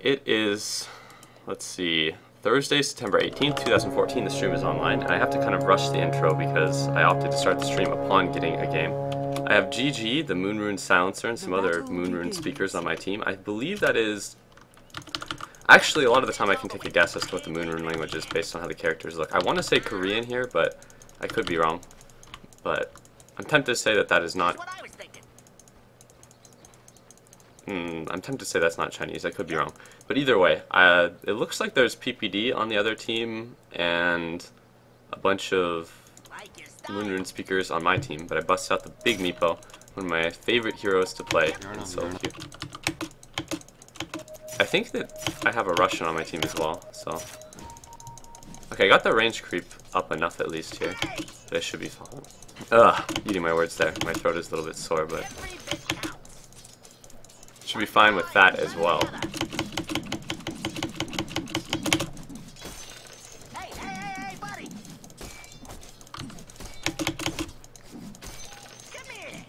It is, let's see, Thursday, September 18th, 2014. The stream is online, and I have to kind of rush the intro because I opted to start the stream upon getting a game. I have GG, the Moonrune Silencer, and some other Moonrune speakers on my team. I believe that is... Actually, a lot of the time I can take a guess as to what the Moonrune language is based on how the characters look. I want to say Korean here, but I could be wrong. But I'm tempted to say that that is not... I'm tempted to say that's not Chinese. I could be wrong. But either way, it looks like there's PPD on the other team and a bunch of Moonrune speakers on my team. But I busted out the big Meepo, one of my favorite heroes to play. It's so cute. I think that I have a Russian on my team as well, so... Okay, I got the range creep up enough at least here, but I should be fine. Eating my words there. My throat is a little bit sore, but... Should be fine with that as well. Hey, buddy! Come here!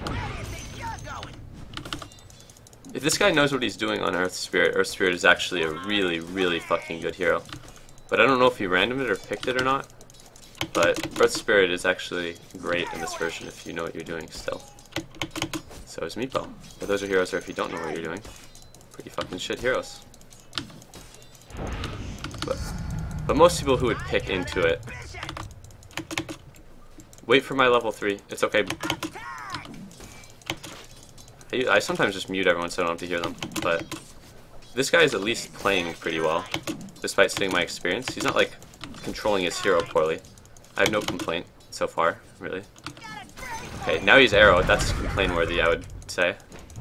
Where do you think you're going? If this guy knows what he's doing on Earth Spirit is actually a really, really fucking good hero. But I don't know if he randomed it or picked it or not. But Earth Spirit is actually great in this version if you know what you're doing still. So is Meepo. But those are heroes where if you don't know what you're doing, pretty fucking shit heroes. But most people who would pick into it... Wait for my level 3. It's okay. I sometimes just mute everyone so I don't have to hear them. But this guy is at least playing pretty well, despite seeing my experience. He's not like controlling his hero poorly. I have no complaint so far, really. Okay, now he's arrowed. That's complaint worthy, I would say.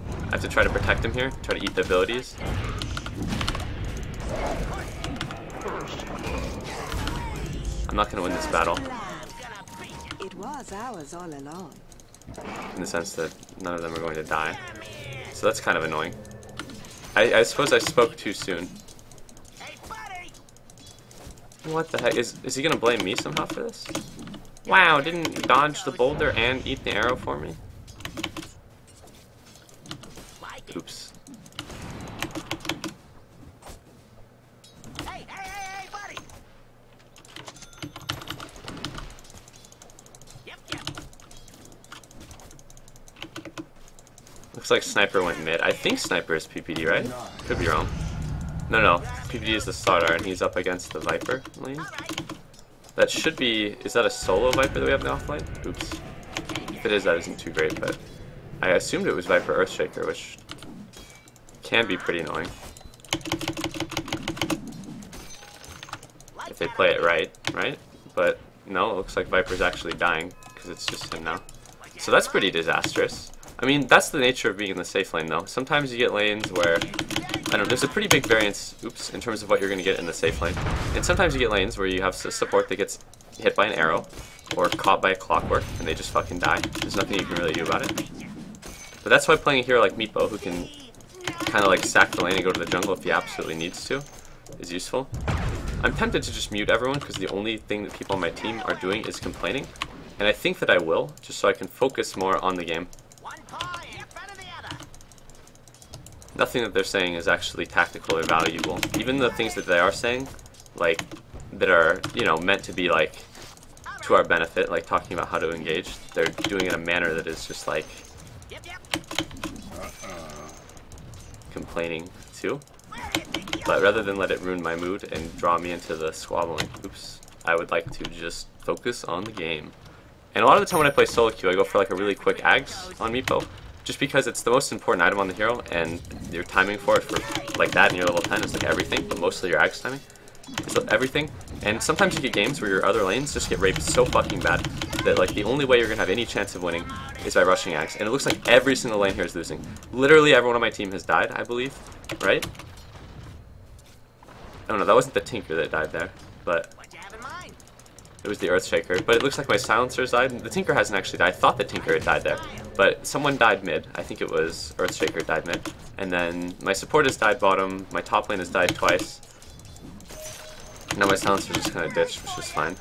I have to try to protect him here, try to eat the abilities. I'm not going to win this battle. It was ours all along. In the sense that none of them are going to die. So that's kind of annoying. I suppose I spoke too soon. What the heck? Is he gonna blame me somehow for this? Wow, didn't dodge the boulder and eat the arrow for me? Oops. Hey, buddy! Yep. Looks like Sniper went mid. I think Sniper is PPD, right? Could be wrong. No. PPD is the Sardar, and he's up against the Viper lane. That should be... Is that a solo Viper that we have in the offlane? Oops. If it is, that isn't too great, but... I assumed it was Viper Earthshaker, which... can be pretty annoying. If they play it right? But, no, it looks like Viper's actually dying, because it's just him now. So that's pretty disastrous. I mean, that's the nature of being in the safe lane, though. Sometimes you get lanes where... I don't know, there's a pretty big variance, in terms of what you're going to get in the safe lane. And sometimes you get lanes where you have support that gets hit by an arrow, or caught by a clockwork, and they just fucking die. There's nothing you can really do about it. But that's why playing a hero like Meepo, who can kind of like sack the lane and go to the jungle if he absolutely needs to, is useful. I'm tempted to just mute everyone, because the only thing that people on my team are doing is complaining. And I think that I will, just so I can focus more on the game. Nothing that they're saying is actually tactical or valuable. Even the things that they are saying, like, that are, you know, meant to be, like, to our benefit, like talking about how to engage, they're doing it in a manner that is just, like, complaining, too. But rather than let it ruin my mood and draw me into the squabbling, I would like to just focus on the game. And a lot of the time when I play solo queue, I go for, like, a really quick Ags on Meepo. Just because it's the most important item on the hero, and your timing for it, for like that in your level 10 is like everything, but mostly your Ags timing is everything. And sometimes you get games where your other lanes just get raped so fucking bad that like the only way you're gonna have any chance of winning is by rushing Ags. And it looks like every single lane here is losing. Literally everyone on my team has died, I believe, right? Oh no, that wasn't the Tinker that died there, but it was the Earthshaker. But it looks like my Silencers died. The Tinker hasn't actually died. I thought the Tinker had died there. But someone died mid. I think it was Earthshaker died mid. And then my support has died bottom. My top lane has died twice. Now my Silencer just kind of ditched, which is fine.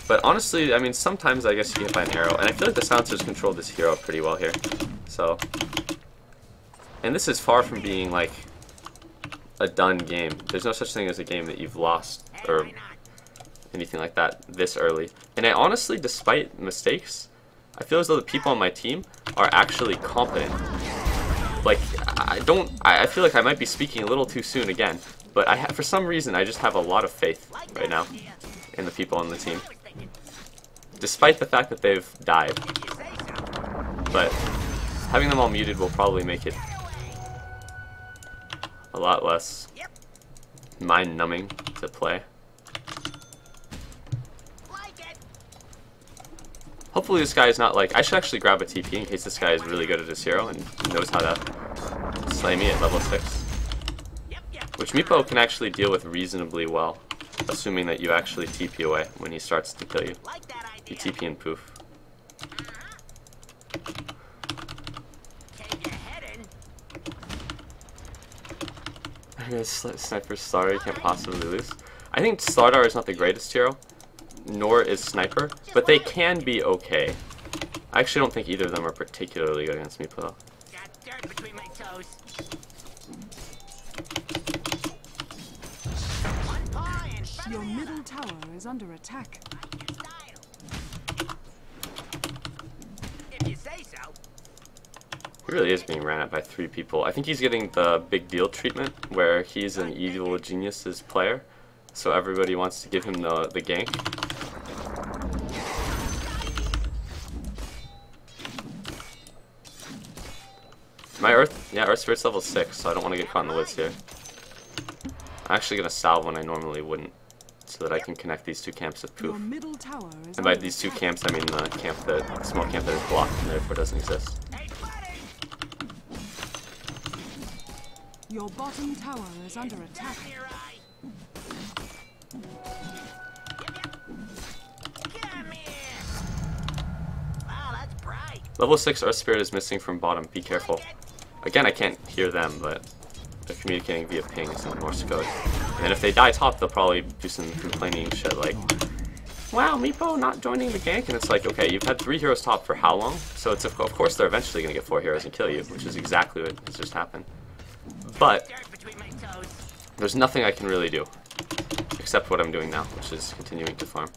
But honestly, I mean, sometimes I guess you get by an arrow, and I feel like the silencers control this hero pretty well here. So, and this is far from being like a done game. There's no such thing as a game that you've lost or anything like that this early. And I honestly, despite mistakes, I feel as though the people on my team are actually competent. Like, I feel like I might be speaking a little too soon again, but for some reason, I just have a lot of faith right now in the people on the team. Despite the fact that they've died. But having them all muted will probably make it a lot less mind-numbing to play. Hopefully this guy is not like... I should actually grab a TP in case this guy is really good at his hero and knows how to slay me at level 6. Which Meepo can actually deal with reasonably well, assuming that you actually TP away when he starts to kill you. You TP and poof. Sniper Slardar, you can't possibly lose. I think Slardar is not the greatest hero, nor is Sniper, but they can be okay. I actually don't think either of them are particularly good against Meepo though. Your middle tower is under attack. If you say so. He really is being ran at by 3 people. I think he's getting the big deal treatment, where he's an evil genius's player, so everybody wants to give him the gank. My Earth Spirit's level 6, so I don't want to get caught in the woods here. I'm actually going to salve when I normally wouldn't, so that I can connect these 2 camps with poof. And by these 2 camps, I mean the small camp that is blocked and therefore doesn't exist. Your bottom tower is under attack. Level 6 Earth Spirit is missing from bottom, be careful. Again, I can't hear them, but they're communicating via ping, it's not Morse code. And then if they die top, they'll probably do some complaining shit like, wow, Meepo not joining the gank, and it's like, okay, you've had 3 heroes top for how long? So it's of course they're eventually going to get 4 heroes and kill you, which is exactly what has just happened. But there's nothing I can really do, except what I'm doing now, which is continuing to farm.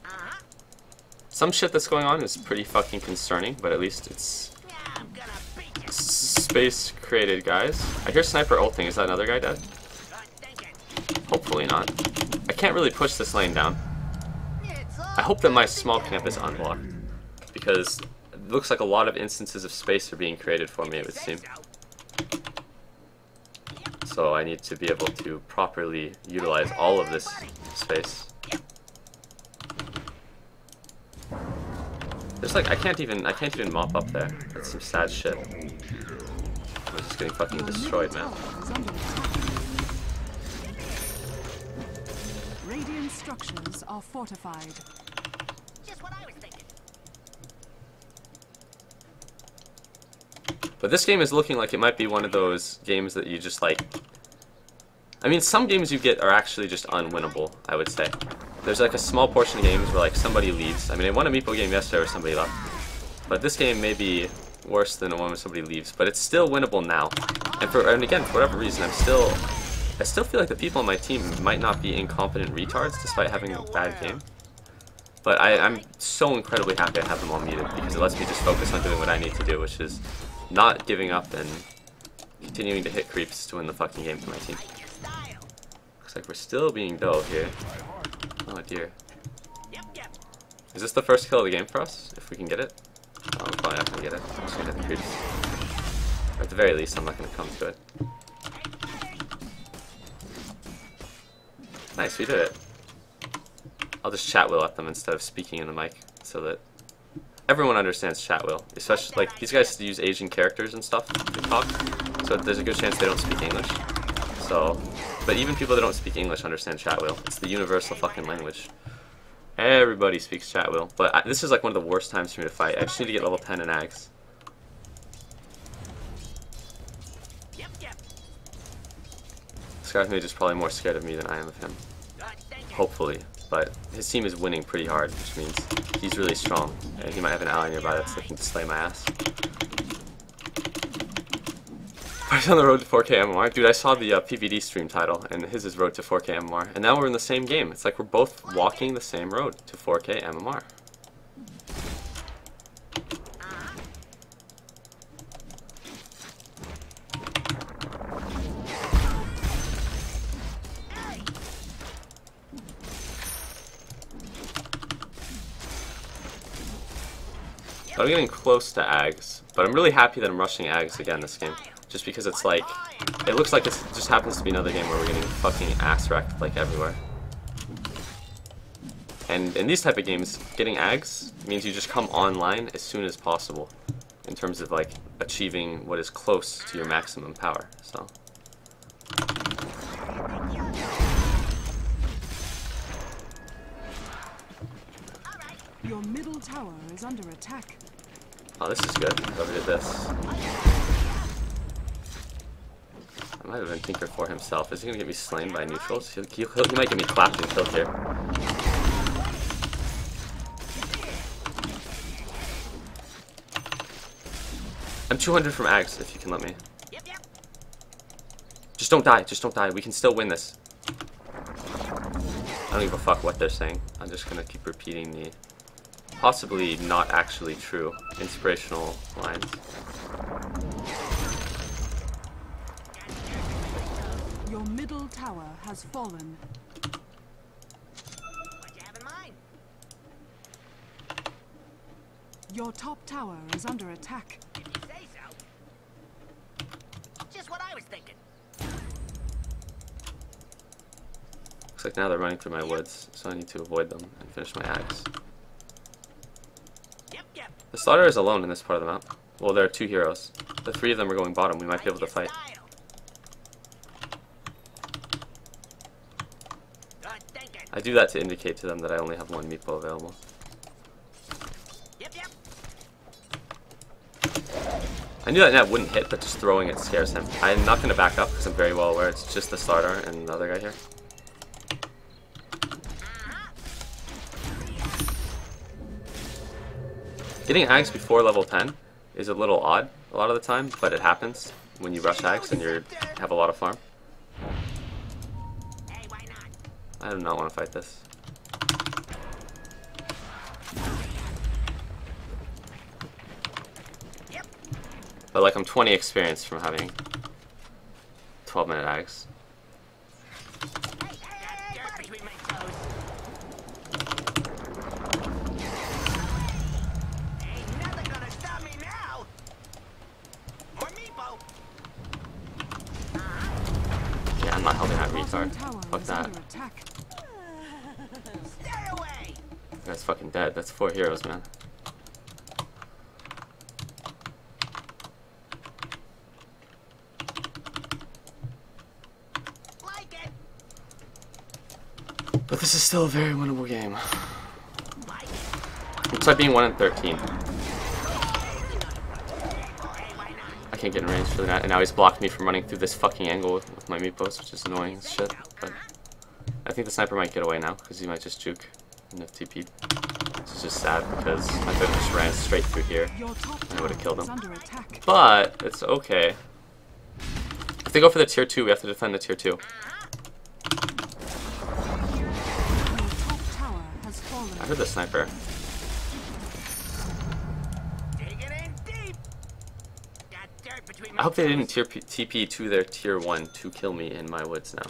Some shit that's going on is pretty fucking concerning, but at least it's space created, guys. I hear Sniper ulting. Is that another guy dead? Hopefully not. I can't really push this lane down. I hope that my small camp is unblocked, because it looks like a lot of instances of space are being created for me, it would seem. So I need to be able to properly utilize all of this space. There's like I can't even mop up there. That's some sad shit. I'm just getting fucking destroyed, man. Radiant structures are fortified. Just what I was thinking. But this game is looking like it might be one of those games that you just like... I mean, some games you get are actually just unwinnable, I would say. There's like a small portion of games where like somebody leaves. I mean, I won a Meepo game yesterday where somebody left. But this game may be worse than the one where somebody leaves. But it's still winnable now. And again, for whatever reason, I still feel like the people on my team might not be incompetent retards despite having a bad game. But I'm so incredibly happy I have them all muted, because it lets me just focus on doing what I need to do, which is not giving up and continuing to hit creeps to win the fucking game for my team. Looks like we're still being dove here. Oh dear. Is this the first kill of the game for us? If we can get it? Oh, we're probably not gonna get it. I'm just gonna hit the creeps. Or at the very least, I'm not gonna come to it. Nice, we did it. I'll just chat wheel at them instead of speaking in the mic, so that everyone understands chat wheel. Especially, like, these guys use Asian characters and stuff to talk, so there's a good chance they don't speak English. So, but even people that don't speak English understand chat wheel. It's the universal fucking language. Everybody speaks chat wheel. But this is like one of the worst times for me to fight. I just need to get level 10 in Ags. This guy's maybe just probably more scared of me than I am of him. Hopefully. but his team is winning pretty hard, which means he's really strong. And he might have an ally nearby that's looking to slay my ass. He's on the road to 4K MMR. Dude, I saw the PVD stream title, and his is Road to 4K MMR. And now we're in the same game. It's like we're both walking the same road to 4K MMR. I'm getting close to Ags, but I'm really happy that I'm rushing Ags again this game. Just because it's like, it looks like it just happens to be another game where we're getting fucking ass wrecked like everywhere. And in these type of games, getting Ags means you just come online as soon as possible in terms of like achieving what is close to your maximum power. So. Your middle tower is under attack. Oh, this is good. Whoever did this. I might have been Tinker for himself. Is he going to get me slain by neutrals? He might get me clapped and killed here. I'm 200 from Ags, if you can let me. Just don't die. Just don't die. We can still win this. I don't give a fuck what they're saying. I'm just going to keep repeating the possibly not actually true inspirational lines. Your middle tower has fallen. What you have in mind? Your top tower is under attack. If you say so. Just what I was thinking. Looks like now they're running through my woods, so I need to avoid them and finish my Ags. Yep. The Slaughter is alone in this part of the map. Well, there are two heroes. The three of them are going bottom. We might be able to fight. I do that to indicate to them that I only have one meepo available. Yep. I knew that net wouldn't hit, but just throwing it scares him. I'm not going to back up because I'm very well aware it's just the Slaughter and the other guy here. Getting Ags before level 10 is a little odd a lot of the time, but it happens when you rush Ags and you have a lot of farm. Hey, why not? I do not want to fight this. Yep. But like I'm 20 experience from having 12-minute Ags. Hey, dirt between my toes. Ain't nothing gonna stop me now. Or meepo. Yeah, I'm not helping that Bottom retard. tower Fuck is that. under attack. Stay away. That guy's fucking dead. That's 4 heroes, man. Like it. But this is still a very winnable game. Like it. Looks like being 1 in 13. Hey, why not? I can't get in range for that, and now he's blocked me from running through this fucking angle with my meepos, which is annoying as shit. But I think the sniper might get away now, because he might just juke and have TP'd. This is just sad, because I could have just ran straight through here. Your top I would've tower killed is him. under attack. But, it's okay. If they go for the tier 2, we have to defend the tier 2. Your top tower has fallen. I heard the sniper. Digging in deep. Got dirt between my I hope they toes. didn't TP to their tier 1 to kill me in my woods now.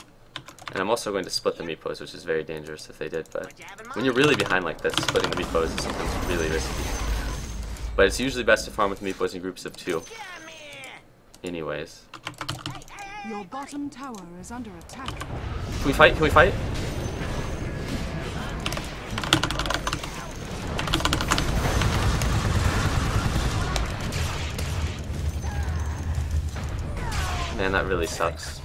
And I'm also going to split the meepos, which is very dangerous if they did, but What you have in when you're really behind like this, splitting the meepos is sometimes really risky. But it's usually best to farm with meepos in groups of 2, Come here. anyways. Hey. Your bottom tower is under attack. Can we fight? Can we fight? Man, that really sucks.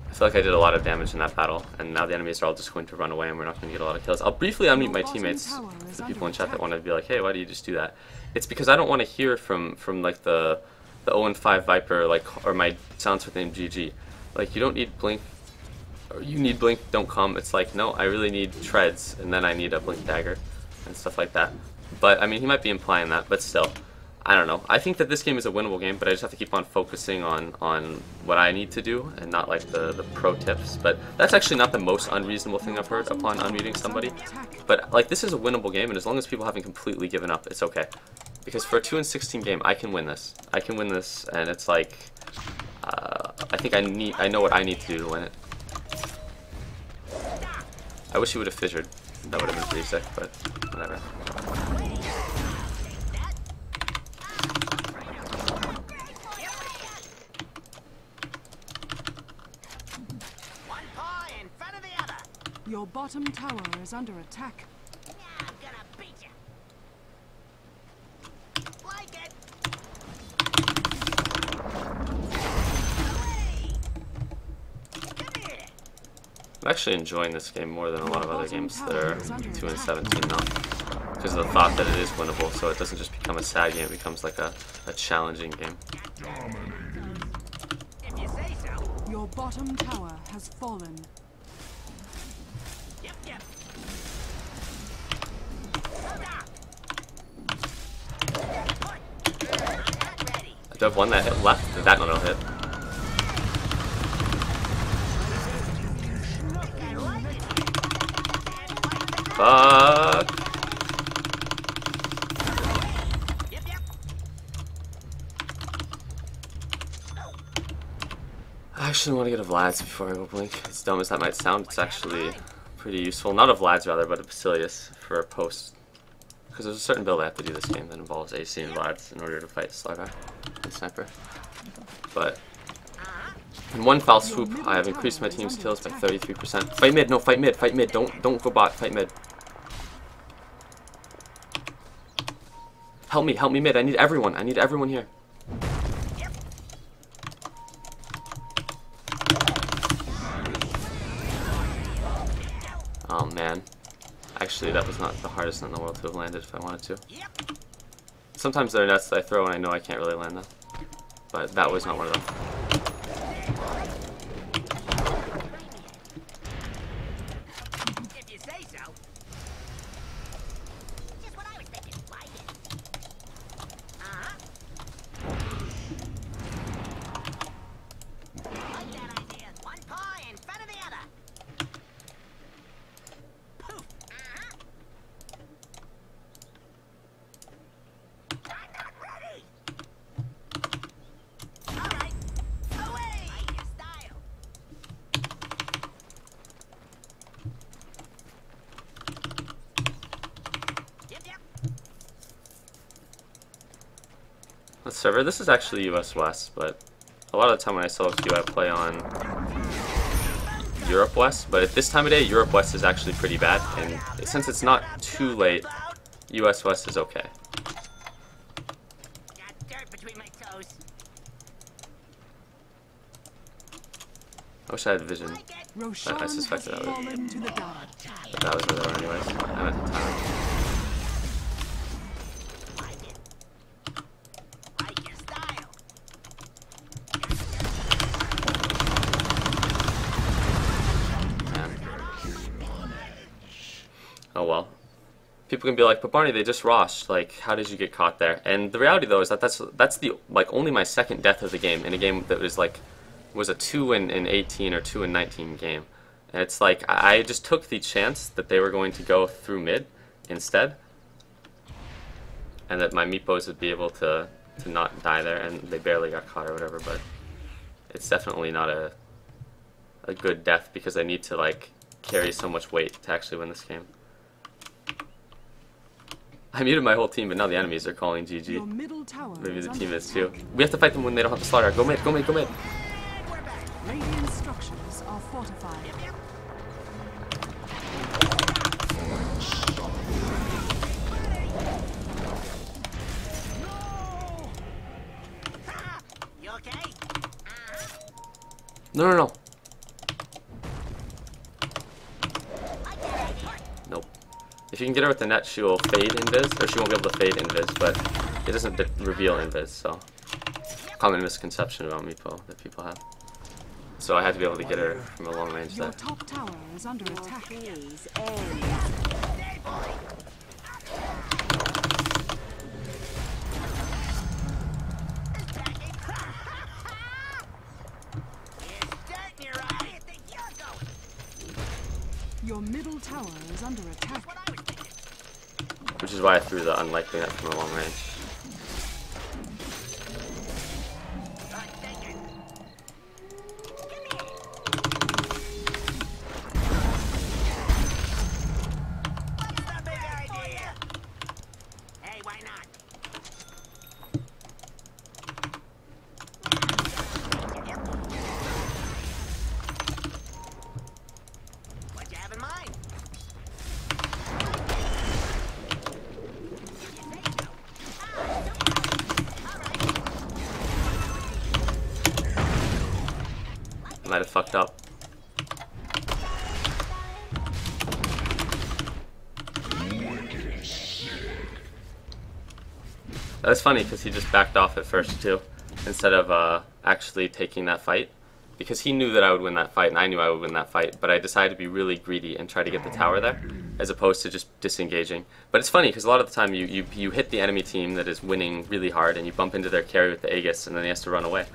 I feel like I did a lot of damage in that battle, and now the enemies are all just going to run away and we're not going to get a lot of kills. I'll briefly unmute my teammates, for the people in chat that want to be like, hey, why do you just do that? It's because I don't want to hear from like the 0-5 Viper, like, or my silence with name GG. Like, you don't need Blink you need blink, don't come. It's like, no, I really need treads, and then I need a blink dagger, and stuff like that. But, I mean, he might be implying that, but still, I don't know. I think that this game is a winnable game, but I just have to keep on focusing on what I need to do, and not like the pro tips. But that's actually not the most unreasonable thing I've heard upon unmuting somebody. But, like, this is a winnable game, and as long as people haven't completely given up, it's okay. Because for a 2-16 game, I can win this. I can win this, and it's like, I think I know what I need to do to win it. I wish he would have fissured. That would have been pretty sick, but whatever. One paw in front of the other. Your bottom tower is under attack. Yeah, I'm gonna beat you. Like it. Away. Come here. I'm actually enjoying this game more than a lot of other games that are 2-17 now. Because of the thought that it is winnable, so it doesn't just become a sad game, it becomes like a challenging game. If you say so. Your bottom tower has fallen. Yep, yep. I do have one that hit left, that one will hit. Fuck! Yep, yep. I actually want to get a Vlad's before I go blink. As dumb as that might sound, it's actually pretty useful. Not a Vlad's rather, but a Basilius for a post. Because there's a certain build I have to do this game that involves AC and Vlad's in order to fight Slugger and Sniper. But in one foul swoop, I have increased my team's kills by 33%. Fight mid, no, fight mid, fight mid. Don't go bot, fight mid. Help me mid. I need everyone here. Oh man. Actually, that was not the hardest in the world to have landed if I wanted to. Sometimes there are nets that I throw and I know I can't really land them. But that was not one of them. If you say so. Just what I was thinking. Like it. Like that idea. One paw in front of the other. Poof. I'm not ready. All right. Away. Like your style. Yep, yep. Let's server. This is actually US West, but a lot of the time when I solo queue, I play on Europe West. But at this time of day, Europe West is actually pretty bad, and since it's not too late, US West is okay. Got dirt between my toes. I wish I had vision, Like it. Roshan I has suspected that would. fallen to the tower. But that was where they were anyways. I'm at the time. Like it. Like your style. Man. Oh well. People can be like, but Barney, they just roshed. Like, how did you get caught there? And the reality though is that that's the like only my second death of the game in a game that was like was a 2-18 or 2-19 game. And it's like I just took the chance that they were going to go through mid instead, and that my meepos would be able to not die there, and they barely got caught or whatever. But it's definitely not a good death because I need to like carry so much weight to actually win this game. I muted my whole team, but now the enemies are calling Your GG. middle tower Maybe is the under team is attack. too. We have to fight them when they don't have the slaughter. Go mid, go mid, go mid. And we're back. Radiant structures are fortified. Yep, yep. Ha! You okay? No, no, no. Like that idea. Nope. If you can get her with the net, she will fade invis, or she won't be able to fade invis, but it doesn't reveal invis, so. Common misconception about Meepo that people have. so I had to be able to get her from a long range Your there. top tower is under attack. Stay, boy. Your middle tower is under attack. Which is why I threw the unlikely net from a long range. Might have fucked up. That's funny because he just backed off at first too, instead of actually taking that fight. Because he knew that I would win that fight, and I knew I would win that fight, but I decided to be really greedy and try to get the tower there, as opposed to just disengaging. But it's funny, because a lot of the time you hit the enemy team that is winning really hard, and you bump into their carry with the Aegis, and then he has to run away.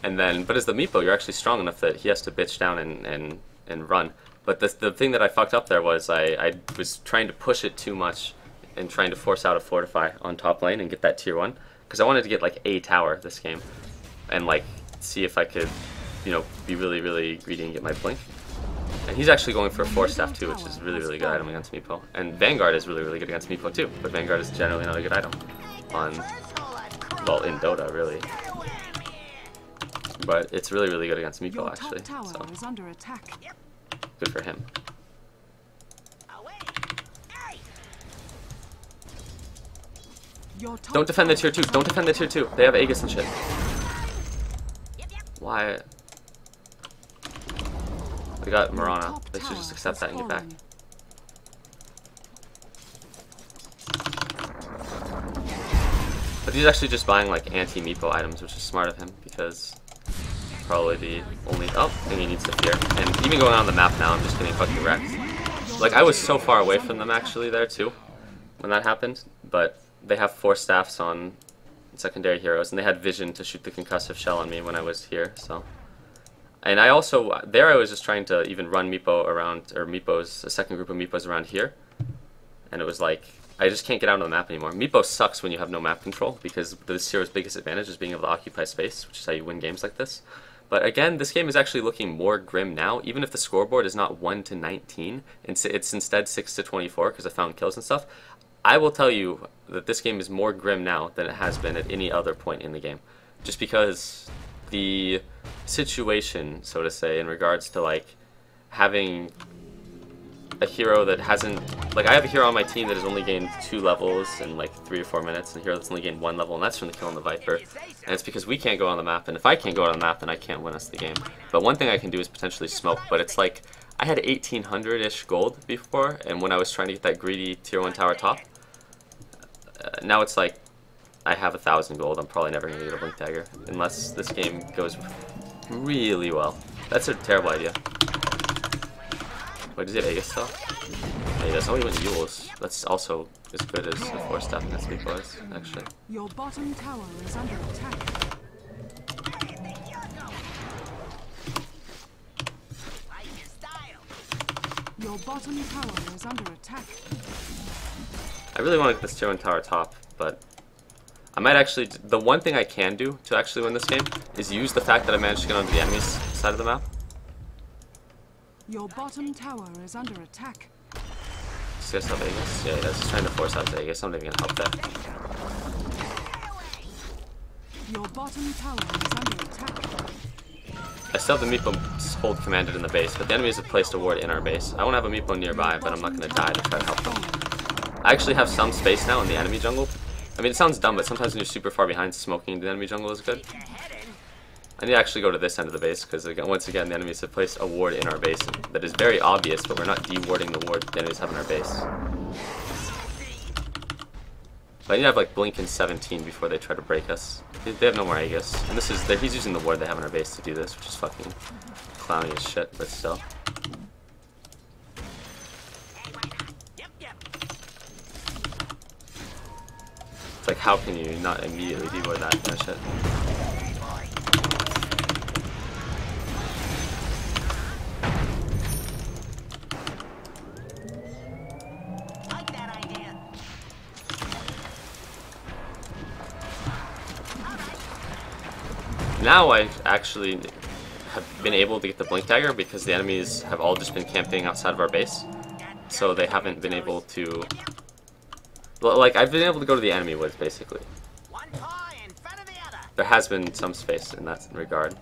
And then, but as the Meepo, you're actually strong enough that he has to bitch down and run. But the thing that I fucked up there was I was trying to push it too much, and trying to force out a Fortify on top lane and get that tier 1. Because I wanted to get like a tower this game, and like see if I could, you know, be really, really greedy and get my blink. And he's actually going for a 4-staff too, which is really, really good item against Meepo. And Vanguard is really, really good against Meepo too, but Vanguard is generally not a good item on, well, in Dota, really. But it's really, really good against Meepo, actually, so Is under attack. good for him. Your top Don't defend the tower tier 2, is don't under defend the tier 2. They have Aegis and shit. Why? We got Marana. They should just accept that and get back. But he's actually just buying like anti-Meepo items, which is smart of him, because probably the only thing he needs to fear. And even going on the map now, I'm just getting fucking wrecked. Like, I was so far away from them actually there too, when that happened, but they have 4 staffs on secondary heroes, and they had vision to shoot the concussive shell on me when I was here, so. And I also, there I was just trying to even run Meepo around, or Meepos, a second group of Meepos around here, and it was like, I just can't get out on the map anymore. Meepo sucks when you have no map control, because this hero's biggest advantage is being able to occupy space, which is how you win games like this. But again, this game is actually looking more grim now, even if the scoreboard is not 1-19, and it's instead 6-24 because I found kills and stuff. I will tell you that this game is more grim now than it has been at any other point in the game. Just because the situation, so to say, in regards to like having a hero that hasn't, like, I have a hero on my team that has only gained 2 levels in like 3 or 4 minutes, and a hero that's only gained 1 level, and that's from the kill on the Viper. And it's because we can't go on the map, and if I can't go on the map, then I can't win us the game. But one thing I can do is potentially smoke, but it's like, I had 1800-ish gold before, and when I was trying to get that greedy tier 1 tower top, now it's like, I have 1,000 gold, I'm probably never going to get a Blink Dagger, unless this game goes really well. That's a terrible idea. Wait, does he have Aegis still? Yeah, he does. Oh, he went Yules. That's also as good as the 4-staff against Meepos, actually. Your bottom tower is under attack. Your bottom tower is under attack. I really want to get this tier 1 tower top, but I might actually, the one thing I can do to actually win this game is use the fact that I managed to get onto the enemy's side of the map. Your bottom tower is under attack. Does he have Aegis? Yeah, he does. He's trying to force out the Aegis. I'm not even gonna help that. Your bottom tower is under attack. I still have the Meepo hold commanded in the base, but the enemies have placed a ward in our base. I won't have a Meepo nearby, but I'm not gonna die to try to help them. I actually have some space now in the enemy jungle. I mean, it sounds dumb, but sometimes when you're super far behind, smoking the enemy jungle is good. I need to actually go to this end of the base, because once again, the enemies have placed a ward in our base that is very obvious, but we're not de-warding the ward the enemies have in our base. But I need to have like blink in 17 before they try to break us. They have no more Aegis. And this is, he's using the ward they have in our base to do this, which is fucking clowny as shit, but still. It's like, how can you not immediately deward that kind of shit? Now I actually have been able to get the blink dagger because the enemies have all just been camping outside of our base. So they haven't been able to... Like, I've been able to go to the enemy woods, basically. There has been some space in that regard.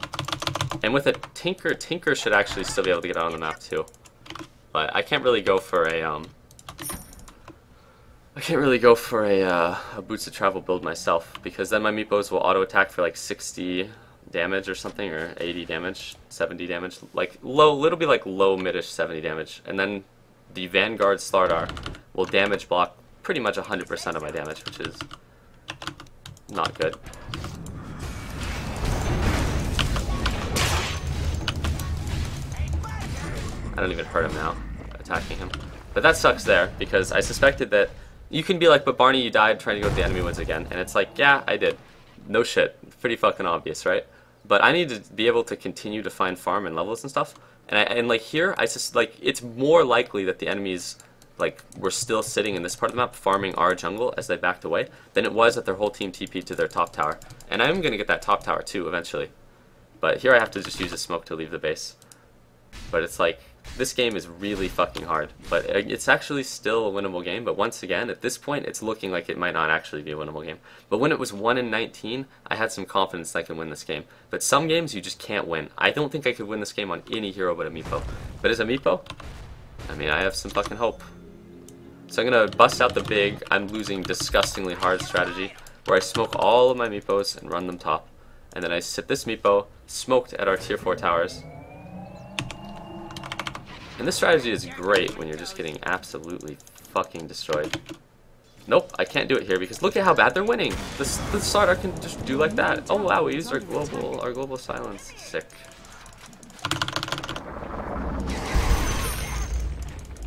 And with a Tinker, Tinker should actually still be able to get out on the map, too. But I can't really go for a, Boots of Travel build myself, because then my meepos will auto-attack for like 60 damage or something, or 80 damage, 70 damage, like low, it'll be like low midish 70 damage, and then the Vanguard Slardar will damage block pretty much 100% of my damage, which is not good. I don't even hurt him now, attacking him. But that sucks there, because I suspected that you can be like, but Barney, you died trying to go to the enemy woods again, and it's like, yeah, I did. No shit. Pretty fucking obvious, right? But I need to be able to continue to find farm and levels and stuff. And like here, I just like, it's more likely that the enemies like were still sitting in this part of the map farming our jungle as they backed away than it was that their whole team TP'd to their top tower. And I'm gonna get that top tower too eventually. But here I have to just use a smoke to leave the base. But it's like, this game is really fucking hard, but it's actually still a winnable game. But once again, at this point, it's looking like it might not actually be a winnable game. But when it was 1-19, I had some confidence I could win this game. But some games you just can't win. I don't think I could win this game on any hero but a meepo. But as a meepo, I mean, I have some fucking hope. So I'm gonna bust out the big, I'm losing disgustingly hard strategy, where I smoke all of my meepos and run them top. And then I sit this meepo smoked at our tier 4 towers. And this strategy is great when you're just getting absolutely fucking destroyed. Nope, I can't do it here because look at how bad they're winning. The Slardar can just do like that. Oh wow, we used our global silence. Sick.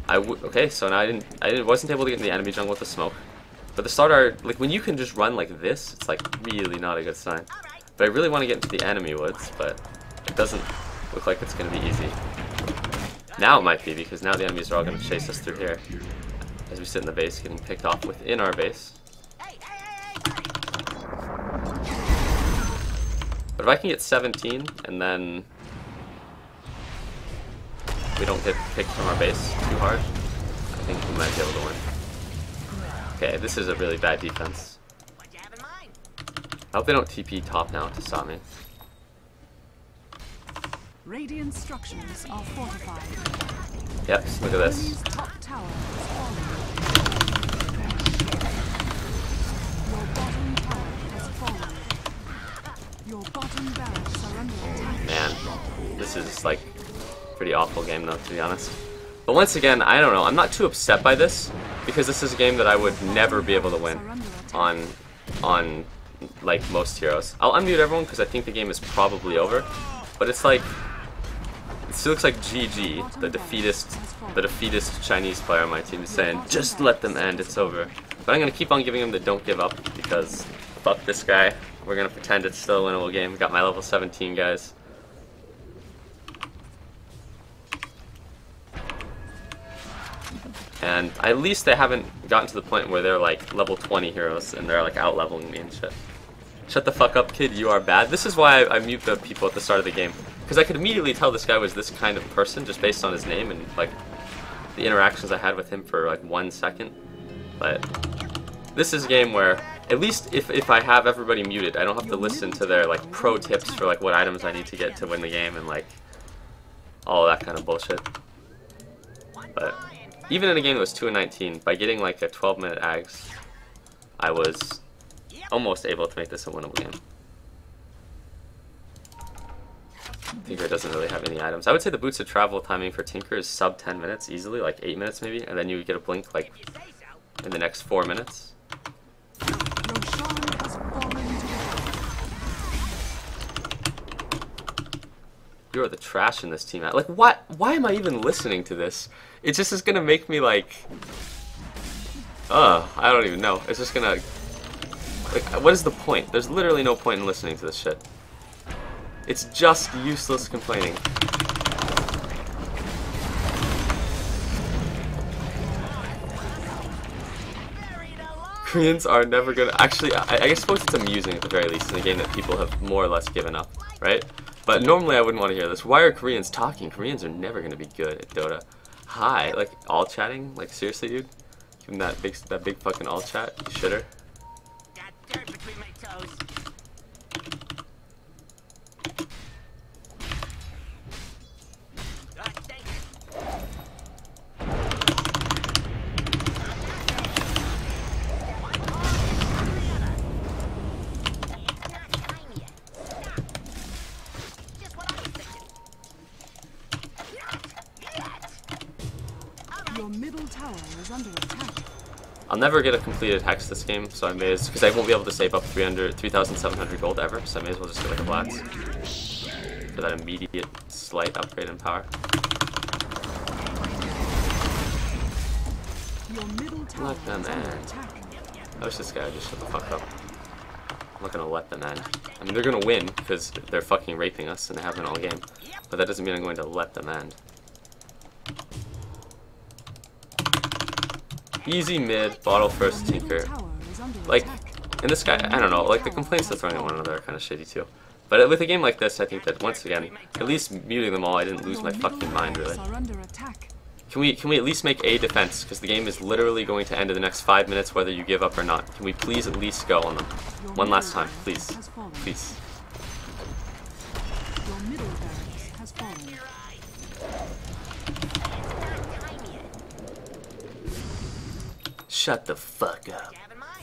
Okay, so now I wasn't able to get in the enemy jungle with the smoke. But the Slardar, like when you can just run like this, it's like really not a good sign. But I really want to get into the enemy woods, but it doesn't look like it's going to be easy. Now it might be, because now the enemies are all going to chase us through here as we sit in the base getting picked off within our base. But if I can get 17 and then we don't get picked from our base too hard, I think we might be able to win. Okay, this is a really bad defense. I hope they don't TP top now to stop me. Radiant structures are fortified. Yep, look at this. Enemy's top tower is falling. Your bottom tower has fallen. Your bottom barracks are under attack. Man, this is like a pretty awful game though, to be honest. But once again, I don't know. I'm not too upset by this because this is a game that I would never be able to win on like most heroes. I'll unmute everyone because I think the game is probably over. But it's like, it still looks like GG, the defeatist Chinese player on my team is saying, just let them end, it's over. But I'm going to keep on giving him the don't give up because fuck this guy. We're going to pretend it's still a winnable game. Got my level 17 guys. And at least they haven't gotten to the point where they're like level 20 heroes and they're like out leveling me and shit. Shut the fuck up, kid, you are bad. This is why I mute the people at the start of the game. Because I could immediately tell this guy was this kind of person just based on his name and like the interactions I had with him for like 1 second. But this is a game where at least if I have everybody muted, I don't have to listen to their like pro tips for like what items I need to get to win the game and like all that kind of bullshit. But even in a game that was 2-19, by getting like a 12-minute ags, I was almost able to make this a winnable game. Tinker doesn't really have any items. I would say the Boots of Travel timing for Tinker is sub 10 minutes easily, like 8 minutes maybe, and then you would get a blink like in the next 4 minutes. You are the trash in this team. Like, why am I even listening to this? It just is gonna make me like, I don't even know. It's just gonna, like, what is the point? There's literally no point in listening to this shit. It's just useless complaining. Koreans are never gonna, actually, I suppose it's amusing at the very least in a game that people have more or less given up, right? But normally I wouldn't want to hear this. Why are Koreans talking? Koreans are never gonna be good at Dota. Hi, like, all chatting? Like, seriously, dude? Give him that big fucking all chat, you shitter. Got dirt between my toes. Thank you. Just what I was thinking. Your middle tower is under attack. I'll never get a completed hex this game, so I may as, because I won't be able to save up 3,700 gold ever, so I may as well just get like a Blast for that immediate slight upgrade in power. Your middle tower Let them is under end. attack. I wish this guy would just shut the fuck up. I'm not gonna let them end. I mean, they're gonna win because they're fucking raping us and they have been all game, but that doesn't mean I'm going to let them end. Easy mid, bottle first, Your middle tinker. tower is under Like, attack. and this guy, I don't know, like the complaints they're throwing at one another are kind of shitty too. But with a game like this, I think that once again, at least muting them all, I didn't lose Your my middle fucking mind really. barracks are under attack. Can we at least make a defense? Because the game is literally going to end in the next 5 minutes whether you give up or not. Can we please at least go on them? Your One last middle time, barracks please. has fallen. Please. Your middle barracks has fallen. Shut the fuck up.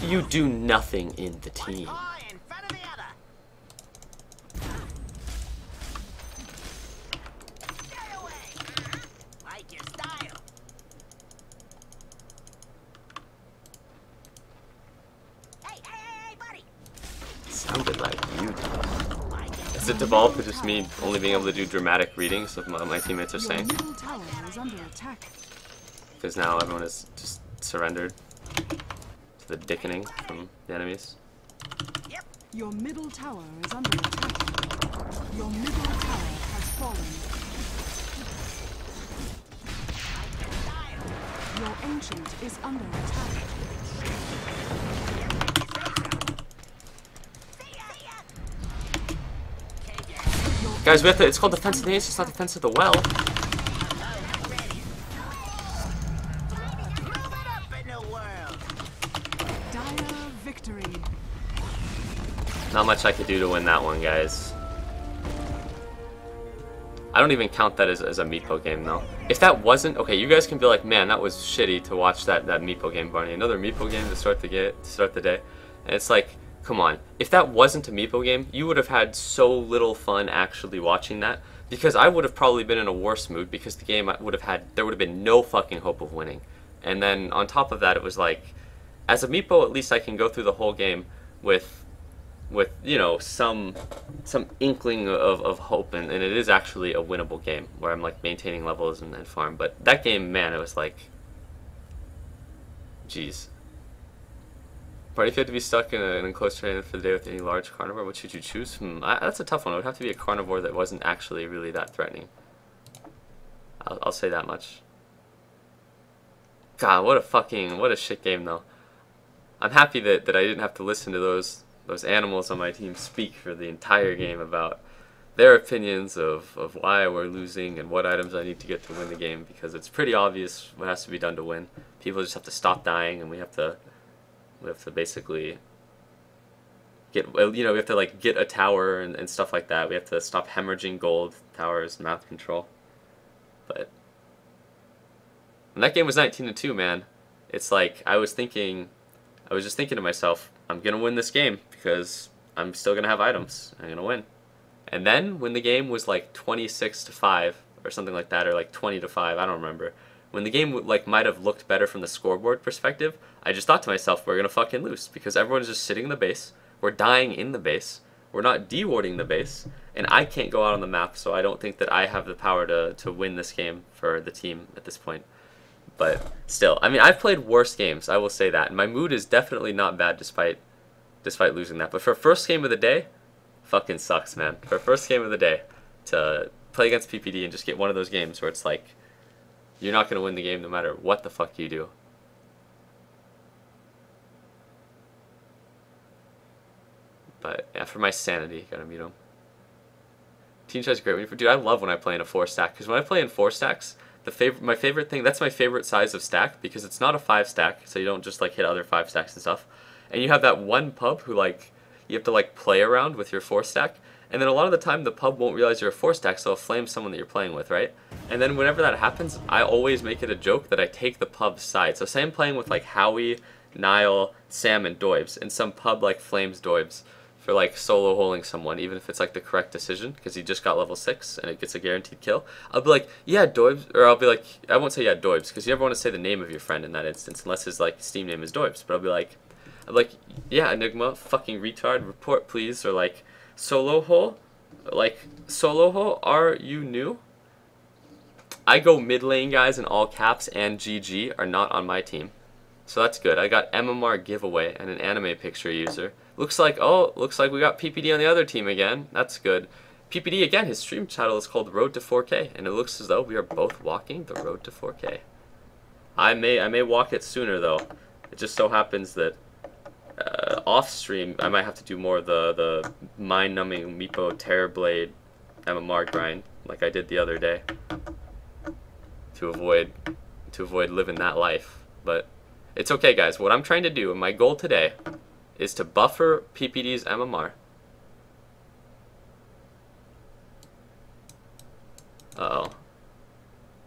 You do nothing in the team. Paw in front of the other. Stay away. Like your style. Hey, buddy. Sounded like you did. Has it devolved to just me only being able to do dramatic readings of what my teammates are Your saying? middle tower is under attack. Because now everyone is just surrendered to the dickening from the enemies. Your middle tower is under attack. Your middle tower has fallen. Your ancient is under attack. Guys, we have to, it's called Defense of the Ace, it's not Defense of the Well. Move it up in the world. Dire victory. Not much I could do to win that one, guys. I don't even count that as a Meepo game, though. If that wasn't, okay, you guys can be like, man, that was shitty to watch that Meepo game, Barney. Another Meepo game to start the day. And it's like, come on. If that wasn't a Meepo game, you would have had so little fun actually watching that. Because I would have probably been in a worse mood because the game would have had, there would have been no fucking hope of winning. And then on top of that, it was like, as a Meepo, at least I can go through the whole game with you know, some inkling of hope, and it is actually a winnable game where I'm like maintaining levels and farm. But that game, man, it was like, jeez. But if you had to be stuck in an enclosed terrain for the day with any large carnivore, what should you choose? That's a tough one. It would have to be a carnivore that wasn't actually really that threatening. I'll say that much. God, what a shit game though. I'm happy that I didn't have to listen to those animals on my team speak for the entire game about their opinions of why we're losing and what items I need to get to win the game, because it's pretty obvious what has to be done to win. People just have to stop dying, and we have to basically get, you know, we have to like get a tower and stuff like that. We have to stop hemorrhaging gold towers, map control. But when that game was 19-2, man, it's like I was just thinking to myself, I'm gonna win this game because I'm still gonna have items. I'm gonna win. And then when the game was like 26-5 or something like that, or like 20-5, I don't remember. When the game like might have looked better from the scoreboard perspective, I just thought to myself, we're gonna fucking lose because everyone's just sitting in the base. We're dying in the base. We're not dewarding the base, and I can't go out on the map, so I don't think that I have the power to win this game for the team at this point. But still, I mean, I've played worse games, I will say that. And my mood is definitely not bad despite losing that. But for first game of the day, fucking sucks, man. For first game of the day, to play against PPD and just get one of those games where it's like, you're not going to win the game no matter what the fuck you do. But yeah, for my sanity, gotta mute him. Team chat's great. Dude, I love when I play in a 4-stack, because when I play in 4 stacks, my favorite thing, that's my favorite size of stack, because it's not a 5-stack, so you don't just like hit other 5 stacks and stuff. And you have that one pub who like, you have to like play around with your 4-stack, and then a lot of the time the pub won't realize you're a 4-stack, so it'll flame someone that you're playing with, right? And then whenever that happens, I always make it a joke that I take the pub's side. So say I'm playing with like Howie, Nile, Sam, and Doibs, and some pub like flames Doibs for like solo holing someone, even if it's like the correct decision, because he just got level 6 and it gets a guaranteed kill. I'll be like, yeah, Doibs, or I'll be like, I won't say yeah, Doibs, because you never want to say the name of your friend in that instance, unless his like Steam name is Doibs. But I'm like, yeah, Enigma, fucking retard, report please, or like, solo hole, are you new? I go mid lane, guys, in all caps, and GG are not on my team. So that's good. I got MMR giveaway and an anime picture user. Looks like we got PPD on the other team again. That's good. PPD, again, his stream title is called Road to 4K, and it looks as though we are both walking the road to 4K. I may walk it sooner, though. It just so happens that off stream, I might have to do more of the mind-numbing Meepo Terrorblade MMR grind, like I did the other day, to avoid living that life. But it's okay, guys. What I'm trying to do, and my goal today, is to buffer PPD's MMR.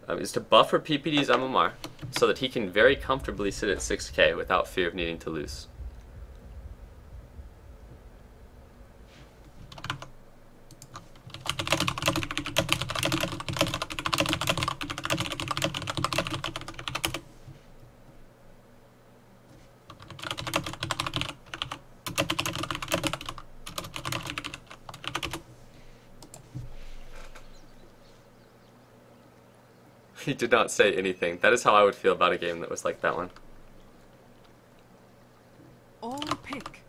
Is to buffer PPD's MMR so that he can very comfortably sit at 6K without fear of needing to lose. He did not say anything. That is how I would feel about a game that was like that one. All pick.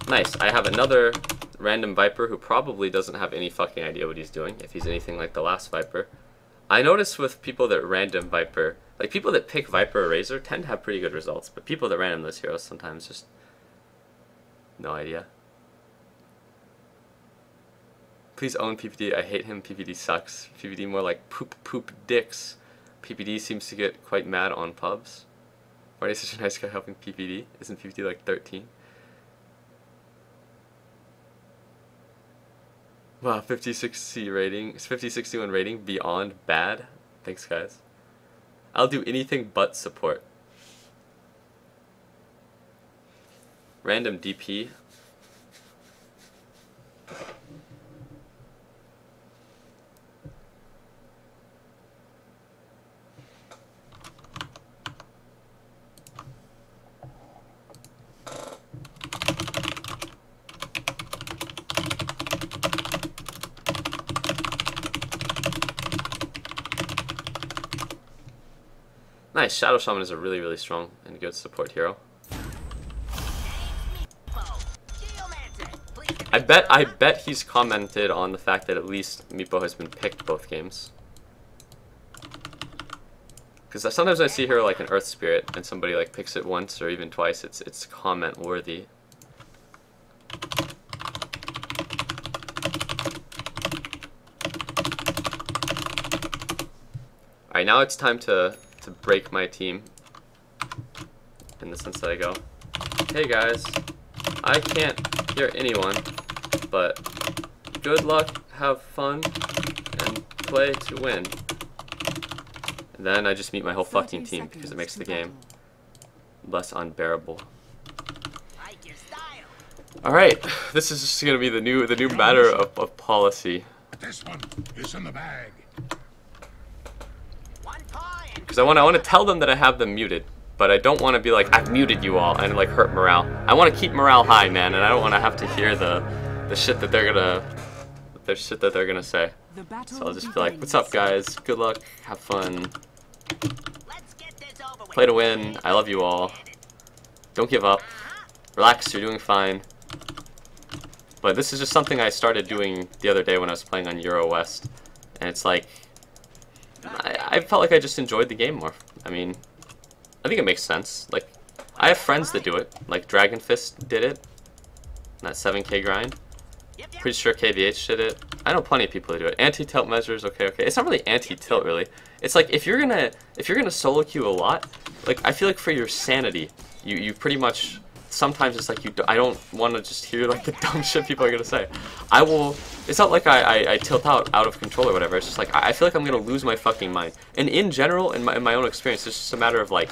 Nice. I have another random Viper who probably doesn't have any fucking idea what he's doing, if he's anything like the last Viper. I notice with people that random Viper, like people that pick Viper or Razor tend to have pretty good results, but people that random those heroes sometimes just no idea. Please own PPD. I hate him. PPD sucks. PPD more like poop dicks. PPD seems to get quite mad on pubs. Why is such a nice guy helping PPD? Isn't PPD like 13? Wow, 50-60 rating. Is 50-61 rating beyond bad? Thanks, guys. I'll do anything but support. Random DP. Nice, Shadow Shaman is a really, really strong and good support hero. I bet he's commented on the fact that at least Meepo has been picked both games. Because sometimes when I see her like an Earth Spirit and somebody like picks it once or even twice, it's comment worthy. Alright, now it's time to break my team, in the sense that I go, hey guys, I can't hear anyone, but good luck, have fun, and play to win. And then I just meet my whole fucking team because it makes the game less unbearable. Alright, this is just gonna be the new matter of policy. This one is in the bag. Because I want to tell them that I have them muted. but I don't want to be like, I've muted you all, and like hurt morale. I want to keep morale high, man, and I don't want to have to hear the shit that they're gonna say. So I'll just be like, what's up, guys? Good luck, have fun, Let's get this over with. play to win. I love you all. Don't give up. Relax, you're doing fine. But this is just something I started doing the other day when I was playing on Euro West, and it's like, I felt like I just enjoyed the game more. I mean, I think it makes sense. Like, I have friends that do it. Like Dragon Fist did it. That 7K grind. Pretty sure KVH did it. I know plenty of people that do it. Anti-tilt measures, okay. It's not really anti-tilt really. It's like if you're gonna solo queue a lot, like I feel like for your sanity, you pretty much sometimes it's like I don't want to just hear like the dumb shit people are gonna say. I will. It's not like I tilt out of control or whatever. It's just like I feel like I'm gonna lose my fucking mind. And in general, in my own experience, it's just a matter of like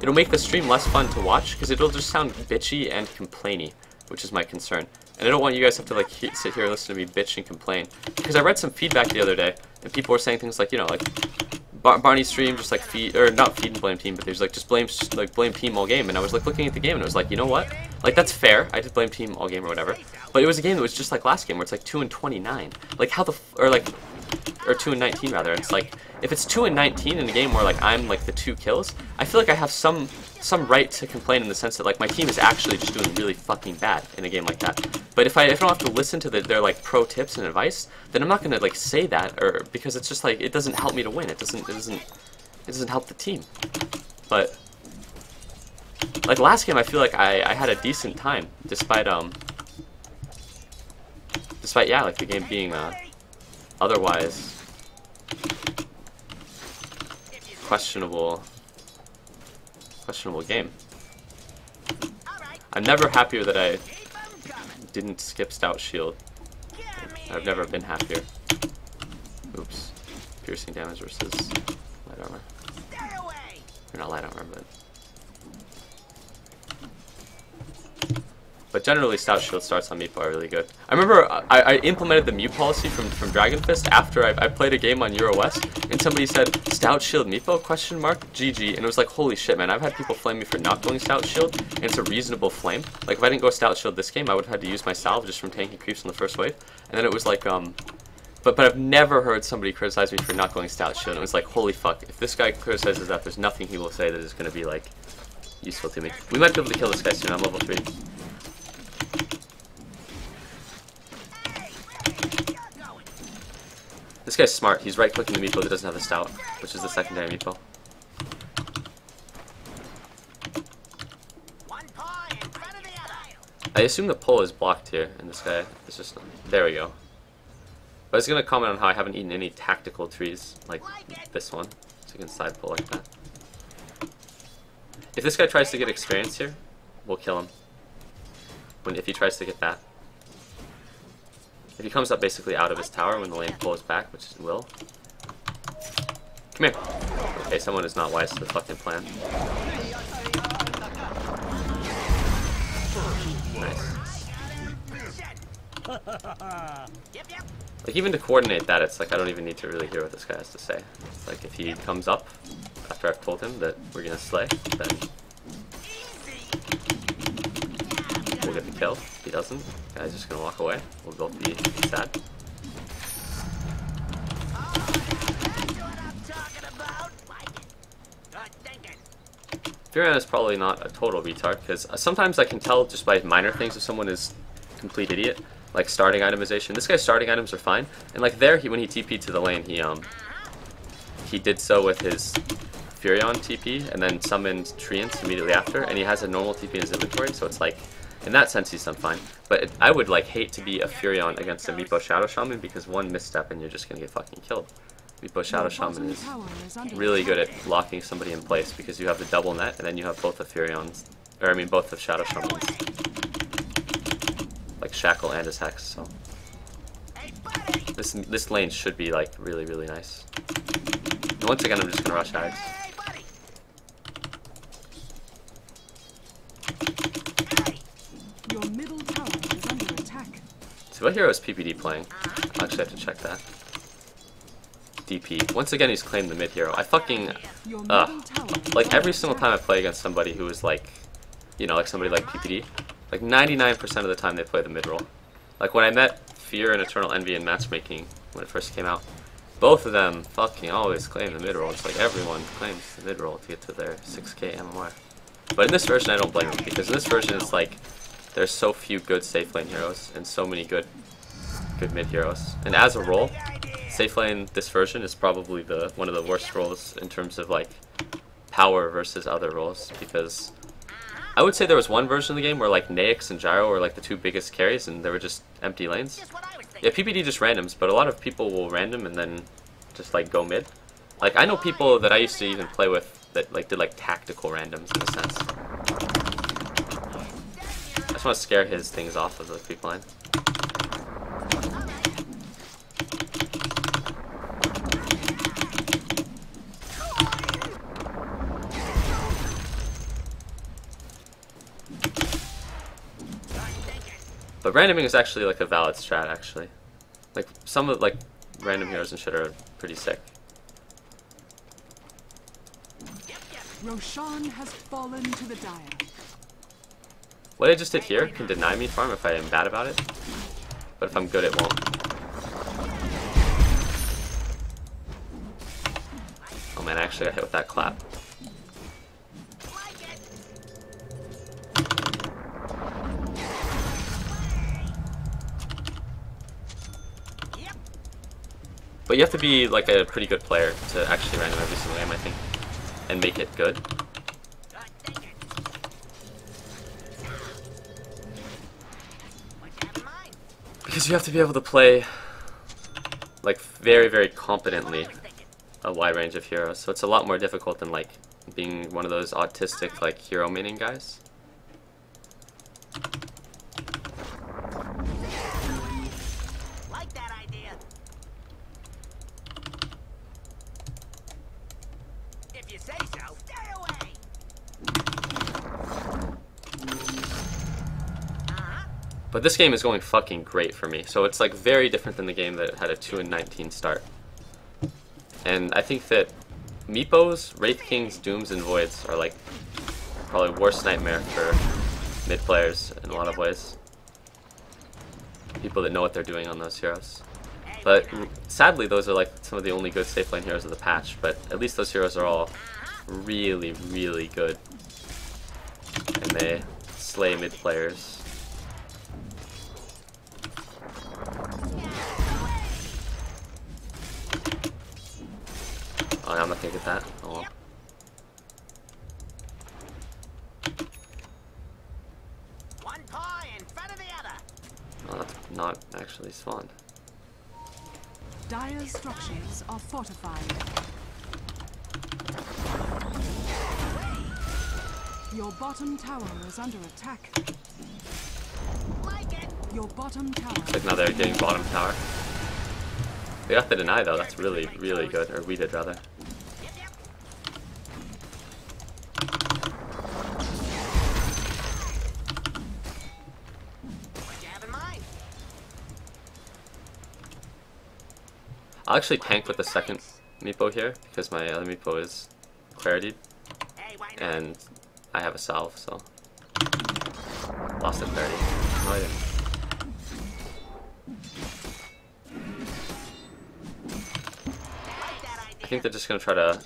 it'll make the stream less fun to watch because it'll just sound bitchy and complainy, which is my concern. And I don't want you guys to have to like sit here and listen to me bitch and complain. Because I read some feedback the other day, and people were saying things like, you know, like Barney's stream just like not feed and blame team, but there's like just blame team all game. And I was like looking at the game and I was like, you know what? Like that's fair. I did blame team all game or whatever. But it was a game that was just like last game where it's like 2 and 29. Like how the or 2 and 19 rather. It's like if it's 2 and 19 in a game where like I'm like the 2 kills, I feel like I have some right to complain in the sense that like my team is actually just doing really fucking bad in a game like that. But if I don't have to listen to their like pro tips and advice, then I'm not gonna like say that, or because it's just like it doesn't help me to win. It doesn't help the team. But like last game, I feel like I had a decent time despite yeah, like the game being otherwise questionable game. I'm never happier that I didn't skip Stout Shield. I've never been happier. Oops. Piercing damage versus light armor. Or not light armor, but generally Stout Shield starts on Meatball are really good. I remember I implemented the mute policy from Dragon Fist after I played a game on Euro West, and somebody said, Stout Shield Meatball, question mark, GG, and it was like, holy shit, man, I've had people flame me for not going Stout Shield, and it's a reasonable flame. Like, if I didn't go Stout Shield this game, I would have had to use my salve just from tanking creeps on the first wave, and then it was like, but I've never heard somebody criticize me for not going Stout Shield, and it was like, holy fuck, if this guy criticizes that, there's nothing he will say that is going to be, like, useful to me. We might be able to kill this guy soon, I'm level 3. This guy's smart. He's right-clicking the meatball that doesn't have the stout, which is the secondary meatball. I assume the pull is blocked here, and this guy is just... There we go. But I was going to comment on how I haven't eaten any tactical trees like this one, so you can side pull like that. If this guy tries to get experience here, we'll kill him. If he tries to get that. If he comes up basically out of his tower when the lane pulls back, which it will. Come here. Okay, someone is not wise to the fucking plan. Nice. Like, even to coordinate that, it's like I don't even need to really hear what this guy has to say. It's like if he comes up after I've told him that we're gonna slay, then we'll get the kill. If he doesn't, the guy's just gonna walk away. We'll both be sad. Furion is probably not a total retard, because sometimes I can tell just by minor things if someone is a complete idiot. Like starting itemization. This guy's starting items are fine. And like there, when he TP'd to the lane, he did so with his Furion TP, and then summoned Treants immediately after, and he has a normal TP in his inventory, so it's like, in that sense he's done fine. But I would like hate to be a Furion against a Meepo Shadow Shaman, because one misstep and you're just gonna get fucking killed. Meepo Shadow Shaman is really good at locking somebody in place, because you have the double net, and then you have both the Furions, or I mean both the Shadow Shamans. Like Shackle and his Hex, so this lane should be like really, really nice. And once again, I'm just gonna rush Hags. Your middle tower is under attack. So what hero is PPD playing? I'll actually have to check that. DP. Once again, he's claimed the mid hero. I fucking Your middle tower is like under every single time I attack. play against somebody who is like, you know, like somebody like PPD, like 99% of the time they play the mid role. Like when I met Fear and Eternal Envy in matchmaking when it first came out, both of them fucking always claim the mid role. It's like everyone claims the mid role to get to their 6k MMR. But in this version, I don't blame them, because in this version it's like there's so few good safe lane heroes and so many good mid heroes. And as a role, safe lane this version is probably one of the worst roles in terms of like power versus other roles, because I would say there was one version of the game where like Naix and Gyro were like the two biggest carries and they were just empty lanes. Yeah, PPD just randoms, but a lot of people will random and then just like go mid. Like I know people that I used to even play with that like did like tactical randoms in a sense. I just want to scare his things off of the creep line. But randoming is actually like a valid strat, actually. Like some of like random heroes and shit are pretty sick. Roshan has fallen to the Dire. What I just did here can deny me farm if I am bad about it, but if I'm good, it won't. Oh man, I actually got hit with that clap. But you have to be like a pretty good player to actually random every single game, I think, and make it good. Because you have to be able to play like very, very competently a wide range of heroes. So it's a lot more difficult than like being one of those autistic like hero maining guys. Like that idea. If you say so, stay away. But this game is going fucking great for me. So it's like very different than the game that had a 2-19 start. And I think that Meepos, Wraith Kings, Dooms, and Voids are like probably worst nightmare for mid players in a lot of ways. People that know what they're doing on those heroes. But sadly, those are like some of the only good safe lane heroes of the patch. But at least those heroes are all really, really good. And they slay mid players. Oh, I'm not gonna get that. Oh well. One paw in front of the other. Oh, that's not actually spawned. Dire structures are fortified. Your bottom tower is under attack. Like it. Your bottom tower. It's like now they're getting bottom tower. We got the deny though, that's really, really good. Or we did rather. Yep, yep. What you have in mind? I'll actually tank with the second Meepo here, because my other Meepo is Clarity, Hey, why not? and I have a salve, so... Lost the Clarity. No, I didn't. I think they're just gonna try to...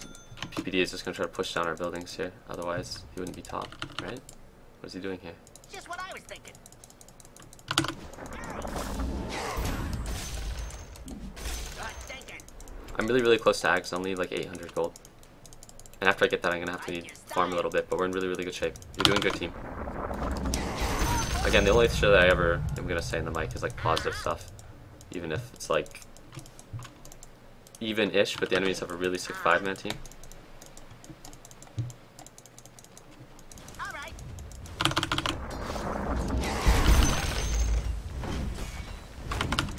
PPD is just gonna try to push down our buildings here, otherwise he wouldn't be top, right? What is he doing here? Just what I was thinking. Good thinking. I'm really, really close to Ags. I'll need like 800 gold. And after I get that, I'm gonna have to need farm a little bit, but we're in really, really good shape. You're doing good, team. Again, the only shit that I ever am gonna say in the mic is like positive stuff. Even if it's like even-ish, but the enemies have a really sick 5-man team. All right.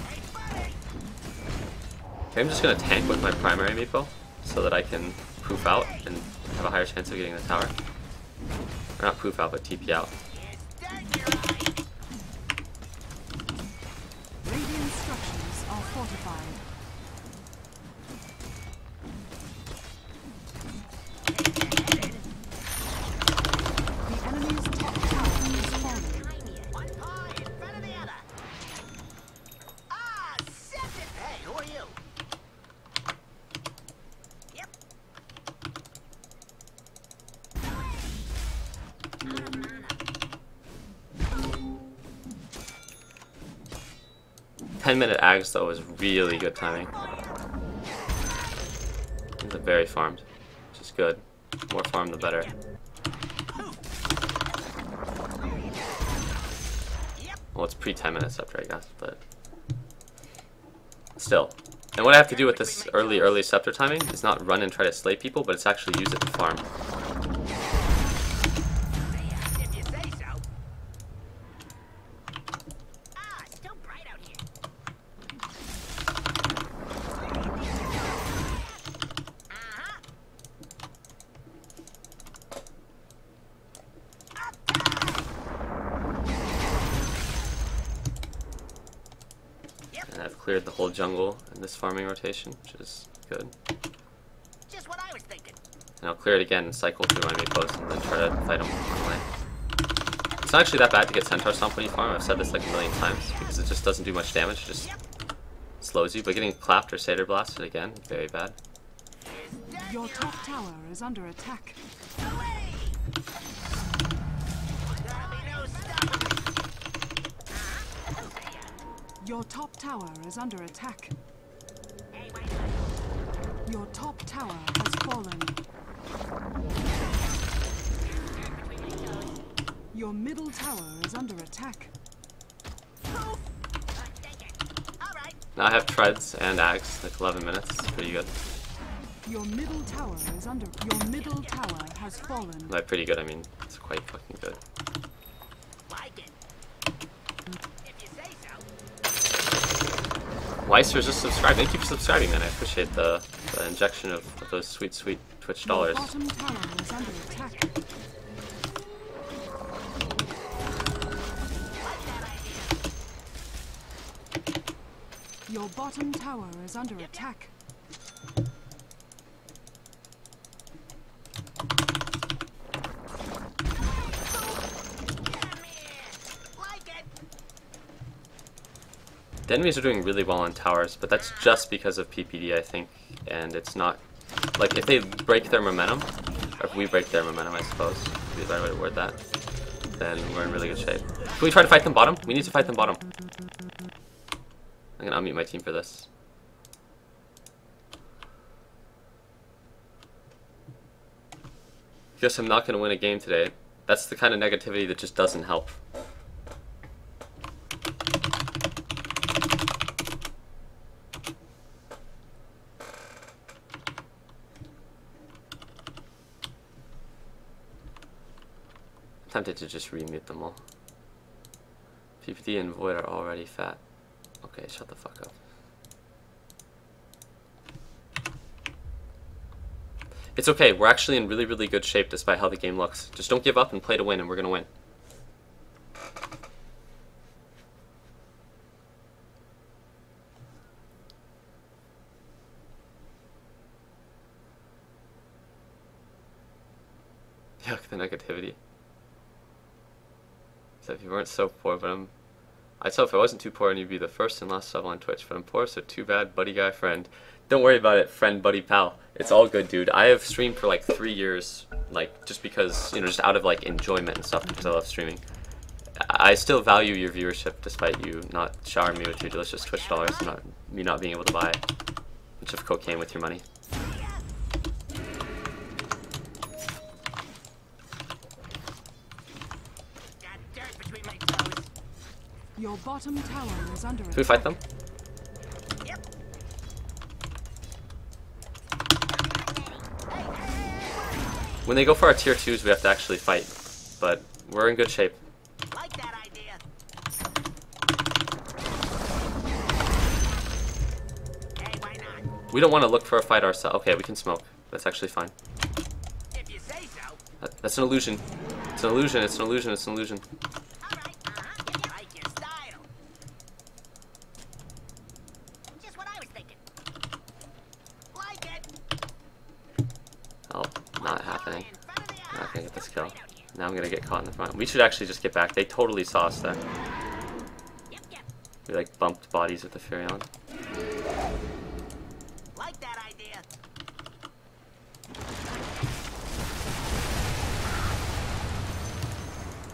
Hey, buddy. Okay, I'm just gonna tank with my primary Meepo so that I can poof out and have a higher chance of getting the tower. Or not poof out, but TP out. It's danger, right? Radiant structures are fortified. 10-minute ags though is really good timing. These are very farmed, which is good. More farm the better. Well, it's pre-10 minutes scepter, I guess, but still. And what I have to do with this early scepter timing is not run and try to slay people, but it's actually use it to farm. If you say so. Ah, it's still bright out here. Uh-huh. And I've cleared the whole jungle in this farming rotation, which is good. Just what I was thinking. And I'll clear it again and cycle through my mid post and then try to fight him on the way. It's not actually that bad to get Centaur Stomp when you farm. I've said this like a million times because it just doesn't do much damage. It just slows you. But getting clapped or Satyr blasted again, very bad. Your top tower is under attack. Away! There'll be no stopping me. Your top tower is under attack. Hey, wait. Your top tower has fallen. Your middle tower is under attack. Poof! Take it. All right. Now I have treads and ags, like 11 minutes. It's pretty good. Your middle tower is under. Your middle tower has fallen. By pretty good, I mean it's quite fucking good. Like it. If you say so. Weiser just subscribed. Thank you for subscribing, man. I appreciate the injection of those sweet, sweet Twitch Your dollars. bottom tower is under attack. Your bottom tower is under attack. Come here. Like it. The enemies are doing really well on towers, but that's just because of PPD, I think. And it's not like if they break their momentum, or if we break their momentum, I suppose, would be the right way to word that, then we're in really good shape. Can we try to fight them bottom? We need to fight them bottom. I'm gonna unmute my team for this. Guess I'm not gonna win a game today. That's the kind of negativity that just doesn't help. I'm tempted to just remute them all. PPD and Void are already fat. Okay, shut the fuck up. It's okay, we're actually in really, really good shape despite how the game looks. Just don't give up and play to win and we're gonna win. Yuck, the negativity. So if you weren't so poor, but I'd say if I wasn't too poor and you'd be the first and last sub on Twitch, but I'm poor, so too bad, buddy guy friend. Don't worry about it, friend, buddy, pal. It's all good, dude. I have streamed for like 3 years, like just because, you know, just out of like enjoyment and stuff because I love streaming. I still value your viewership despite you not showering me with your delicious Twitch dollars and me not being able to buy a bunch of cocaine with your money. Got dirt between my toes. Your bottom tower is under attack. Can we fight them? Yep. When they go for our tier 2s, we have to actually fight. But we're in good shape. Like that idea. Hey, why not? We don't want to look for a fight ourselves. Okay, we can smoke. That's actually fine. If you say so. That's an illusion. It's an illusion, it's an illusion, it's an illusion. All right. Uh-huh. Like your style. Just what I was thinking. Like it. Oh, not happening. I'm not gonna get this kill. Now I'm gonna get caught in the front. We should actually just get back. They totally saw us there. Yep, yep. We like bumped bodies with the Furion. Like that idea.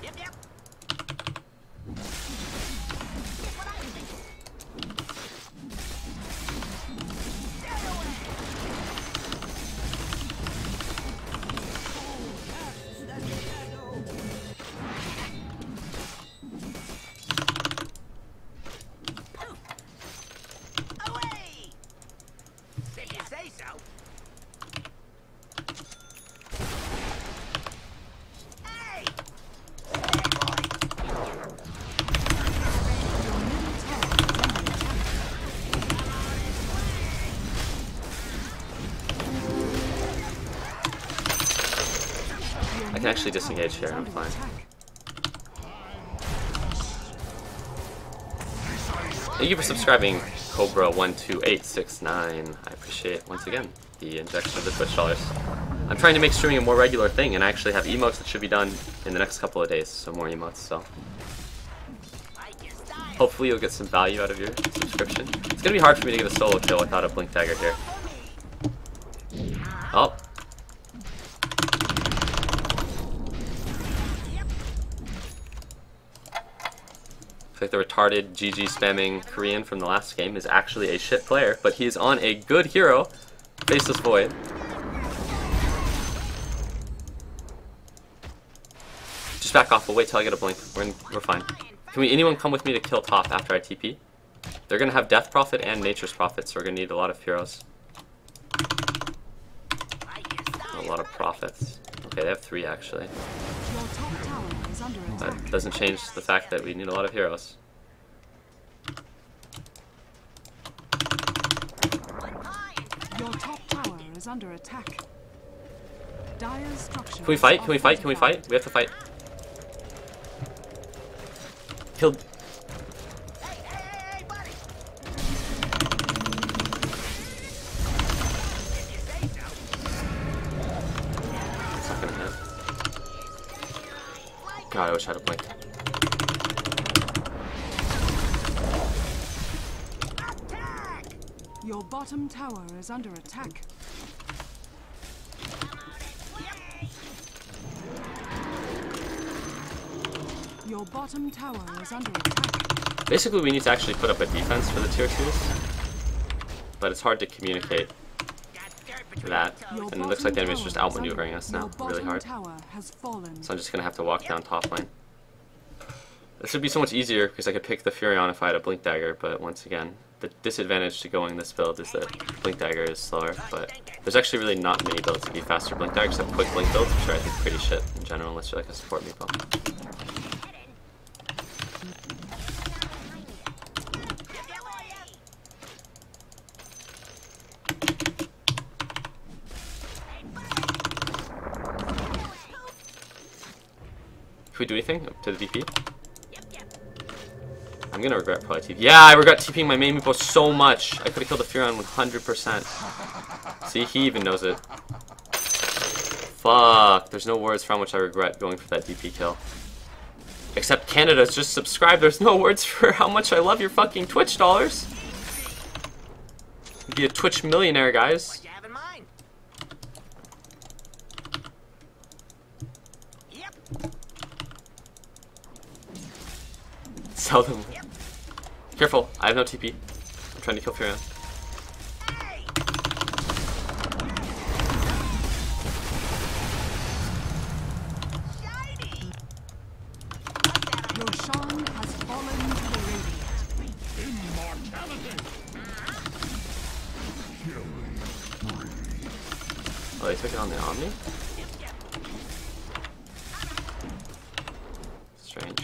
Yep, yep. Just what I was thinking. can actually disengage here, I'm fine. Thank you for subscribing, Cobra12869. I appreciate, once again, the injection of the Twitch dollars. I'm trying to make streaming a more regular thing, and I actually have emotes that should be done in the next couple of days, so more emotes, so. Hopefully you'll get some value out of your subscription. It's gonna be hard for me to get a solo kill without a blink dagger here. Oh. Looks like the retarded GG spamming Korean from the last game is actually a shit player, but he is on a good hero, Faceless Void. Just back off, we'll wait till I get a blink. We're fine. Can anyone come with me to kill top after I TP? They're gonna have Death Prophet and Nature's Prophet, so we're gonna need a lot of heroes. A lot of prophets. Okay, they have 3 actually. That doesn't change the fact that we need a lot of heroes. Your top tower is under attack. Dire's structure. Can we fight? Can we fight? Can we fight? We have to fight. Killed. Hey, buddy. It's not gonna hit. God, I wish I had a blink. Your bottom tower is under attack. Your bottom tower is under attack. Basically, we need to actually put up a defense for the tier 2s, but it's hard to communicate that, and it looks like the enemy's just outmaneuvering us now, really hard. So I'm just gonna have to walk down top lane. This would be so much easier because I could pick the Furion if I had a Blink Dagger, but once again, the disadvantage to going this build is that Blink Dagger is slower, but there's actually really not many builds to be faster Blink Dagger except quick Blink builds, which are I think pretty shit in general unless you're like a support meeple. Can we do anything to the DP? I'm gonna regret probably TP. Yeah, I regret TPing my main meeple so much. I could have killed the Furion 100%. See, he even knows it. Fuck, there's no words for how much I regret going for that DP kill. Except Canada's just subscribed. There's no words for how much I love your fucking Twitch dollars. Be a Twitch millionaire, guys. What you have in mind? Yep. Sell them. Careful, I have no TP. I'm trying to kill Furion. Hey. Shiny. Your Shan has fallen to the radiant. Immortality. Oh, they took it on the Omni? Strange.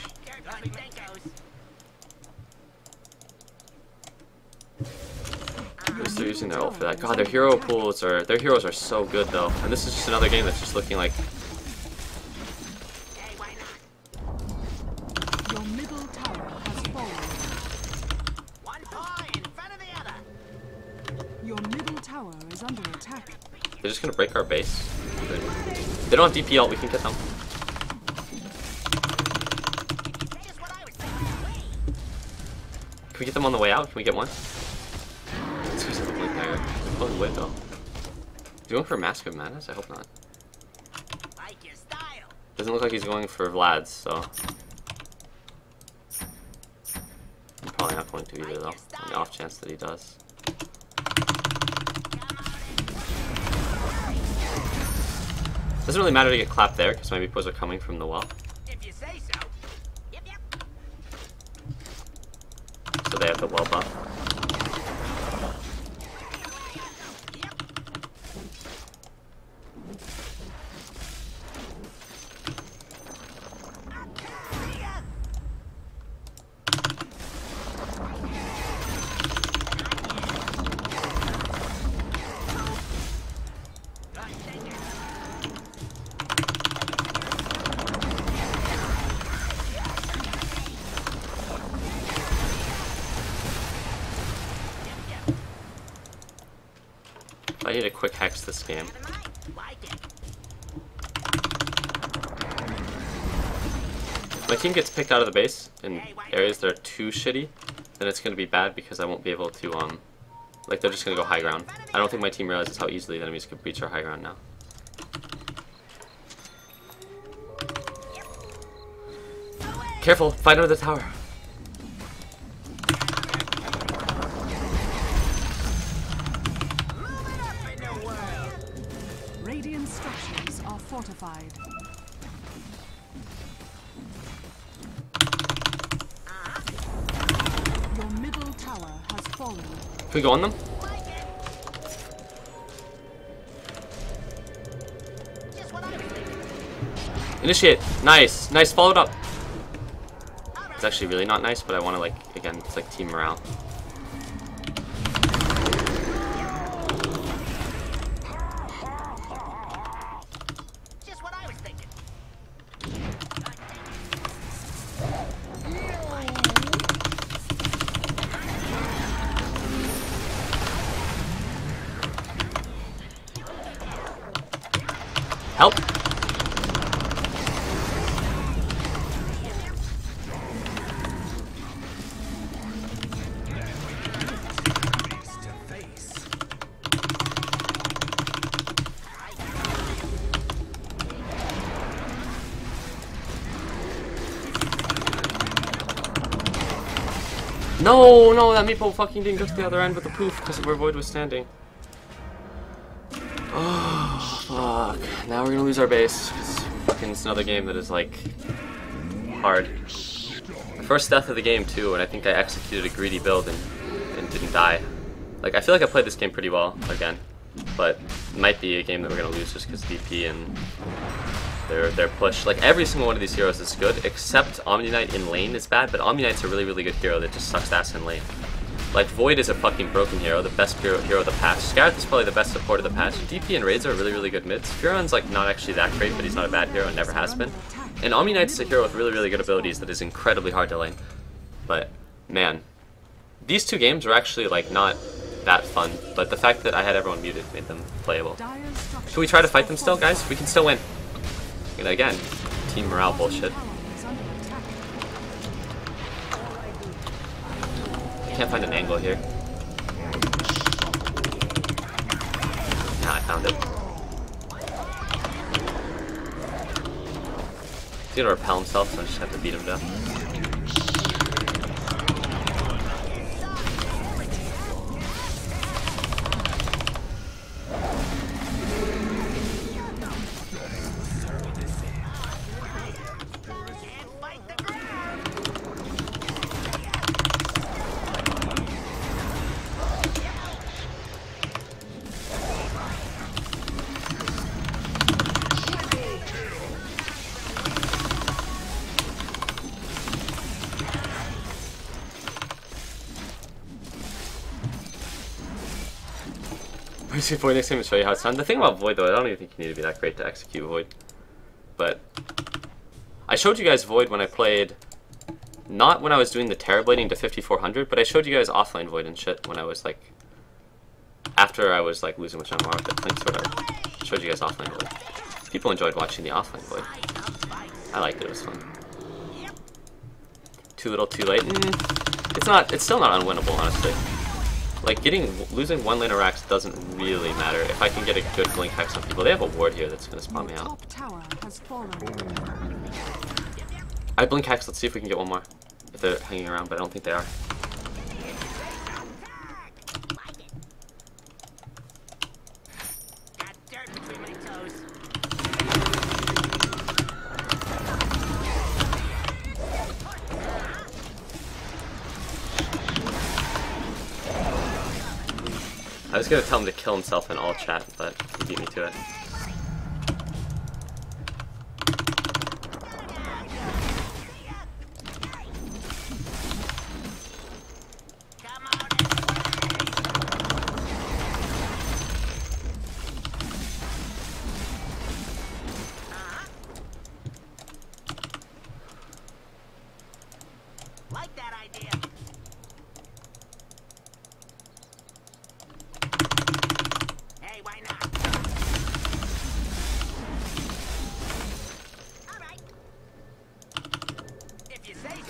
They're still using their ult for that. God, their heroes are so good though. And this is just another game that's just looking like Hey, why not? Your middle tower has fallen. One paw in front of the other. Your middle tower is under attack. they're just gonna break our base. They don't have DP ult, we can get them. Here's what I was thinking. Can we get them on the way out? Can we get one? Let's use the Blink Dagger. Close way though. Is he going for Mask of Madness? I hope not. Like your style. Doesn't look like he's going for Vlad's, so I'm probably not going to either though. On the off chance that he does. Doesn't really matter to get clapped there because my meeples are coming from the well. If you say so. Yep, yep. So they have the well buff. quick hex this game. Like it. If my team gets picked out of the base in areas that are too shitty, then it's going to be bad because I won't be able to, like, they're just going to go high ground. I don't think my team realizes how easily the enemies could breach our high ground now. Careful, fight under the tower. Radiant structures are fortified. Your middle tower has fallen. Can we go on them? Just what I was thinking. Initiate. Nice. Nice. Followed up. It's actually really not nice, but I want to, like, again, it's like team morale. Just what I was thinking. Help. No, no, that meatball fucking didn't go to the other end with the poof because of where Void was standing. Oh, fuck. Now we're gonna lose our base. Fucking, it's another game that is, like, hard. First death of the game, too, and I think I executed a greedy build and didn't die. Like, I feel like I played this game pretty well, again. But it might be a game that we're gonna lose just because DP and their push. Like, every single one of these heroes is good, except Omni Knight in lane is bad, but Omni Knight's a really, really good hero that just sucks ass in lane. Like, Void is a fucking broken hero, the best hero of the patch. Scarlet is probably the best support of the patch. DP and Raids are really, really good mids. Furon's, like, not actually that great, but he's not a bad hero and never has been. And Omni Knight's a hero with really, really good abilities that is incredibly hard to lane. But, man, these two games were actually, like, not that fun, but the fact that I had everyone muted made them playable. Should we try to fight them still, guys? We can still win. And again, team morale bullshit. Can't find an angle here. Nah, I found it. He's gonna repel himself, so I just have to beat him down. Void next time to show you how it's done. The thing about Void, though, I don't even think you need to be that great to execute Void. But I showed you guys Void when I played, not when I was doing the Terrablading to 5400, but I showed you guys offline Void and shit when I was like, after I was like losing much on market. Thanks for I showed you guys offline Void. People enjoyed watching the offline Void. I liked it. It was fun. Too little, too late. It's still not unwinnable, honestly. Like, losing one lane of racks doesn't really matter. If I can get a good blink hex on people, they have a ward here that's gonna spawn me out. I blink hex, let's see if we can get one more. If they're hanging around, but I don't think they are. Got dirt between my toes. I was gonna tell him to kill himself in all chat, but he beat me to it. Like that idea. Hey, why not?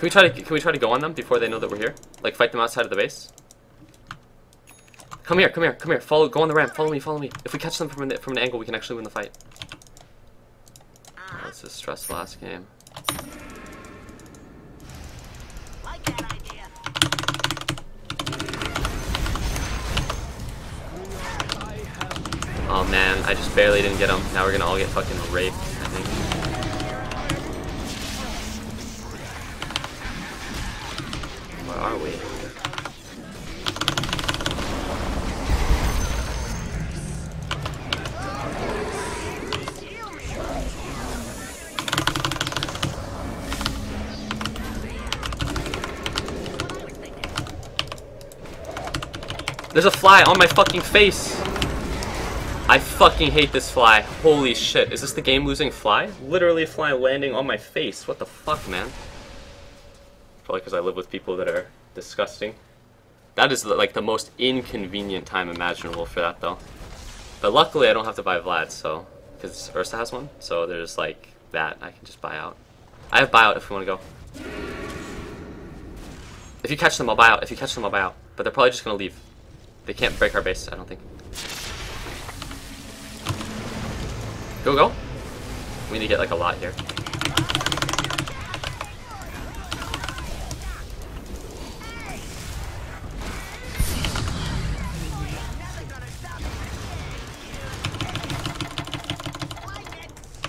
Can we try to go on them before they know that we're here? Like fight them outside of the base? Come here, come here, come here. Follow, go on the ramp. Follow me, follow me. If we catch them from an angle, we can actually win the fight. Oh, this is stressful last game. Like that idea. Oh man, I just barely didn't get them. Now we're gonna all get fucking raped, I think. Where are we? There's a fly on my fucking face! I fucking hate this fly. Holy shit. Is this the game-losing fly? Literally a fly landing on my face. What the fuck, man? Probably because I live with people that are disgusting. That is like the most inconvenient time imaginable for that, though. But luckily I don't have to buy Vlad, so... Because Ursa has one, so there's like that. I can just buy out. I have buyout if we want to go. If you catch them, I'll buy out. If you catch them, I'll buy out. But they're probably just going to leave. They can't break our base, I don't think. Go, go. We need to get like a lot here.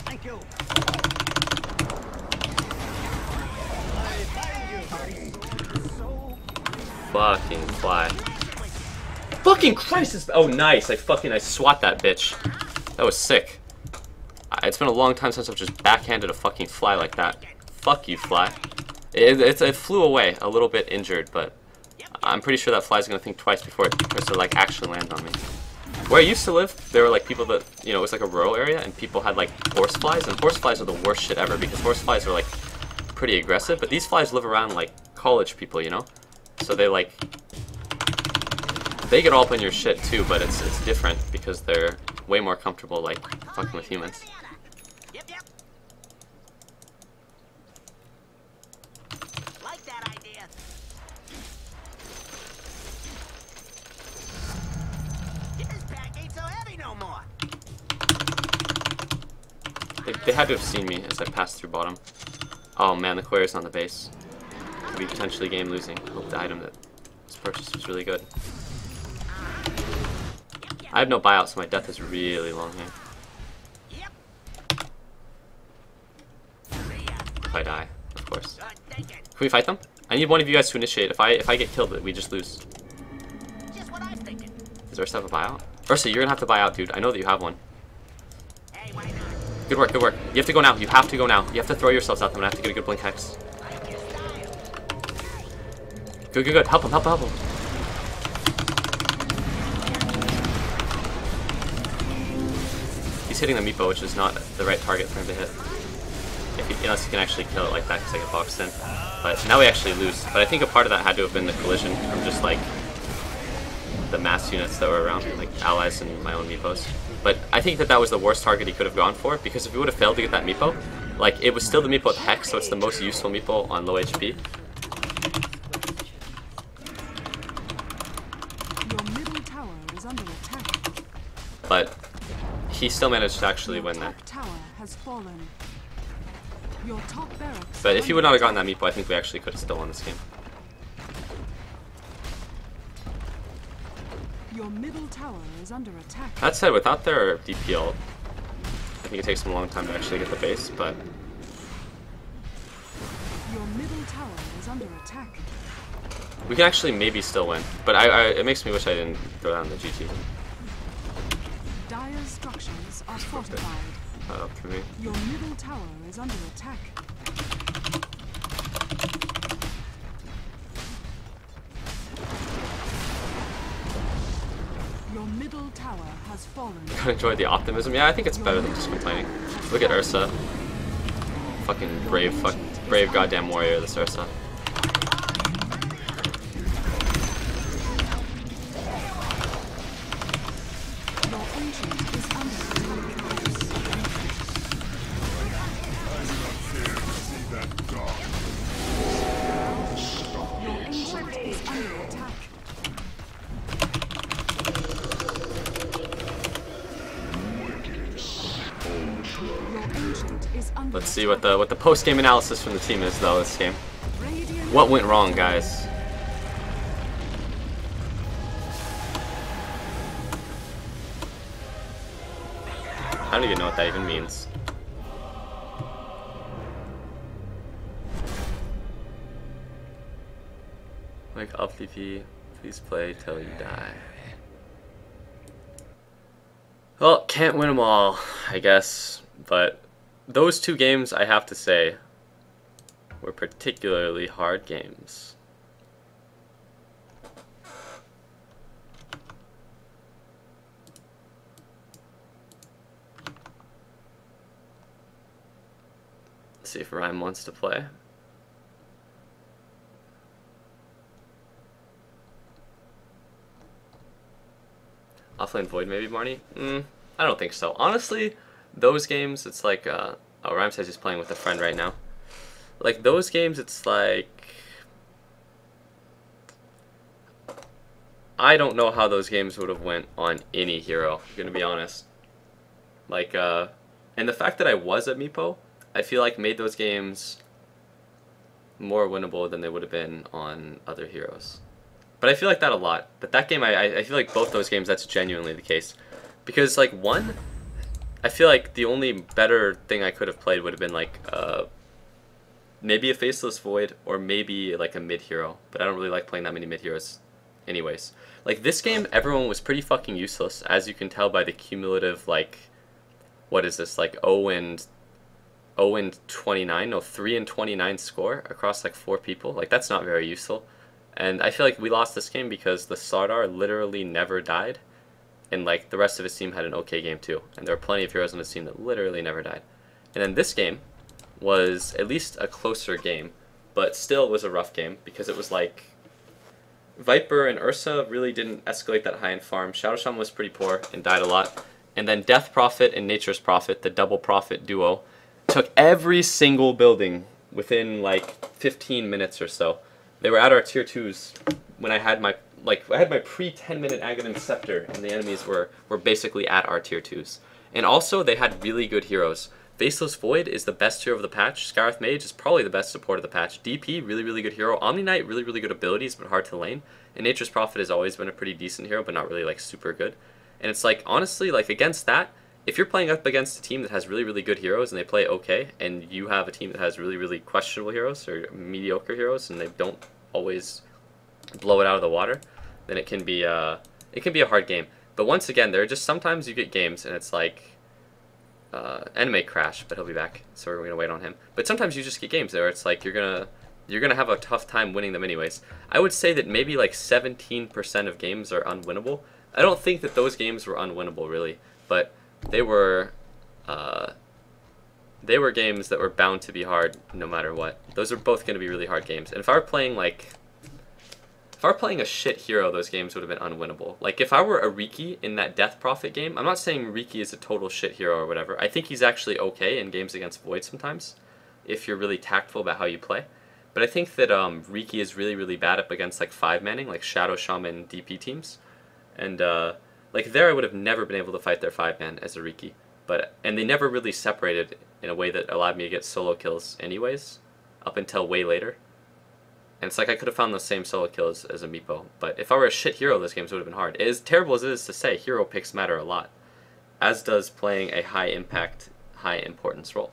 Thank you. Fucking fly. Fucking Christ! Oh, nice. I swat that bitch. That was sick. It's been a long time since I've just backhanded a fucking fly like that. Fuck you, fly. It flew away a little bit injured, but I'm pretty sure that fly's gonna think twice before it tries to like actually land on me. Where I used to live, there were like people that, you know, it was like a rural area, and people had like horse flies, and horse flies are the worst shit ever because horse flies are like pretty aggressive, but these flies live around like college people, you know? So they get all up on your shit too, but it's different because they're way more comfortable like fucking with humans. Yep, yep. Like that idea. This pack ain't so heavy no more. They had to have seen me as I passed through bottom. Oh man, the Quer's on the base. Could be potentially game losing. Hope the item that was purchased was really good. I have no buyout, so my death is really long here. Yep. If I die, of course. Thank it. Can we fight them? I need one of you guys to initiate. If I get killed, we just lose. Just what I was thinking. Does Ursa have a buyout? Ursa, you're gonna have to buy out, dude. I know that you have one. Hey, why not? Good work, good work. You have to go now. You have to go now. You have to throw yourselves at them and I have to get a good blink hex. Like your style. Good, good, good. Help him, help him, help him. He's hitting the meepo, which is not the right target for him to hit. Unless he can actually kill it like that because I get boxed in. But now we actually lose. But I think a part of that had to have been the collision from just like the mass units that were around, like allies and my own meepos. But I think that was the worst target he could have gone for, because if he would have failed to get that meepo, like it was still the meepo with hex, so it's the most useful meepo on low HP. Your middle tower is under attack. But he still managed to actually win there. Top tower has fallen. Your top barracks. But if he would not have gotten that meepo, I think we actually could have still won this game. Your middle tower is under attack. That said, without their DPL, I think it takes them a long time to actually get the base, but Your middle tower is under attack. we can actually maybe still win. But it makes me wish I didn't throw down the GT. Dire's structures are fortified. Up for me. Your middle tower is under attack. Your middle tower has fallen. I enjoyed the optimism. Yeah, I think it's better than just complaining. Look at Ursa. Fucking brave goddamn warrior, this Ursa. Your ancient is under attack. ancient is under Let's see what the post-game analysis from the team is though this game. Radiant What went wrong, guys? I don't even know what that even means. Like up TP, please play till you die. Well, can't win them all, I guess, but those two games, I have to say, were particularly hard games. Let's see if Ryan wants to play. Offlane Void maybe, Marnie? I don't think so. Honestly, those games, it's like, oh, Rhyme says he's playing with a friend right now. Like, those games, it's like, I don't know how those games would have went on any hero, I'm gonna be honest. Like, and the fact that I was at Meepo, I feel like made those games more winnable than they would have been on other heroes. But I feel like that a lot. But that game, I feel like both those games, that's genuinely the case. Because, like, one, I feel like the only better thing I could have played would have been, like, maybe a Faceless Void or maybe, like, a mid-hero. But I don't really like playing that many mid-heroes anyways. Like, this game, everyone was pretty fucking useless, as you can tell by the cumulative, like, what is this, like, 0 and 29, no, 3 and 29 score across, like, 4 people. Like, that's not very useful. And I feel like we lost this game because the Sardar literally never died. And like the rest of his team had an okay game too. And there were plenty of heroes on his team that literally never died. And then this game was at least a closer game. But still was a rough game because it was like Viper and Ursa really didn't escalate that high in farm. Shadow Shaman was pretty poor and died a lot. And then Death Prophet and Nature's Prophet, the double Prophet duo, took every single building within like 15 minutes or so. They were at our tier 2s when I had my pre 10-minute Aghanim Scepter, and the enemies were basically at our tier 2s. And also they had really good heroes. Faceless Void is the best hero of the patch. Scarith Mage is probably the best support of the patch. DP, really good hero. Omni Knight, really good abilities, but hard to lane. And Nature's Prophet has always been a pretty decent hero, but not really like super good. And it's like, honestly, like against that, if you're playing up against a team that has really good heroes and they play okay, and you have a team that has really questionable heroes or mediocre heroes and they don't always blow it out of the water, then it can be a hard game. But once again, there are just sometimes you get games and it's like Enemy crash, but he'll be back, so we're gonna wait on him. But sometimes you just get games there. It's like you're gonna have a tough time winning them anyways. I would say that maybe like 17% of games are unwinnable. I don't think that those games were unwinnable really, but they were games that were bound to be hard no matter what. Those are both going to be really hard games. And if I were playing a shit hero, those games would have been unwinnable. Like if I were a Riki in that Death Prophet game, I'm not saying Riki is a total shit hero or whatever. I think he's actually okay in games against Void sometimes, if you're really tactful about how you play. But I think that Riki is really bad up against like 5-manning, like Shadow Shaman DP teams. And like there I would have never been able to fight their 5-man as a Riki. And they never really separated in a way that allowed me to get solo kills anyways, up until way later. And it's like I could have found those same solo kills as a Meepo. But if I were a shit hero, those games would have been hard. As terrible as it is to say, hero picks matter a lot. As does playing a high impact, high importance role.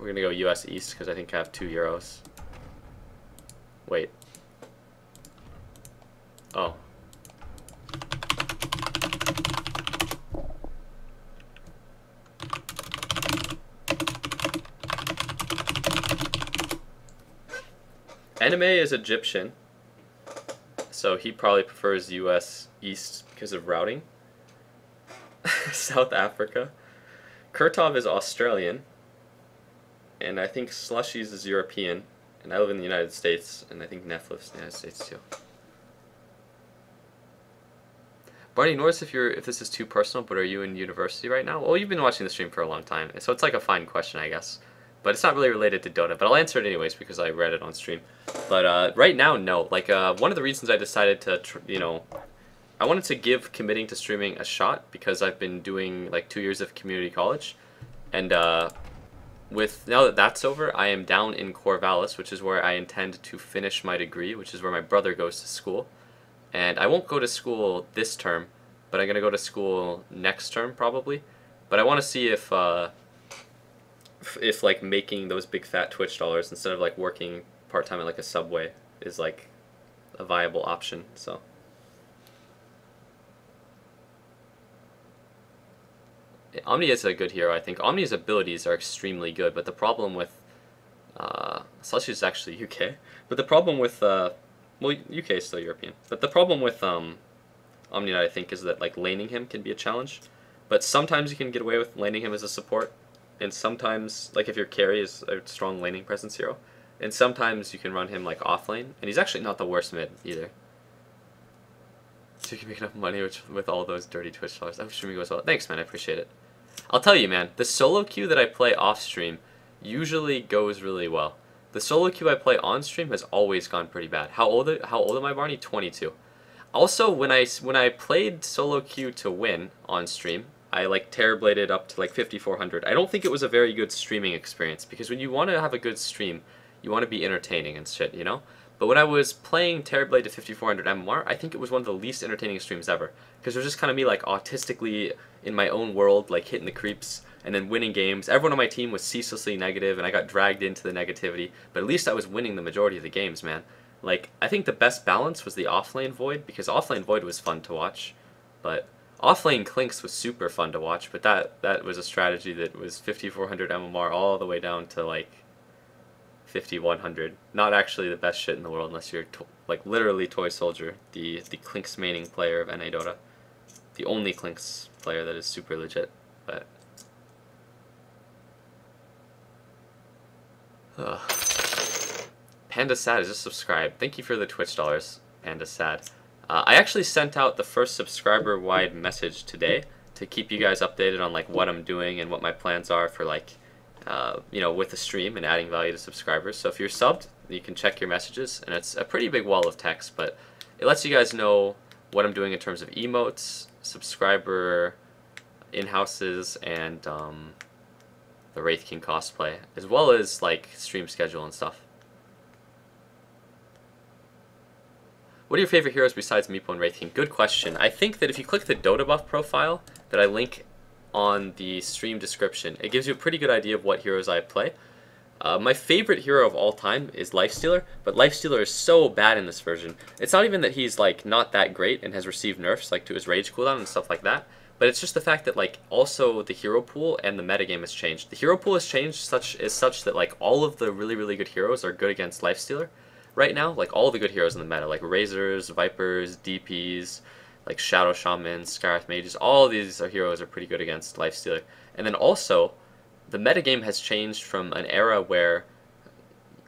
We're gonna go US East because I think I have 2 euros. Wait. Oh. Anime is Egyptian, so he probably prefers US East because of routing. South Africa. Kurtov is Australian. And I think Slushies is European, and I live in the United States, and I think Neff lives in the United States too. Barney, notice if this is too personal, but are you in university right now? Well, you've been watching the stream for a long time, so it's like a fine question, I guess. but it's not really related to Dota. But I'll answer it anyways because I read it on stream. But right now, no. Like one of the reasons I decided to, I wanted to give committing to streaming a shot because I've been doing like 2 years of community college, and with now that that's over, I am down in Corvallis, which is where I intend to finish my degree, which is where my brother goes to school. And I won't go to school this term, but I'm gonna go to school next term probably. But I want to see if like making those big fat Twitch dollars instead of like working part time at like a Subway is like a viable option. So. Omni is a good hero, I think. Omni's abilities are extremely good, but the problem with... Slushy is actually UK. But the problem with... well, UK is still European. But the problem with Omni Knight, I think, is that like laning him can be a challenge. But sometimes you can get away with laning him as a support. And sometimes, like if your carry is a strong laning presence hero. And sometimes you can run him like off lane. And he's actually not the worst mid, either. So you can make enough money with all those dirty Twitch dollars. I'm streaming goes well. Thanks, man. I appreciate it. I'll tell you, man. The solo queue that I play off stream usually goes really well. The solo queue I play on stream has always gone pretty bad. How old am I, Barney? 22. Also, when I played solo queue to win on stream, I like Terrorbladed up to like 5400. I don't think it was a very good streaming experience because when you want to have a good stream, you want to be entertaining and shit, you know? But when I was playing Terrorblade to 5400 MMR, I think it was one of the least entertaining streams ever. Because it was just kind of me like autistically in my own world, like hitting the creeps and then winning games. Everyone on my team was ceaselessly negative and I got dragged into the negativity. But at least I was winning the majority of the games, man. Like, I think the best balance was the offlane Void, because offlane Void was fun to watch. But offlane Clinks was super fun to watch, but that was a strategy that was 5400 MMR all the way down to like 5100. Not actually the best shit in the world unless you're like literally Toy Soldier, the Clinks maining player of NA Dota. The only Clinks player that is super legit, but Panda Sad is just subscribed. Thank you for the Twitch dollars, Panda Sad. I actually sent out the first subscriber-wide message today to keep you guys updated on like what I'm doing and what my plans are for like with the stream and adding value to subscribers. So if you're subbed, you can check your messages, and it's a pretty big wall of text, but it lets you guys know what I'm doing in terms of emotes, subscriber in-houses, and the Wraith King cosplay, as well as like stream schedule and stuff. What are your favorite heroes besides Meepo and Wraith King? Good question. I think that if you click the Dota buff profile that I link on the stream description, it gives you a pretty good idea of what heroes I play. My favorite hero of all time is Lifestealer, but Lifestealer is so bad in this version. It's not even that he's like not that great and has received nerfs like to his rage cooldown and stuff like that, but it's just the fact that like also the hero pool and the metagame has changed. The hero pool has changed such that like all of the really good heroes are good against Lifestealer right now. Like all the good heroes in the meta, like Razors, Vipers, DPs, like Shadow Shamans, Scarith Mages, all these heroes are pretty good against Lifestealer. And then also, the metagame has changed from an era where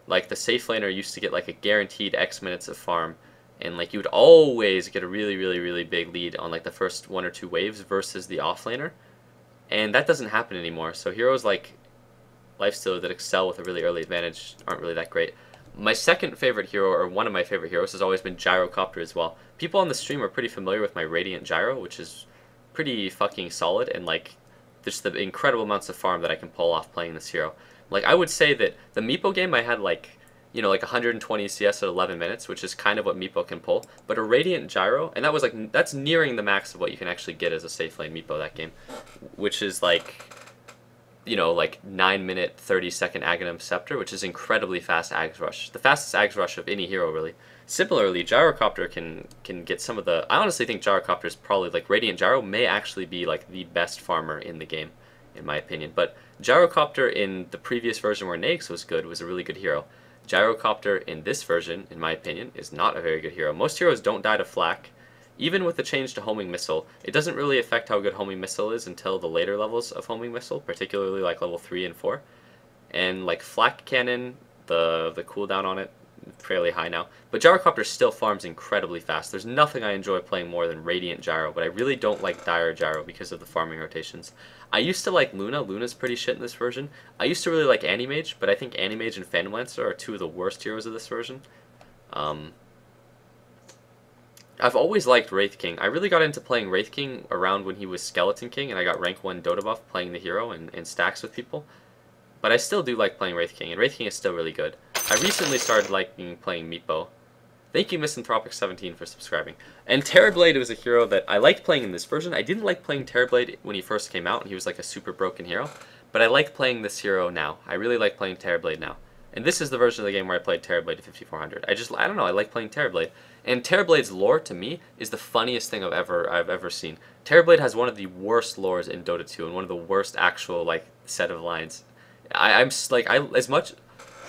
like the safe laner used to get like a guaranteed X minutes of farm, and like you would always get a really big lead on like the first 1 or 2 waves versus the offlaner. And that doesn't happen anymore. So heroes like Lifestealer that excel with a really early advantage aren't really that great. My second favorite hero, or one of my favorite heroes, has always been Gyrocopter as well. People on the stream are pretty familiar with my Radiant Gyro, which is pretty fucking solid, and like just the incredible amounts of farm that I can pull off playing this hero. Like I would say that the Meepo game I had like, like 120 CS at 11 minutes, which is kind of what Meepo can pull. But a Radiant Gyro, and that was like, that's nearing the max of what you can actually get as a safe lane Meepo that game, which is like, like 9-minute, 30-second Aghanim Scepter, which is incredibly fast Ags Rush. The fastest Ags Rush of any hero, really. Similarly, Gyrocopter can get some of the... I honestly think Gyrocopter is probably, like, Radiant Gyro may actually be, like, the best farmer in the game, in my opinion. But Gyrocopter in the previous version where Naix was good was a really good hero. Gyrocopter in this version, in my opinion, is not a very good hero. Most heroes don't die to Flak. Even with the change to Homing Missile, it doesn't really affect how good Homing Missile is until the later levels of Homing Missile, particularly like level 3 and 4. And like Flak Cannon, the cooldown on it fairly high now. But Gyrocopter still farms incredibly fast. There's nothing I enjoy playing more than Radiant Gyro, but I really don't like Dire Gyro because of the farming rotations. I used to like Luna. Luna's pretty shit in this version. I used to really like Animage, but I think Animage and Phantom Lancer are two of the worst heroes of this version. I've always liked Wraith King. I really got into playing Wraith King around when he was Skeleton King, and I got rank 1 Dota buff playing the hero in stacks with people. But I still do like playing Wraith King, and Wraith King is still really good. I recently started liking playing Meatbow. Thank you, Misanthropic17, for subscribing. And Terrorblade was a hero that I liked playing in this version. I didn't like playing Terrorblade when he first came out, and he was like a super broken hero. But I like playing this hero now. I really like playing Terrorblade now. And this is the version of the game where I played Terrorblade to 5400. I don't know, I like playing Terrorblade. And Terrorblade's lore, to me, is the funniest thing I've ever seen. Terrorblade has one of the worst lores in Dota 2, and one of the worst actual, like, set of lines.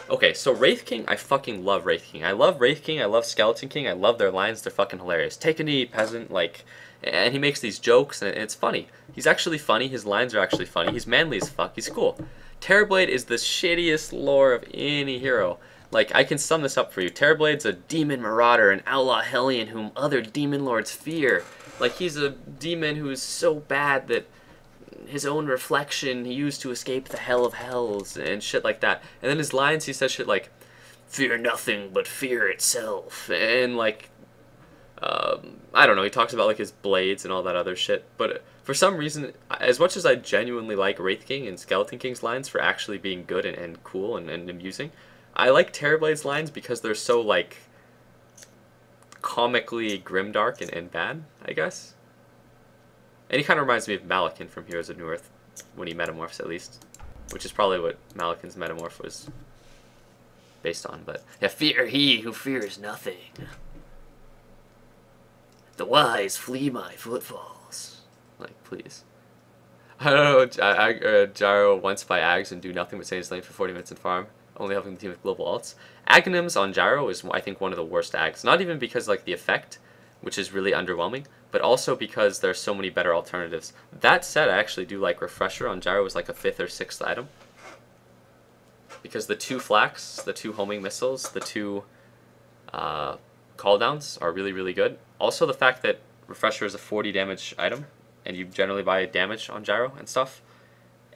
Okay, so Wraith King, I fucking love Wraith King. I love Wraith King, I love Skeleton King, I love their lines, they're fucking hilarious. Take a knee, peasant, like, and he makes these jokes, and it's funny. He's actually funny, his lines are actually funny, he's manly as fuck, he's cool. Terrorblade is the shittiest lore of any hero. Like, I can sum this up for you. Terrorblade's a demon marauder, an outlaw hellion whom other demon lords fear. Like, he's a demon who is so bad that his own reflection he used to escape the hell of hells and shit like that. And then his lines, he says shit like, fear nothing but fear itself. And like, I don't know, he talks about like his blades and all that other shit. But for some reason, as much as I genuinely like Wraith King and Skeleton King's lines for actually being good and cool and amusing, I like Terrorblade's lines because they're so like comically grimdark and bad, I guess. And he kind of reminds me of Malakin from Heroes of New Earth, when he metamorphs at least. Which is probably what Malakin's metamorph was based on, but... Yeah, fear he who fears nothing. The wise flee my footfalls. Like, please. I don't know, Gyro once by Ags and do nothing but stay in his lane for 40 minutes and farm, only helping the team with global ults. Aghanims on Gyro is, I think, one of the worst Ags. Not even because, like, the effect, which is really underwhelming, but also because there's so many better alternatives. That said, I actually do like Refresher on Gyro as like a 5th or 6th item. Because the 2 flax, the 2 homing missiles, the 2 cooldowns are really, really good. Also the fact that Refresher is a 40 damage item, and you generally buy damage on Gyro and stuff.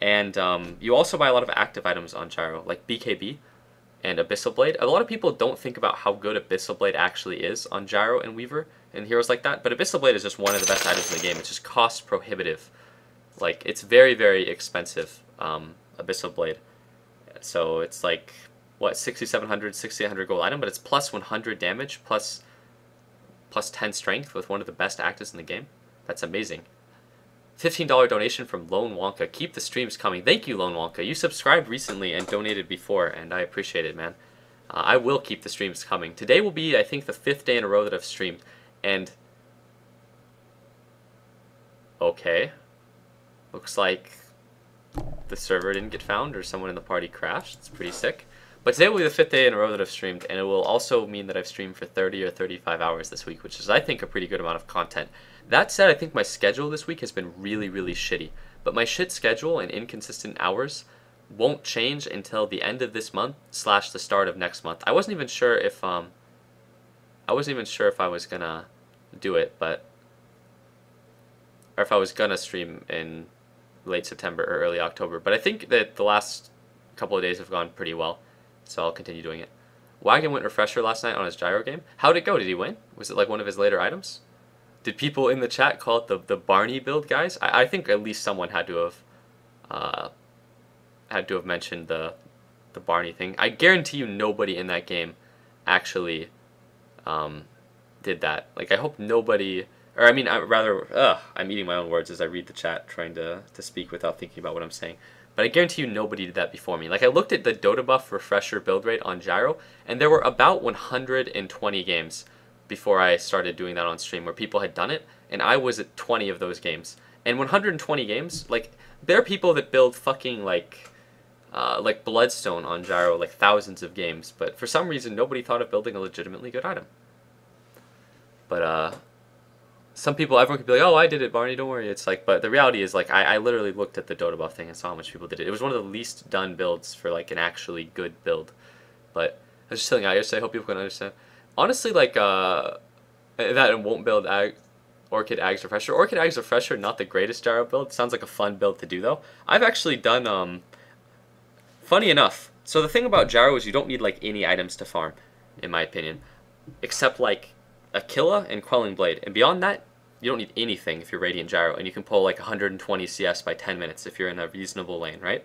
And you also buy a lot of active items on Gyro, like BKB and Abyssal Blade. A lot of people don't think about how good Abyssal Blade actually is on Gyro and Weaver and heroes like that, but Abyssal Blade is just one of the best items in the game. It's just cost prohibitive. Like, it's very, very expensive, Abyssal Blade. So it's like, what, 6,700, 6,800 gold item, but it's plus 100 damage, plus 10 strength with one of the best actives in the game. That's amazing. $15 donation from Lone Wonka. Keep the streams coming. Thank you, Lone Wonka. You subscribed recently and donated before, and I appreciate it, man. I will keep the streams coming. Today will be, I think, the 5th day in a row that I've streamed. And... okay. Looks like the server didn't get found or someone in the party crashed. It's pretty sick. But today will be the 5th day in a row that I've streamed, and it will also mean that I've streamed for 30 or 35 hours this week, which is, I think, a pretty good amount of content. That said, I think my schedule this week has been really, really shitty. But my shit schedule and inconsistent hours won't change until the end of this month / the start of next month. I wasn't even sure if I was gonna do it, or if I was gonna stream in late September or early October. But I think that the last couple of days have gone pretty well, so I'll continue doing it. Wagon went Refresher last night on his Gyro game. How'd it go? Did he win? Was it like one of his later items? Did people in the chat call it the Barney build, guys? I think at least someone had to have mentioned the Barney thing. I guarantee you nobody in that game actually did that. Like, I hope nobody, or I mean, I'm eating my own words as I read the chat, trying to speak without thinking about what I'm saying. But I guarantee you nobody did that before me. Like, I looked at the Dota buff Refresher build rate on Gyro, and there were about 120 games before I started doing that on stream where people had done it, and I was at 20 of those games. And 120 games, like, there are people that build fucking, like Bloodstone on Gyro, like, thousands of games, but for some reason nobody thought of building a legitimately good item. But, some people, everyone could be like, oh, I did it, Barney, don't worry. It's like, but the reality is, like, I literally looked at the Dota buff thing and saw how much people did it. It was one of the least done builds for, like, an actually good build. But was just chilling out yesterday. I hope people can understand. Honestly, like, that it won't build Orchid Ags Refresher. Orchid Ags Refresher, not the greatest gyro build. Sounds like a fun build to do, though. I've actually done, funny enough, so the thing about gyro is you don't need, like, any items to farm, in my opinion. Except, like, Aquila and Quelling Blade. And beyond that, you don't need anything if you're Radiant Gyro. And you can pull, like, 120 CS by 10 minutes if you're in a reasonable lane, right?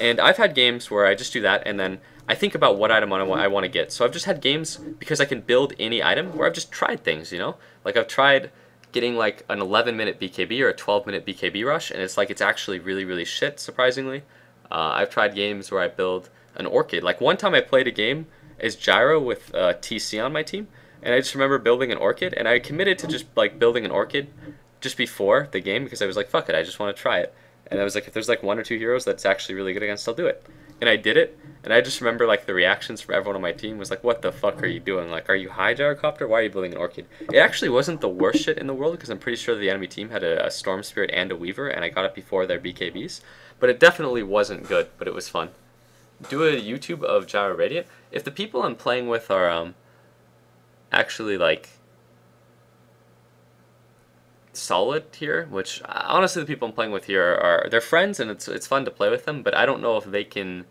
And I've had games where I just do that, and then I think about what item I want to get. So I've just had games, because I can build any item, where I've just tried things, you know? Like, I've tried getting, like, an 11-minute BKB or a 12-minute BKB rush, and it's, like, it's actually really, really shit, surprisingly. I've tried games where I build an Orchid. Like, one time I played a game as Gyro with TC on my team, and I just remember building an Orchid, and I committed to just, like, building an Orchid just before the game, because I was like, fuck it, I just want to try it. And I was like, if there's, like, 1 or 2 heroes that's actually really good against, I'll do it. And I did it, and I just remember, like, the reactions from everyone on my team was like, what the fuck are you doing? Like, are you high, Gyrocopter? Why are you building an Orchid? It actually wasn't the worst shit in the world, because I'm pretty sure the enemy team had a Storm Spirit and a Weaver, and I got it before their BKBs. But it definitely wasn't good, but it was fun. Do a YouTube of Gyro Radiant. If the people I'm playing with are, actually, like, solid here, which honestly the people I'm playing with here are they're friends, and it's fun to play with them, but I don't know if they can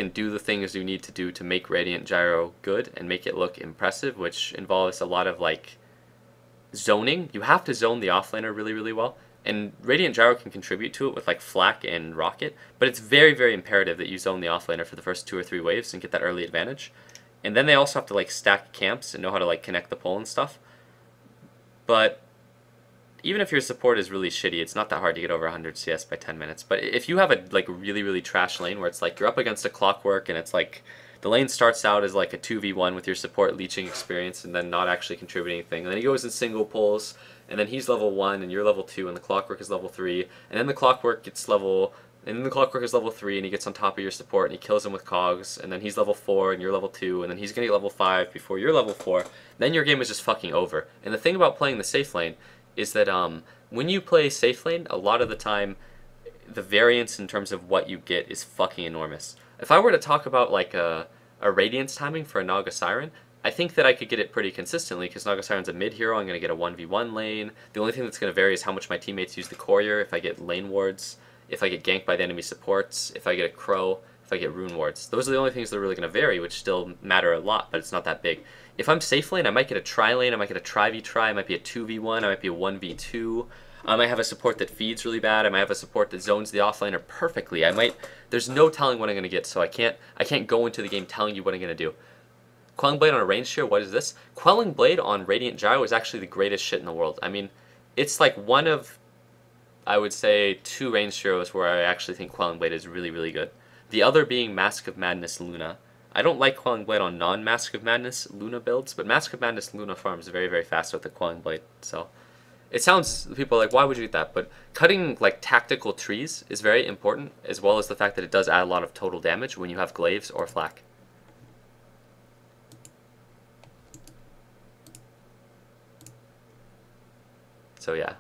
do the things you need to do to make Radiant Gyro good and make it look impressive, which involves a lot of, like, zoning. You have to zone the offlaner really, really well, and Radiant Gyro can contribute to it with, like, Flak and Rocket, but it's very, very imperative that you zone the offlaner for the first 2 or 3 waves and get that early advantage. And then they also have to, like, stack camps and know how to, like, connect the pole and stuff. But even if your support is really shitty, it's not that hard to get over 100 CS by 10 minutes. But if you have a, like, really, really trash lane where it's like you're up against a Clockwork and it's like the lane starts out as like a 2v1 with your support leeching experience and then not actually contributing anything, and then he goes in single pulls, and then he's level 1 and you're level 2 and the Clockwork is level 3, and then the Clockwork gets level... And then the Clockwork is level 3 and he gets on top of your support and he kills him with cogs, and then he's level 4 and you're level 2, and then he's gonna get level 5 before you're level 4. Then your game is just fucking over. And the thing about playing the safe lane is that when you play safe lane, a lot of the time the variance in terms of what you get is fucking enormous. If I were to talk about, like, a Radiance timing for a Naga Siren, I think that I could get it pretty consistently, because Naga Siren's a mid hero. I'm going to get a 1v1 lane. The only thing that's going to vary is how much my teammates use the courier, if I get lane wards, if I get ganked by the enemy supports, if I get a crow, if I get rune wards. Those are the only things that are really going to vary, which still matter a lot, but it's not that big. If I'm safe lane, I might get a tri lane, I might get a tri-v-tri, I might be a 2v1, I might be a 1v2. I might have a support that feeds really bad, I might have a support that zones the offlaner perfectly. There's no telling what I'm going to get, so I can't go into the game telling you what I'm going to do. Quelling Blade on a range tier, what is this? Quelling Blade on Radiant Gyro is actually the greatest shit in the world. I mean, it's like one of, I would say, 2 range heroes where I actually think Quelling Blade is really, really good. The other being Mask of Madness Luna. I don't like Quelling Blade on non-Mask of Madness Luna builds, but Mask of Madness Luna farms very, very fast with the Quelling Blade. So it sounds, people are like, why would you do that? But cutting, like, tactical trees is very important, as well as the fact that it does add a lot of total damage when you have glaives or flak. So yeah,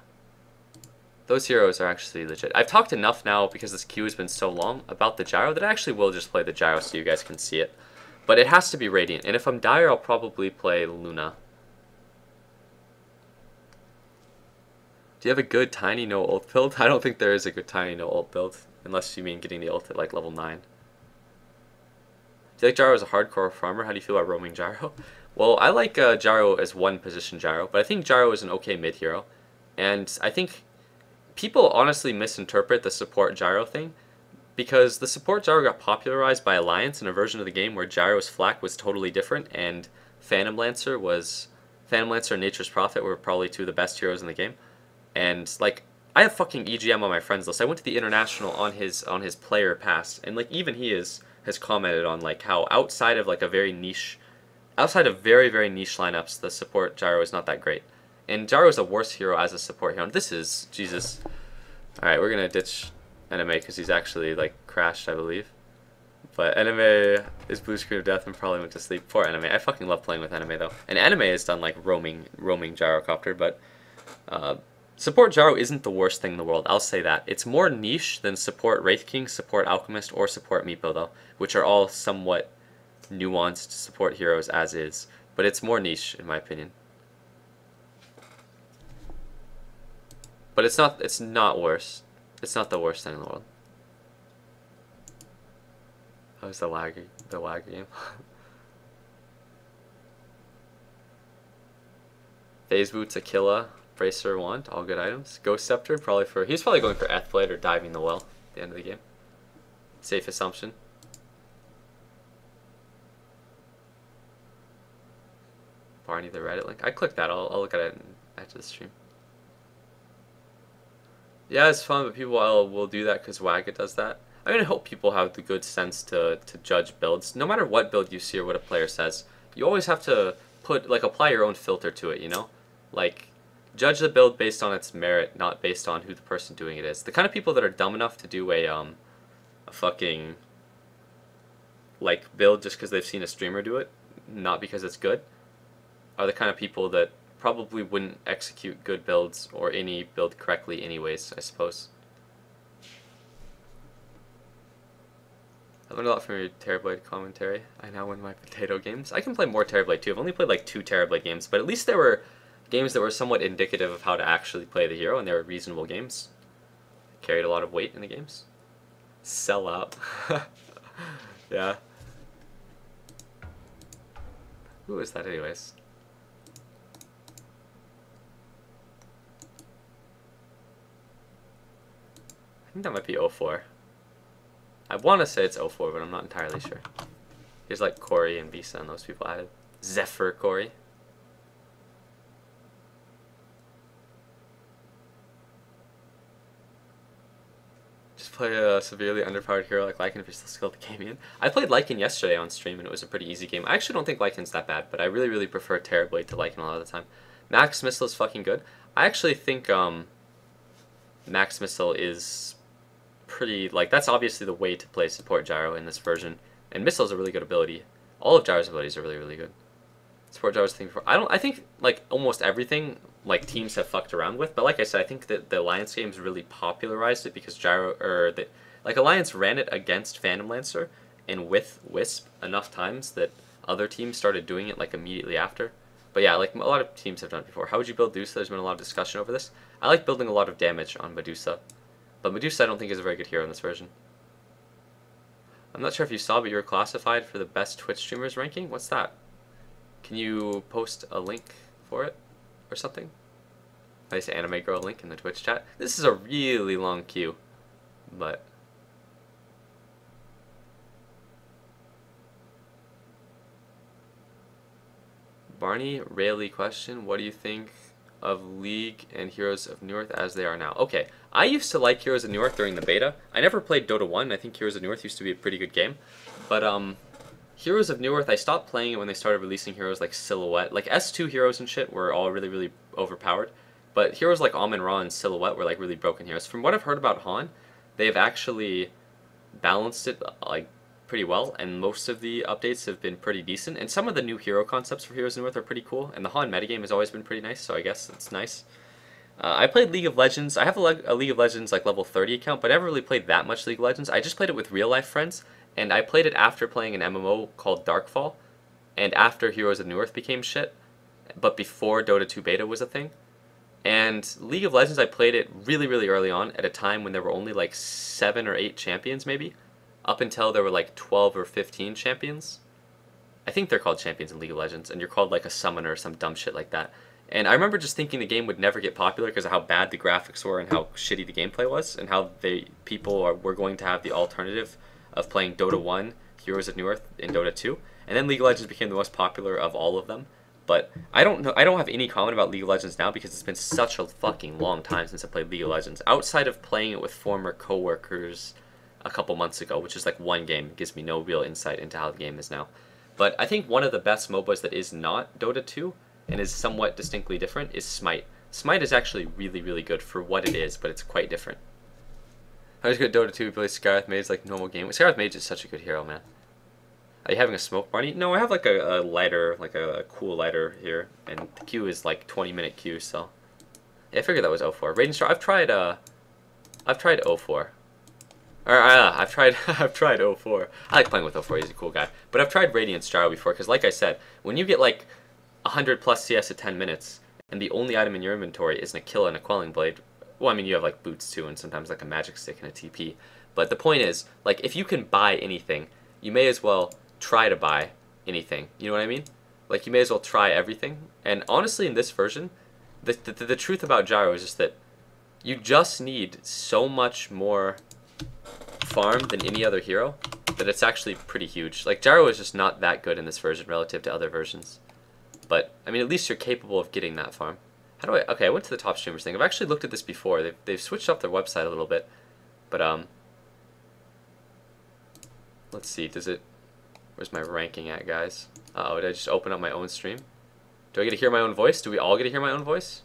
those heroes are actually legit. I've talked enough now, because this queue has been so long, about the gyro that I actually will just play the gyro so you guys can see it. But it has to be Radiant, and if I'm dire, I'll probably play Luna. Do you have a good tiny no ult build? I don't think there is a good tiny no ult build, unless you mean getting the ult at like level 9. Do you like gyro as a hardcore farmer? How do you feel about roaming gyro? Well, I like gyro as one position gyro, but I think gyro is an okay mid hero. And I think people honestly misinterpret the support gyro thing, because the support gyro got popularized by Alliance in a version of the game where gyro's flak was totally different, and Phantom Lancer and Nature's Prophet were probably 2 of the best heroes in the game. And like, I have fucking EGM on my friends list. I went to the international on his player pass, and like even he has commented on like how outside of very, very niche lineups, the support gyro is not that great. And gyro is a worse hero as a support hero. And this is, Jesus. Alright, we're gonna ditch Anime because he's actually like crashed, I believe. But Anime is blue screen of death and probably went to sleep. Poor Anime. I fucking love playing with Anime though. And Anime has done like roaming gyrocopter, but support gyro isn't the worst thing in the world, I'll say that. It's more niche than support Wraith King, support Alchemist, or support Meepo though, which are all somewhat nuanced support heroes as is, but it's more niche in my opinion. But it's not worse. It's not the worst thing in the world. How's the lag game? Phase Boots, Aquila, Bracer, Wand, all good items. Ghost Scepter, he's probably going for Ethblade or diving the well at the end of the game. Safe assumption. Barney the Reddit link. I clicked that. I'll look at it after the stream. Yeah, it's fun, but people will do that because Wagga does that. I mean, I hope people have the good sense to judge builds. No matter what build you see or what a player says, you always have to apply your own filter to it, you know? Like, judge the build based on its merit, not based on who the person doing it is. The kind of people that are dumb enough to do a fucking, like, build just because they've seen a streamer do it, not because it's good, are the kind of people that probably wouldn't execute good builds or any build correctly anyways, I suppose. I learned a lot from your Terrorblade commentary. I now win my potato games. I can play more Terrorblade too. I've only played like 2 Terrorblade games, but at least there were games that were somewhat indicative of how to actually play the hero, and they were reasonable games. Carried a lot of weight in the games. Sell out. Yeah. Who is that anyways? I think that might be 04. I want to say it's 04, but I'm not entirely sure. Here's like Corey and Visa and those people added. Zephyr Corey. Just play a severely underpowered hero like Lycan if you're still skilled at gaming. I played Lycan yesterday on stream and it was a pretty easy game. I actually don't think Lycan's that bad, but I really prefer Terrorblade to Lycan a lot of the time. Max Missile is fucking good. I actually think Max Missile is pretty, like, that's obviously the way to play support Gyro in this version, and Missile is a really good ability. All of Gyro's abilities are really good. Support Gyro's thing for I think like almost everything like teams have fucked around with, but like I said, I think that the Alliance games really popularized it because Alliance ran it against Phantom Lancer and with Wisp enough times that other teams started doing it like immediately after. But yeah, like a lot of teams have done it before. How would you build Medusa? There's been a lot of discussion over this. I like building a lot of damage on Medusa. But Medusa I don't think is a very good hero in this version. I'm not sure if you saw, but you were classified for the best Twitch streamers ranking. What's that? Can you post a link for it or something? Nice anime girl link in the Twitch chat. This is a really long queue, but Barney Rayleigh question, what do you think of League and Heroes of Newerth as they are now? Okay, I used to like Heroes of Newerth during the beta. I never played Dota 1. I think Heroes of Newerth used to be a pretty good game. But Heroes of Newerth, I stopped playing it when they started releasing heroes like Silhouette. Like S2 heroes and shit were all really overpowered. But heroes like Amun-Ra and Silhouette were like really broken heroes. From what I've heard about Han, they've actually balanced it like pretty well, and most of the updates have been pretty decent, and some of the new hero concepts for Heroes of Newerth are pretty cool, and the Han metagame has always been pretty nice, so I guess it's nice. I played League of Legends. I have a League of Legends like level 30 account, but I never really played that much League of Legends. I just played it with real life friends, and I played it after playing an MMO called Darkfall, and after Heroes of Newerth became shit, but before Dota 2 beta was a thing. And League of Legends, I played it really early on at a time when there were only like 7 or 8 champions maybe, up until there were like 12 or 15 champions. I think they're called champions in League of Legends, and you're called like a summoner or some dumb shit like that. And I remember just thinking the game would never get popular because of how bad the graphics were and how shitty the gameplay was, and how people were going to have the alternative of playing Dota 1, Heroes of Newerth, and Dota 2. And then League of Legends became the most popular of all of them. But I don't have any comment about League of Legends now because it's been such a fucking long time since I played League of Legends. Outside of playing it with former coworkers a couple months ago, which is like one game, it gives me no real insight into how the game is now. But I think one of the best MOBAs that is not Dota 2 and is somewhat distinctly different is Smite. Smite is actually really good for what it is, but it's quite different. I was good at Dota 2, we play Scarlet Mage like normal game. Scarlet Mage is such a good hero, man. Are you having a smoke, Barney? No, I have like a lighter, like a cool lighter here, and the queue is like 20-minute queue, so yeah, I figured that was 04. Raiden Star, I've tried 04. Or I've tried I've tried 04. I like playing with 04. He's a cool guy. But I've tried Radiant's Gyro before because, like I said, when you get like 100 plus CS at 10 minutes and the only item in your inventory isn't a kill and a quelling blade, well, I mean you have like boots too and sometimes like a magic stick and a TP. But the point is, like, if you can buy anything, you may as well try to buy anything. You know what I mean? Like, you may as well try everything. And honestly, in this version, the truth about Gyro is just that you just need so much more farm than any other hero that it's actually pretty huge. Like, Gyro is just not that good in this version relative to other versions. But, I mean, at least you're capable of getting that farm. How do I... Okay, I went to the top streamers thing. I've actually looked at this before. They've switched up their website a little bit. But, let's see, does it... Where's my ranking at, guys? Uh-oh, did I just open up my own stream? Do I get to hear my own voice? Do we all get to hear my own voice?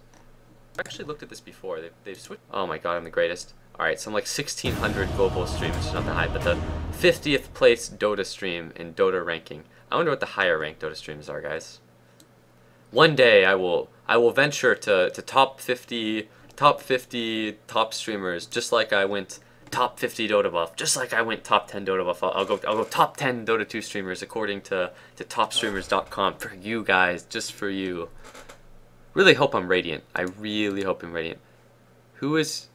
I've actually looked at this before. They've switched... Oh my god, I'm the greatest. Alright, so I'm like 1,600 global streams, which is not that high, but the 50th place Dota stream in Dota ranking. I wonder what the higher ranked Dota streams are, guys. One day I will venture to top 50 top streamers, just like I went top 50 Dota buff, just like I went top 10 Dota buff. I'll go top 10 Dota 2 streamers according to topstreamers.com for you guys, just for you. Really hope I'm Radiant. I really hope I'm Radiant. Who is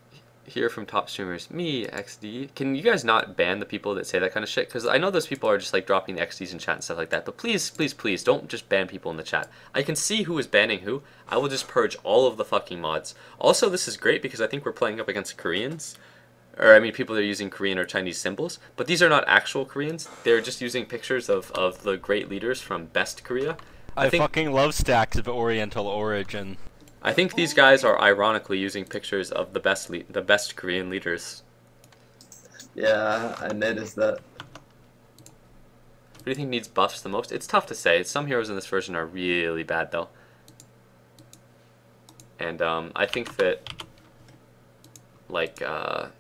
here from top streamers? Me, XD. Can you guys not ban the people that say that kind of shit? Because I know those people are just like dropping the XDs in chat and stuff like that. But please, please, please don't just ban people in the chat. I can see who is banning who. I will just purge all of the fucking mods. Also, this is great because I think we're playing up against Koreans. Or, I mean, people that are using Korean or Chinese symbols. But these are not actual Koreans. They're just using pictures of the great leaders from Best Korea. I fucking love stacks of Oriental origin. I think these guys are ironically using pictures of the best Korean leaders. Yeah, I noticed that. Who do you think needs buffs the most? It's tough to say. Some heroes in this version are really bad though. And I think that like here,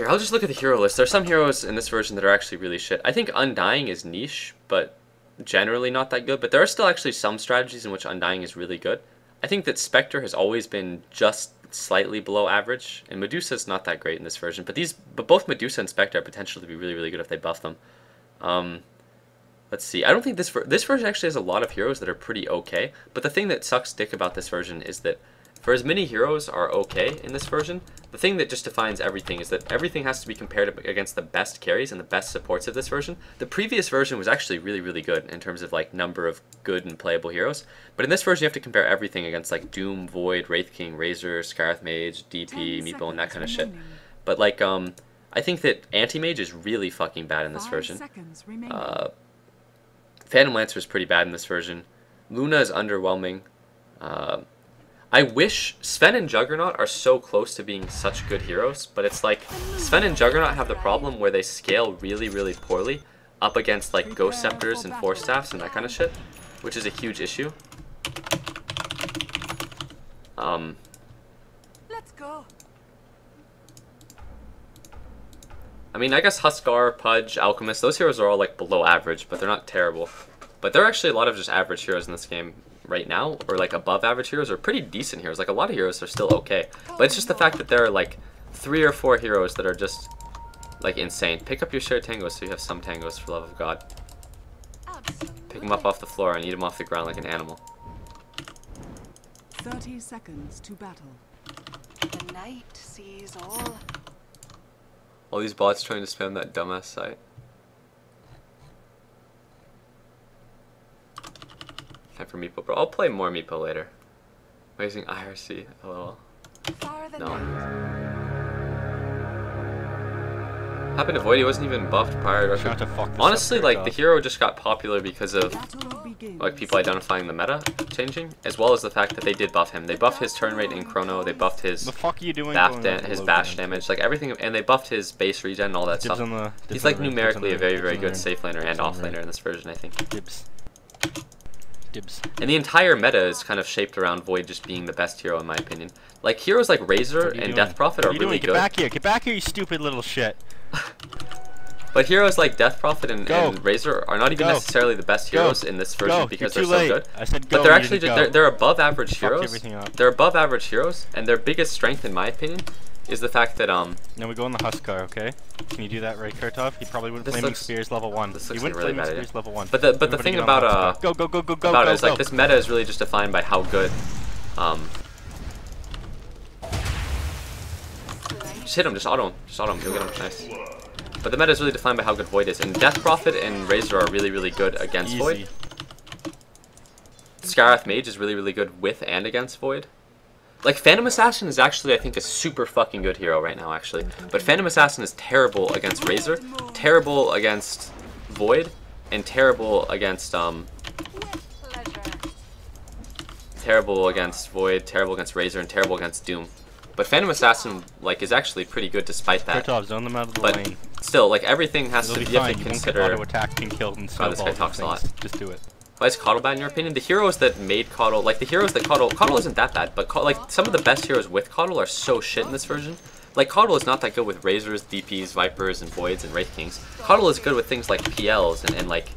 I'll just look at the hero list. There's some heroes in this version that are actually really shit. I think Undying is niche, but generally not that good, but there are still actually some strategies in which Undying is really good. I think that Spectre has always been just slightly below average, and Medusa's not that great in this version, but both Medusa and Spectre have potential to be really, really good if they buff them. Let's see, I don't think this version actually has a lot of heroes that are pretty okay, but the thing that sucks dick about this version is that for as many heroes are okay in this version, the thing that just defines everything is that everything has to be compared against the best carries and the best supports of this version. The previous version was actually really, really good in terms of like number of good and playable heroes, but in this version you have to compare everything against like Doom, Void, Wraith King, Razor, Scarith Mage, DP, Meepo, and that kind of shit. But like, I think that Anti-Mage is really fucking bad in this version. Phantom Lancer is pretty bad in this version. Luna is underwhelming. I wish Sven and Juggernaut are so close to being such good heroes, but it's like Sven and Juggernaut have the problem where they scale really, really poorly up against like Ghost Scepters and Force Staffs and that kind of shit, which is a huge issue. Let's go. I mean, I guess Huskar, Pudge, Alchemist, those heroes are all like below average, but they're not terrible. But there are actually a lot of just average heroes in this game right now, or like above average heroes, or pretty decent heroes. Like a lot of heroes are still okay, but it's just the fact that there are like 3 or 4 heroes that are just like insane. Pick up your shared tangos so you have some tangos, for love of God. Pick them up off the floor and eat them off the ground like an animal. 30 seconds to battle. The night sees all. All these bots trying to spam that dumbass site. Time for Meepo, bro. I'll play more Meepo later. I'm using IRC. LOL. No. Happened to Void, he wasn't even buffed prior to honestly, like, the hero just got popular because of like people identifying the meta changing, as well as the fact that they did buff him. They buffed his turn rate in Chrono, they buffed his his bash damage, like everything, and they buffed his base regen and all that stuff. He's like numerically a very, very good safe laner and off laner in this version, I think. Dibs. And the entire meta is kind of shaped around Void just being the best hero in my opinion. Like heroes like Razor and Death Prophet are really good. Get back here, you stupid little shit. But heroes like Death Prophet and Razor are not even necessarily the best heroes in this version because they're so good. I said go, but they're actually they're above average heroes. They're above average heroes, and their biggest strength, in my opinion, is the fact that Now we go on the Huskar, okay? Can you do that right, Kurtov? He probably wouldn't This Flaming looks- Spears level 1. this He looks wouldn't like a really Flaming bad idea. Spears level 1. But the Everybody thing get on about the Huskar. Go, go, go, go, go, about go, it is like go. this meta is really just defined by how good just hit him, just auto him, you'll get him, nice. But the meta is really defined by how good Void is, and Death Prophet and Razor are really, really good against Easy. Void. Scarrath Mage is really, really good with and against Void. Like, Phantom Assassin is actually, I think, a super fucking good hero right now, actually. But Phantom Assassin is terrible against Razor, terrible against Void, and terrible against, terrible against Void, terrible against Razor, and terrible against Doom. But Phantom Assassin, like, is actually pretty good despite that. Kurtov, zone them out of the But lane. still, like, everything has It'll to, be you have fine. to You won't get consider... auto-attacked and killed and Wow, this guy snowballed talks a and lot. things. Just do it. Why is Coddle bad in your opinion? The heroes that made Coddle, like the heroes that Coddle isn't that bad, but like some of the best heroes with Coddle are so shit in this version. Like Coddle is not that good with Razors, DPs, Vipers, and Voids, and Wraith Kings. Coddle is good with things like PLs and like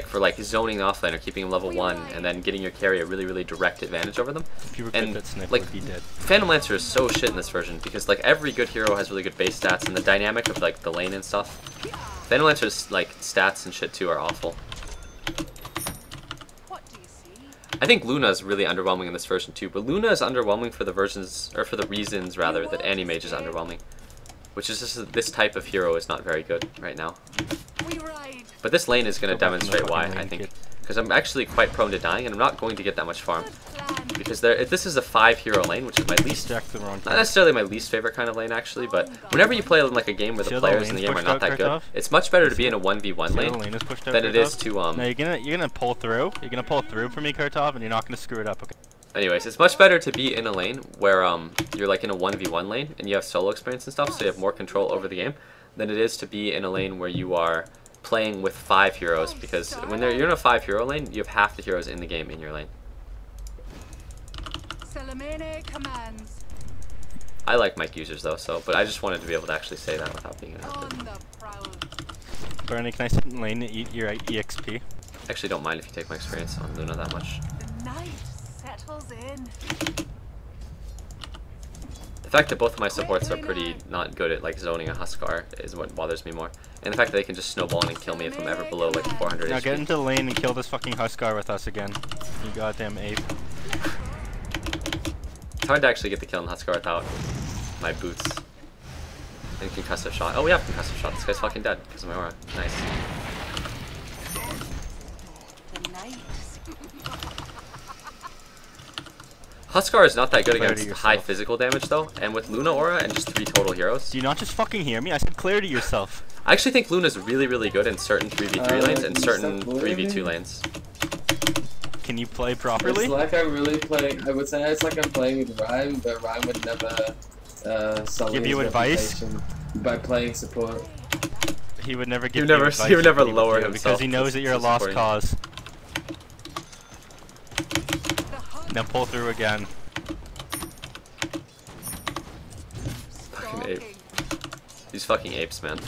for like zoning offlane or keeping him level 1 and then getting your carry a really, really direct advantage over them. If you were And good at Sniper, like would be dead. Phantom Lancer is so shit in this version because like every good hero has really good base stats and the dynamic of like the lane and stuff. Phantom Lancer's like stats and shit too are awful. What do you see? I think Luna is really underwhelming in this version too, but Luna is underwhelming for the versions, or for the reasons rather, that Anti-Mage is underwhelming. Which is just this type of hero is not very good right now. We ride. But this lane is going to Go back in the demonstrate why, fucking I lane, think. kid. Because I'm actually quite prone to dying, and I'm not going to get that much farm. Good plan. Because this is a 5-hero lane, which is my least, Jack the wrong not time. necessarily my least favorite kind of lane actually, but whenever you play like a game where See the how the players in the lane's game are pushed not out, that good, Kurtov? it's much better to be in a 1v1 See how lane the lane is pushed out, than it is Kurtov? to No, you're gonna pull through. You're gonna pull through for me, Kurtov, and you're not gonna screw it up. Okay. Anyways, it's much better to be in a lane where you're like in a 1v1 lane and you have solo experience and stuff, so you have more control over the game, than it is to be in a lane where you are playing with 5 heroes, because when you're in a 5-hero lane, you have half the heroes in the game in your lane. Salamene commands. I like mic users though, but I just wanted to be able to actually say that without being On interrupted. the prowl. Bernie, can I sit in lane and eat your EXP? I actually don't mind if you take my experience on Luna that much. The night settles in. The fact that both of my supports are pretty not good at like zoning a Huskar is what bothers me more. And the fact that they can just snowball in and kill me if I'm ever below like 400 Now get HP. into the lane and kill this fucking Huskar with us again. You goddamn ape. It's hard to actually get the kill in Huskar without my boots. And concussive shot. Oh, we have concussive shot. This guy's fucking dead because of my aura. Nice. The night. Huskar is not that good Clarity against yourself. high physical damage though, and with Luna aura and just 3 total heroes. Do you not just fucking hear me? I said clear to yourself. I actually think Luna's really, really good in certain 3v3 lanes and can you certain stop bullying 3v2 me? lanes. Can you play properly? It's like I'm really playing. I would say it's like I'm playing with Rhyme, but Rhyme would never sully Give you his advice? reputation by playing support. He would never give He would you never- advice he would never if lower do, himself because he knows to- that you're a to lost supporting. cause. The hunt. Now pull through again. Fucking ape. Stalking. These fucking apes, man.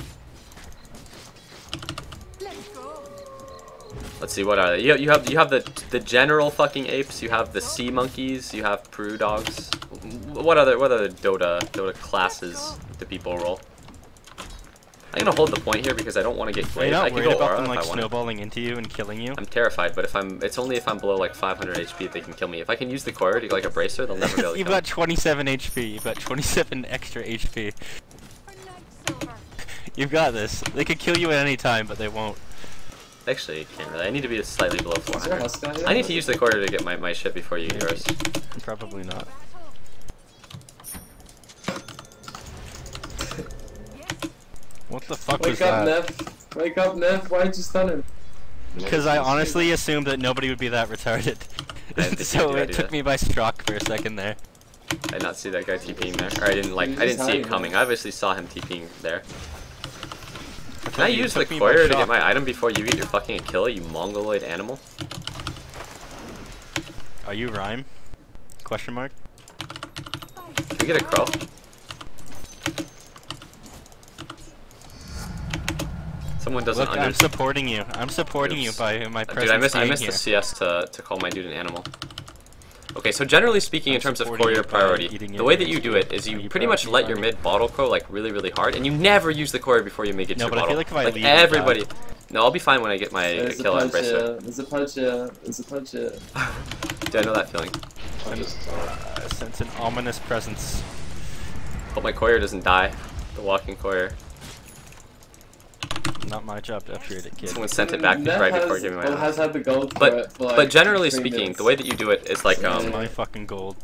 Let's go. Let's see, what are they? You have the general fucking apes. You have the sea monkeys. You have Peru dogs. What other Dota classes do people roll? I'm gonna hold the point here because I don't want to get Are you graded. I not can worried go about aura them if like I want. snowballing into you and killing you? I'm terrified, but it's only if I'm below like 500 HP that they can kill me. If I can use the courier to like a bracer, they'll never be able to You've kill me. got 27 HP. You've got 27 extra HP. For night silver. You've got this. They could kill you at any time, but they won't. Actually, can't really. I need to be slightly below Is there a 400. Huskar here? I need to use the courier to get my shit before you get yours. Probably not. What the fuck was Wake up, that? Neff. Wake up, Neff. Why'd you stun him? Because I honestly assumed that nobody would be that retarded. I didn't think So you'd it do took that. me by shock for a second there. I did not see that guy TPing there. Or I didn't see it coming. I obviously saw him TPing there. Can I you, it use the took me by courier to shock. get my item before you get your fucking kill, you mongoloid animal? Are you Rhyme? Question mark? Can we get a crow? Someone doesn't Look, I'm understand. supporting you. I'm supporting you Oops. by my presence Dude, I missed being the here. CS to call my dude an animal. Okay, so generally speaking, in I'm terms of supporting courier you by priority, eating the your way that brains, you do dude. it is Are you you pretty proud much of me, let your buddy? mid bottle crow like really, really hard, and you never use the courier before you make it to No, your but I bottle. feel like if I like leave, you die. everybody. No, I'll be fine when I get my There's a kill on punch Bracer. here. There's a punch here. There's a punch here. Do I know that feeling? I'll just I sense an ominous presence. Hope my courier doesn't die. The walking courier. Not my job to upgrade it, kid. Someone sent it back Nev right before has, giving my well, ammo. has had the gold for it for like But generally 3 speaking, minutes. the way that you do it is like It's my fucking gold.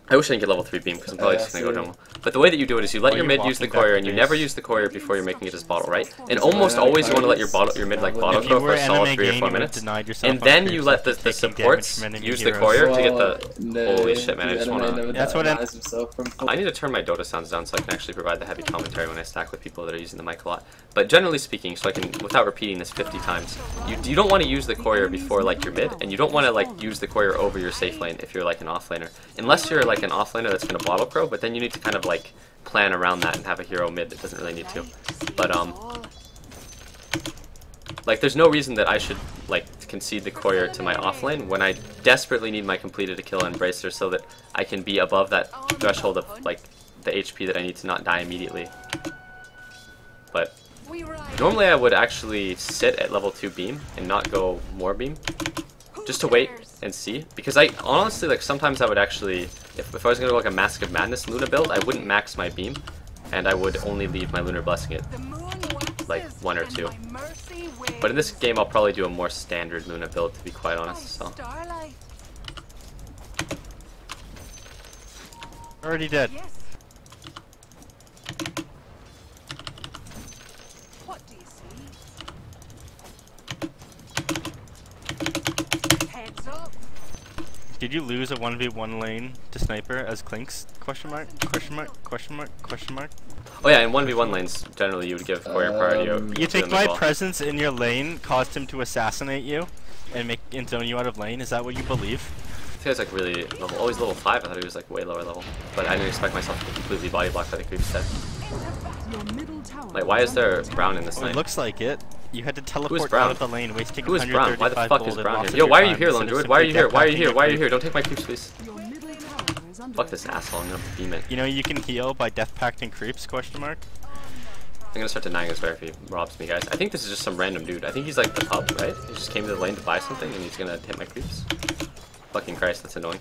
I wish I didn't get level 3 beam because I'm probably just gonna go normal. But the way that you do it is you let While your you're mid use the walking back courier to and you base. never use the courier before you're making it as bottle, right? And So almost I always you want to let targets- your mid like bottle If crow If you for were a solid enemy 3 or game, 4 you would have minutes. denied yourself And then upgrades you let after the taking supports damage from enemy use the heroes. courier to get Well, the... no, Holy shit, man, I the just anime wanna- never That's what denies himself from I need to turn my Dota sounds down so I can actually provide the heavy commentary when I stack with people that are using the mic a lot. But generally speaking, so I can, without repeating this 50 times, you don't want to use the courier before like your mid, and you don't want to like use the courier over your safe lane if you're like an offlaner. Unless you're like an offlaner that's going to bottle crow, but then you need to kind of like plan around that and have a hero mid that doesn't really need to. But like there's no reason that I should like concede the courier to my offlane when I desperately need my completed a kill on Bracer so that I can be above that threshold of like the HP that I need to not die immediately. But We ride. normally I would actually sit at level 2 beam and not go more beam, just to wait and see. Because I honestly, like, sometimes I would actually, if I was gonna go like a Mask of Madness Luna build, I wouldn't max my beam, and I would only leave my Lunar Blessing it. The moon waxes Like, 1 or 2. and my mercy waves. But in this game, I'll probably do a more standard Luna build, to be quite honest. So Starlight. Already dead. Yes. What do you see? Heads up. Did you lose a 1v1 lane to sniper as Clinks? Question mark? Question mark? Question mark? Question mark? oh yeah, in 1v1 lanes, generally you would give courier priority over You to think them as my well. presence in your lane caused him to assassinate you and zone you out of lane? Is that what you believe? This guy's like really level, always level 5. I thought he was like way lower level, but I didn't expect myself to be completely body blocked by the creep set. Your middle tower Like, why is there Brown in this Well, it lane? looks like it. You had to teleport Brown? out of the lane, wasting Who is Brown? Why the 135 fuck is gold and Brown lots here? of Yo, your why are you time here, Lone instead of Druid? Why are you simply here? Why are you death here? packing Why are your you here? Don't take my creeps, please. Your middle tower is under Fuck this asshole. I'm gonna beam it. You know you can heal by death pact and creeps? Question mark. I'm gonna start denying his bear if he robs me, guys. I think this is just some random dude. I think he's like the pub, right? He just came to the lane to buy something and he's gonna hit my creeps. Fucking Christ, that's annoying.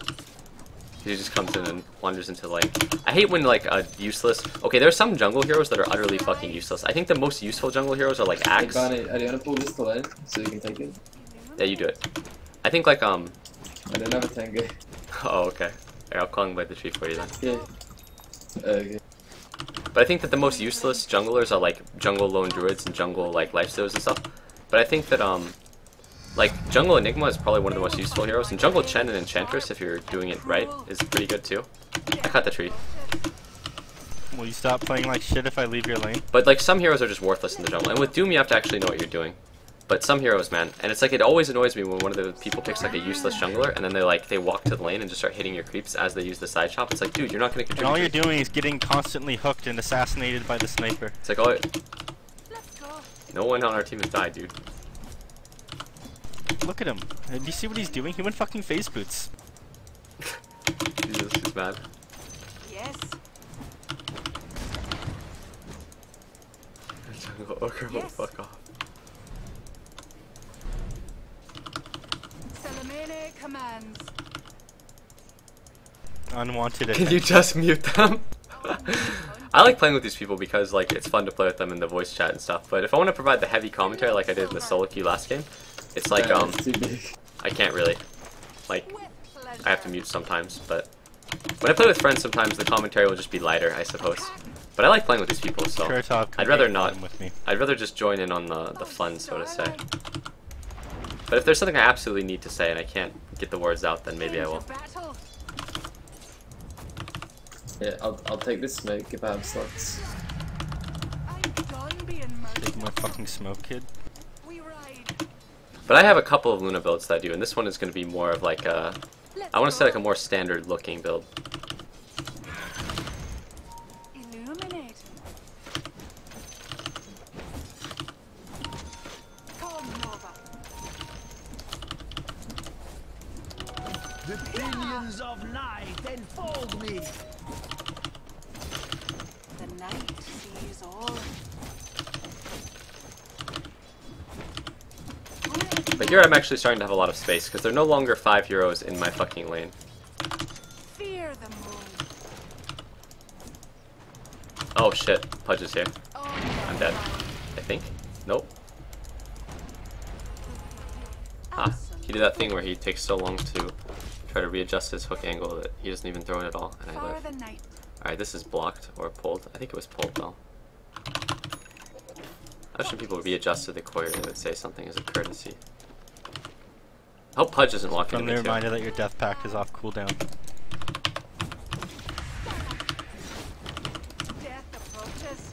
He just comes in and wanders into the lane. I hate when like a useless... Okay, there are some jungle heroes that are utterly fucking useless. I think the most useful jungle heroes are like Hey, Axe. Barney, do you want to pull this to lane so you can take it? Yeah, you do it. I think like I don't have a tango. Oh, okay. Here, I'll call him by the tree for you then. Yeah. Okay. But I think that the most useless junglers are like jungle lone druids and jungle like lifesteals and stuff. But I think that like jungle Enigma is probably one of the most useful heroes, and jungle Chen and Enchantress, if you're doing it right, is pretty good too. I cut the tree. Will you stop playing like shit if I leave your lane? But like some heroes are just worthless in the jungle, and with Doom you have to actually know what you're doing. But some heroes, man, and it's like it always annoys me when one of the people picks like a useless jungler, and then they walk to the lane and just start hitting your creeps as they use the side chop. It's like, dude, you're not gonna And contribute. all you're doing is getting constantly hooked and assassinated by the sniper. It's like, oh, Let's go. no one on our team has died, dude. Look at him. Do you see what he's doing? He went fucking face boots. Jesus, he's mad. Yes. Jungle ogre will Yes. fuck off. Salamene commands. Unwanted Can attention. you just mute them? I like playing with these people because like it's fun to play with them in the voice chat and stuff. But if I want to provide the heavy commentary like I did in the solo queue last game, it's like Yeah, it's too big. I can't really. Like With pleasure. I have to mute sometimes, but when I play with friends sometimes the commentary will just be lighter, I suppose. But I like playing with these people, so Kurtov, come I'd rather get not. fun with me. I'd rather just join in on the fun, so to say. But if there's something I absolutely need to say and I can't get the words out, then maybe I Into will. battle. Yeah, I'll take this smoke if I have slots. I'm done being Take merciful. my fucking smoke, kid. We ride. But I have a couple of Luna builds that I do, and this one is going to be more of like a... Let's I want to say like a go. more standard looking build. Illuminate. Come, Nova. The Winds of night enfold me. The night sees all. But here I'm actually starting to have a lot of space because there are no longer 5 heroes in my fucking lane. Fear the moon. Oh shit, Pudge is here. Oh, I'm dead. I think. Nope. Ah, he did that thing where he takes so long to try to readjust his hook angle that he doesn't even throw it at all, and I far live. the night. Alright, this is blocked or pulled. I think it was pulled though. I wish when people readjusted the courier they would say something as a courtesy. I hope Pudge doesn't walk into Friendly me too. reminder that your death pact is off cooldown. Death approaches.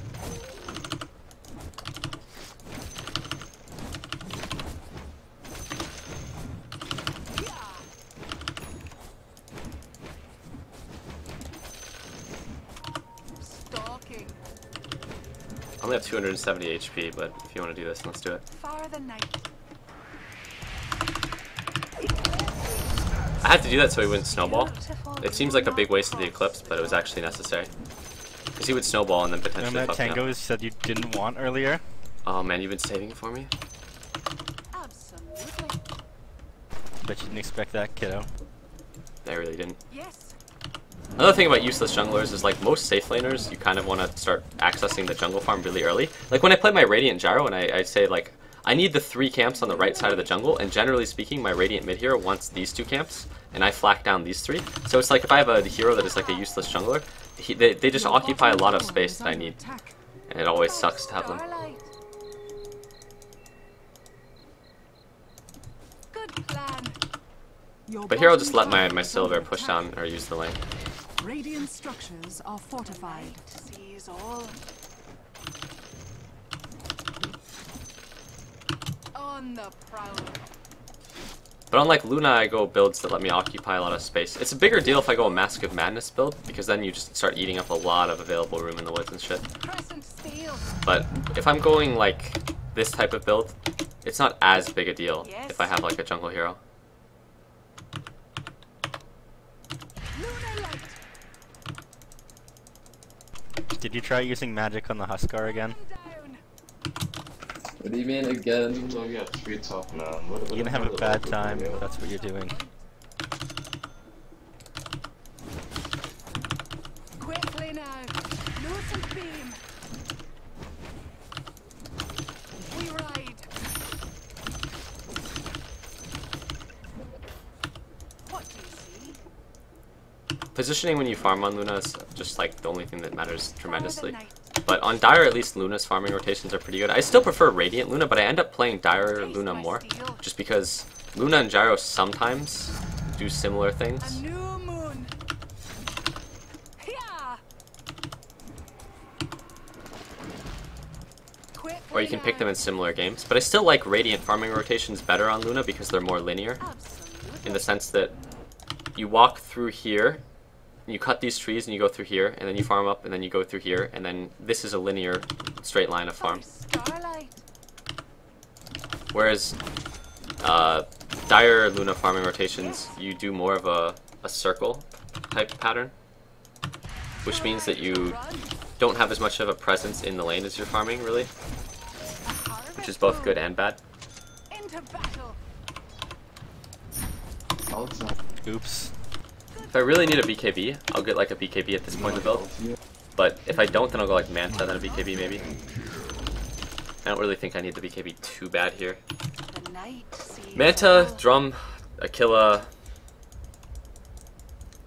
Stalking. I only have 270 HP, but if you want to do this, let's do it. Far the night. I had to do that so he wouldn't snowball. Beautiful It seems like a big waste of the Eclipse, but it was actually necessary. Because he would snowball and then potentially Remember that fuck me tango up. you said you didn't want earlier? Oh man, you've been saving it for me? Absolutely. Bet you didn't expect that, kiddo. I really didn't. Yes. Another thing about useless junglers is like most safe laners, you kind of want to start accessing the jungle farm really early. Like when I play my Radiant Gyro and I say like, I need the 3 camps on the right side of the jungle, and generally speaking, my Radiant mid hero wants these 2 camps, and I flak down these 3. So it's like if I have a hero that is like a useless jungler, they just occupy a lot of space that I need, and it always sucks to have them. Starlight. Good plan. But here I'll just let my Silver push down or use the lane. Radiant structures are fortified. Night sees all. On the prowl. But unlike Luna, I go builds that let me occupy a lot of space. It's a bigger deal if I go a Mask of Madness build, because then you just start eating up a lot of available room in the woods and shit. Crescent steel. But if I'm going like this type of build, it's not as big a deal Yes. if I have like a jungle hero. Lunar light. Did you try using magic on the Huskar again? Down. What do you mean again? So yeah, 3 top now. You're gonna have a bad time if that's what you're doing. Quickly now. Lucent beam. We ride. What do you see? Positioning when you farm on Luna is just like the only thing that matters tremendously. Far the night. But on Dire, at least Luna's farming rotations are pretty good. I still prefer Radiant Luna, but I end up playing Dire Luna more, just because Luna and Gyro sometimes do similar A things. new moon. Yeah. Quickly Or you can pick now. them in similar games. But I still like Radiant farming rotations better on Luna because they're more linear, Absolutely. in the sense that you walk through here, and you cut these trees and you go through here, and then you farm up, and then you go through here, and then this is a linear straight line of farm. Starlight. Whereas Dire Luna farming rotations, you do more of a circle type pattern, which means that you don't have as much of a presence in the lane as you're farming, really, which is both good and bad. Into battle. Oops. If I really need a BKB, I'll get like a BKB at this point of the build. But if I don't, then I'll go like Manta, then a BKB maybe. I don't really think I need the BKB too bad here. The night sees Manta, all. Drum, Aquila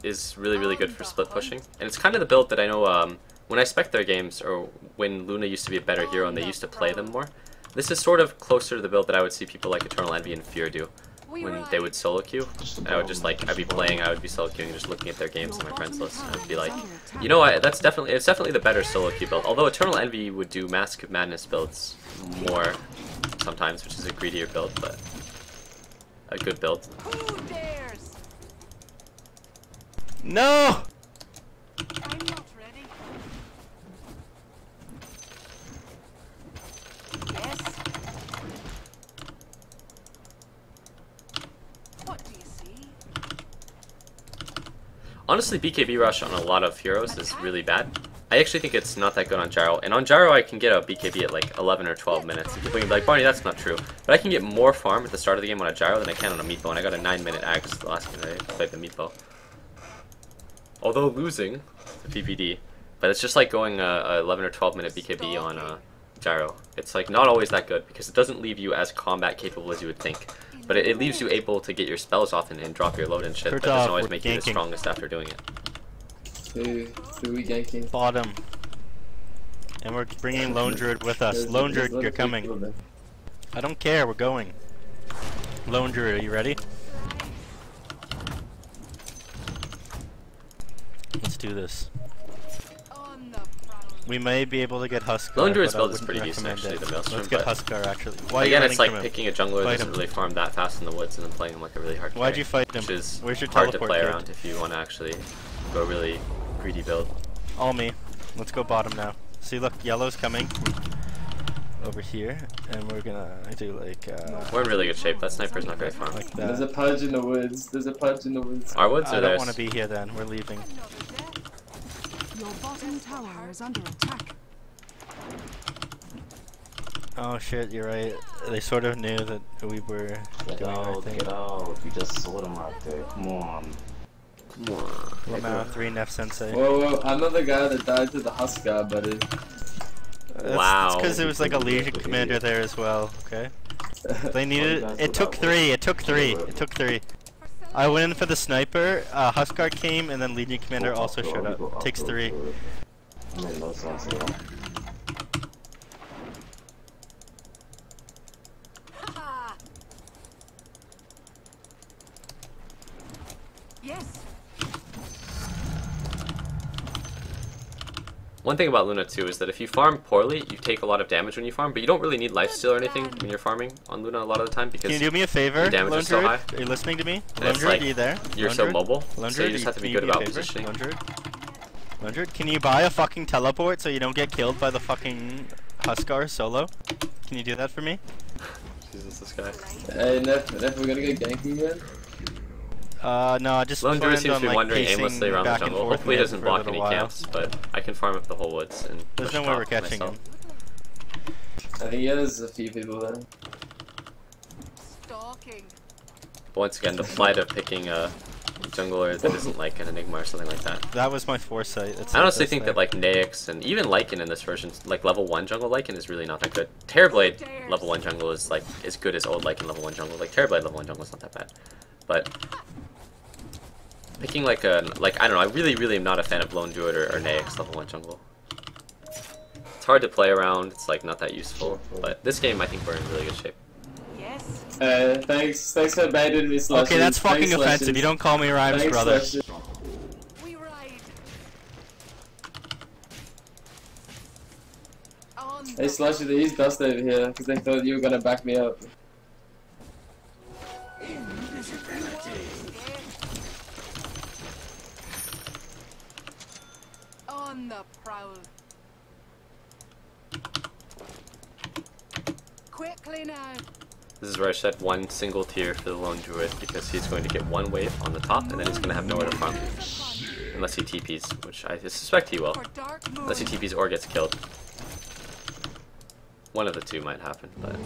is really good for split pushing. And it's kind of the build that I know when I spec their games, or when Luna used to be a better hero and they used to play them more, this is sort of closer to the build that I would see people like Eternal Envy and Fear do. We When ride. they would solo queue, and I would just like, I'd be playing, I would be solo queuing, just looking at their games on my friends list, and I'd be like, you know what, it's definitely the better solo queue build. Although Eternal Envy would do Mask of Madness builds more sometimes, which is a greedier build, but a good build. Who dares? No! I'm not ready. Yes. What do you see? Honestly, BKB rush on a lot of heroes is really bad. I actually think it's not that good on Gyro. And on Gyro, I can get a BKB at like 11 or 12 minutes. And people can be like, Barney, that's not true. But I can get more farm at the start of the game on a Gyro than I can on a Meatball. And I got a 9-minute Axe the last game I played the Meatball. Although losing the PPD. But it's just like going a 11 or 12 minute BKB on Gyro. It's like not always that good because it doesn't leave you as combat capable as you would think. But it leaves you able to get your spells off and drop your load and shit. But doesn't always make you the strongest after doing it. Who we ganking? Bottom. And we're bringing Lone Druid with us. Lone Druid, you're coming. I don't care, we're going. Lone Druid, are you ready? Let's do this. On the prowl. We may be able to get Huskar. Lone Druid's but I build is wouldn't pretty decent recommend actually, it. the Maelstrom. Let's get but Huskar actually. Why are you again, running it's like from him? picking a jungler that Fight doesn't him. really farm that fast in the woods and then playing him like a really hard Why'd carry, you fight him? which is Where's your hard to teleport play kid? around if you want to actually go really greedy build. All me. Let's go bottom now. See, look, yellow's coming over here, and we're gonna do like We're in really good shape. That sniper's not very far. like There's a that. pudge in the woods. There's a pudge in the woods. Our woods I are don't theirs. want to be here then. We're leaving. Another death. Your bottom tower is under attack. Oh shit, you're right. They sort of knew that we were doing our thing. Get out. You just saw them right there. Come on. Come on. Lamau, 3 Nef Sensei. Whoa, I'm not the guy that died to the Huskar, buddy. Wow. It's because it was like a Legion commander there as well, okay? They needed it took 3, it took 3, it took 3. I went in for the sniper, Huskar came, and then Legion commander also showed up. Takes 3. Made no sense at all. Ha! Yes. One thing about Luna too is that if you farm poorly, you take a lot of damage when you farm, but you don't really need lifesteal or anything when you're farming on Luna a lot of the time because Can you do me a favor, your damage Lone is so Druid? high. Are you listening to me? And Lone it's Druid, like are you there? you're Lone so Druid? mobile, Lone so you Druid, just have to be can good do me a about favor? positioning. Lone Druid? Lone Druid, can you buy a fucking teleport so you don't get killed by the fucking Huskar solo? Can you do that for me? Jesus, this guy. Hey, Neff, we're gonna get ganking again? No, I just Lone Druid planned seems on to be like wandering pacing aimlessly around the back and jungle. forth Hopefully he mid doesn't for a block little any while. camps, but I can farm up the whole woods and There's push no way we're top catching myself. him. I think yeah, there's a few people there. Stalking. But once again, the plight of picking a jungler that isn't like an Enigma or something like that. That was my foresight. It's I honestly think that like Naix and even Lycan in this version, like level 1 jungle Lycan is really not that good. Terrorblade level 1 jungle is like as good as old Lycan level 1 jungle. Like Terrorblade level 1 jungle is not that bad. But picking like a, I don't know, I really am not a fan of Lone Druid or Naix level 1 jungle. It's hard to play around, it's like not that useful. But this game I think we're in really good shape. Yes. Thanks for baiting me, Slushy. Okay, that's fucking Thanks, offensive. Slushy. You don't call me Rhymes, Thanks, brother. Slushy. We ride. On Hey, the Slushy, they used dust over here because they thought you were gonna back me up. On the prowl. Quickly now. This is where I said one single tier for the Lone Druid because he's going to get one wave on the top and then he's going to have nowhere to farm. Unless he TPs, which I suspect he will. For dark moon. Unless he TPs or gets killed. One of the two might happen, but...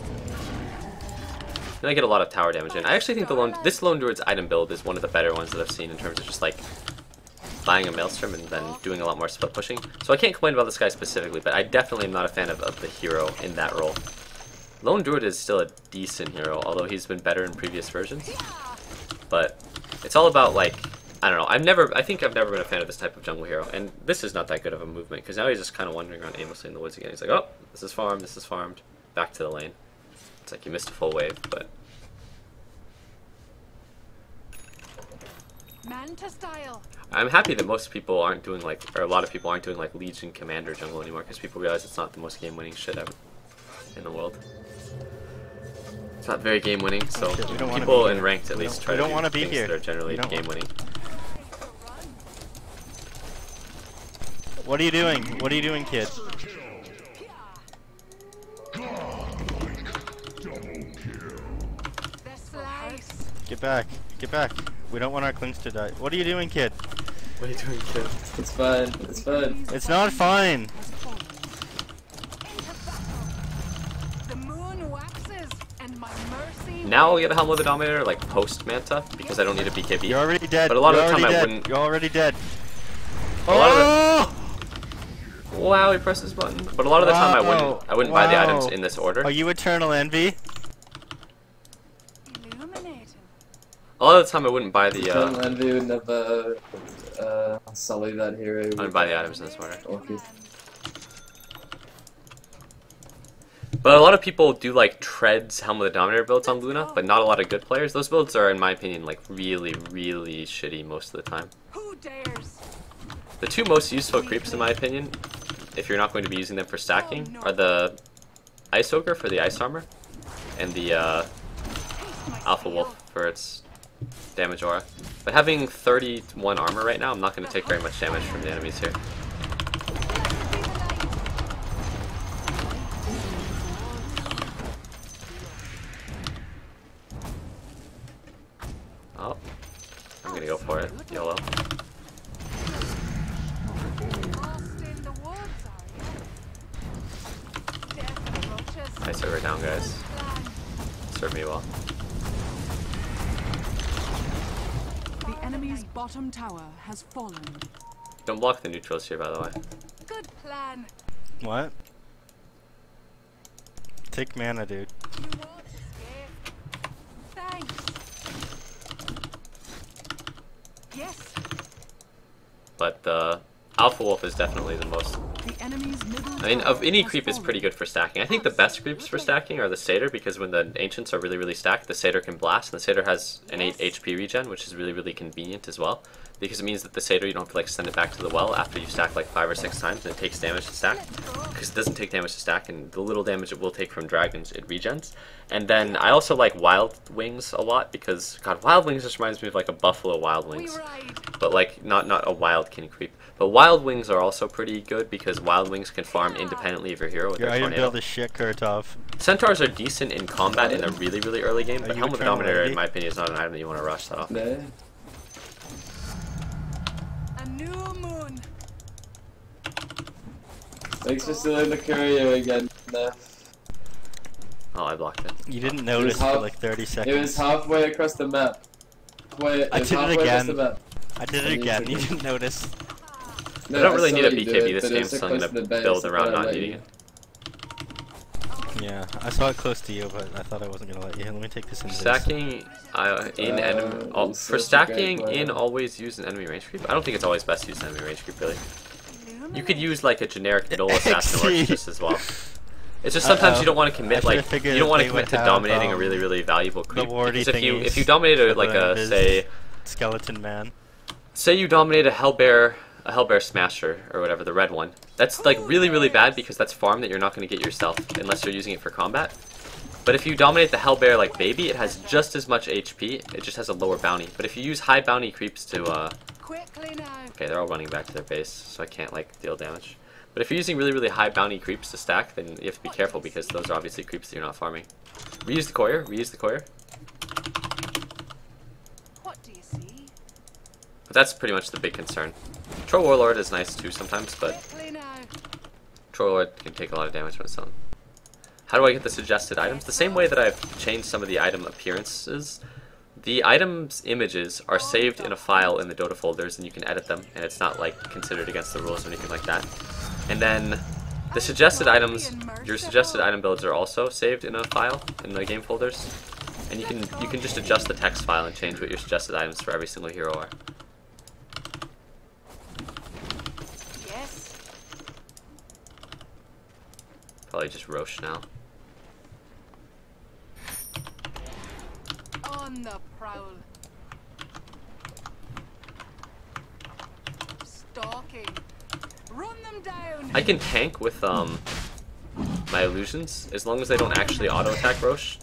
Then I get a lot of tower damage in. I actually think this Lone Druid's item build is one of the better ones that I've seen in terms of just like buying a Maelstrom and then doing a lot more split pushing. So I can't complain about this guy specifically, but I definitely am not a fan of the hero in that role. Lone Druid is still a decent hero, although he's been better in previous versions. But it's all about like, I don't know, I think I've never been a fan of this type of jungle hero, and this is not that good of a movement, because now he's just kind of wandering around aimlessly in the woods again. He's like, oh, this is farmed, back to the lane. It's like you missed a full wave, but... Manta style. I'm happy that most people aren't doing like, or a lot of people aren't doing like Legion Commander jungle anymore, because people realize it's not the most game-winning shit ever in the world. It's not very game-winning, so shit, we don't wanna people be in here. ranked at We least don't- try we to don't do wanna be things here. that are generally We don't- game-winning. What are you doing? What are you doing, kid? The slice. Get back. Get back. We don't want our clings to die. What are you doing, kid? What are you doing, kid? It's fine. It's fine. It's not fine. Has fallen. The moon waxes, and my mercy. Now I'll get a Helm of the Dominator, like post Manta, because I don't need a BKB. You're already dead. But a lot You're of the time already I dead. wouldn't- You're already dead. A lot of Oh! Wow, he pressed this button. But a lot of the time I wouldn't buy the items Wow. in this order. Are you Eternal Envy? Illuminating. A lot of the time I wouldn't buy the Envy would never sully that hero. I wouldn't buy the items in this order. Okay. But a lot of people do like Treads Helm of the Dominator builds on Luna, but not a lot of good players. Those builds are, in my opinion, like really, really shitty most of the time. Who dares? The two most useful creeps, in my opinion, if you're not going to be using them for stacking, are the Ice Ogre for the Ice Armor, and the Alpha Wolf for its damage aura. But having 31 armor right now, I'm not going to take very much damage from the enemies here. Oh, I'm going to go for it. YOLO. Lost in the woods, are you? Death approaches. Ice Ogre down, guys. Plan. Serve me well. The enemy's bottom tower has fallen. Don't block the neutrals here, by the way. Good plan. What? Take mana, dude. You won't escape. Thanks. Yes. But the Alpha Wolf is definitely the most... The enemy's middle I mean, of tower any has creep is fallen. pretty good for stacking. I think the best creeps for stacking are the Satyr, because when the Ancients are really, really stacked, the Satyr can blast, and the Satyr has an 8 HP regen, which is really, really convenient as well. Because it means that the Satyr, you don't have to like send it back to the well after you stack like 5 or 6 times, and it takes damage to stack. Because it doesn't take damage to stack, and the little damage it will take from dragons, it regens. And then I also like Wild Wings a lot, because, god, Wild Wings just reminds me of like a Buffalo Wild We Wings. ride. But like, not a Wildkin creep. But Wild Wings are also pretty good, because Wild Wings can farm independently of your hero with Your their item tornado. build is shit, Kurtov. Centaurs are decent in combat in a really, really early game, Are but you Helm of the Eternal Dominator, Envy? in my opinion, is not an item that you want to rush that often. No. A new moon. Thanks for stealing the courier again. No. Oh, I blocked it. You didn't notice for like 30 It seconds. was halfway across the map. It I was did it halfway across again. the map. I did it again. You didn't notice. No, I don't really saw need a you do BKB it, this but it game, was so I'm close going to the to base, build so around I not let needing you. it. Yeah, I saw it close to you, but I thought I wasn't gonna let you. Let me take this in. Stacking in enemy... for such a stacking great in player. always use an enemy range creep? I don't think it's always best to use an enemy range creep, really. You could use like a generic middle assassin or just as well. It's just sometimes you don't want to commit, I like, should've figured you don't want to they commit would to have, dominating a really, really valuable creep. wardy Because if thingies you dominate a, for like the a, invis. say, Skeleton man. say you dominate a Hellbear Smasher, or whatever, the red one. That's like really, really bad because that's farm that you're not going to get yourself unless you're using it for combat. But if you dominate the Hellbear like Baby, it has just as much HP, it just has a lower bounty. But if you use high bounty creeps to, Quickly now. okay, they're all running back to their base, so I can't like deal damage. But if you're using really, really high bounty creeps to stack, then you have to be careful because those are obviously creeps that you're not farming. Reuse the courier, reuse the courier. What do you see? But that's pretty much the big concern. Troll Warlord is nice too sometimes, but Quickly now. Troll Warlord can take a lot of damage when it's on. How do I get the suggested items? The same way that I've changed some of the item appearances. The items images are saved in a file in the Dota folders, and you can edit them, and it's not like considered against the rules or anything like that. And then the suggested items, your suggested item builds are also saved in a file in the game folders, and you can just adjust the text file and change what your suggested items for every single hero are. Yes. Probably just Roche now. On the prowl. Stalking. Run them down. I can tank with my illusions as long as they don't actually auto attack Roche.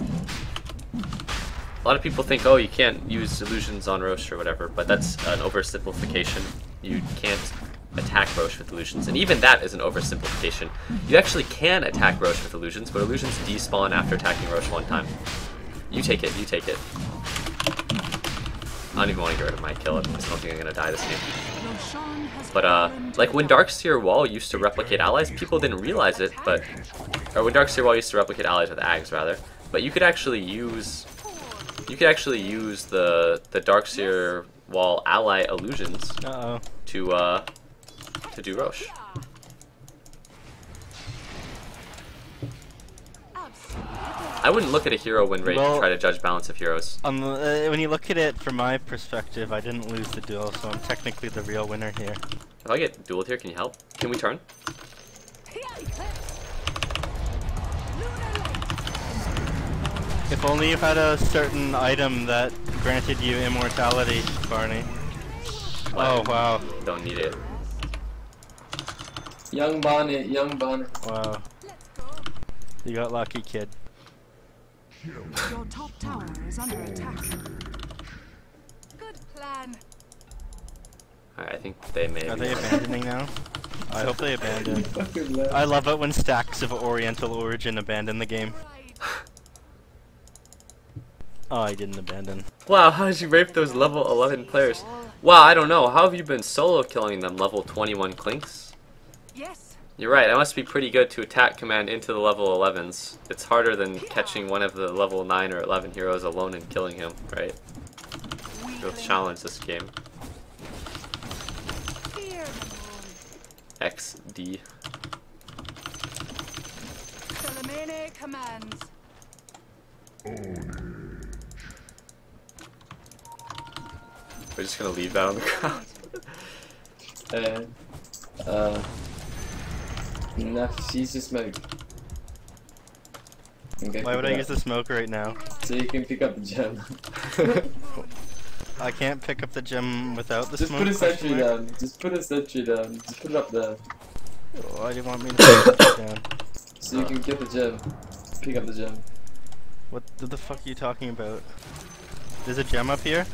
A lot of people think, oh, you can't use illusions on Roche or whatever, but that's an oversimplification. You can't attack Roche with illusions, and even that is an oversimplification. You actually can attack Roche with illusions, but illusions despawn after attacking Roche one time. You take it, you take it. I don't even want to get rid of my kill. I just don't think I'm gonna die this game. Roshan has But fallen to like when the Darkseer Wall used to replicate allies, people didn't realize it, but or when Darkseer Wall used to replicate allies with Ags rather, but you could actually use the Darkseer Wall ally illusions Uh-oh. to do Roche. I wouldn't look at a hero win rate Well, to try to judge balance of heroes. When you look at it from my perspective, I didn't lose the duel, so I'm technically the real winner here. If I get dueled here, can you help? Can we turn? If only you had a certain item that granted you immortality, Barney. Oh, wow. Don't need it. Young Bonnet, young Bonnet. Wow. You got lucky, kid. Your top tower is under attack. Good plan. Alright, I think they may. Are be- they abandoning now? I hope they abandon. Fucking left. I love it when stacks of Oriental origin abandon the game. Oh, I didn't abandon. Wow, how did you rape those level 11 players? Wow, I don't know. How have you been solo killing them level 21 clinks? Yes. You're right, I must be pretty good to attack command into the level 11s. It's harder than catching one of the level 9 or 11 heroes alone and killing him, right? You'll challenge this game. Fear the moon. XD. Salamene commands. We're just gonna leave that on the ground. She's just smoke. Okay, Why would I pick it use up. the smoke right now? So you can pick up the gem. I can't pick up the gem without the Just smoke. put a sentry question mark? down. Just put a sentry down. Just put it up there. Why do you want me to put it down? So you can get the gem. Pick up the gem. What the fuck are you talking about? There's a gem up here?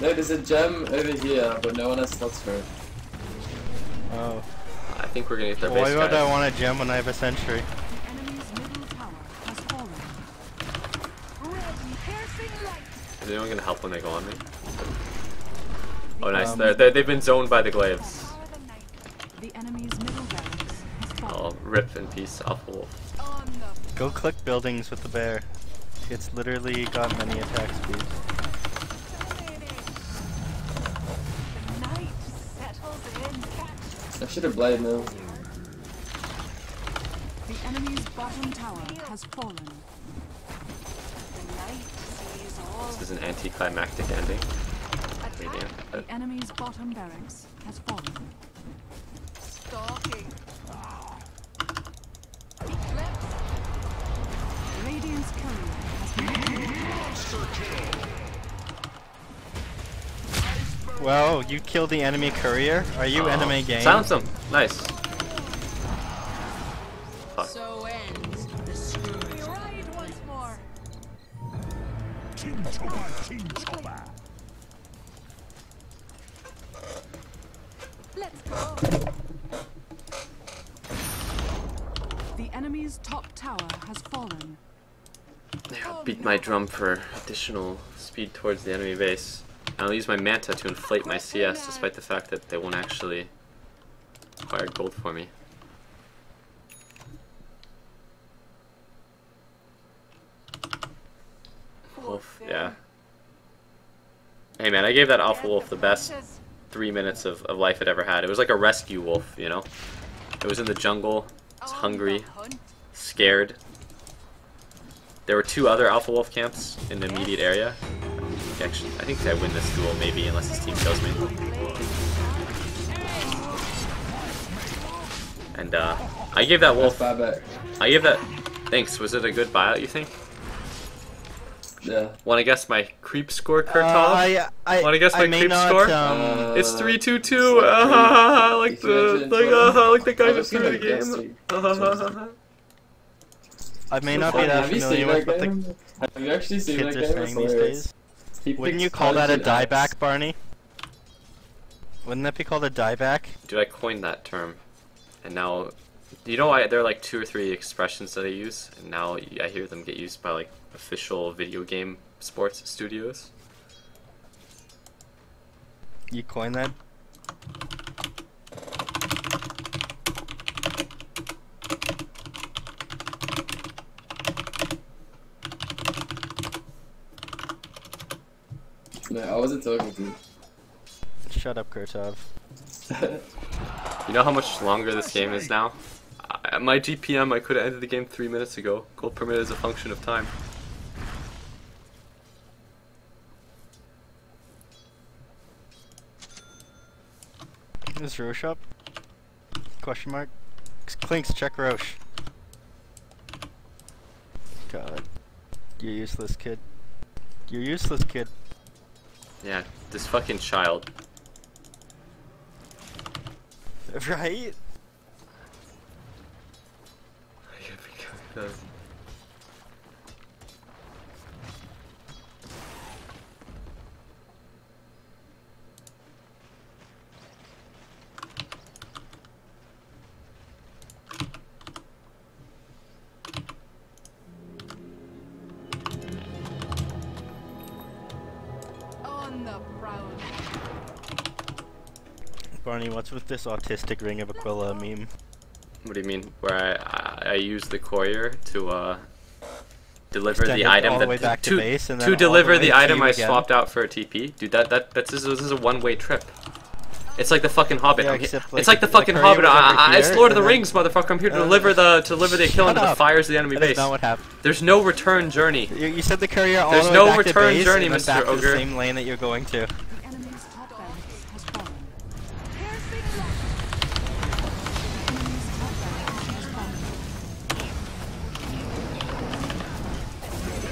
No, there's a gem over here, but no one has slots for it. Oh. I think we're gonna get their Why base, would I guys. want a gem when I have a sentry? The enemy's middle tower has fallen. Red piercing light. Is anyone gonna help when they go on me? Oh, nice. Um, They've been zoned by the glaives. Power the night. The enemy's middle barracks has fallen. Oh, rip in peace, Alpha Wolf. On the Go click buildings with the bear. It's literally got many attack speeds. The night settles in. Catch I should have blade now. The enemy's bottom tower has fallen. the night sees all. This is an anticlimactic ending. Radiant. The enemy's bottom barracks has fallen. Stalking. Eclipse. Radiant's courier has been killed. Wow, you killed the enemy courier? Are you enemy game? Silence them. Nice. Fuck. So ends the screw. We ride once more. Team Choba, Team Choba. Let's go. The enemy's top tower has fallen. I'll beat my drum for additional speed towards the enemy base. I'll use my Manta to inflate my CS despite the fact that they won't actually acquire gold for me. Wolf, yeah. Hey man, I gave that Alpha Wolf the best 3 minutes of life it ever had. It was like a rescue wolf, you know? It was in the jungle, it was hungry, scared. There were 2 other Alpha Wolf camps in the immediate area. Actually, I think I win this duel maybe, unless his team kills me. And I gave that wolf. That's buyback. I gave that. Thanks. Was it a good buyout? You think? Yeah. Want to guess my creep score, Kurtov? Wanna guess my may creep not, score? It's 3-2-2. Like the guy just threw the game. I may not be that Have you familiar seen with that what the game? Have you actually seen that kids are game? It's saying these hilarious. days. He Wouldn't picks you call that a punch and axe. dieback, Barney? Wouldn't that be called a dieback? Dude, I coined that term, and now, you know, there are like 2 or 3 expressions that I use, and now I hear them get used by like official video game sports studios. You coined that? Man, I wasn't talking to you. Shut up, Kurtov. You know how much longer this game is now? At my GPM, I could have ended the game 3 minutes ago. Gold per minute is a function of time. Is Roche up? Question mark? Clinks, check Roche. God. You're useless, kid. You're useless, kid. Yeah, this fucking child. Right? On the prowl. Barney, what's with this autistic Ring of Aquila meme? What do you mean? Where I use the courier to deliver Extend the it item all the way that back to base and then to all the deliver way the to item you I again. swapped out for a TP. Dude, this is a one-way trip. It's like the fucking Hobbit. Yeah, I'm except, it's like the fucking courier Hobbit. was over It's here, Lord of the and then- Rings, motherfucker. I'm here to deliver the Achille into the up. fires of the enemy That is base. not what happened. There's no return journey. You said the courier all There's the way no back return to base journey, and then Mr. back to the Ogre. same lane that you're going to. The enemy's top barracks has fallen. Piercing lock. The enemy's top barracks has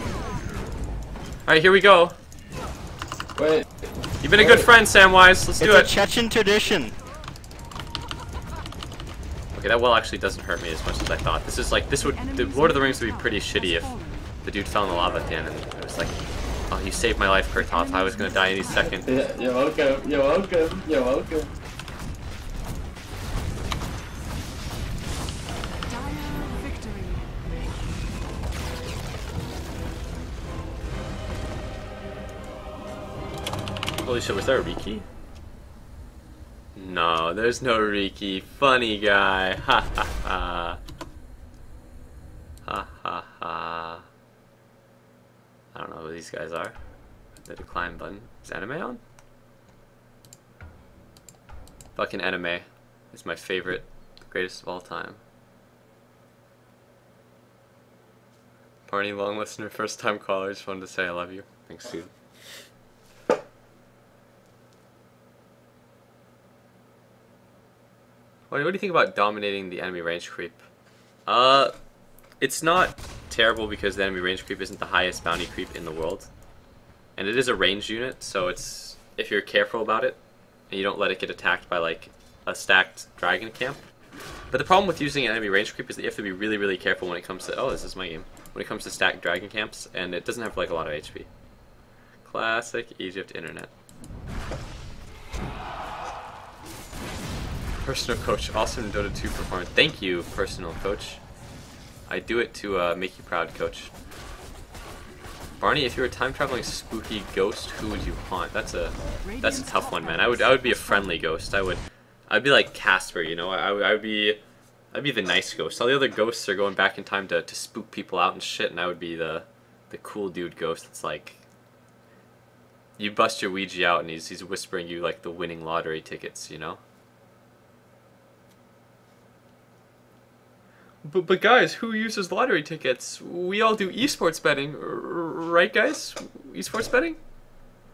fallen. All right, here we go. Wait. You've been a good friend, Samwise. Let's do It's a it. Chechen tradition. Okay, that well actually doesn't hurt me as much as I thought. This is like, the Lord of the Rings would be pretty shitty if the dude fell in the lava at the end and it was like, oh, you saved my life, Kurtov. I was gonna die any second. Yeah, you're welcome. You're welcome. You're welcome. Dire victory. Holy shit, was there a Riki? No, there's no Riki. Funny guy. Ha ha ha. Ha ha ha. I don't know who these guys are. The decline button. Is anime on? Fucking anime is my favorite, greatest of all time. Barney, long listener, first time caller. Just wanted to say I love you. Thanks, dude. What do you think about dominating the enemy range creep? It's not terrible because the enemy range creep isn't the highest bounty creep in the world. And it is a ranged unit, so it's, if you're careful about it, and you don't let it get attacked by like a stacked dragon camp. But the problem with using an enemy range creep is that you have to be really, really careful when it comes to, oh, this is my game, when it comes to stacked dragon camps, and it doesn't have like a lot of HP. Classic Egypt internet. Personal coach, awesome Dota 2 performance. Thank you, personal coach. I do it to make you proud, coach. Barney, if you were a time-traveling spooky ghost, who would you haunt? That's a tough one, man. I would be a friendly ghost. I'd be like Casper, you know. I'd be the nice ghost. All the other ghosts are going back in time to spook people out and shit, and I would be the cool dude ghost that's like, you bust your Ouija out and he's whispering you like the winning lottery tickets, you know. But guys, who uses lottery tickets? We all do esports betting, right guys? Esports betting?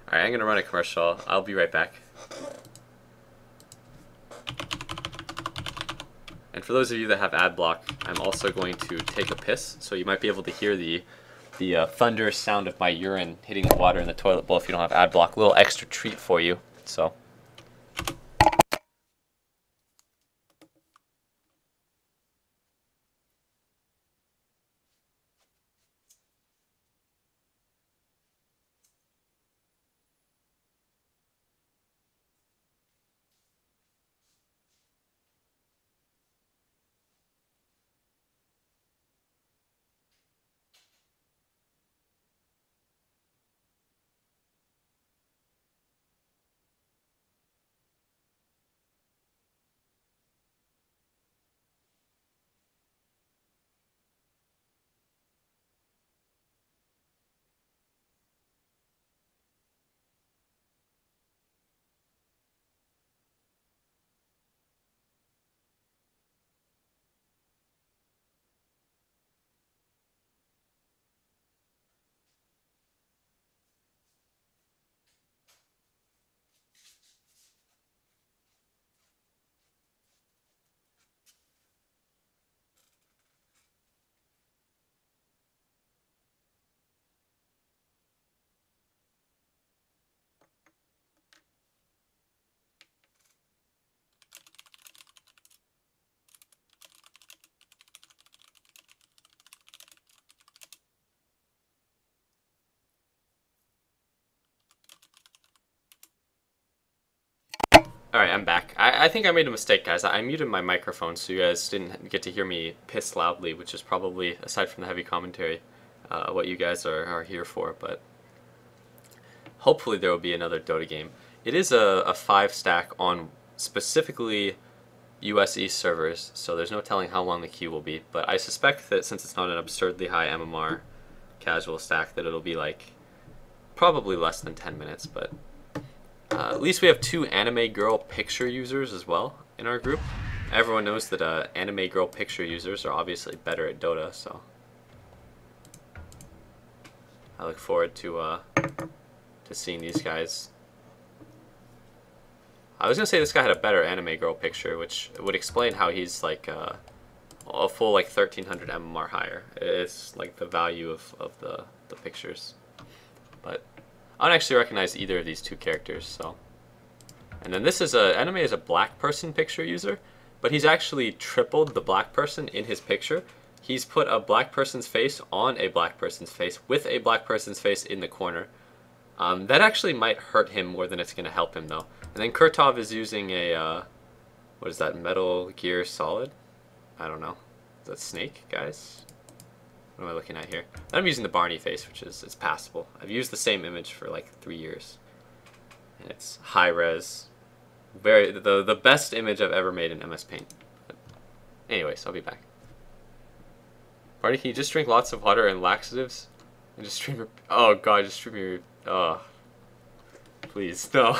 Alright, I'm gonna run a commercial. I'll be right back. And for those of you that have ad block, I'm also going to take a piss, so you might be able to hear the thunderous sound of my urine hitting the water in the toilet bowl if you don't have ad block. A little extra treat for you, so... Alright, I'm back. I think I made a mistake, guys. I muted my microphone so you guys didn't get to hear me piss loudly, which is probably, aside from the heavy commentary, what you guys are here for, but hopefully there will be another Dota game. It is a 5-stack on specifically US East servers, so there's no telling how long the queue will be, but I suspect that since it's not an absurdly high MMR casual stack, that it'll be like probably less than 10 minutes, but at least we have 2 anime girl picture users as well in our group. Everyone knows that anime girl picture users are obviously better at Dota, so I look forward to seeing these guys. I was gonna say this guy had a better anime girl picture, which would explain how he's like a full like 1300 MMR higher. It's like the value of the pictures, but I don't actually recognize either of these 2 characters. So, and then this is anime is a black person picture user, but he's actually tripled the black person in his picture. He's put a black person's face on a black person's face with a black person's face in the corner. That actually might hurt him more than it's going to help him, though. And then Kurtov is using a, what is that, Metal Gear Solid? I don't know. Is that Snake, guys? What am I looking at here? I'm using the Barney face, which is it's passable. I've used the same image for like 3 years. And it's high res. The best image I've ever made in MS Paint. But anyways, I'll be back. Barney, can you just drink lots of water and laxatives? And just stream your... Oh god, just stream your... Oh. Please, no.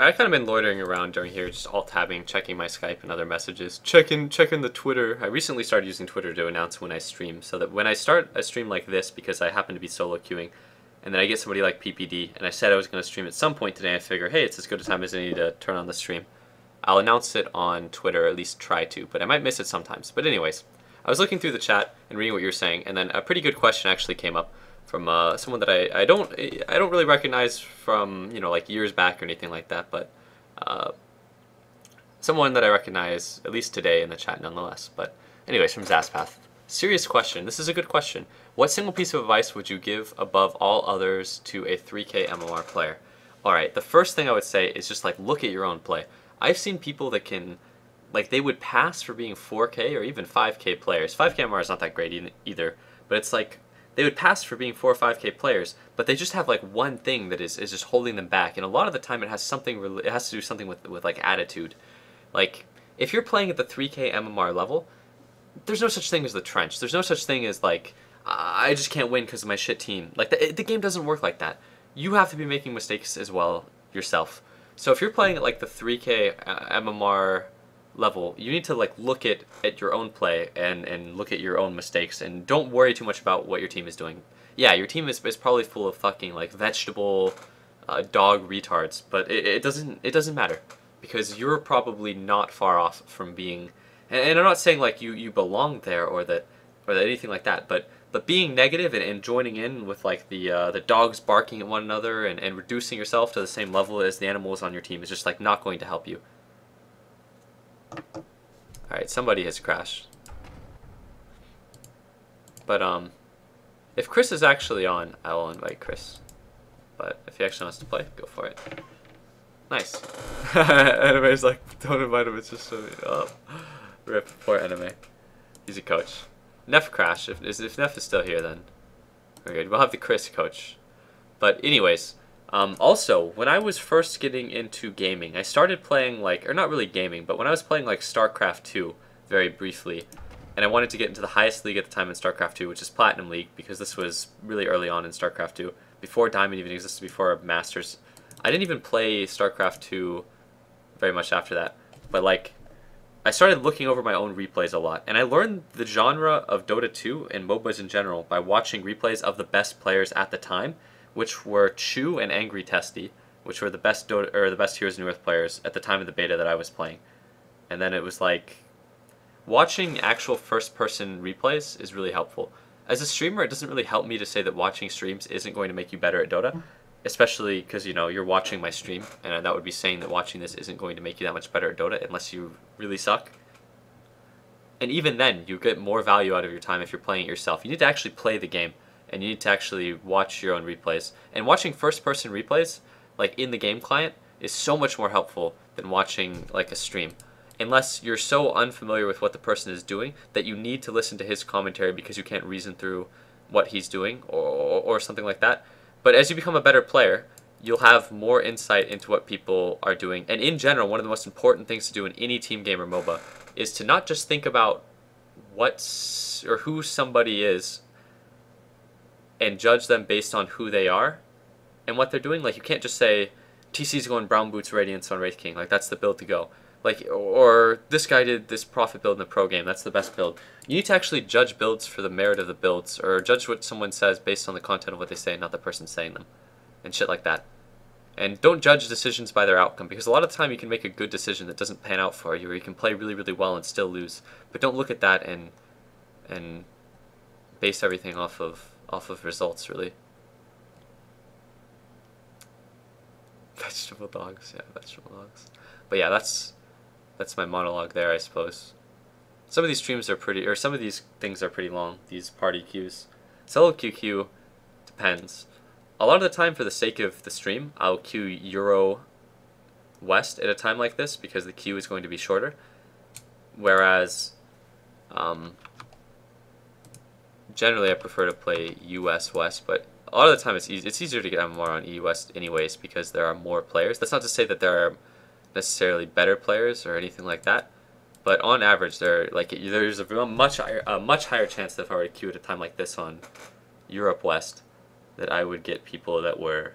I kind of been loitering around during here, just alt-tabbing, checking my Skype and other messages, checking the Twitter. I recently started using Twitter to announce when I stream, so that when I start a stream like this, because I happen to be solo queuing, and then I get somebody like PPD, and I said I was going to stream at some point today, I figure, hey, it's as good a time as any to turn on the stream. I'll announce it on Twitter, or at least try to, but I might miss it sometimes. But anyways, I was looking through the chat and reading what you were saying, and then a pretty good question actually came up from someone that I don't really recognize from, you know, like years back or anything like that, but someone that I recognize at least today in the chat nonetheless. But anyways, from Zaspath, serious question. This is a good question. What single piece of advice would you give above all others to a 3K MMR player? All right, the first thing I would say is just like look at your own play. I've seen people that can, like, they would pass for being 4K or even 5K players. 5K MMR is not that great either, but it's like they would pass for being 4 or 5K players, but they just have like one thing that is just holding them back, and a lot of the time it has to do something with like attitude. Like if you're playing at the 3K MMR level, there's no such thing as the trench. There's no such thing as like I just can't win because of my shit team. Like the game doesn't work like that. You have to be making mistakes as well yourself. So if you're playing at like the 3K MMR level, you need to like look at your own play and look at your own mistakes, and don't worry too much about what your team is doing. Yeah, your team is probably full of fucking like vegetable dog retards, but it doesn't matter, because you're probably not far off from being, and I'm not saying like you belong there or that anything like that, but being negative and joining in with like the dogs barking at one another and reducing yourself to the same level as the animals on your team is just like not going to help you. Alright, somebody has crashed. But if Chris is actually on, I will invite Chris. But if he actually wants to play, go for it. Nice. Anime's like, don't invite him, it's just so... Oh. Rip, poor Anime. He's a coach. Neff crashed. If Neff is still here, then we're good. We'll have the Chris coach. But anyways, also, when I was first getting into gaming, I started playing like, or not really gaming, but when I was playing like StarCraft 2 very briefly, and I wanted to get into the highest league at the time in StarCraft 2, which is Platinum League, because this was really early on in StarCraft 2, before Diamond even existed, before Masters. I didn't even play StarCraft 2 very much after that, but like, I started looking over my own replays a lot, and I learned the genre of Dota 2 and MOBAs in general by watching replays of the best players at the time, which were Chu and Angry Testy, which were the best Dota, or the best Heroes of New Earth players at the time of the beta that I was playing. And then it was like, watching actual first-person replays is really helpful. As a streamer, it doesn't really help me to say that watching streams isn't going to make you better at Dota, especially because, you know, you're watching my stream, and that would be saying that watching this isn't going to make you that much better at Dota unless you really suck. And even then, you get more value out of your time if you're playing it yourself. You need to actually play the game, and you need to actually watch your own replays. And watching first-person replays, like in the game client, is so much more helpful than watching like a stream. Unless you're so unfamiliar with what the person is doing that you need to listen to his commentary because you can't reason through what he's doing or something like that. But as you become a better player, you'll have more insight into what people are doing. And in general, one of the most important things to do in any team game or MOBA is to not just think about what's or who somebody is and judge them based on who they are and what they're doing. Like, you can't just say, TC's going Brown Boots Radiance on Wraith King. Like, that's the build to go. Like, or this guy did this Prophet build in the pro game. That's the best build. You need to actually judge builds for the merit of the builds, or judge what someone says based on the content of what they say, not the person saying them, and shit like that. And don't judge decisions by their outcome, because a lot of the time you can make a good decision that doesn't pan out for you, or you can play really, really well and still lose. But don't look at that and base everything off of results, really. Vegetable dogs, yeah, vegetable dogs. But yeah, that's my monologue there, I suppose. Some of these streams are pretty, or some of these things are pretty long, these party queues. Solo QQ depends. A lot of the time, for the sake of the stream, I'll queue Euro West at a time like this because the queue is going to be shorter. Whereas, generally I prefer to play US West, but a lot of the time it's easier to get MMR on EU West anyways because there are more players. That's not to say that there are necessarily better players or anything like that, but on average there's a much higher chance that if I were to queue at a time like this on Europe West, that I would get people that were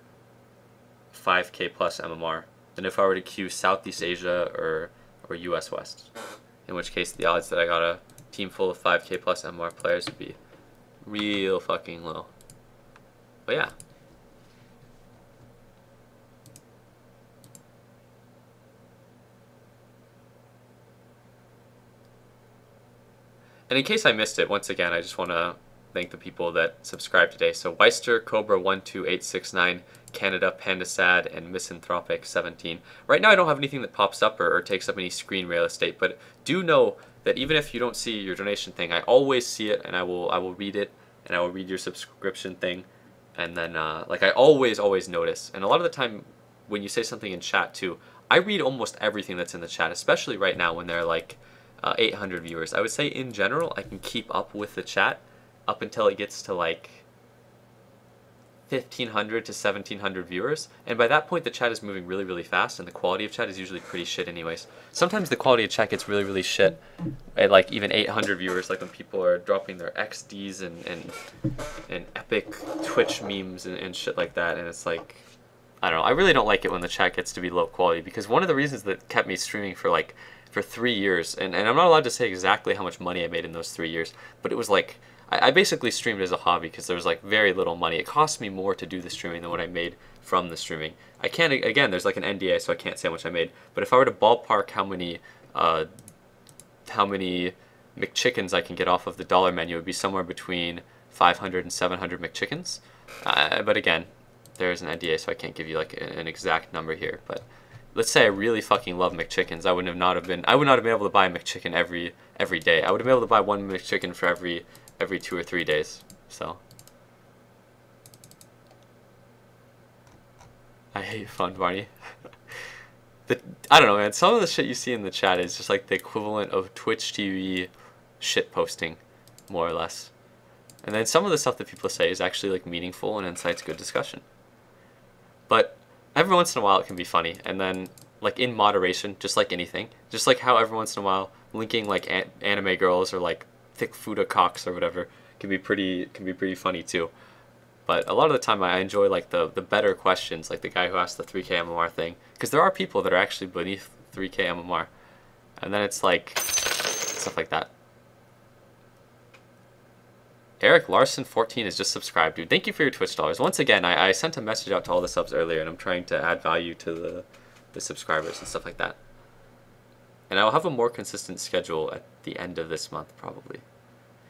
5k plus MMR than if I were to queue Southeast Asia or US West, in which case the odds that I got a team full of 5k plus MMR players would be real fucking low. But yeah. And in case I missed it, once again, I just want to thank the people that subscribed today. So Weister, Cobra 12869, Canada, Panda Sad, and Misanthropic 17. Right now I don't have anything that pops up or takes up any screen real estate, but do know that even if you don't see your donation thing, I always see it, and I will read it, and I will read your subscription thing, and then like I always notice. And a lot of the time when you say something in chat too, I read almost everything that's in the chat, especially right now when there are like 800 viewers. I would say in general I can keep up with the chat up until it gets to like 1500 to 1700 viewers, and by that point the chat is moving really, really fast, and the quality of chat is usually pretty shit anyways. Sometimes the quality of chat gets really, really shit at like even 800 viewers, like when people are dropping their XDs and epic Twitch memes and shit like that, and it's like, I don't know, I really don't like it when the chat gets to be low quality, because one of the reasons that kept me streaming for like for 3 years, and I'm not allowed to say exactly how much money I made in those 3 years, but it was like, I basically streamed as a hobby because there was like very little money. It cost me more to do the streaming than what I made from the streaming. I can't, again, there's like an NDA, so I can't say how much I made, but if I were to ballpark how many McChickens I can get off of the dollar menu, it would be somewhere between 500 and 700 McChickens. But again, there's an NDA, so I can't give you like an exact number here. But let's say I really fucking love McChickens. I would not have been able to buy a McChicken every day. I would have been able to buy one McChicken for every 2 or 3 days. So I hate Fun Barney. I don't know, man. Some of the shit you see in the chat is just like the equivalent of Twitch TV shit posting, more or less. And then some of the stuff that people say is actually like meaningful and incites good discussion. But every once in a while it can be funny, and then like in moderation, just like anything, just like how every once in a while linking like anime girls or like thick Fuda cocks or whatever can be pretty funny too. But a lot of the time I enjoy like the better questions, like the guy who asked the 3K MMR thing, because there are people that are actually beneath 3K MMR, and then it's like stuff like that. Eric Larson 14 is just subscribed, dude. Thank you for your Twitch dollars. Once again, I sent a message out to all the subs earlier, and I'm trying to add value to the subscribers and stuff like that. And I'll have a more consistent schedule at the end of this month, probably.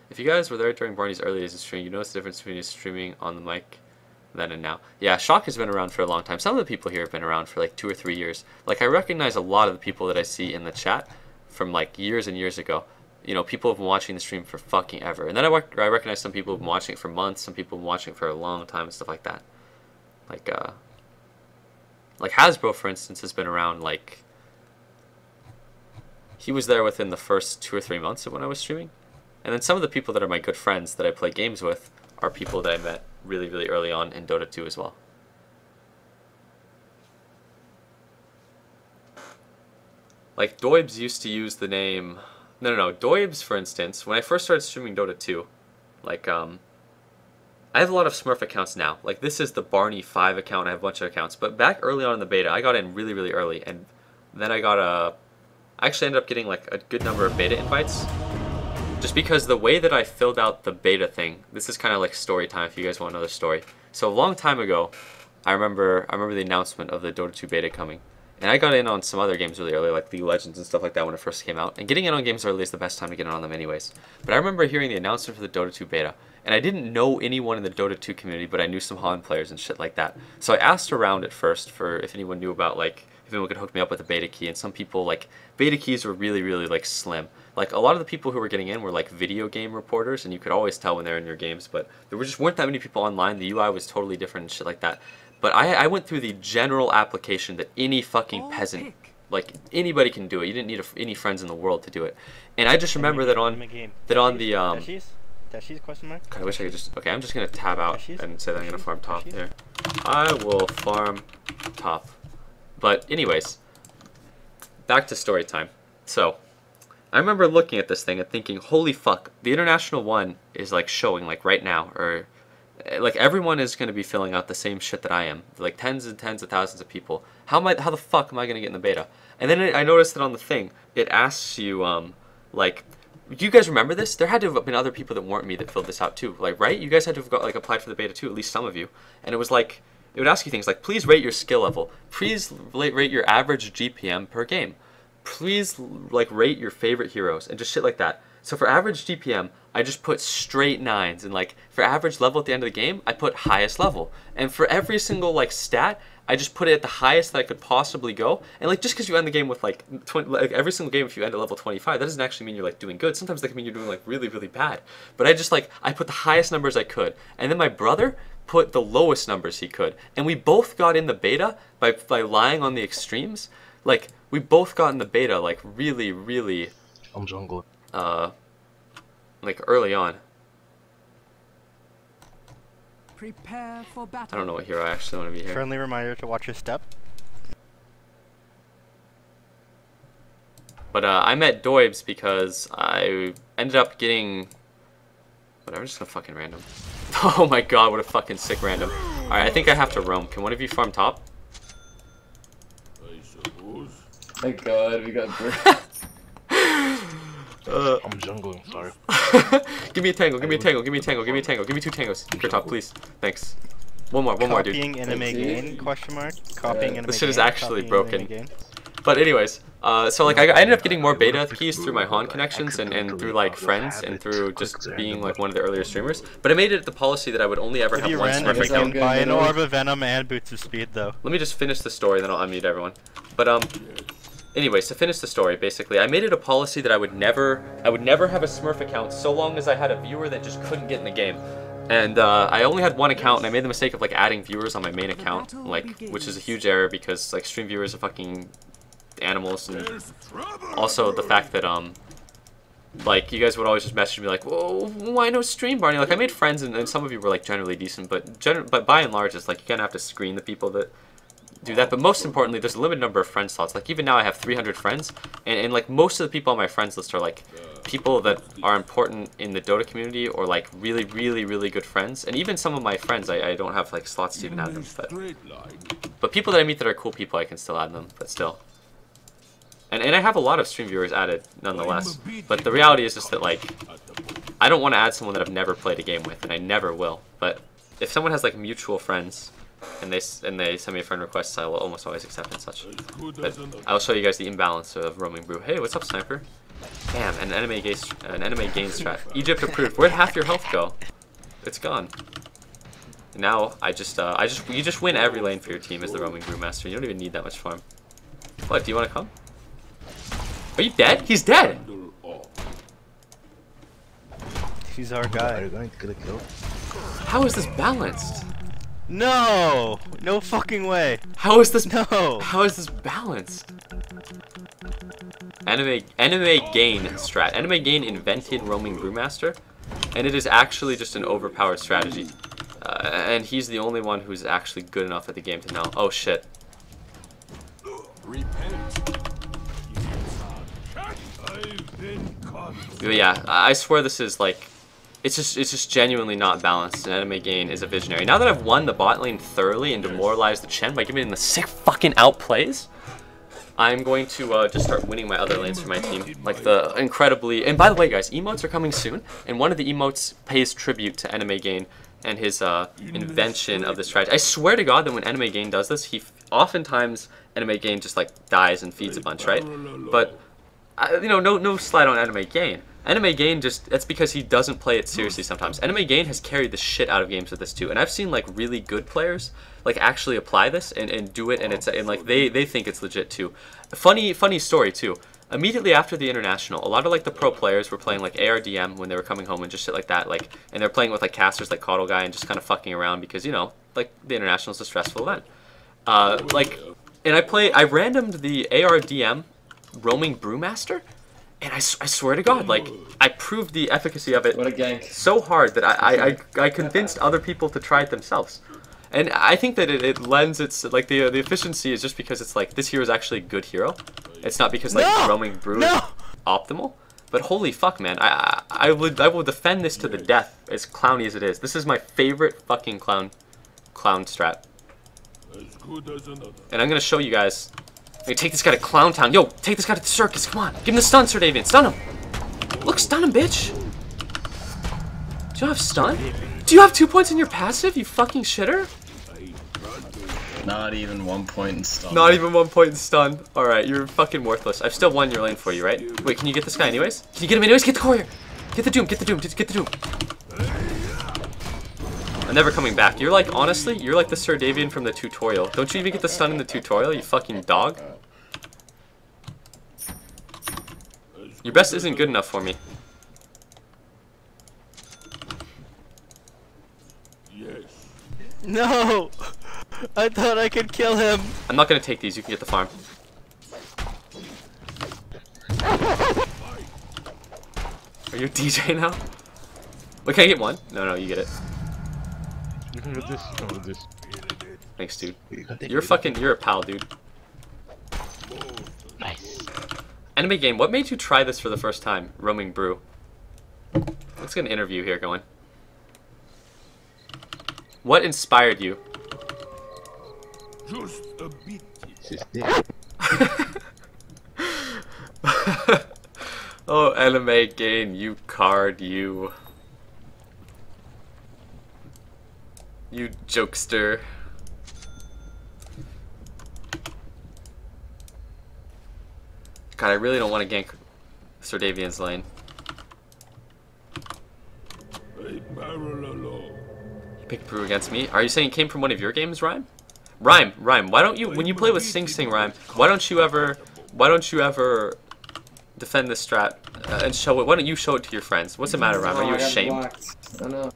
If you guys were there during Barney's early days of streaming, you notice the difference between his streaming on the mic then and now. Yeah, Shock has been around for a long time. Some of the people here have been around for like 2 or 3 years. Like, I recognize a lot of the people that I see in the chat from like years and years ago. You know, people have been watching the stream for fucking ever. And then I recognize some people have been watching it for months, some people have been watching it for a long time and stuff like that. Like Hasbro, for instance, has been around like... He was there within the first 2 or 3 months of when I was streaming. And then some of the people that are my good friends that I play games with are people that I met really, really early on in Dota 2 as well. Like, Doibs used to use the name... No. Doibs, for instance, when I first started streaming Dota 2, like, I have a lot of Smurf accounts now. Like, this is the Barney 5 account, I have a bunch of accounts. But back early on in the beta, I got in really, really early. And then I actually ended up getting, like, a good number of beta invites. Just because the way that I filled out the beta thing, this is kind of like story time if you guys want another story. So a long time ago, I remember the announcement of the Dota 2 beta coming. And I got in on some other games really early, like League of Legends and stuff like that when it first came out. And getting in on games early is the best time to get in on them anyways. But I remember hearing the announcement for the Dota 2 beta. And I didn't know anyone in the Dota 2 community, but I knew some Holland players and shit like that. So I asked around at first for if anyone knew about, like, if anyone could hook me up with a beta key. And some people, like, beta keys were really, really, like, slim. Like, a lot of the people who were getting in were, like, video game reporters, and you could always tell when they're in your games, but there just weren't that many people online. The UI was totally different and shit like that. But I went through the general application that any fucking peasant, like, anybody can do it. You didn't need any friends in the world to do it. And I just remember that on the, Dashies, question mark? God, I wish I could just, okay, I'm just going to tab out and say that I'm going to farm top there. I will farm top. But anyways, back to story time. So, I remember looking at this thing and thinking, holy fuck, the international one is like showing like right now, or like everyone is going to be filling out the same shit that I am, like tens and tens of thousands of people. How the fuck am I going to get in the beta? And then I noticed that on the thing, it asks you, like, do you guys remember this? There had to have been other people that weren't me that filled this out too, like, right? You guys had to have got, like, applied for the beta too, at least some of you. And it was like, it would ask you things like, please rate your skill level. Please rate your average GPM per game. Please, like, rate your favorite heroes and just shit like that. So for average GPM, I just put straight 9s, and like for average level at the end of the game, I put highest level. And for every single like stat, I just put it at the highest that I could possibly go. And like just because you end the game with like every single game, if you end at level 25, that doesn't actually mean you're like doing good. Sometimes that can mean you're doing like really, really bad. But I put the highest numbers I could, and then my brother put the lowest numbers he could, and we both got in the beta by lying on the extremes. Like, we both got in the beta, like, really, really... I'm jungle. Like, early on. Prepare for battle. I don't know what hero I actually want to be here. Friendly reminder to watch your step. But, I met Doibs because I ended up getting... Whatever, I'm just gonna fucking random. Oh my god, what a fucking sick random. Alright, I think I have to roam. Can one of you farm top? Thank God, we got I'm jungling, sorry. Give me a tango, give me a tango, give me a tango, give me a tango, give me 2 tangos. Kurtok, please. Thanks. One more, dude. Copying anime gain? Question mark. Copying anime. This shit is gain, actually copying broken. anime gain. But anyways, so like I ended up getting more beta keys through my Han connections and through like friends and through just being like one of the earlier streamers. But I made it the policy that I would only ever If have you one ran, Smurf you account. can buy an Orb of Venom and Boots of Speed, though. Let me just finish the story, then I'll unmute everyone. But anyways, to finish the story, basically, I made it a policy that I would never have a Smurf account so long as I had a viewer that just couldn't get in the game. And I only had one account, and I made the mistake of like adding viewers on my main account, like, which is a huge error because like stream viewers are fucking animals, and also the fact that like you guys would always just message me like, whoa, why no stream, Barney? Like I made friends, and some of you were like generally decent, but by and large, it's like you kind of have to screen the people that do that. But most importantly, there's a limited number of friend slots. Like even now I have 300 friends, and like most of the people on my friends list are like people that are important in the Dota community or like really good friends. And even some of my friends, I don't have like slots to even add them, but people that I meet that are cool people, I can still add them, but still. And I have a lot of stream viewers added nonetheless, but the reality is just that like I don't want to add someone that I've never played a game with, and I never will. But if someone has like mutual friends and they send me a friend request, I will almost always accept and such. But I'll show you guys the imbalance of roaming brew. Hey, what's up, sniper? Damn, an anime gain strat. Egypt approved. Where'd half your health go? It's gone. Now you just win every lane for your team as the roaming brewmaster. You don't even need that much farm. What? Do you want to come? Are you dead? He's dead. He's our guy. Are you going to get a kill? How is this balanced? No! No fucking way. How is this? No. How is this balanced? Anime gain strat. Anime gain invented roaming brewmaster, and it is actually just an overpowered strategy. And he's the only one who's actually good enough at the game to know. Oh shit. But yeah, I swear this is like, it's just genuinely not balanced, and Anime Gain is a visionary. Now that I've won the bot lane thoroughly and demoralized the Chen by giving him the sick fucking outplays, I'm going to just start winning my other lanes for my team. Like the incredibly, and by the way guys, emotes are coming soon, and one of the emotes pays tribute to Anime Gain and his invention of this strategy. I swear to God that when Anime Gain does this, oftentimes Anime Gain just like dies and feeds a bunch, right? But you know, no slide on Anime Gain. Anime Gain that's because he doesn't play it seriously sometimes. Anime Gain has carried the shit out of games with this too, and I've seen like really good players like actually apply this and do it, and like they think it's legit too. Funny story too. Immediately after the international, a lot of like the pro players were playing like ARDM when they were coming home and just shit like that, like, and they're playing with like casters like Caudle Guy and just kind of fucking around because, you know, like the international is a stressful event. Like, and I randomed the ARDM roaming brewmaster, and I swear to God, like, I proved the efficacy of it so hard that I convinced other people to try it themselves. And I think that it lends its, like, the efficiency is just because it's like, this hero is actually a good hero. It's not because, like, roaming brew is optimal. But holy fuck, man, I will defend this to the death, as clowny as it is. This is my favorite fucking clown strat. And I'm gonna show you guys. Hey, take this guy to Clown Town. Yo, take this guy to the circus. Come on. Give him the stun, Sir Davian. Stun him. Look, stun him, bitch. Do you have stun? Do you have 2 points in your passive, you fucking shitter? Not even 1 point in stun. Not even 1 point in stun. Alright, you're fucking worthless. I've still won your lane for you, right? Wait, can you get this guy anyways? Can you get him anyways? Get the courier. Get the Doom. Get the Doom. Get the Doom. I'm never coming back. You're like, honestly, you're like the Sir Davian from the tutorial. Don't you even get the stun in the tutorial, you fucking dog? Your best isn't good enough for me. No! I thought I could kill him. I'm not gonna take these, you can get the farm. Are you a DJ now? Wait, can I get one? No, you get it. You can get this, you can get this. Thanks, dude. You're a pal, dude. Nice. Anime Game, what made you try this for the first time? Roaming brew. Let's get an interview here going. What inspired you? Just a bit. She's dead. Oh, anime gain, you card, you. You jokester. God, I really don't want to gank Sir Davian's lane. He picked Brew against me. Are you saying it came from one of your games, Rhyme? Rhyme, why don't you, when you play with Sing Sing, Rhyme, why don't you ever defend this strat and show it? Why don't you show it to your friends? What's the matter, Rhyme? Are you ashamed? I know.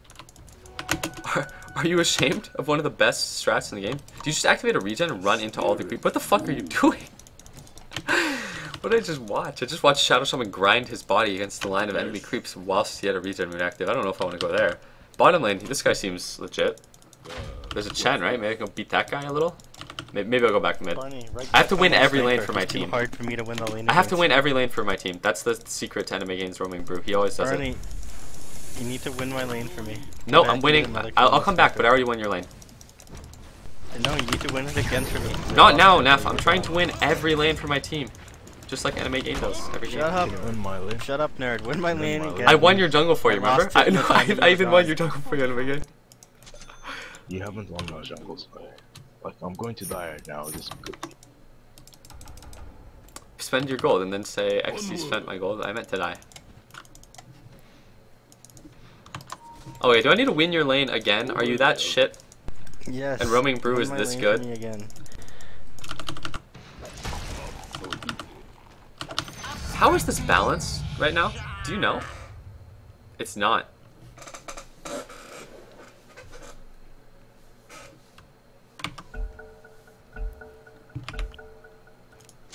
Are you ashamed of one of the best strats in the game? Do you just activate a regen and run into all the creep? What the fuck are you doing? What did I just watch? I just watched Shadow Shaman grind his body against the line of enemy creeps whilst he had a regen rune active. I don't know if I want to go there. Bottom lane, this guy seems legit. There's a Chen, right? Maybe I can go beat that guy a little? Maybe I'll go back to mid. Barney, right I have to win click on every the lane sniper. for my It's too team. hard for me to win the lane I have to against. win every lane for my team. That's the secret to enemy gains roaming brew. He always does Barney, it. you need to win my lane for me. No, Come I'm back winning. with another I'll kill come back, sniper. but I already won your lane. No, you need to win it again for me. Not now, Naf. I'm trying to win every lane for my team. Just like anime game does every game. Shut up. Win my lane. Shut up, nerd. Win my lane my again. I won your jungle for you, I remember? lost it in the time you I even won died. your jungle for you anime game. You haven't won my jungles. Like, I'm going to die right now. This is good. Spend your gold and then say, XC spent my gold. I meant to die. Oh wait, do I need to win your lane again? Are you that shit? Yes. And roaming brew win is my this lane good? for me again. How is this balanced right now? Do you know? It's not.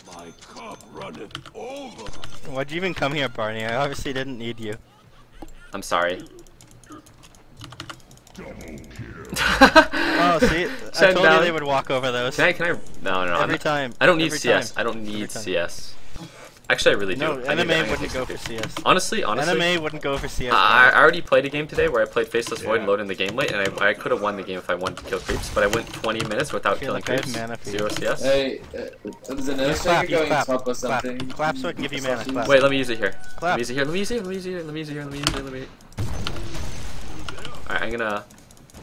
My cup runneth over. Why'd you even come here, Barney? I obviously didn't need you. I'm sorry. Oh, see? I Send told you down. they would walk over those. Can I? No, I'm Every not- time. I don't need Every CS. time. I don't need Every time. CS. Actually, I really do. No, I need to- anime I need to wouldn't take go some for CS. Honestly, Anime wouldn't go for CS. I Barney. already played a game today where I played Faceless Void and loaded in the game late, and I could have won the game if I wanted to kill creeps, but I went 20 minutes without I feel killing like I have creeps. mana for you. 0 CS. Hey, there's an You air clap, you going clap, top or clap. something. Clap so I can give you mana. Clap. Wait, let me use it here. Let Clap. me use it here. Let me use it here. Let me use it here. Let me use it here. Let me use it here. Let me. Alright, I'm gonna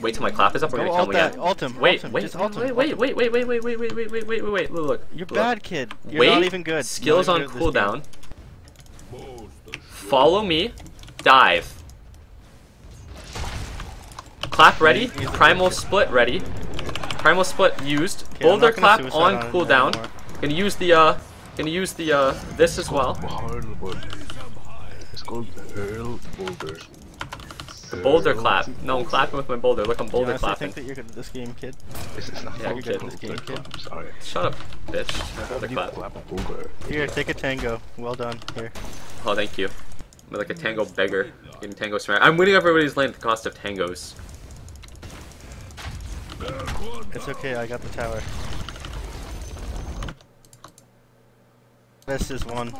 wait till my clap is up. We're Go gonna kill ult him that. again. Ult him. Wait, ult him. wait, Just ult him. wait, wait. Look. You're look. bad, kid. You're Wait. not even good. Skills Not on even good at this cooldown. Follow me. Dive. Clap ready. He's the Primal good kid. split ready. Primal split used. Okay, I'm Boulder not gonna clap suicide on him cooldown. anymore. Gonna use the this as well. It's called Hurl Boulders. The boulder clap. No, I'm clapping with my boulder. Look, I'm You boulder honestly clapping. think that you're good at this game, kid? This is not Yeah, called kid. Boulder This game, kid. I'm sorry. Shut up, bitch. My boulder You clap. clap a boulder. Here, take a tango. Well done. Here. Oh, thank you. I'm like a tango beggar. Getting tango smack. I'm winning everybody's lane at the cost of tangos. It's okay, I got the tower. This is one.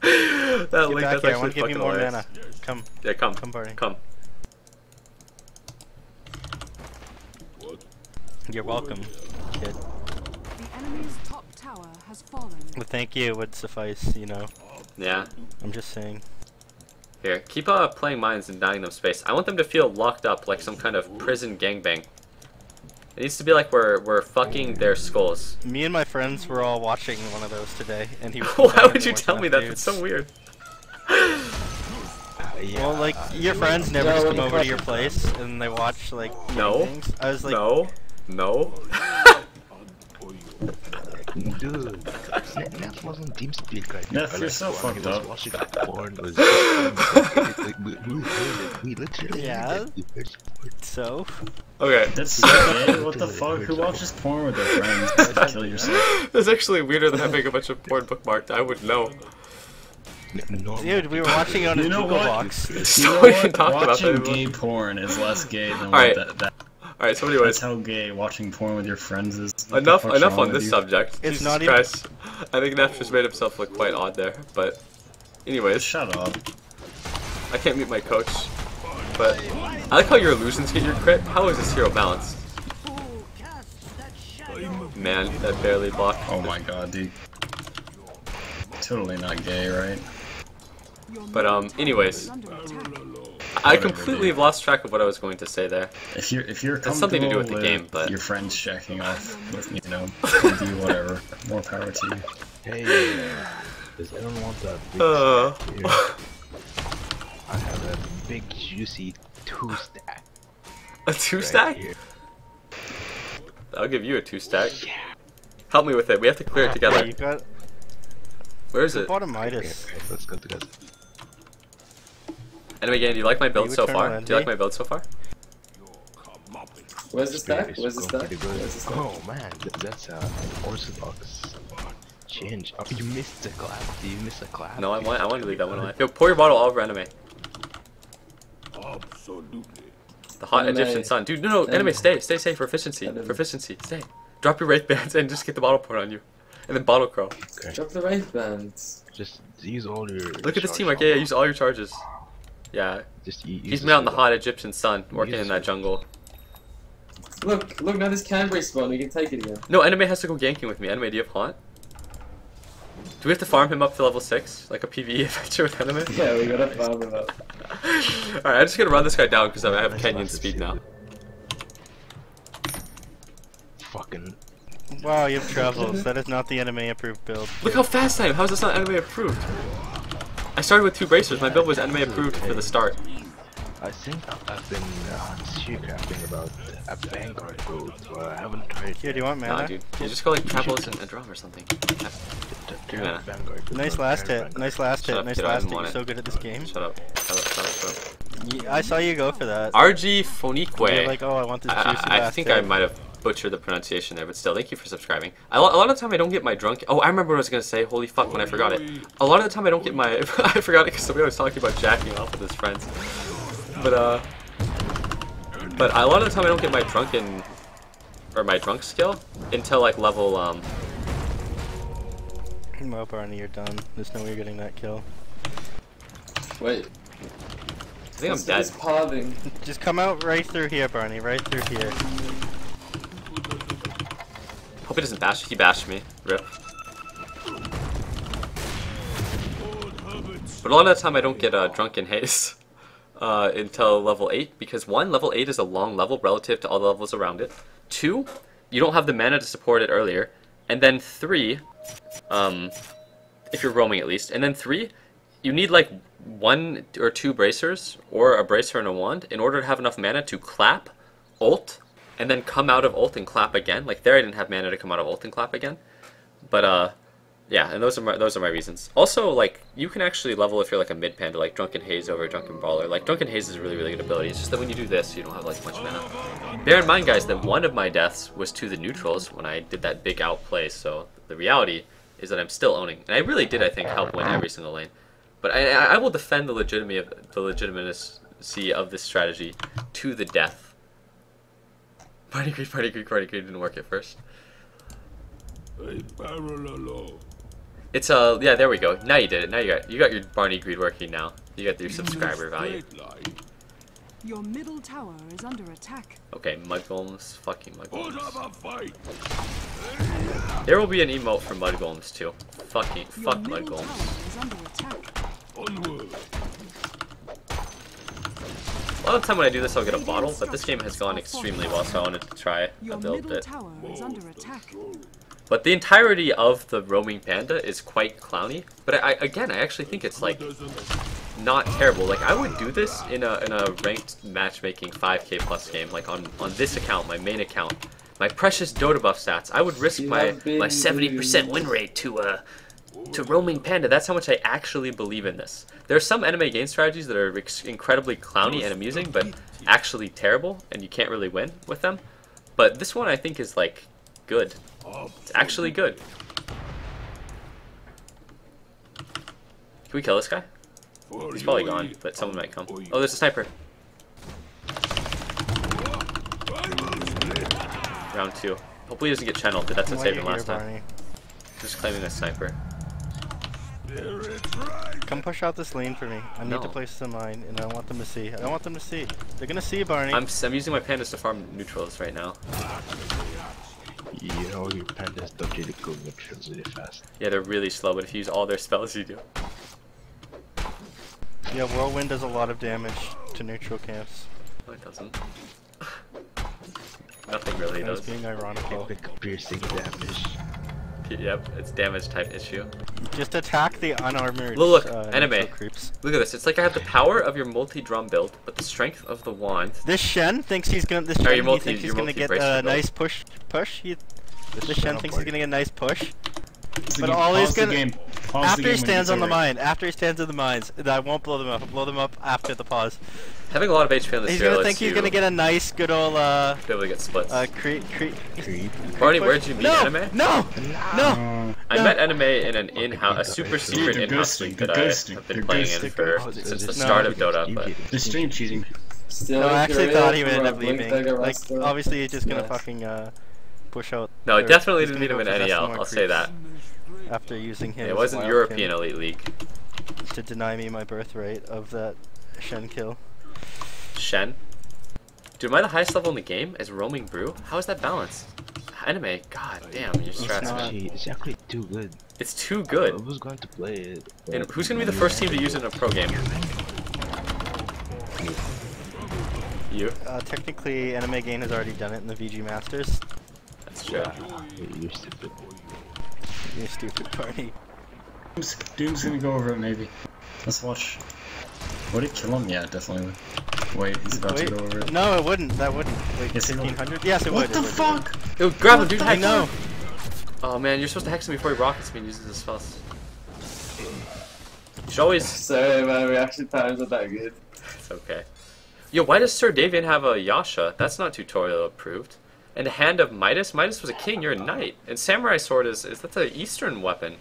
That Get link, back that's here, I actually want to give you fucking more hilarious. mana. Come. Yeah, come. Come, Barney. Come. You're welcome, kid. The enemy's top tower has fallen. Well, thank you would suffice, you know. Yeah. I'm just saying. Here, keep playing mines and denying them space. I want them to feel locked up like some kind of prison gangbang. It needs to be like we're fucking their skulls. Me and my friends were all watching one of those today, and he was Why complaining would you there tell weren't me enough that? That's dudes. so weird. Yeah. Well, like, your friends never Yeah, just what come the over to fuck? your place, and they watch, like, No. things. I was like, No. No. Dude, that wasn't TeamSpeak right now. Neff, you're so fucked up. Watching porn was we literally Yeah? So? Okay. That's so gay. What the fuck? Who watches porn with their friends? Kill yourself. That's actually weirder than having a bunch of porn bookmarked. I would know. Dude, we were watching it on his You know Google what? Box. You know Don't even what? talk about Watching that gay porn is less gay than Alright. what that. Alright, so That's anyways, how gay watching porn with your friends is. What the enough fuck's enough wrong on with this you? subject. It's Jesus not even- Christ. I think Neff just made himself look quite odd there, but anyways, Shut up. I can't meet my coach. But I like how your illusions get your crit. How is this hero balanced? Man, that barely blocked. Oh my god, dude. totally not gay, right? Your But middle tower anyways, is under attack. I completely have lost track of what I was going to say there. If you're That's something to do with the comfortable game, but your friends jacking off with PUBG, whatever, more power to you. Hey, does anyone want that big Uh. stack here? I have a big juicy 2-stack. A 2-stack? here. I'll give you a 2-stack. Help me with it. We have to clear it Yeah, together. you got Where is it? bottomitis. Okay, let's go together. Anyway, again, do you like my build You so eternal far? Do envy? you like my build so far? Where's the stack? It's Where's the going stack? pretty good. Where's the stack? Oh man, that's orthodox change. Oh, you missed the clap. Did you miss the clap? No, I want to leave that one away. Yo, pour your bottle all over anime. Absolutely. The hot Anime. Egyptian sun. Dude, no, anime, stay for efficiency. Anime. For efficiency, stay. Drop your wraith bands and just get the bottle poured on you. And then bottle crawl. Okay. Drop the wraith bands. Just use all your. Look at this charge teamwork. on Yeah, them. use all your charges. Yeah, Just use he's the been out in the sword. hot Egyptian sun, working Use in the that sword. jungle. Look, now this Canberra spawn, we can take it again. No, anime has to go ganking with me. Anime, do you have haunt? Do we have to farm him up to level 6? Like a PvE adventure with anime? Yeah, we gotta farm him up. Alright, I'm just gonna run this guy down because I have Nice Kenyan massive speed now. Fucking. Wow, you have travels. That is not the anime approved build. Look how fast I am. How is this not anime approved? I started with 2 bracers. My build was anime approved for the start. I think I've been crafting about a Vanguard build, but I haven't tried. Here, do you want mana? Nah, dude. You just go like Travels and a drum or something. Give mana. Vanguard. Nice last hit. Nice last Shut hit. up, Nice kid, I last didn't hit. want You're it. so good at this game. Shut up. Shut up, shut up, shut up. I saw you go for that. RG You're Fonique. like, oh, I want this juicy I last think hit. I might have butchered the pronunciation there, but still, thank you for subscribing. A lot of the time I don't get my drunk. Oh, I remember what I was gonna say. Holy fuck, when I forgot it. A lot of the time I don't get my. I forgot it because somebody was talking about jacking off with his friends. But a lot of the time I don't get my drunken or my drunk skill until like level Well, Barney, you're done. There's no way you're getting that kill. Wait. I think I'm dead. This pathing. Just come out right through here, Barney. Right through here. Hope he doesn't bash. He bashed me. Rip. But a lot of the time I don't get drunken haze until level 8 because 1, level 8 is a long level relative to all the levels around it. 2, you don't have the mana to support it earlier, and then 3, if you're roaming at least, and then 3, you need like 1 or 2 bracers or a bracer and a wand in order to have enough mana to clap, ult, and then come out of ult and clap again. Like there I didn't have mana to come out of ult and clap again. But yeah, and those are my reasons. Also, like you can actually level if you're like a mid panda, like Drunken Haze over Drunken Brawler. Like Drunken Haze is a really good ability. It's just that when you do this, you don't have like much mana. Bear in mind, guys, that one of my deaths was to the neutrals when I did that big outplay. So the reality is that I'm still owning, and I really did, I think, help win every single lane. But I will defend the legitimacy of this strategy to the death. Party greed didn't work at first. A barrel alone. It's yeah, there we go. Now you did it. Now you got your Barney greed working now. You got your subscriber value. Straight line. Your middle tower is under attack. Okay, Mudgolems, fucking Put Mudgolems. up a fight. There will be an emote for Mudgolems too. Fuck Your middle Mudgolems. tower is under attack. Onward. A lot of the time when I do this, I'll get a bottle, but this game has gone extremely well, so I wanted to try a Your build middle that. tower is under attack. But the entirety of the roaming panda is quite clowny. But I actually think it's like not terrible. Like I would do this in a ranked matchmaking 5K plus game, like on this account, my main account, my precious Dota buff stats. I would risk my 70% win rate to roaming panda. That's how much I actually believe in this. There are some anime game strategies that are incredibly clowny and amusing, but actually terrible, and you can't really win with them. But this one I think is like good. It's actually good. Can we kill this guy? He's probably gone, but someone might come. Oh, there's a sniper. Round 2. Hopefully he doesn't get channeled, but that's what Why saved you him here, last time. Barney? Just claiming a sniper. Come push out this lane for me. I need to No. place the mine, and I want them to see. I don't want them to see. They're gonna see, Barney. I'm using my pandas to farm neutrals right now. You know, your pandas don't really go neutrals really fast. Yeah, they're really slow, but if you use all their spells, you do. Yeah, Whirlwind does a lot of damage to neutral camps. No, it doesn't. Nothing really I was does. being ironical. Epic piercing damage. Yep, it's damage type issue. Just attack the unarmored Look, neutral anime. creeps. Look at this. It's like I have the power of your multi-drum build, but the strength of the wand. This Shen thinks he's gonna. This Or Shen, your he thinks he's gonna get multi-bracer a build. nice push. This Shen thinks he's gonna get a nice push. The But game- all he's pause the gonna game. Pause the after game he when stands it's on the over. mine. After he stands in the mines, I won't blow them up. I'll blow them up after the pause. Having a lot of HP on this He's hero gonna lets think he's you gonna get a nice, good old be able to get splits. creep. Barney, where'd you meet No, anime? no, no. I met anime in an in-house, a super secret they're in-house ghosting, league they're that I ghosting, have been they're playing in ghosting. for since the start of Dota. But The stream cheating. Still No, I actually Korea thought he would from end a up Blink leaving. Dagger Like, roster. obviously he's just gonna Nice. fucking push out. no, I or definitely he's didn't meet gonna him go in possess NEL. more I'll say creeps that. After using him It as wasn't wild European pin Elite League. to deny me my birthright of that Shen kill. Shen. Dude, am I the highest level in the game as roaming brew? How is that balanced? Anime, god damn, your strats, man. It's actually too good. It's too I good. was going to play it. And who's gonna be the first team to use it in a pro game? You? Technically, Anime Gain has already done it in the VG Masters. That's true. You're stupid. You stupid party. Doom's gonna go over it maybe. Let's watch. Would it kill him? Yeah, definitely. Wait, he's about to Wait, go over it. no, it wouldn't. That wouldn't. Wait, Yes, it would. 1500? Yes, it What would. the it would, fuck? Yo, grab him, dude. I Hex know. him. Oh man, you're supposed to hex him before he rockets me and uses his spells. You should always. Sorry, my reaction times are that good. It's okay. Yo, why does Sir Davian have a Yasha? That's not tutorial approved. And the Hand of Midas? Midas was a king, you're a knight. And Samurai Sword is that's an Eastern weapon.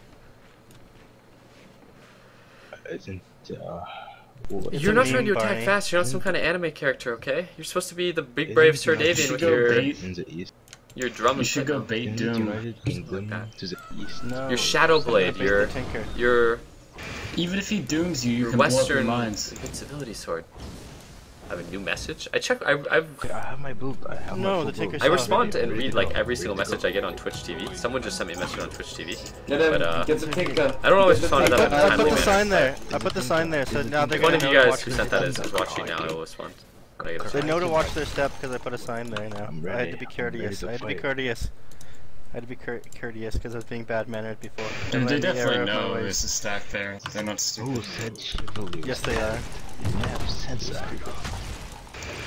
Isn't You're not a trying to meme, attack Barney. fast, you're not some kind of anime character, okay? You're supposed to be the big Isn't brave Sir United Davian with go your bait? in the east? drum You and should shit. go bait Isn't Doom. United Kingdom Like that. to the east? No. Your Shadow Blade, Bait the your Tinker. Even if he dooms you, you your can blow up your Western mines. invincibility sword. I have a new message. I check. I've Okay, I have my build. I have No, my the full Tinker build. I Saw. respond and Ready read to like go. every Ready single to message go. I get on Twitch TV. Someone just sent me a message on Twitch TV. Get him, But, get the tinker. I don't always Get the respond to that tinker. in a I timely put the manner. sign there. I put the sign there, so now they're If one gonna of you know to guys watch who their sent that step. is watching now, I will respond. When I get a They reply. know to watch their step because I put a sign there now. I'm I had ready. to be I'm courteous. ready to I had to be fight. courteous. I had to be courteous because I was being bad mannered before. And they learned the definitely error of my know ways. there's a stack there. They're not stupid. Who said chivalry? Yes, they are. You have sense.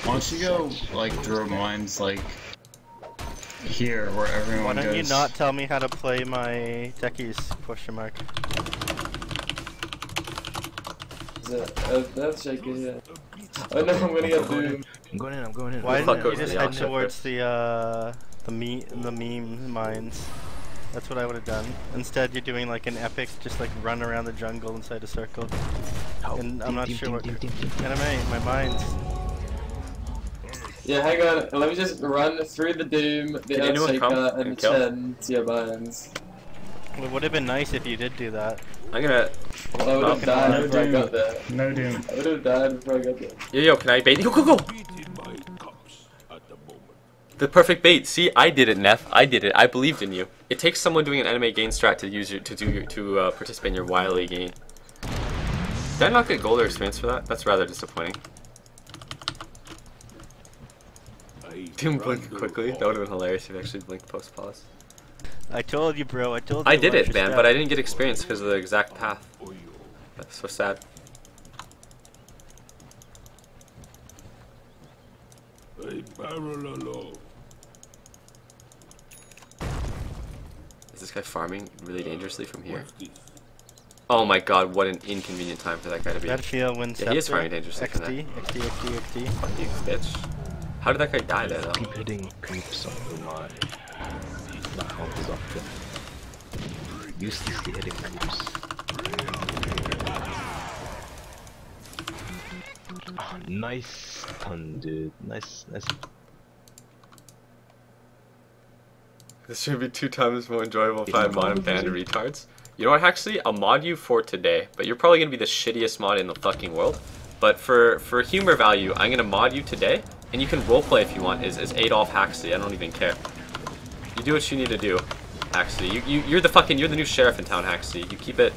Why don't you go, like, throw mines, like, here, where everyone Why don't you goes. not tell me how to play my deckies? Question mark. That's shaky, yeah. I know I'm gonna get Doom. I'm going in. I'm going in. Why the fuck didn't you goes just the head opposite towards the meme mines? That's what I would have done. Instead, you're doing like an epic, just like run around the jungle inside a circle. Oh, And I'm team, not team, sure team, what team, team, team. anime. My mines. Yeah, hang on. Let me just run through the Doom, the Can anyone come Earthshaker, and and the kill? Chen to your mines. It would have been nice if you did do that. I'm gonna. I would have No. died No before I Doom. got there. No Doom. I would have died before I got there. Yo, can I bait you? Go, go, go! In my cups at the moment. The perfect bait. See, I did it, Neff. I did it. I believed in you. It takes someone doing an anime gain strat to use your participate in your wily gain. Did I not get gold or experience for that? That's rather disappointing. Doom blink quickly. That would have been hilarious if you actually blinked post pause. I told you, bro. I told you. I did watch it, your man, step. but I didn't get experience because of the exact path. That's so sad. A barrel alone. Is this guy farming really dangerously from here? What's this? Oh my god, what an inconvenient time for that guy to be. That field wins. Yeah, he is farming dangerously from XD, XD, XD, XD. Fuck you, bitch. How did that guy die there, though? Keep hitting creeps on my houses often. Uselessly hitting creeps. Ah, nice stun, dude. Nice. This should be 2 times more enjoyable if I mod banned retards. You know what, actually? I'll mod you for today, but you're probably gonna be the shittiest mod in the fucking world. But for humor value, I'm gonna mod you today, and you can roleplay if you want as Adolf Huxley. I don't even care. You do what you need to do, Haxley. You're the new sheriff in town, Haxley. You keep it.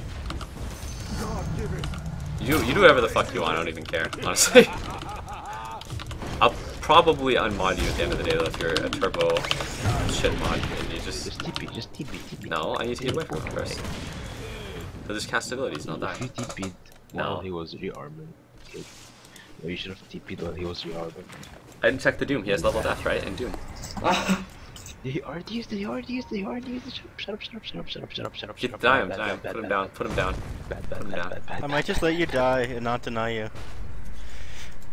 You do whatever the fuck you want. I don't even care, honestly. I'll probably unmod you at the end of the day though if you're a turbo shit mod and you just TP. No, I need to get away from him first. So there's cast abilities, not die. You TP'd while he was rearming. Okay. No, you should have TP'd while he was rearming. I didn't check the Doom. He has level death, right? And Doom. He already used it. Shut up. Die him. Put him down. Put him down. I might just let you die and not deny you.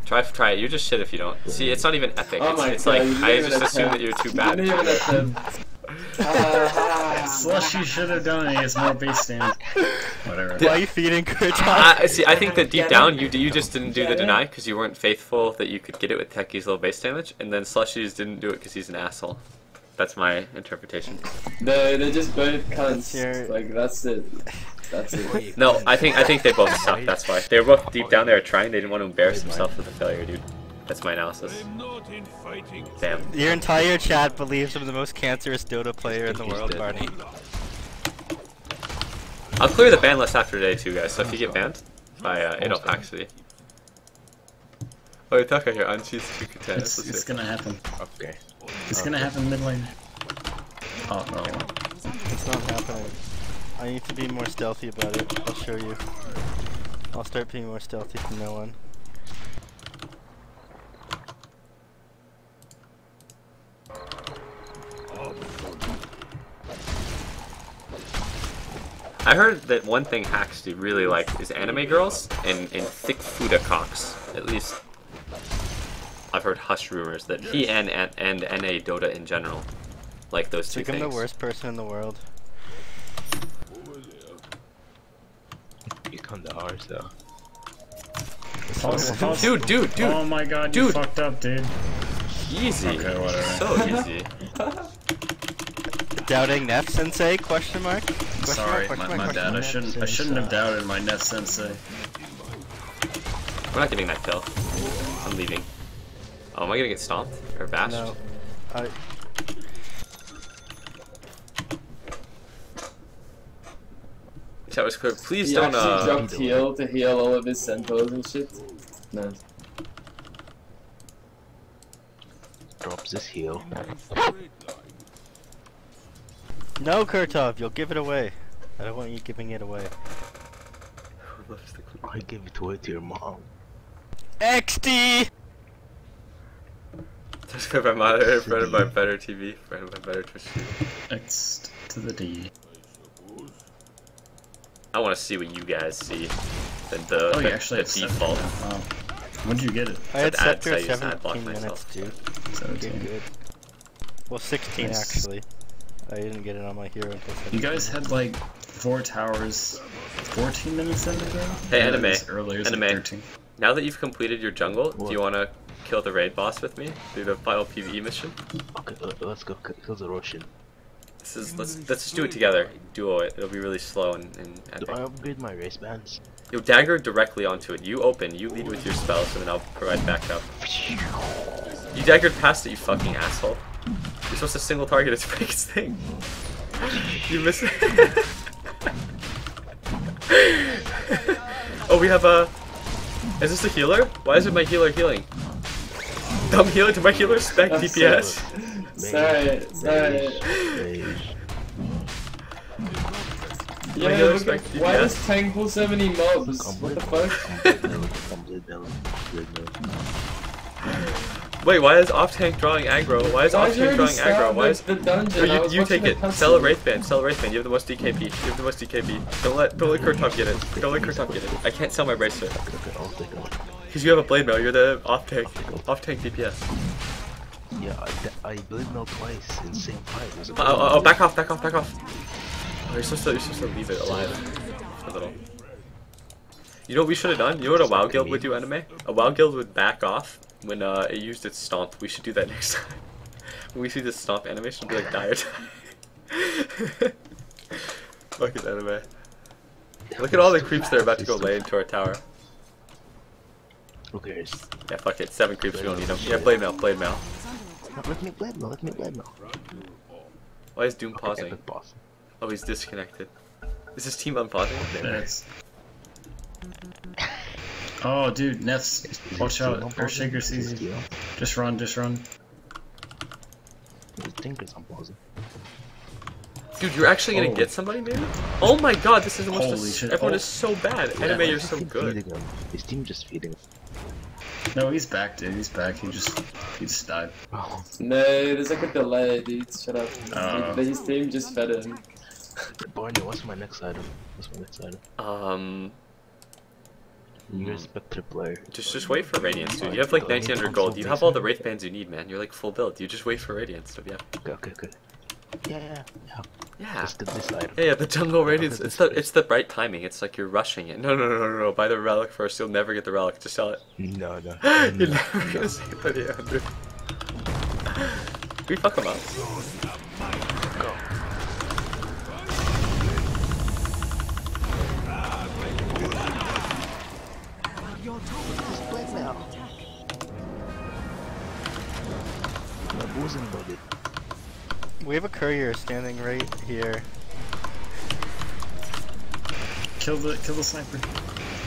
Try it. You're just shit if you don't. See, it's not even epic. Oh my It's God, like, you I didn't just assume attempt. that you're too You bad. didn't even attempt. Slushy should have done it. He has more base damage. Whatever. Why are you feeding Kurtan? See, I think that deep down, you just didn't do the deny because you weren't faithful that you could get it with Techie's low base damage, and then Slushy's didn't do it because he's an asshole. That's my interpretation. They're just both cunts. That's Like, that's it. That's it. No, I think they both suck. That's why they were both deep down. They were trying. They didn't want to embarrass themselves with a failure, dude. That's my analysis. Damn. Your entire chat believes I'm the most cancerous Dota player in the world, Barney. I'll clear the ban list after today too, guys. So if you get banned by Adolf actually. Oh, Taka here. Uncheese 2 contenders. It's gonna happen. Okay. It's gonna happen mid lane. Oh no. It's not happening. I need to be more stealthy about it. I'll show you. I'll start being more stealthy from now on. I heard that one thing hacks do really like is anime girls and thick Fuda cocks. At least I've heard hush rumors that he and NA Dota in general like those two I'm things. the worst person in the world. You come to ours though. Dude. Oh my god, you fucked up, dude. Easy. Okay, whatever. So easy. Doubting Neff Sensei? Question mark? Sorry, my bad. I shouldn't have doubted my Neff Sensei. We're not getting that kill. I'm leaving. Oh, am I gonna get stomped or bashed? No. That was clear. Please He don't. actually dropped heal to heal all of his centaurs and shit. Nice. Drops this heal. No, Kurtov, you'll give it away. I don't want you giving it away. I give it away to your mom. XD! Subscribe my monitor, friend by better TV, friend by better Twitch TV. X to the D. I want to see what you guys see. The you actually have default. Wow. When did you get it? I had Ads, Scepter I used to ad block 17 minutes, myself. dude. 17. Good. Well, 16 Nice. actually. I didn't get it on my hero until 17. You guys had like 4 towers 14 minutes in ago? Hey, Yeah, anime. it was earlier, it was like Anime. 13. Now that you've completed your jungle, do you want to kill the raid boss with me? Do the final PvE mission? Okay, let's go kill the Russian. Let's just do it together. Duo it. It'll be really slow and Do epic. I upgrade my race bands? You dagger directly onto it. You open. You lead with your spells, and then I'll provide backup. You daggered past it, you fucking asshole. You're supposed to single target it to break its thing. You missed it. Oh, we have a. Is this a healer? Why isn't my healer healing? Dumb healer. Did my healer spec DPS? Sorry. My Yeah, healer look spec at, why does DPS. Tank pull so many mobs? What the fuck? Wait, why is off tank drawing aggro? Why is off tank drawing aggro? Why is the dungeon? No, I was you take watching it. the Sell a cutscene. Wraith Band. Sell a Wraith Band. You have the most DKP. You have the most DKP. Don't let Kurtov get it. Don't let Kurtov get it. I can't sell my bracelet. Because you have a blade mail. You're the off tank DPS. Yeah, I blade mail twice in the same fight. Oh, back off. Oh, you're supposed to leave it alive for a little. You know what we should have done? You know what a WoW guild would do, anime? A WoW guild would back off when it used its stomp. We should do that next time. When we see this stomp animation, it'll be like die or die. Fucking anime. Look at all the creeps that are about to go lay into our tower. Who cares? Yeah, fuck it. 7 creeps, we don't need them. Yeah, blade mail. Let me blade mail. Why is Doom Okay, pausing? epic boss. Oh, he's disconnected. Is his team unpausing? That's... Oh, dude, Nets, watch out. Earthshaker's easy. Just run, just run. I think it's unpausing. Dude, you're actually gonna get somebody, maybe? Oh my god, this is the Holy most. shit. Everyone Oh. is so bad. Anime, you're so good. Feeding him. His team just feeding him. No, he's back, dude. He's back. He just died. Oh, No, there's like a delay, dude. Shut up. Oh. His team just fed him. Barney, what's my next item? What's my next item? You're a spectre player. Just wait for Radiance, dude. You have like 1900 gold. You have all the Wraith Bands you need, man. You're like full build. You just wait for Radiance. So yeah. Okay. Yeah. Yeah. Let's get this item. Yeah, the jungle Radiance. It's the right timing. It's like you're rushing it. No. Buy the relic first. You'll never get the relic. Just sell it. No. You're never gonna see 3800. We fuck him up. Your top tower is under attack. My bosom body. We have a courier standing right here. Kill the sniper.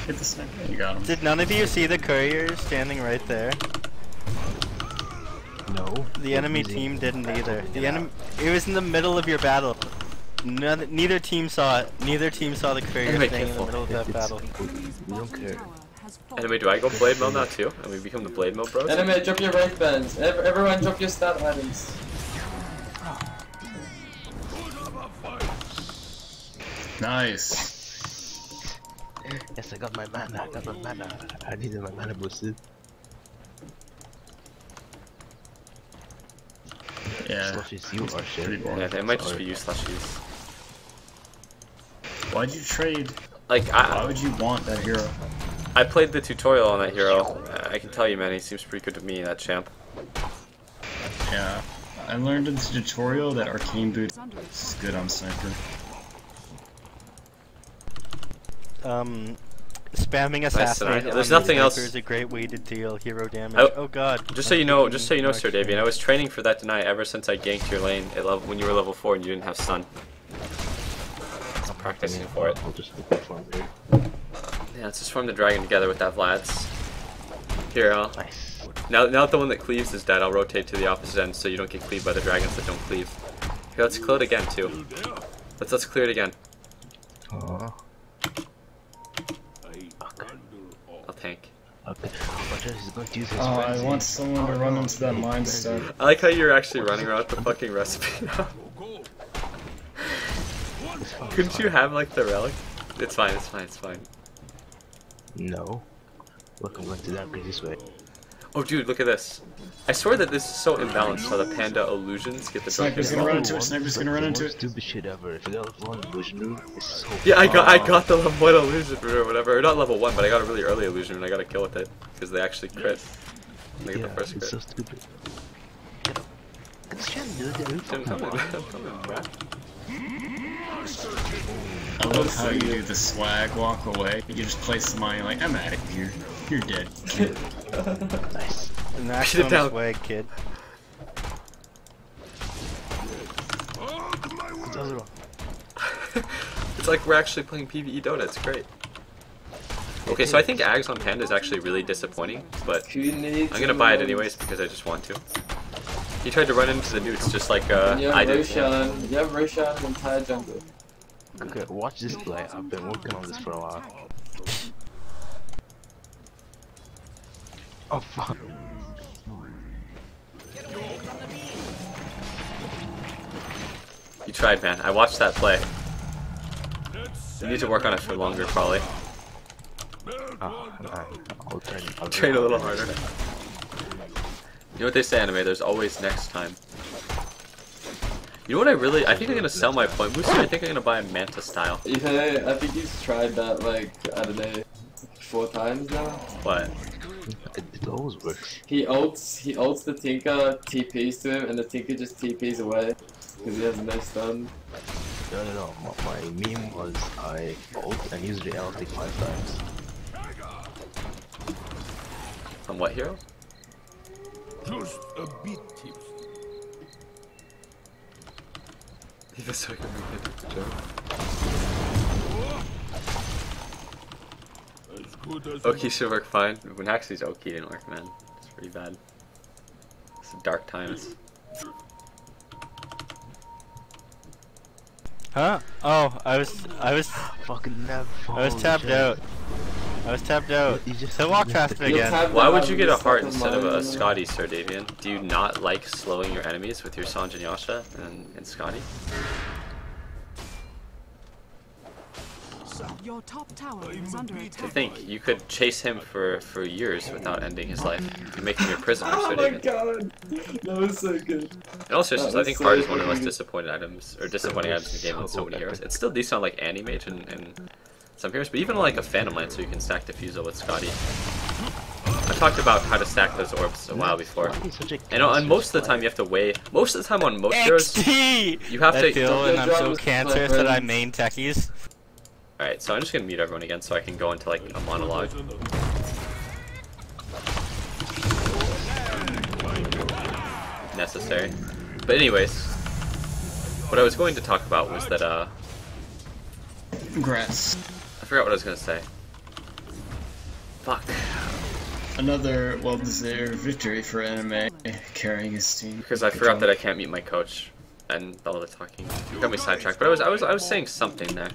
Hit the sniper. You got him. Did none of you see the courier standing right there? No. The enemy team didn't either. The enemy. It was in the middle of your battle. Neither team saw it. Neither team saw the courier Anyway, staying in the middle of that battle. We don't care. Tower has fallen. Anyway, do I go Blade Mode now too? And we become the Blade Mode bros? Anime, drop your Wraith Bands. Everyone drop your stat items. Nice. Yes, I got my mana. I needed my mana boosted. Yeah. Slushies, you are shit. Pretty boring. Yeah, they might just be useless shoes. Why'd you trade? Like, Why would you want that hero? I played the tutorial on that hero. I can tell you, man, he seems pretty good to me, that champ. Yeah. I learned in the tutorial that Arcane Boot is good on Sniper. Spamming assassinate. There's nothing else. Is a great way to deal hero damage. Oh, Oh god. Just so you know, Sir Davian, I was training for that tonight ever since I ganked your lane at level, when you were level 4 and you didn't have stun. I'm practicing for it. I'll just look for him here. Yeah, let's just form the dragon together with that Vlad's. Here, Nice. now that the one that cleaves is dead, I'll rotate to the opposite end so you don't get cleaved by the dragons that don't cleave. Here, let's kill it again too. Let's clear it again. I'll tank. Okay. Watch out, he's going to use his Oh, I frenzy. want someone to run into that mine stuff. I like how you're actually running around with the fucking recipe now. Couldn't you have like the relic? It's fine. No. Look, I'm going to that this way. Oh dude, look at this. I swear that this is so imbalanced how the panda illusions get the Sniper's gonna run into it, Sniper's gonna run into it. Stupid shit ever. If you got level 1 illusion, it's so Yeah, I got the level 1 illusion or whatever. Or not level 1, but I got a really early illusion and I got a kill with it. Because they actually crit. They get the first it's crit. so stupid. Get this channel, dude. What are you I'm talking coming, about? I'm coming, bruh. I love how you do the swag walk away. You just place the mine, you're like, I'm out of here. You're dead. Nice. Maximum down. swag, kid. It's like we're actually playing PvE Dota, it's great. Okay, so I think Ags on Panda is actually really disappointing, but I'm gonna buy it anyways because I just want to. He tried to run into the newts just like I did. Roshan. You have Roshan and entire jungle. Okay, watch this play. I've been working on this for a while. Oh fuck. You tried, man. I watched that play. You need to work on it for longer, probably. I'll Train a little harder. You know what they say, anime? There's always next time. You know what I think I'm gonna sell my point booster. I think I'm gonna buy a Manta style. Yeah, I think he's tried that like, I don't know, 4 times now. What? It always works. He ults the Tinker, TPs to him, and the Tinker just TPs away. Because he has no stun. No. My meme was I ult and use reality 5 times. On what hero? Just a bit tipsy. Leave us so we can make it. Joke. As good as Oki should work fine. When Haxie's Oki didn't work, man. It's pretty bad. It's dark times. Huh? Oh, I was fucking never. tapped out. I was tapped out. You just So walk faster again. Why would you get a heart instead of a Scotty, Sir Davian? Do you not like slowing your enemies with your Sanj and Yasha and Scotty? Your top tower is under To attack. think, you could chase him for years without ending his life. You make him your prisoner, Sir Oh my Davian. god, that was so good. In all seriousness, That I was think so Heart is one of the most good. disappointing items in the game with so many heroes. It's still decent on like Anti-Mage and some heroes, but even on like a Phantom Lancer you can stack Diffusal with Scotty. I talked about how to stack those orbs a while before. And on most of the time you have to weigh, most of the time on most heroes, XT! you have I to... feel and I'm so Drop cancerous that I main techies. Alright, so I'm just gonna mute everyone again so I can go into like a monologue. Necessary. But anyways, what I was going to talk about was that, Congrats. I forgot what I was gonna say. Fuck. Another well-deserved victory for Anime, carrying his team. Because I forgot that I can't mute my coach and all the talking. Got me sidetracked, but I was saying something there.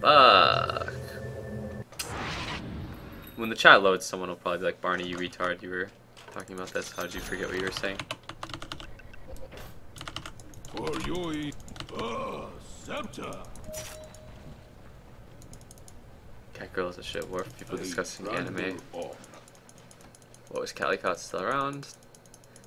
Fuck. When the chat loads, someone will probably be like, Barney, you retard, you were talking about this. How did you forget what you were saying? for you. Scepter. Catgirl is a shit wharf. People discussing anime. What was Calicot still around?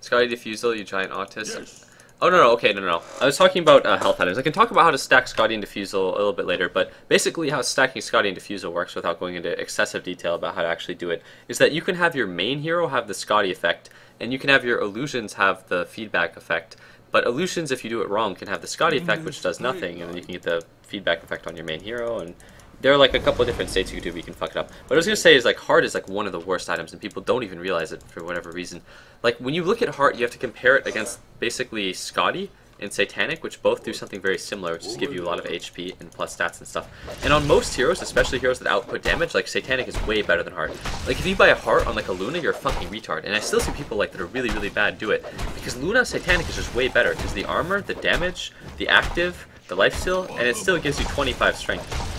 Scotty Diffusal, you giant autist. Yes. Oh, no, okay, no. I was talking about health items. I can talk about how to stack Scotty and Diffusal a little bit later, but basically how stacking Scotty and Diffusal works without going into excessive detail about how to actually do it is that you can have your main hero have the Scotty effect, and you can have your illusions have the feedback effect. But illusions, if you do it wrong, can have the Scotty effect, which does nothing, and then you can get the feedback effect on your main hero, and there are like a couple of different states you can do, but you can fuck it up. What I was gonna say is like Heart is like one of the worst items, and people don't even realize it for whatever reason. Like when you look at Heart, you have to compare it against basically Scotty and Satanic, which both do something very similar, which is give you a lot of HP and plus stats and stuff. And on most heroes, especially heroes that output damage, like Satanic is way better than Heart. Like if you buy a Heart on like a Luna, you're a fucking retard. And I still see people like that are really, really bad do it. Because Luna Satanic is just way better, because the armor, the damage, the active, the lifesteal, and it still gives you 25 strength.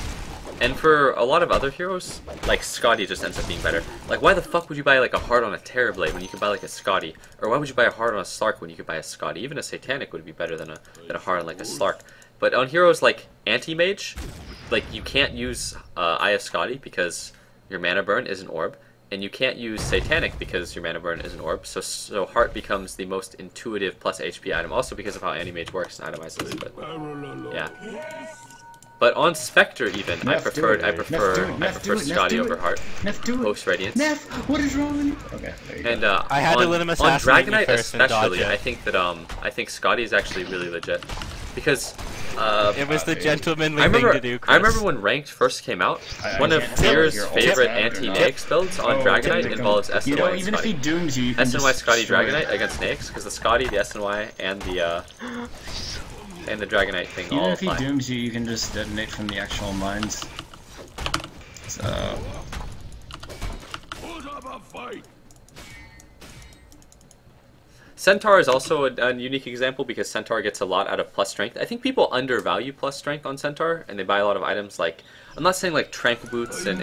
And for a lot of other heroes, like Scotty just ends up being better. Like why the fuck would you buy like a Heart on a Terrorblade when you could buy like a Scotty? Or why would you buy a Heart on a Slark when you could buy a Scotty? Even a Satanic would be better than a Heart on like a Slark. But on heroes like Anti-Mage, like you can't use Eye of Scotty because your mana burn is an orb. And you can't use Satanic because your mana burn is an orb. So Heart becomes the most intuitive plus HP item. Also because of how Anti-Mage works and itemizes. But yeah. But on Spectre even, I prefer Scotty over Heart. Post Radiance. Neff, what is wrong with you? Okay, there you go. And I had to let him on assassinate me Dragonite first and dodge especially, it. I think that I think Scotty is actually really legit because It was the gentlemanly I remember thing to do, Chris. I remember when Ranked first came out. One of can't tell Fear's if you're favorite old or not. anti-Naix builds on Dragonite involves You SNY know, and even if he Scotty. dooms you, you can SNY just Scotty destroy it. Dragonite against Naix because the Scotty, the SNY, and the Dragonite thing Even all if he apply. dooms you, you can just detonate from the actual mines. So, Put up a fight. Centaur is also a unique example because Centaur gets a lot out of plus strength. I think people undervalue plus strength on Centaur, and they buy a lot of items like, I'm not saying like Trank Boots and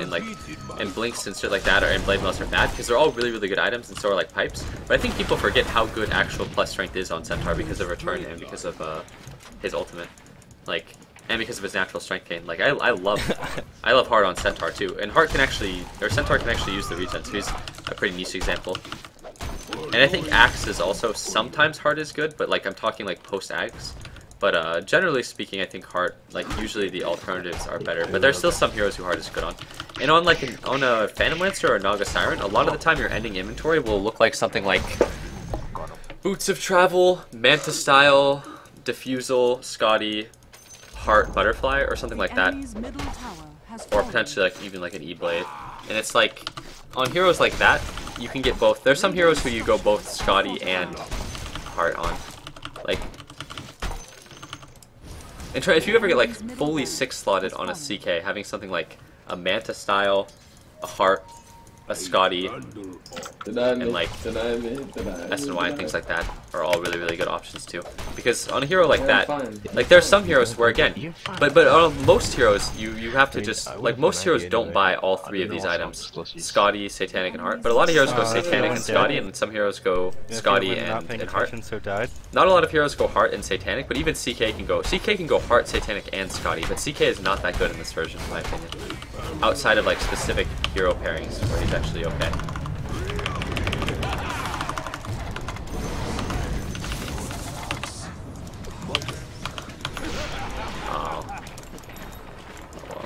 Blinks and shit like that, and Blade Mails are bad, because they're all really, really good items, and so are like Pipes. But I think people forget how good actual plus strength is on Centaur because of Return and because of his ultimate. Like, and because of his natural strength gain. Like, I love Heart on Centaur too. And Centaur can actually use the regen, so he's a pretty niche example. And I think Axe is also sometimes Heart is good, but like I'm talking like post-Axe. But generally speaking, I think Heart, like usually the alternatives are better. But there's still some heroes who Heart is good on. And on on a Phantom Lancer or Naga Siren, a lot of the time your ending inventory will look like something like Boots of Travel, Manta Style, Diffusal, Scotty, Heart, Butterfly, or something like that. Enemy's middle tower has Or fallen. potentially like even like an E-Blade. And it's like, on heroes like that, you can get both. There's some heroes who you go both Scotty and Heart on. Like, And try, if you ever get like fully 6-slotted on a CK, having something like a Manta style, a Heart, a Scotty, and like SNY and things like that are all really, really good options too. Because on a hero like that, like there's some heroes where again, but on most heroes you have to just, like most heroes don't buy all 3 of these items, Scotty, Satanic, and Heart. But a lot of heroes go Satanic and Scotty, and some heroes go Scotty and Heart. Not a lot of heroes go Heart and Satanic, but even CK can go Heart, Satanic, and Scotty. But CK is not that good in this version, in my opinion. Outside of like specific hero pairings where he's actually okay. Oh. Well.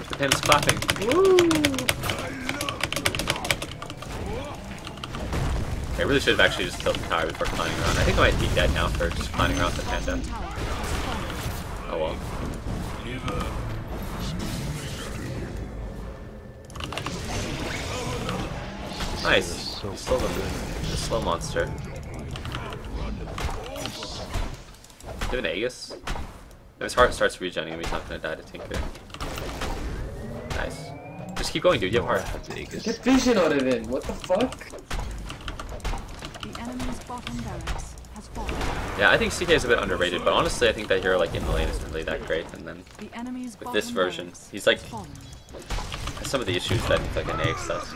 The pin's clapping. Woo! I really should have actually just killed the tower before climbing around. I think I might be dead now for just climbing around the panda. Oh well. Nice. You stole the slow monster. Do you have an Aegis? If his heart starts regenerating, he's not gonna die to Tinker. Nice. Just keep going, dude. You have heart. Get vision on it in. What the fuck? The enemy's bottom barracks has fallen. Yeah, I think CK is a bit underrated, but honestly, I think that hero like in the lane isn't really that great. And then The enemy's with this bottom version, barracks he's like has fallen. has some of the issues that like an Aegis does.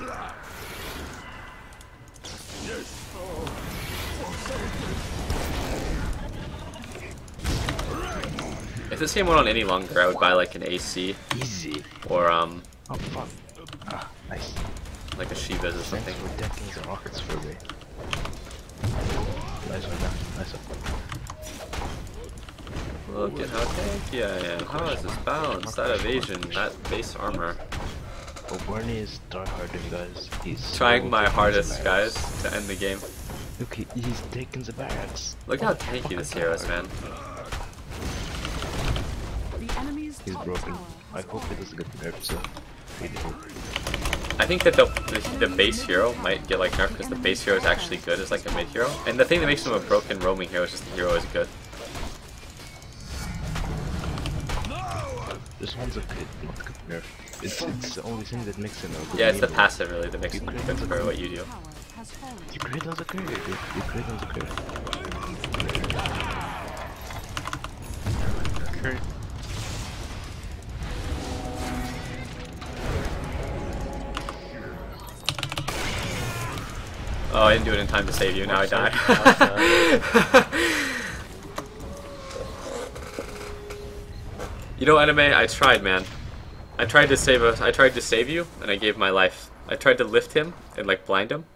If this game went on any longer, I would buy like an AC. Easy. Or Oh fuck. Ah, nice. like a Shiva's or something. Thanks for decking the rockets for me. Nice one, man. Nice one. Look at how tanky I am. How is this balanced? That evasion, that base armor. Oh, Barney is tryharding, guys. He's Trying so my taking hardest, the guys, barracks. to end the game. Look, he's taking the barracks. Look how tanky this hero is, man. The enemy's He's top broken. tower I has hope he doesn't get nerfed, so. I think that the base hero might get like nerfed because the base hero is actually good as like a mid hero. And the thing that makes him a broken roaming hero is just the hero is good. This one's a good, not a good nerf. It's the only thing that makes him a good Yeah, it's the mid. passive really that makes him good for what you do. tower has fallen. You create on the curve, you create on the curve. Oh, I didn't do it in time to save you, now I die. You know, anime, I tried, man. I tried to save us. I tried to save you, and I gave my life. I tried to lift him and like blind him.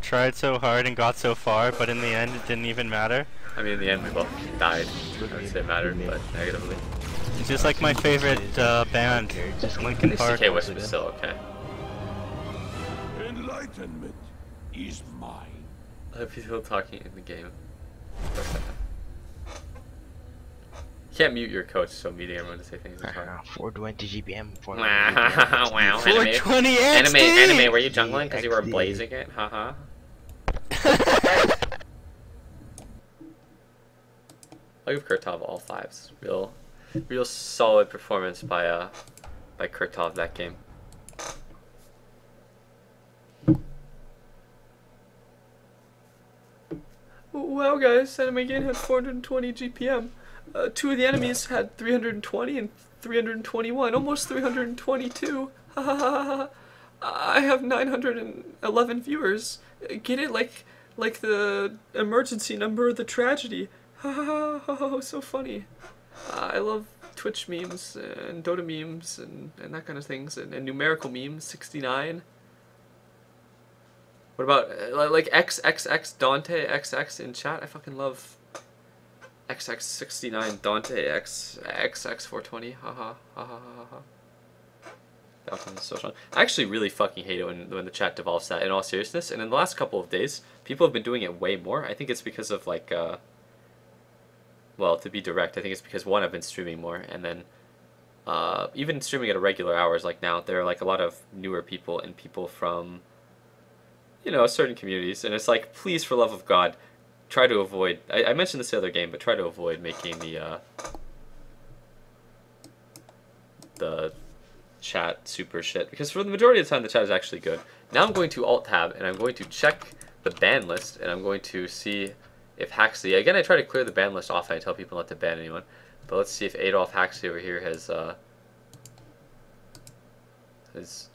Tried so hard and got so far, but in the end it didn't even matter. I mean, in the end, we both died. I would say it mattered, but negatively. It's just like my favorite band, Linkin Park. CK Wisp is still okay. Enlightenment is mine. I have people talking in the game. For a second. You can't mute your coach, so muting everyone to say things is hard. 420 GPM. Wow, 420 anime, were you jungling because you were blazing it? Haha. I'll give Kurtov all 5s. Real solid performance by Kurtov that game. Wow, guys, anime game had 420 GPM. 2 of the enemies had 320 and 321, almost 322. I have 911 viewers. Get it? Like the emergency number of the tragedy. So funny. I love Twitch memes and Dota memes and that kind of things and numerical memes. 69. What about like XXX Dante XX in chat? I fucking love XX69 Dante XX420. Haha. That one's so fun. I actually really fucking hate it when the chat devolves that, in all seriousness. And in the last couple of days, people have been doing it way more. I think it's because of like well, to be direct, I think it's because one, I've been streaming more, and then even streaming at irregular hours like now, there are like a lot of newer people and people from you know, certain communities, and it's like, please, for love of God, try to avoid. I mentioned this the other game, but try to avoid making the chat super shit, because for the majority of the time the chat is actually good. Now I'm going to alt tab and I'm going to check the ban list, and I'm going to see if Haxley, again I try to clear the ban list off and I tell people not to ban anyone, but let's see if Adolf Haxley over here has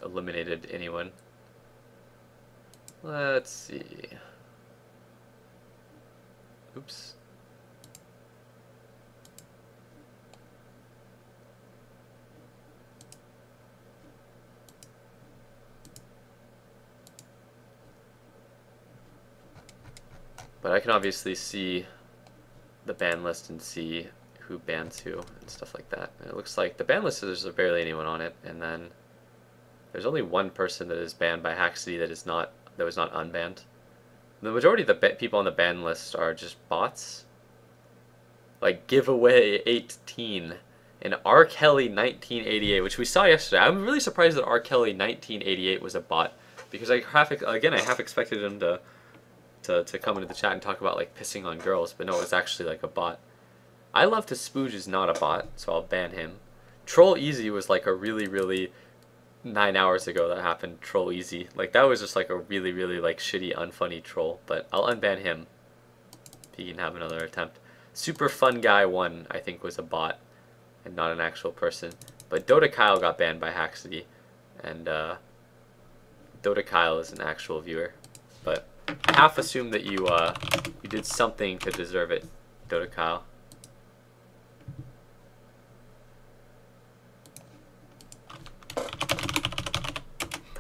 eliminated anyone. Let's see. Oops. But I can obviously see the ban list and see who bans who and stuff like that. And it looks like the ban list, there's barely anyone on it, and then there's only one person that is banned by Haxley that was not unbanned. The majority of the people on the ban list are just bots. Like Giveaway 18 and R. Kelly 1988, which we saw yesterday. I'm really surprised that R. Kelly 1988 was a bot, because I half expected him to come into the chat and talk about like pissing on girls, but no, it was actually like a bot. I Love to Spooge is not a bot, so I'll ban him. Troll Easy was like a really 9 hours ago that happened. Troll Easy, like that was just like a really like shitty unfunny troll, but I'll unban him. He can have another attempt. Super Fun Guy 1 I think was a bot and not an actual person, but Dota Kyle got banned by Haxley, and Dota Kyle is an actual viewer, but I half assume that you did something to deserve it, Dota Kyle.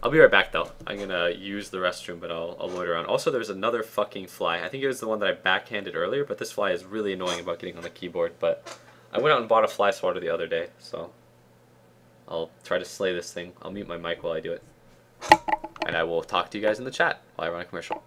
I'll be right back though. I'm gonna use the restroom, but I'll loiter around. Also, there's another fucking fly. I think it was the one that I backhanded earlier, but this fly is really annoying about getting on the keyboard. But I went out and bought a fly swatter the other day, so I'll try to slay this thing. I'll mute my mic while I do it. And I will talk to you guys in the chat while I run a commercial.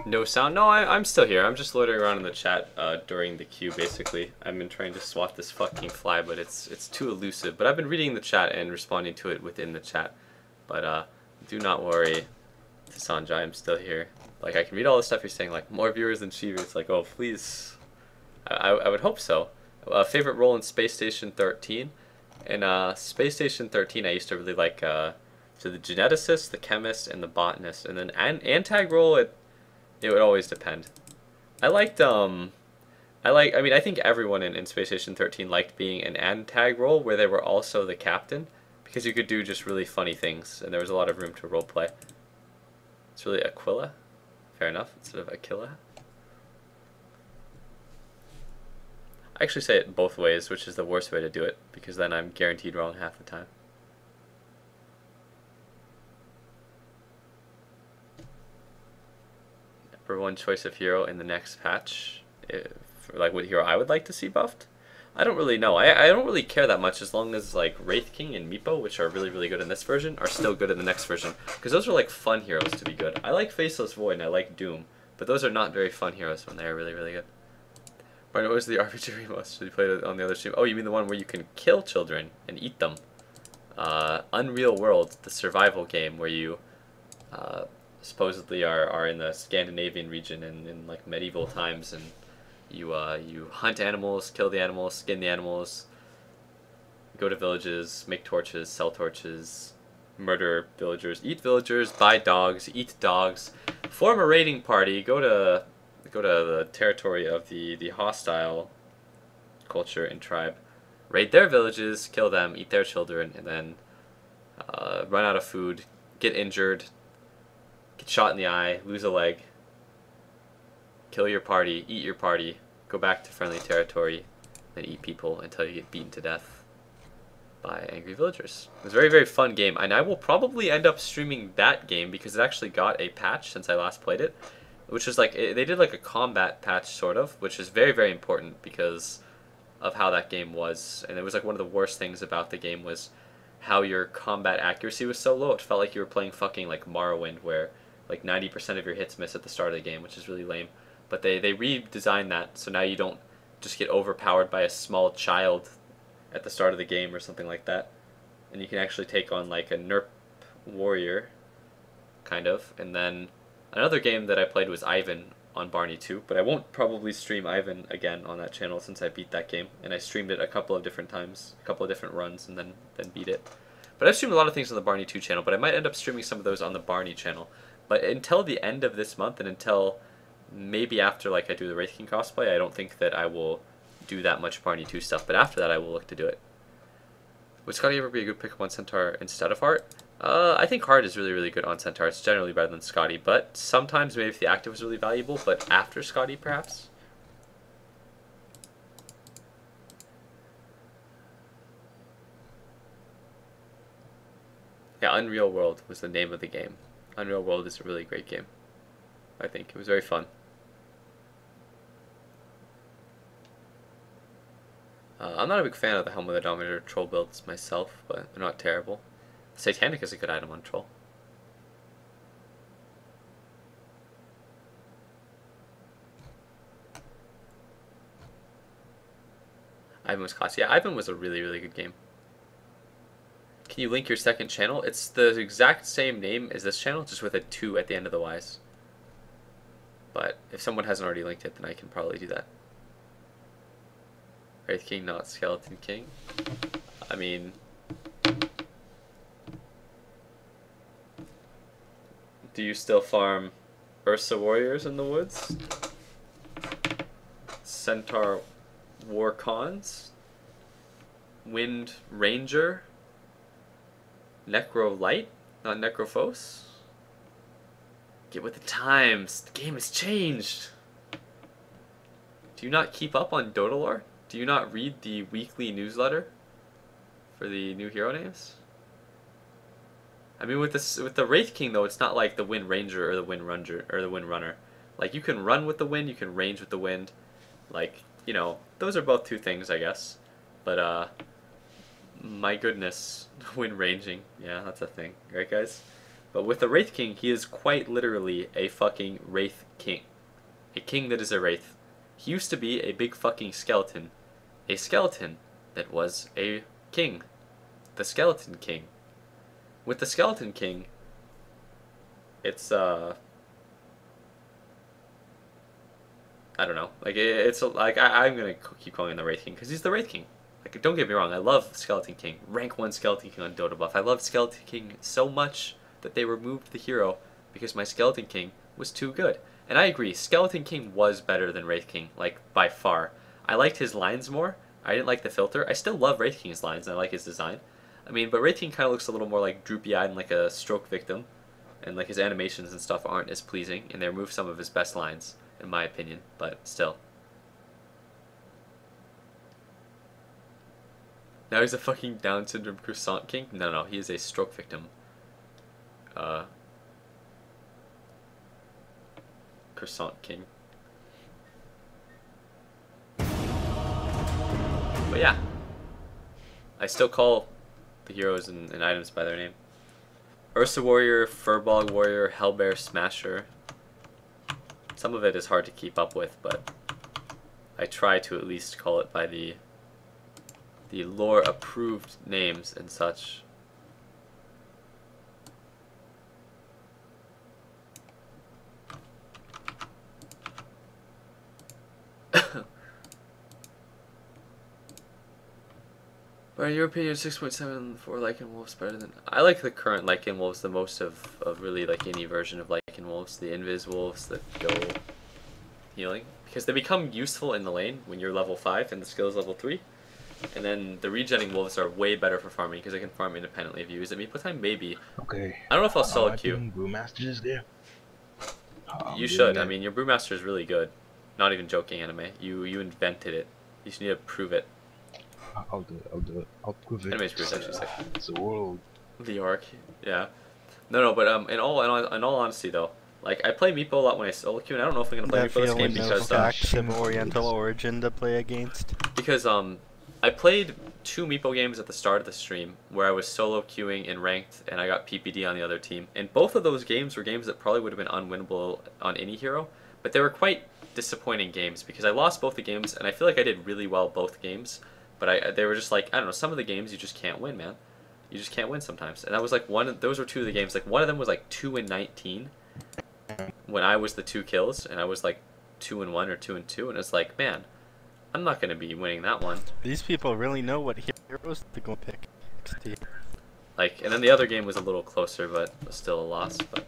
No sound? No, I'm still here. I'm just loitering around in the chat during the queue, basically. I've been trying to swat this fucking fly, but it's too elusive. But I've been reading the chat and responding to it within the chat. But do not worry, Sanjay, I'm still here. Like, I can read all the stuff you're saying, like, more viewers than Shiva. It's like, oh, please. I would hope so. Favorite role in Space Station 13? In Space Station 13, I used to really like so the geneticist, the chemist, and the botanist. And then antag role, it would always depend. I think everyone in Space Station 13 liked being an antag role where they were also the captain, because you could do just really funny things, and there was a lot of room to roleplay. It's really Aquila. Fair enough, instead of Aquila. I actually say it both ways, which is the worst way to do it, because then I'm guaranteed wrong half the time. Number one choice of hero in the next patch, like what hero I would like to see buffed? I don't really know. I don't really care that much as long as like Wraith King and Meepo, which are really, really good in this version, are still good in the next version. Because those are like fun heroes to be good. I like Faceless Void and I like Doom, but those are not very fun heroes when they are really, really good. What was the RPG most you played on the other stream? Oh, you mean the one where you can kill children and eat them? Unreal World, the survival game where you supposedly are in the Scandinavian region in like medieval times, and you hunt animals, kill the animals, skin the animals, go to villages, make torches, sell torches, murder villagers, eat villagers, buy dogs, eat dogs, form a raiding party, go to the territory of the hostile culture and tribe, raid their villages, kill them, eat their children, and then run out of food, get injured, get shot in the eye, lose a leg, kill your party, eat your party, go back to friendly territory, then eat people until you get beaten to death by angry villagers. It was a very, very fun game, and I will probably end up streaming that game because it actually got a patch since I last played it, which is like, they did like a combat patch sort of, which is very, very important because of how that game was. And it was like one of the worst things about the game was how your combat accuracy was so low. It felt like you were playing fucking like Morrowind, where like 90% of your hits miss at the start of the game, which is really lame. But they redesigned that, so now you don't just get overpowered by a small child at the start of the game or something like that. And you can actually take on like a NERP warrior, kind of. And then another game that I played was Ivan on Barney 2, but I won't probably stream Ivan again on that channel since I beat that game. And I streamed it a couple of different times, a couple of different runs, and then beat it. But I've streamed a lot of things on the Barney 2 channel, but I might end up streaming some of those on the Barney channel. But until the end of this month, and until maybe after like I do the Wraith King cosplay, I don't think that I will do that much Barney 2 stuff, but after that I will look to do it. Would Scotty ever be a good pickup on Centaur instead of Heart? I think Heart is really, really good on Centaur. It's generally better than Scotty, but sometimes maybe if the active was really valuable, but after Scotty perhaps? Yeah, Unreal World was the name of the game. Unreal World is a really great game. I think it was very fun. I'm not a big fan of the Helm of the Dominator troll builds myself, but they're not terrible. Satanic is a good item on troll. Ivan was classy. Yeah, Ivan was a really, really good game. Can you link your second channel? It's the exact same name as this channel, just with a 2 at the end of the Y's. But if someone hasn't already linked it, then I can probably do that. Wraith King, not Skeleton King. I mean, do you still farm Ursa Warriors in the woods? Centaur War Cons? Wind Ranger? Necro Light? Not Necrophos? Get with the times. The game has changed. Do you not keep up on Dota lore? Do you not read the weekly newsletter for the new hero names? I mean, with the Wraith King though, it's not like the Wind Ranger or the Wind Runner. Like, you can run with the wind, you can range with the wind. Like, you know, those are both two things, I guess. But my goodness, wind ranging, yeah, that's a thing, right, guys? But with the Wraith King, he is quite literally a fucking Wraith King. A king that is a Wraith. He used to be a big fucking skeleton. A skeleton that was a king. The Skeleton King. With the Skeleton King, it's, I don't know. Like, it's, like, I'm gonna keep calling him the Wraith King, because he's the Wraith King. Like, don't get me wrong, I love Skeleton King. Rank 1 Skeleton King on Dota buff. I love Skeleton King so much that they removed the hero because my Skeleton King was too good. And I agree, Skeleton King was better than Wraith King, like, by far. I liked his lines more. I didn't like the filter. I still love Wraith King's lines, and I like his design. I mean, but Wraith King kind of looks a little more like droopy-eyed and like a stroke victim. And, like, his animations and stuff aren't as pleasing, and they remove some of his best lines, in my opinion, but still. Now he's a fucking Down syndrome croissant king? No, he is a stroke victim. Croissant king. But yeah. I still call the heroes and items by their name. Ursa Warrior, Furball Warrior, Hellbear Smasher. Some of it is hard to keep up with, but I try to at least call it by the lore approved names and such. But in your opinion, 6.7 for Lycan Wolves better than... I like the current Lycan Wolves the most of really like any version of Lycan Wolves. The Invis Wolves that go healing. Because they become useful in the lane when you're level 5 and the skill is level 3. And then the regenning wolves are way better for farming because they can farm independently of you. Is it me time? Maybe. Okay. I don't know if I'll solo queue. Brewmaster is there. You should. I mean, your Brewmaster is really good. Not even joking, anime. You invented it. You just need to prove it. I'll do it. I'll prove it. Anime's proof actually sick. It's the world. The Arc, yeah. No, but in all honesty though, like I play Meepo a lot when I solo queue, and I don't know if I'm gonna play Meepo this game because of Oriental Origin to play against. Because I played 2 Meepo games at the start of the stream where I was solo queuing in ranked and I got PPD on the other team, and both of those games were games that probably would have been unwinnable on any hero, but they were quite disappointing games because I lost both the games, and I feel like I did really well both games. But they were just like, I don't know, some of the games you just can't win, man. You just can't win sometimes. And that was like those were 2 of the games. Like one of them was like 2-19 when I was the 2 kills, and I was like 2-1 or 2-2, and it's like, man, I'm not gonna be winning that one. These people really know what heroes to go pick. Like, and then the other game was a little closer, but was still a loss. But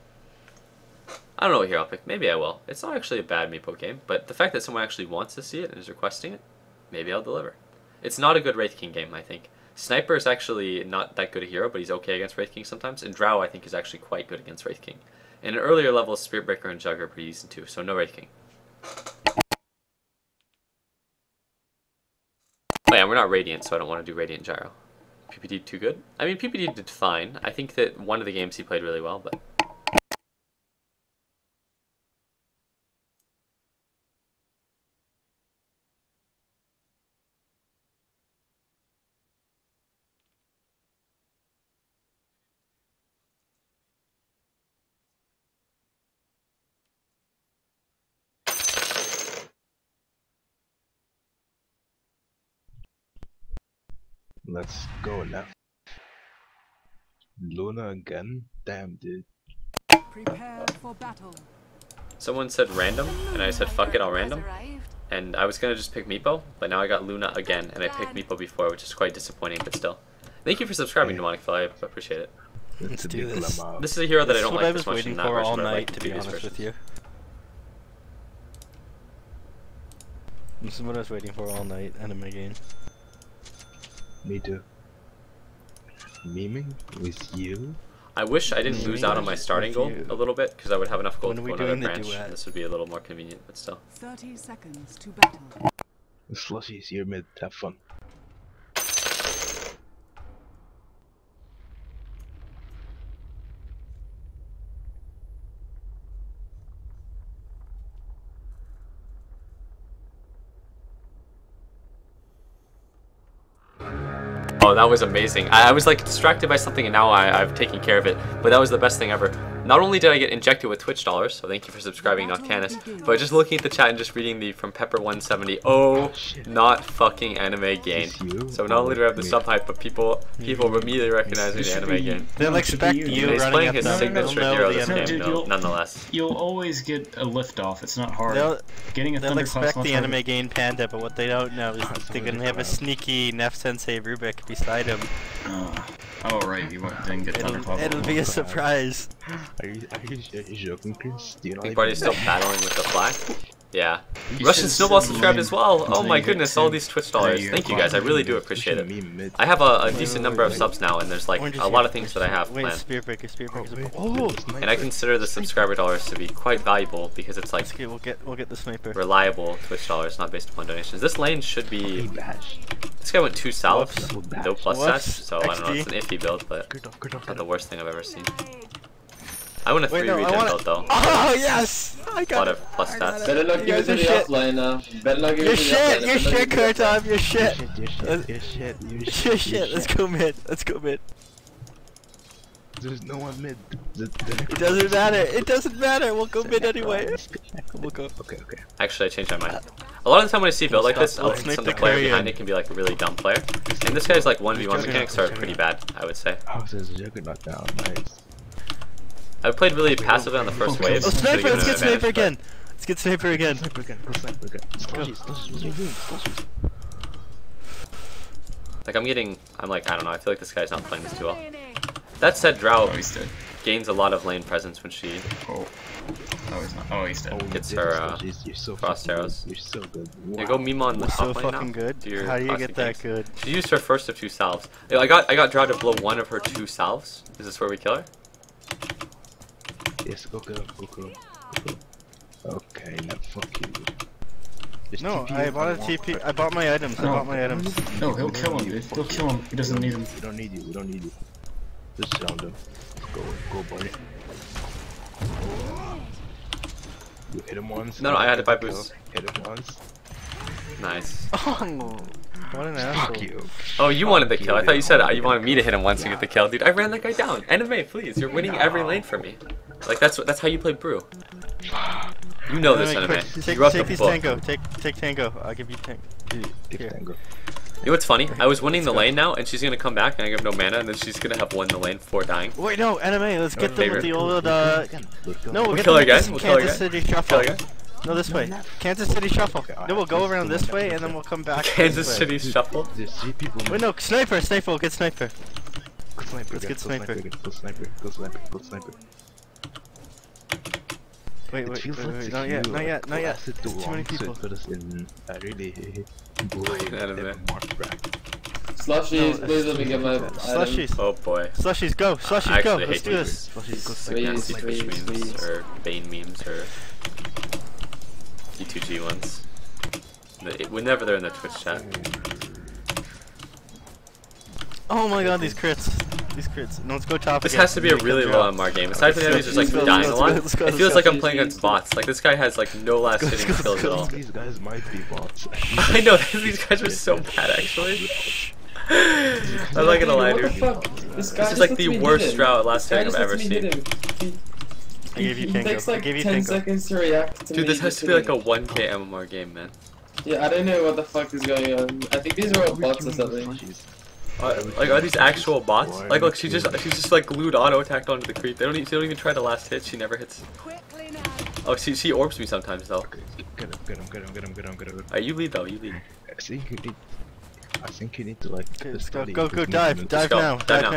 I don't know what hero I'll pick. Maybe I will. It's not actually a bad Meepo game, but the fact that someone actually wants to see it and is requesting it, maybe I'll deliver. It's not a good Wraith King game, I think. Sniper is actually not that good a hero, but he's okay against Wraith King sometimes. And Drow, I think, is actually quite good against Wraith King. And in earlier levels, Spirit Breaker and Jug are pretty decent too, so no Wraith King. Oh yeah, we're not Radiant, so I don't want to do Radiant Gyro. PPD too good? I mean, PPD did fine. I think that one of the games he played really well, but... Let's go now. Luna again? Damn, dude. Prepare for battle. Someone said random, and I said fuck it, I'll random. And I was gonna just pick Meepo, but now I got Luna again, and I picked Meepo before, which is quite disappointing, but still. Thank you for subscribing, Demonic Phil, I appreciate it. Let's do this. This is a hero that I don't like this much waiting in that for version, all but I night, like to the be previous honest with versions. you. This is what I was waiting for all night, anime game. Me too. Memeing with you? I wish I didn't lose out on my starting goal a little bit, because I would have enough gold to go another branch. This would be a little more convenient, but still. 30 seconds to battle. Slushy's here mid, have fun. Oh, that was amazing. I was like distracted by something and now I've taken care of it. But that was the best thing ever. Not only did I get injected with Twitch dollars, so thank you for subscribing, not Canis, but just looking at the chat and just reading the from Pepper170, oh, not fucking anime gain. So not only do I have the sub hype, but people immediately recognizing the anime gain. They'll expect you He's running playing at his them. signature They'll hero know this the game, anime. no, nonetheless. You'll always get a lift off. It's not hard. They'll They'll expect the anime gain panda, but what they don't know is they're gonna have a sneaky Nef Sensei Rubik beside him. Oh right, you didn't get Thunderclap. It'll be a surprise. Are you joking, Chris? Do you know I think Barty's still battling with the flag. Yeah. Russian Snowball subscribed as well. Oh my goodness, all these Twitch dollars. Thank you guys, I really do appreciate it. I have a decent number of subs now, and there's like a lot of things that I have Wait, planned. Spear Breaker. Oh, And I consider the subscriber dollars to be quite valuable because it's like Okay, we'll get the sniper. reliable Twitch dollars, not based upon donations. This lane should be. This guy went 2 salves, no plus Whoops. stats, so I don't know. It's an iffy build, but it's not the worst thing I've ever seen. I went a 3 regen build though. Oh yes! I A got lot it. of plus stats. Better not give it to the offline now. Better not give You're it to the offline. shit! You're shit, Kurtov! You're shit! You're You're shit! Let's go mid. Let's go mid. There's no one mid. It doesn't matter. It doesn't matter. We'll go mid anyway. We'll go. Okay. Actually, I changed my mind. A lot of the time when I see a build like this, Let's snipe some the of the player carrier. behind it can be like a really dumb player. And this guy's like 1v1 mechanics are pretty bad, I would say. Oh, there's a Juggernaut down. Nice. I played really passively on the first wave. Oh, sniper! Should've Let's given get him sniper advantage, again. Let's get sniper again. Sniper again. Go sniper again. Slushies. What are you doing? Slushies. but, like I'm like, I don't know, I feel like this guy's not playing this too well. That said, Drow he's dead. gains a lot of lane presence when she Oh. Oh, he's not. Oh, he's dead. gets her You're so frost fucking arrows. good. You're so good. You go Mima on the We're so top lane fucking now. good. Do your How do you classic get that games. good? She used her first of 2 salves. I got Drow to blow 1 of her 2 salves. Is this where we kill her? Yes, go kill him. Go kill him. Okay, now fuck you. Just No, TP I him bought a and walk TP. back. I bought my items. I No. bought my items. No, he'll kill him, dude. He'll kill him. He doesn't need him. We don't need you. We don't need you. Just surround him. Go, buddy. You hit him once. No, I had to buy kill. boost. Hit him once. Nice. Oh, what an asshole. Fuck you. Oh, you wanted the kill. I thought you said you wanted me to hit him once to get the kill. Dude, I ran that guy down. Anime, please. You're winning every lane for me. Like, that's how you play Brew. You know this, Anime. Take You wrote the these book. tango. Take tango. I'll give you tango. Take Here. tango. You know what's funny? I was winning the lane now, and she's gonna come back, and I have no mana, and then she's gonna have won the lane before dying. Wait, no, anime. Let's get them favorite. with the old. No, we'll get kill them her with this again? We'll kill her Kansas again? City shuffle. Kill again? No, this way. Kansas City shuffle. No, we'll go around this way, and then we'll come back. Kansas this way. City shuffle. There's 3 people. Wait, no, sniper. We'll get sniper. Go sniper. Let's get sniper. Go sniper. Go sniper. Go sniper. Wait, It feels like if not you, yet, not yet, not yet. lasted too Too many long, so people. it put us in a really boring Anime. mark bracket. Slushies, please let me get my Slushies. Oh boy. Slushies, go. I Slushies, go. actually Let's hate do this. Slushies, go Like sniper. nasty fish Sweet, memes, sweet. or Bane memes, or D2G ones. Whenever they're in the Twitch chat. Oh my god, these crits. No, let's go top This again. has to be a really low MR game. Aside from the enemies just like dying a lot, let's go, it feels let's like go. I'm playing against bots. Like this guy has like no last hitting skills at all. These guys might be bots. I know, these guys are so bad actually. I'm not gonna lie, What the dude. fuck? This guy This is just like lets the me hit worst him. drought last This guy hitting just I've ever lets me hit seen. him. I gave you He tango. takes I like gave you 10 tango. seconds to react to me. Dude, this has just to be like hitting a him. 1k MMR game, man. Yeah, I don't know what the fuck is going on. I think these are all bots or something. Like, are these actual bots? Like, look, she's just like glued auto attacked onto the creep. They don't even try the last hit. She never hits. Quickly now. Oh, she orbs me sometimes though. Get him. Alright, you lead though. You lead. I think you need to like. Okay, let's go, study go, his dive movement. go, now, dive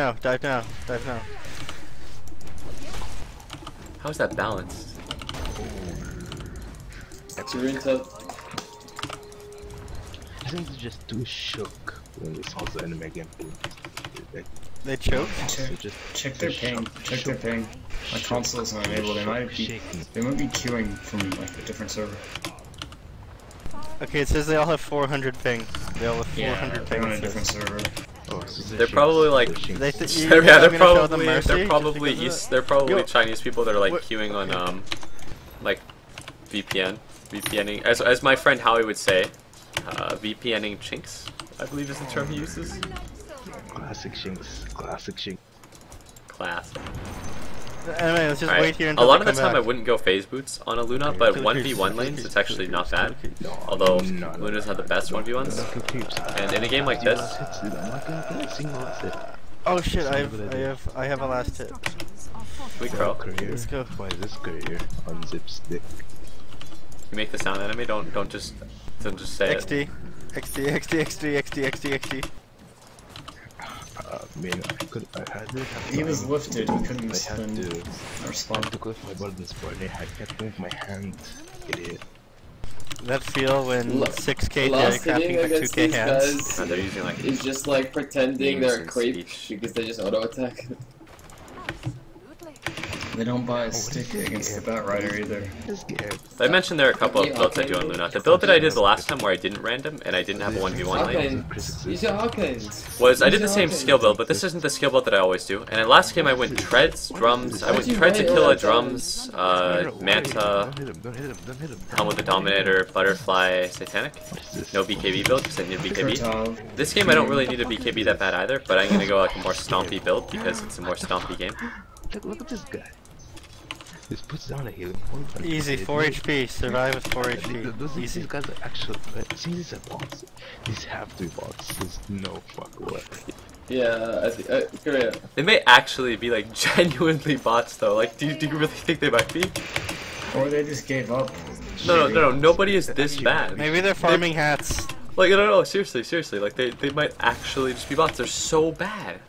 now. dive now. How's that balanced? Serene top. I think they're just too shook when they saw the anime gameplay. They choke. Check their ping. Check their ping. My console is not enabled. They might be queuing from like a different server. Okay, it says they all have 400 ping. They all have 400 Yeah, ping. they're on a it different says. server. They're probably like. They th you, Yeah, I'm they're gonna show them probably mercy just because of East. it? They're probably Yo. Chinese people that are like What- queuing on like VPNing. As my friend Howie would say, VPNing chinks, I believe is the term he uses. Classic Shinx. Classic Shinx. Class. Anyway, let's just Alright. wait here until A lot they of the come time I back. wouldn't go phase boots on a Luna, but 1v1 lanes it's actually not bad. Although Lunas have the best 1v1s. And in a game like this, Oh shit! I have a last hit. we curl. Let's go. Why is this career unzip stick? You make the sound enemy, don't just say it. XD, XD, XD, XD, XD, XD, XD. Man, I had to. He was lifted, he couldn't I had spin to. or I spawn. had to click my buttons, but I kept moving my hand. Idiot. That feel when 6k Last crafting hitting for against 2k these hands. guys And they're using like is just like pretending memes they're a and creep speech. because they just auto attack. They don't buy a stick against the Bat Rider either. I mentioned there are a couple of builds I do on Luna. The build that I did the last time where I didn't random and I didn't have a 1v1 lane Arcanes. Use your arcanes. was I did the Use same your skill arcanes. build, but this isn't the skill build that I always do. And in last game I went treads, drums, I went treads, Aquila, drums, Manta, Don't hit him. Helm with the Dominator, Butterfly, Satanic. No BKB build because I need a BKB. Fertile. This game I don't really need a BKB that bad either, but I'm gonna go like a more stompy build because it's a more stompy game. Look at this guy. Just puts down a healing. Easy, 4 HP. Survive with 4 These HP. guys are actually. See, these are bots. These have to be bots. There's no fuck way. Yeah, Korea. They may actually be like genuinely bots though. Like, do you really think they might be? Or they just gave up. No, nobody is this bad. Maybe they're farming hats. Like, no, seriously. Like, they might actually just be bots. They're so bad.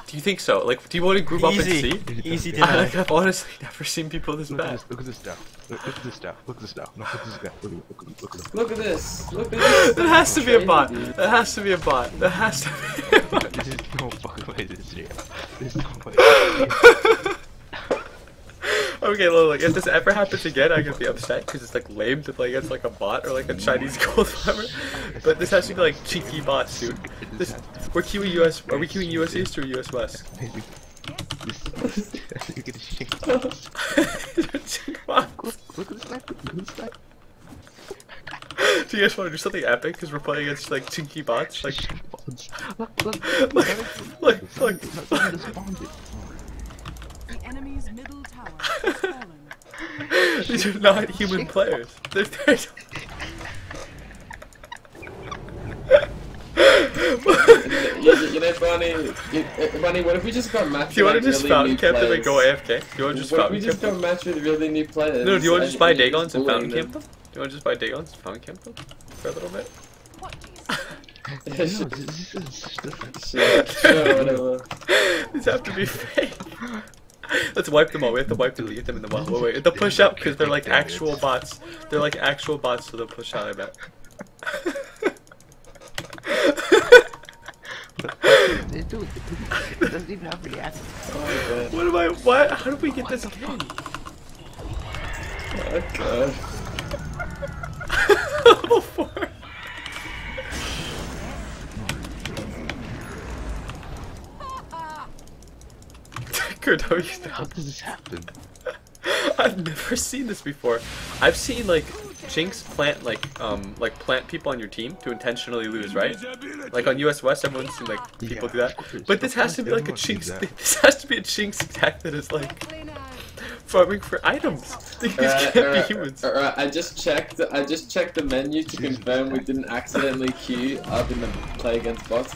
Do you think so? Like, do you want to group up and see? Easy I, deny. like, I've honestly never seen people this bad. Look at this stuff. Look at this stuff. Look at this stuff. No, look at this guy. Look. Look at this. Look at this. That has to be a bot. That has to be a bot. That has to be a bot. This is no fucking way this is real. This is no way. Okay, look, if this ever happens again, I'm gonna be upset because it's like lame to play against like a bot or like a Chinese gold farmer. But this has to be like cheeky bots, dude. We're queuing US. Are we queuing US East or US West? Look at this shit. Cheeky bots. Look at this guy. Look at this guy. Do you guys want to do something epic? Because we're playing against like cheeky bots. Like, look. The enemy's middle tower has fallen. These are not human players. They're You know, Bunny, what if we just got matched Do you want to with just really fountain new camp them players? and go AFK? Do you want to just What if fountain we just camp got them? matched with really new players? No, do you want to just buy and Dagons and bully fountain them? camp them? Do you want to just buy Dagons and fountain camp them? For a little bit? Sure, whatever. These have to be fake. Let's wipe them all. We have to wipe them to get them in the wild. Wait. They'll push out because they're like actual bots. They're like actual bots, so they'll push out, I bet. It doesn't even have reaction. What? How did we get this game? Oh god. Level 4. How does this happen? I've never seen this before. I've seen like Jinx plant like plant people on your team to intentionally lose, right? Like on US West, everyone's seen like people do that. But this has to be like a Jinx. This has to be a Jinx attack that is like farming for items. These can't be humans. Alright, I just checked the menu to confirm we didn't accidentally queue up in the play against bots.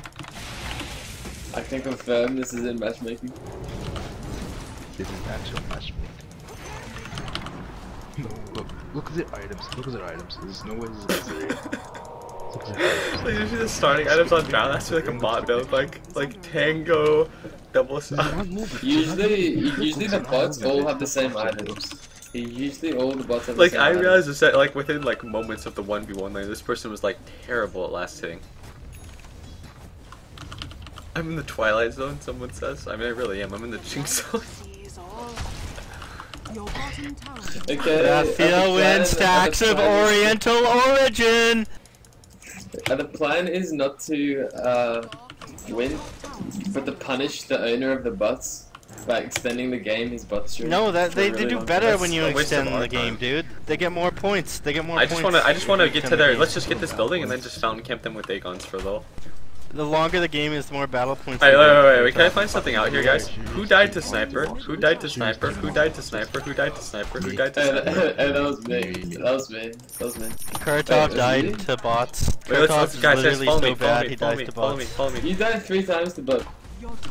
I can confirm this is in matchmaking. This is actual matchmaking. No, look at the items. Look at the items. There's no way this is real. Look at the items. Like usually the starting items on ground has to be like a bot build, like Tango, double stop. Usually the bots all have the same items. Usually all the bots have the Like same I items. realized is that like within like moments of the 1v1 lane, this person was like terrible at last hitting. I'm in the Twilight Zone, someone says. I mean, I really am. I'm in the Jinx Zone. Your bottom tower. Okay, Raphael wins stacks of Oriental origin! The plan is not to win, but to punish the owner of the bots by extending the game, his bot stream. No, that for a they really do long better time. when you a waste of extend our the game, time. dude. They get more points. They get more I points. just wanna get to Extend the their. game. Let's just get this building and then just fountain camp them with Dagons for a little. The longer the game is, the more battle points. Alright, you get. wait, can I find something out here, guys? Who died to sniper? Who died to sniper? Who died to sniper? Who died to sniper? Who died to sniper? Hey, that was me. That was me. That was me. Kurtov Wait, died really? to bots. Wait, let's Kurtov's guys, literally follow so me, follow bad me, he follow dies me, to follow me, bots. follow me. You died 3 times to both.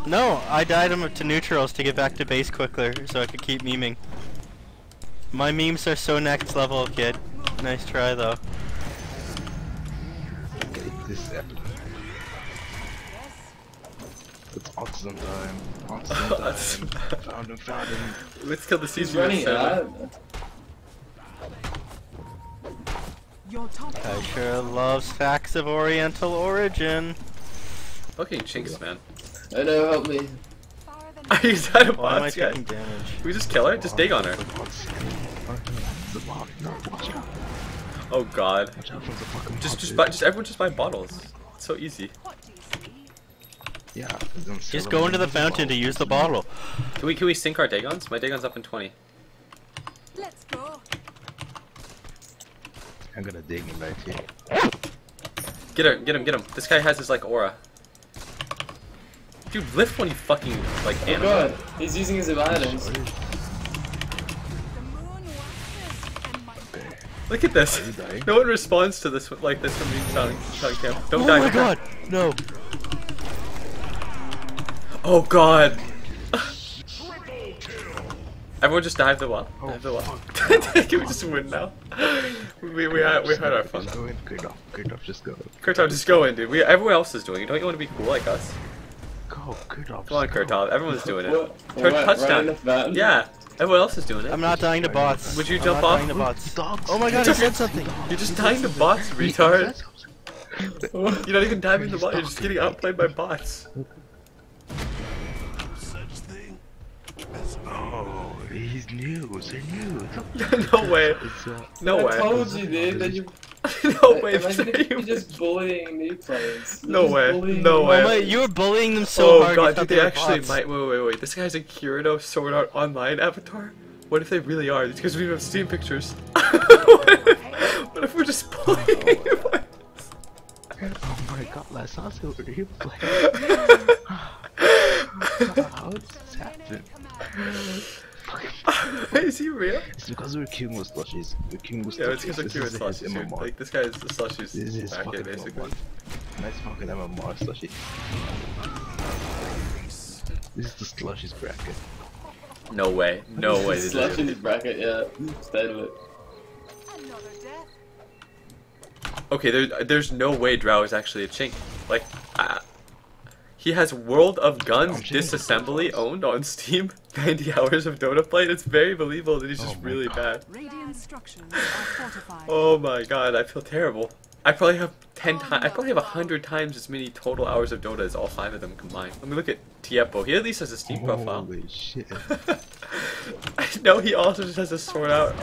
No, I died him to neutrals to get back to base quicker so I could keep memeing. My memes are so next level, kid. Nice try though. This is epic. It's oxygen time. Oxygen time. Found him. Let's kill the He's season. running out. Your top I tower sure loves facts of Oriental origin. Fucking chinks, man. I know, help me. Are you out of Why am I bots, guys? taking damage? Can we just kill her? Just dig on her. The bot. No, watch out. Oh god. Watch out for the fucking Just everyone just buy bottles. It's so easy. Yeah. Just go into the fountain to use the bottle. Can we sync our Dagons? My Dagon's up in 20. Let's go. I'm gonna dig him back here. Get her, get him. This guy has his like aura. Dude, lift when you fucking like Oh animal. god, he's using his violence. The moon waxes and my Look at this. Are you dying? No one responds to this like this when we shouting camp. Don't Oh die. my don't die. god, no. Oh god. Everyone just dive the wall. Dive the wall. Can we just win now? We had our fun. Just go in. Good off, just go. Kurtov, just go in, dude. Everyone else is doing it. Don't you want to be cool like us? Go, good off. Come on, Kurtov. Everyone's doing it. What? Turn Right in touchdown. the fountain? Yeah. Everyone else is doing it. I'm not dying to bots. Would you I'm jump not off? dying to bots. Dogs. Oh my god, I said something. You're just dying to bots, retard. You're not even diving the bot. You're just getting outplayed by bots. Oh, he's new. They're new. No way. No I way. told you, dude, that you. No way. Imagine if you're just bullying new players. You're No just way. bullying No new way. Oh my, you were bullying them so Oh hard. god, you dude, thought they were actually bots. might. Wait. This guy's a Kirito Sword Art Online avatar? What if they really are? Because we have Steam pictures. What if we're just bullying? Oh my god, let's also replay. How did this happen? Is he real? It's because we're queuing with slushies. We're queuing with Yeah, it's slushies. because we're This cute is with his slushies, dude. MMR. Like, this guy is the slushies This is his back fucking here, basically. MMR. Nice fucking MMR slushie. This is the slushies bracket. No way. No way. Just slapped in his bracket, yeah. Stayed with it. another death. Okay, there's no way Drow is actually a chink. Like, he has World of Guns disassembly owned on Steam. 90 hours of Dota play. It's very believable that he's just really bad. radiant structures are fortified. Oh my god, I feel terrible. I probably have 10 times. I probably have 100 times as many total hours of Dota as all 5 of them combined. Let me look at Tiepo. He at least has a Steam profile. Holy shit. I know he also just has a Sword Art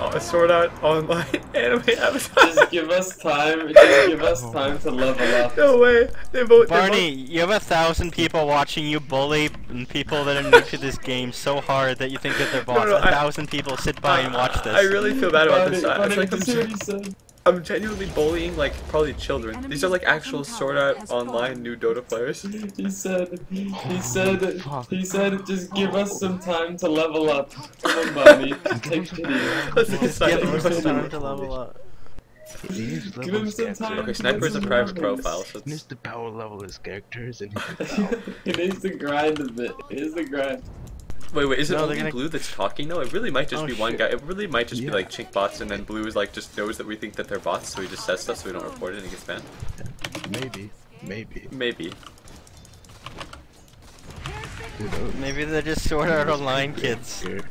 Online anime avatar. Just give us time. Just give us time to level up. No way. They both. Barney, you have 1,000 people watching you bully people that are new to this game so hard that you think that they're bots. no, 1,000 people sit by and watch this. I really feel bad about this. Barney, It's like did you see what he said? I'm genuinely bullying like probably children. These are like actual Sword Art Online new Dota players. He said, just give us some time to level up. Come on, Barney, take pity. Let's decide. Give them some time to level up. Give him some time. Okay, Sniper is a private profile, so He needs it's... to power level his characters and he can He needs to grind a bit. He needs to grind. Wait, is it No, they're only gonna- Blue that's talking? No, it really might just Oh, be one shit. guy. It really might just be Yeah. like chink bots, and then Blue is like just knows that we think that they're bots, so he just says stuff so we don't report it and he gets banned. Maybe. Maybe. Who knows? Maybe they're just Sword Art Online kids. Scared.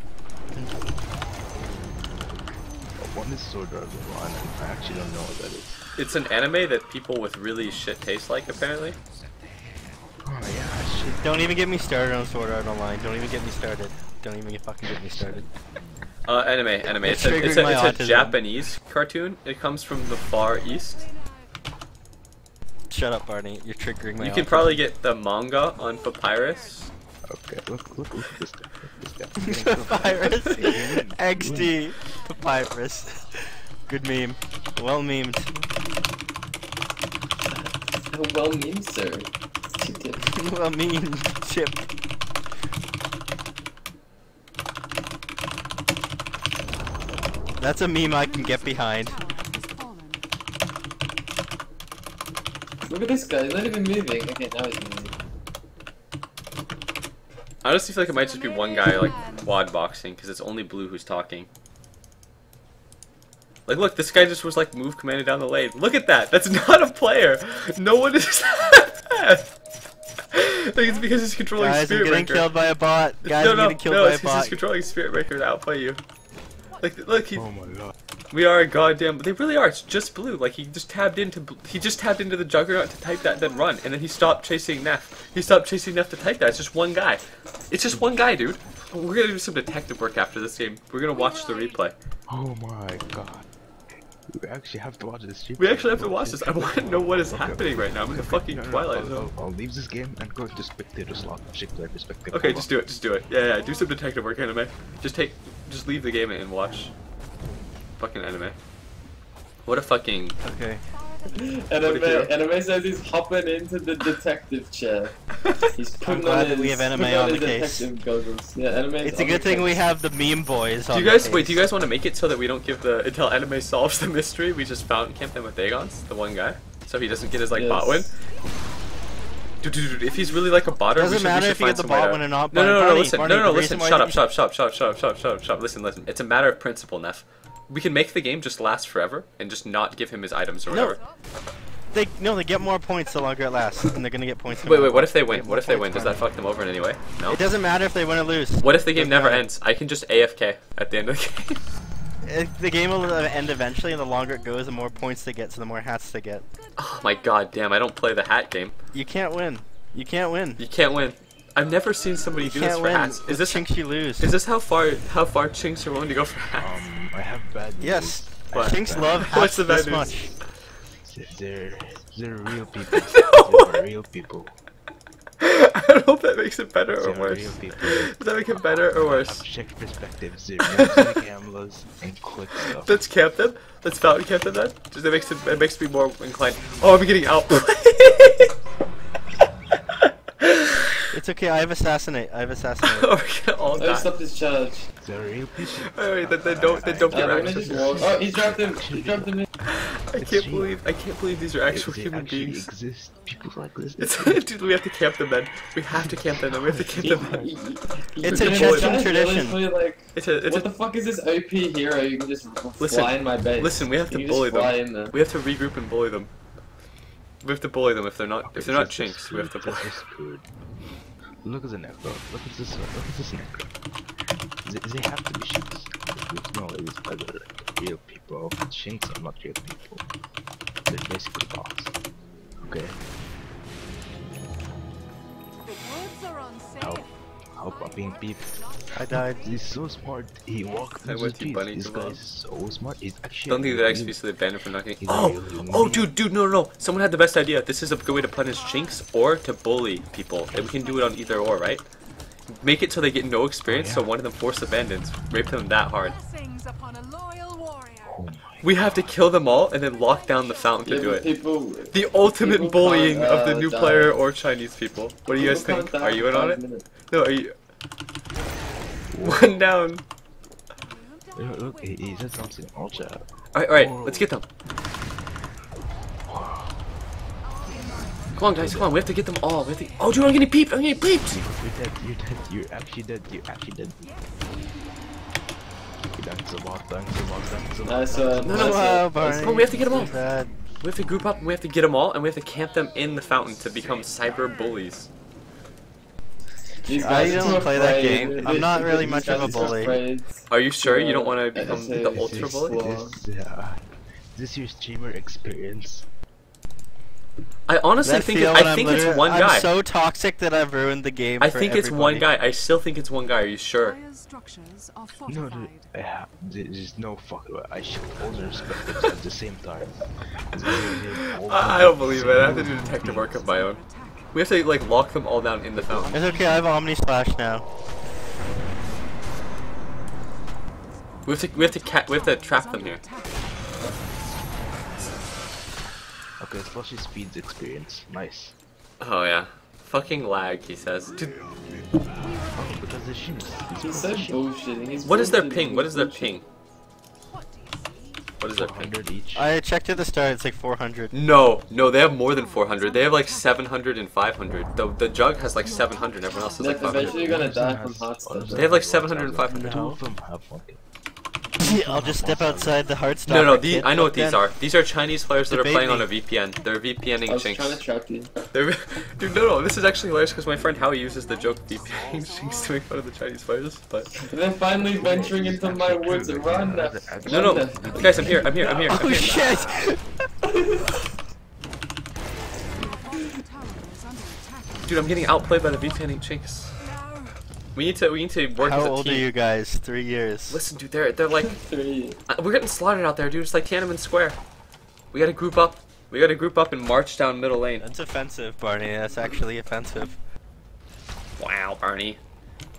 One is Sword Art Online, and I actually don't know what that is. It's an anime that people with really shit taste like, apparently. Oh yeah, shit. Don't even get me started on Sword Art Online. Don't even get me started. Don't even fucking get me started. Anime. It's It's triggering my a autism. Japanese cartoon. It comes from the Far East. Shut up, Barney. You're triggering my You can autism. probably get the manga on Papyrus. Okay, look at this guy. Look at this guy. Papyrus. XD. Papyrus. Good meme. Well memed. Well memed, sir. She did. A mean chip. That's a meme I can get behind. Look at this guy, he's not even moving. Okay, now he's moving. I honestly feel like it might just be one guy like quad boxing because it's only Blue who's talking. Like, look, this guy just was like move commanded down the lane. Look at that. That's not a player. No one is that. I think it's because he's controlling Guys, Spirit I'm getting Breaker. killed by a bot. Guys, I'm getting killed no, by it's a because he's bot. controlling Spirit Breaker to outplay you. Like, look, he. Oh my god. We are a goddamn. They really are. It's just Blue. Like he just tabbed into the Juggernaut to type that, then run, and then he stopped chasing Neff. He stopped chasing Neff to type that. It's just one guy. It's just one guy, dude. We're gonna do some detective work after this game. We're gonna watch the replay. Oh my god. We actually have to watch this. We actually have to watch this. I want to know what is happening right now. I'm in the fucking Twilight Zone. I'll leave this game and go to spectator slot. Check the perspective. Okay, just do it. Just do it. Yeah, do some detective work, anime. Just leave the game and watch. Fucking anime. What a fucking. Okay. Anime says he's hopping into the detective chair. He's I'm putting glad on that we his, have anime putting on the his case. detective goggles. Yeah, anime. It's a good thing we have the meme boys on Do you guys the wait? case. Do you guys want to make it so that we don't give the until anime solves the mystery? We just found camp them with Dagons, the one guy, so he doesn't get his like bot win. Dude, if he's really like a botter, Doesn't matter if you get the bot win or not. No, listen, Barney, no, the listen, reason why shut up. Listen. It's a matter of principle, Neff. We can make the game just last forever and just not give him his items or whatever. They get more points the longer it lasts, and they're gonna get points. Wait, what if they win? What if they win? Does that fuck them over in any way? No. It doesn't matter if they win or lose. What if the game never ends? I can just AFK at the end of the game. The game will end eventually, and the longer it goes, the more points they get, so the more hats they get. Oh my god, damn! I don't play the hat game. You can't win. You can't win. You can't win. I've never seen somebody do this for hats. Is this chinks you lose? Is this how far chinks are willing to go for hats? I have bad news. Yes. What? Chinks love hats What's the bad this news? much. They're real people. They're real people. I don't know if that makes it better or They're worse. real people. Does that make it better or worse? Object perspectives. They're music cameras and quick stuff. Let's camp them. Let's fountain camp them then. Just it makes me more inclined. Oh, I'm getting out. It's okay. I have assassinate. Oh, we're gonna all die. Stop this charge. They're real people. Alright, then don't get Just right. walk. Oh, he dropped him. He dropped him in. I can't believe these are actual They human actually beings. exist. People like this. Dude, we have to camp them then. We have to camp them then. We have to camp them then. It's a Chechen tradition. Like, It's a what the fuck is this OP hero? You can just Listen, fly in my base. Listen, we have to You bully just fly them. in there. We have to regroup and bully them. We have to bully them if they're not chinks. We have to bully. Look at the neck, bro. Look at this neck. They have to be shinks. There's no ways other real people. Shinks are not real people. They're basically bots. Okay. Help I'm being beeped. I died. He's so smart. He walked through the trees. This guy is so smart. He's actually. Don't think that actually is the banned for not getting. Oh, dude, no. Someone had the best idea. This is a good way to punish chinks or to bully people. And we can do it on either or, right? Make it so they get no experience, so one of them force abandons. Rape them that hard. We have to kill them all and then lock down the fountain to do it. The ultimate bullying of the new player or Chinese people. What do you guys think? Are you in on it? No, are you? One down. Look, he said something. Alright, let's get them. Come on, guys, come on. We have to get them all. Oh, dude, I'm getting peeped. You're dead. You're actually dead. Thanks a lot. Nice one. No, come on, we have to get them all. We have to group up and we have to get them all and we have to camp them in the fountain to become cyber bullies. I don't play that game. I'm not really much of a bully. Are you sure you don't want to become the ultra bully? This is your streamer experience. I honestly think it's one guy. I'm so toxic that I've ruined the game. I think it's one guy. I still think it's one guy. Are you sure? No, dude. There's no fucking way. I should all the respect at the same time. I don't believe it. I have to do detective work of my own. We have to like lock them all down in the fountain. It's okay. I have Omni Slash now. We have to trap them here. Okay, Slushy speeds experience. Nice. Oh yeah. Fucking lag, he says. Dude, Oh, because the Shin He's so bullshitting. He's what is their bullshitting, ping? What is their bullshitting. ping? What is their ping? 400 each. I checked at the start. It's like 400. No, they have more than 400. They have like 700 and 500. The jug has like 700. Everyone else has like They're 500. eventually gonna die from heart stop. They have like 700 and 500. Two of them have one. I'll just step outside the heart stop. No, I know what these are. These are Chinese players that are Debate playing on me. a VPN. They're VPNing I was trying to chinks. trap you. Dude, no, this is actually hilarious because my friend Howie uses the joke VPNing chinks to make fun of the Chinese players. But They're finally venturing into my woods. Run! no, guys, I'm here. Oh shit! Dude, I'm getting outplayed by the VPNing chinks. We need to work as How a old are team. you guys? 3 years. Listen, dude, they're like 3. we're getting slaughtered out there, dude. It's like Tiananmen Square. We gotta group up. We gotta group up and march down middle lane. That's offensive, Barney. That's actually offensive. Wow, Barney.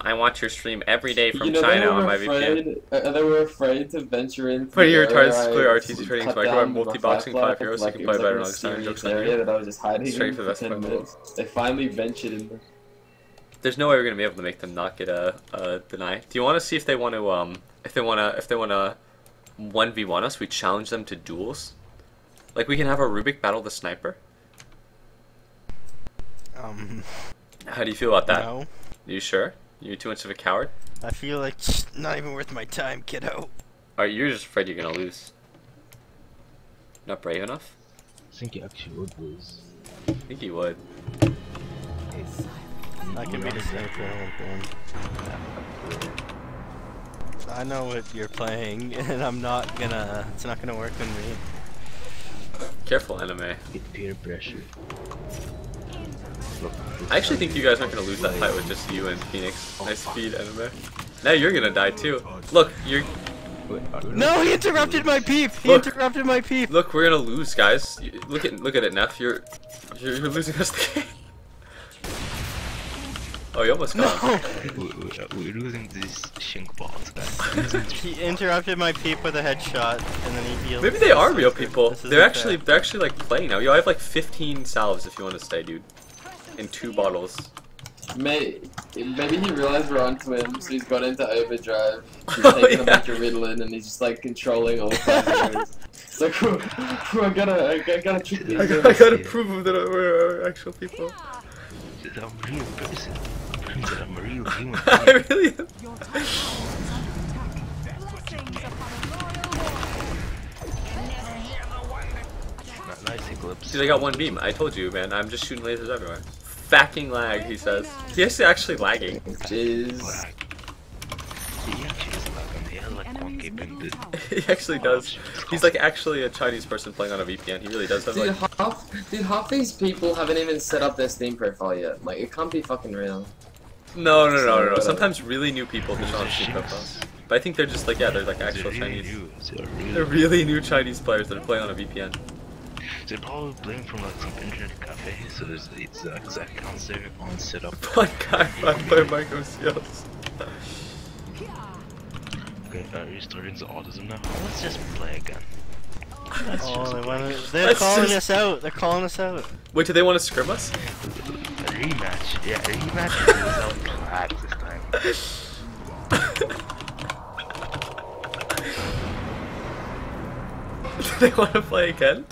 I watch your stream every day from You know, China on my VPN. they were afraid to venture into But you're the retarded area to clear I RTC trading cut so I go down on multi-boxing my 5 flashlight, euros so you like, can it play was, better like, on a Sunday serious jokes on area you. that I was just hiding Straight in for the for best 10 part of the minutes. They finally ventured in there. There's no way we're gonna be able to make them not get a deny. Do you want to see if they want to if they want to 1v1 us? We challenge them to duels. Like we can have a Rubik battle the sniper. How do you feel about that? No. You sure? You're too much of a coward? I feel like it's not even worth my time, kiddo. Or you're just afraid you're gonna lose? Not brave enough? I think you actually would lose. I think you would. I can be the sniper. I know what you're playing, and I'm not gonna. It's not gonna work on me. Careful, anime. Get peer pressure. Look, I actually think you guys aren't gonna lose that fight with just you and Phoenix. Nice speed, anime. Now you're gonna die too. Look, you're. No, he interrupted my peep. He Look. interrupted my peep. Look, we're gonna lose, guys. Look at it, Neff. You're losing us the game. Oh, you almost got him. We're losing these shink balls, guys. He interrupted my peep with a headshot, and then he healed. Maybe they are real people. This isn't They're actually fair. like playing now. Yo, I have like 15 salves if you want to stay, dude. In 2 bottles. Maybe he realized we're on to him, so he's got into overdrive. He's Oh, taking a yeah. bunch of Ritalin and he's just like controlling all 5 heroes. It's like, I gotta trick these I guys. gotta prove that we're actual people. I'm a real person. I'm a real human. I really am. Your tower is under attack. Blessings upon a royal war. Nice eclipse. Dude, I got 1 beam. I told you, man. I'm just shooting lasers everywhere. Fucking lag, he says. He is actually lagging. Jeez. He actually is lagging. He has like 1k ping, dude. He actually does. He's like actually a Chinese person playing on a VPN. He really does have Dude, like. half these people haven't even set up their Steam profile yet. Like, it can't be fucking real. No. whatever. Sometimes really new people just on Steam profiles. But I think they're just like, yeah, they're like actual Chinese. They're really new Chinese players that are playing on a VPN. They're probably playing from like some internet cafe, so it's the exact answer on setup. One guy, 5 player Micro Seals. Okay, are you starting the autism now? Let's just play again. They're Let's calling just- us out. They're calling us out. Wait, do they want to scrim us? A rematch. Yeah, a rematch without lag this time. Do they want to play again?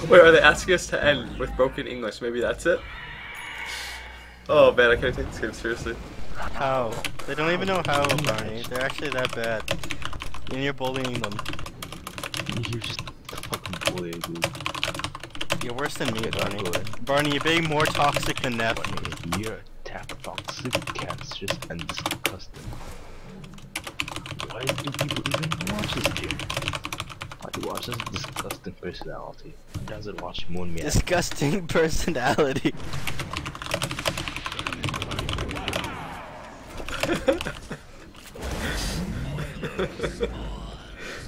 Wait, are they asking us to end with broken English? Maybe that's it? Oh man, I can't take this game seriously. How? They don't even know how, Barney. They're actually that bad. And you're bullying them. You're just a fucking bully, dude. You're worse than me, Barney. Barney, you're being more toxic than Neff. You're a toxic, cancerous, and disgusting. Why do people even watch this game? Why do you watch this disgusting personality? Who doesn't watch Moon Man? Disgusting personality.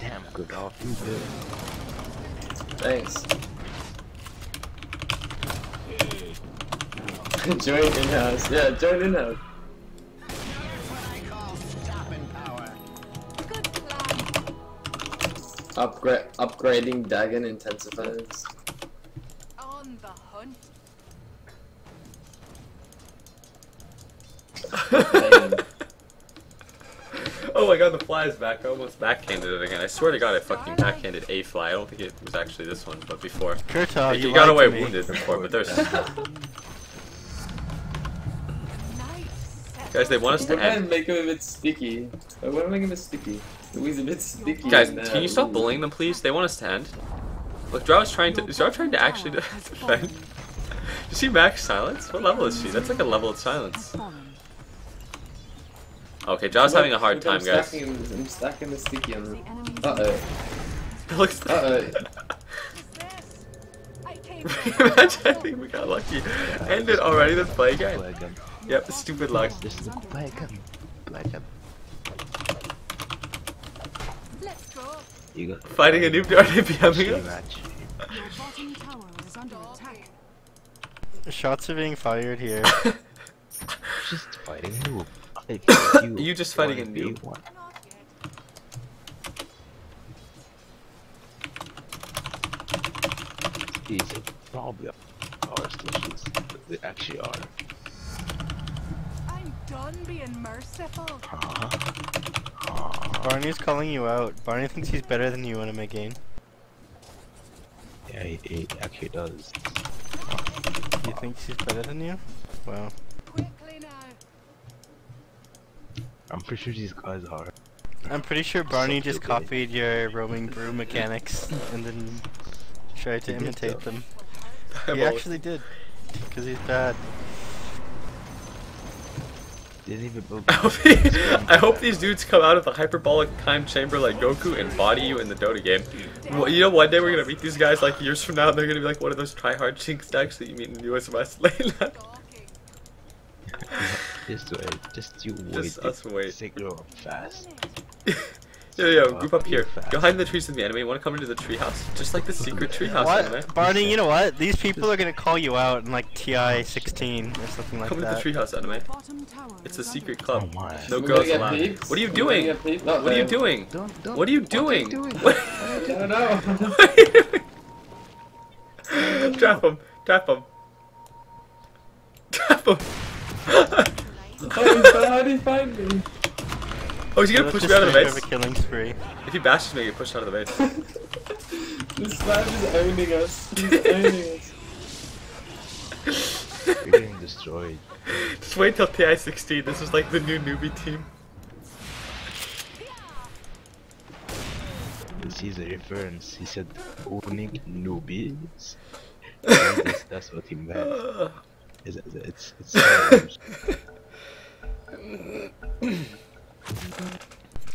Damn, good off you, dude. Thanks. Join in-house. Yeah, join in-house. Upgrading Dagon intensifiers. On the hunt. Oh my god, the fly is back. I almost backhanded it again. I swear to god I fucking backhanded a fly. I don't think it was actually this one, but before. Kurtal, Like, you you got lied away to me. wounded before, but there's... Nice. Guys, they want us to We're trying to end. make him a bit sticky. I want to make him a bit sticky. He's a bit sticky. Guys, and, can you stop bullying them, please? They want us to end. Look, Drow trying to actually defend. You see Max silence? What level is she? That's like a level of silence. Okay, Jaw's having a hard time, guys. I'm stacking the sticky on The them. enemy's Uh-oh. Looks Uh-oh. Imagine, I think we got lucky. Ended already, let's play again. Play again. Yep, stupid luck. This is play again. Play again. Let's go. You got Fighting a noob, are they BMing us? match. Your bottom tower is under attack. Shots are being fired here. Just fighting a noob. You just fighting a noob? One. These are probably our solutions. They actually are. I'm done being merciful. Barney's calling you out. Barney thinks he's better than you in a mid game. Yeah, he actually does. He thinks he's better than you? Wow. Quickly now. I'm pretty sure these guys are. I'm pretty sure Barney just okay. copied your roaming brew mechanics and then tried to He did, imitate though. them. He actually did. Because he's bad. Didn't even build. I hope these dudes come out of the hyperbolic time chamber like Goku and body you in the Dota game. Well, you know, one day we're gonna meet these guys like years from now and they're gonna be like one of those try-hard chink stacks that you meet in the US West lane. Just wait. Just you wait. Just us wait. They grow up fast. Yo, group up here. Go hide in the trees with me, anime. Want to come into the treehouse? Just like the secret treehouse, anime. What? Barney, you know what? These people are gonna call you out in like TI 16 or something like Come to the that. treehouse, anime. Bottom tower It's a is secret under club. Oh my. No We're girls gonna get allowed. peeps. What are you We're doing? gonna get peeps. Not What are you them. doing? Don't. What are you doing? What I don't know. Trap him. Trap him. Trap him. Oh, how did he find me? Oh, is he gonna Let's push just me out of the make base? a killing spree. If he bashes me, he get pushed out of the base. This man is owning us. He's owning us. You're getting destroyed. Just wait till TI 16. This is like the new newbie team. This is a reference. He said owning newbies. That's what he meant. It's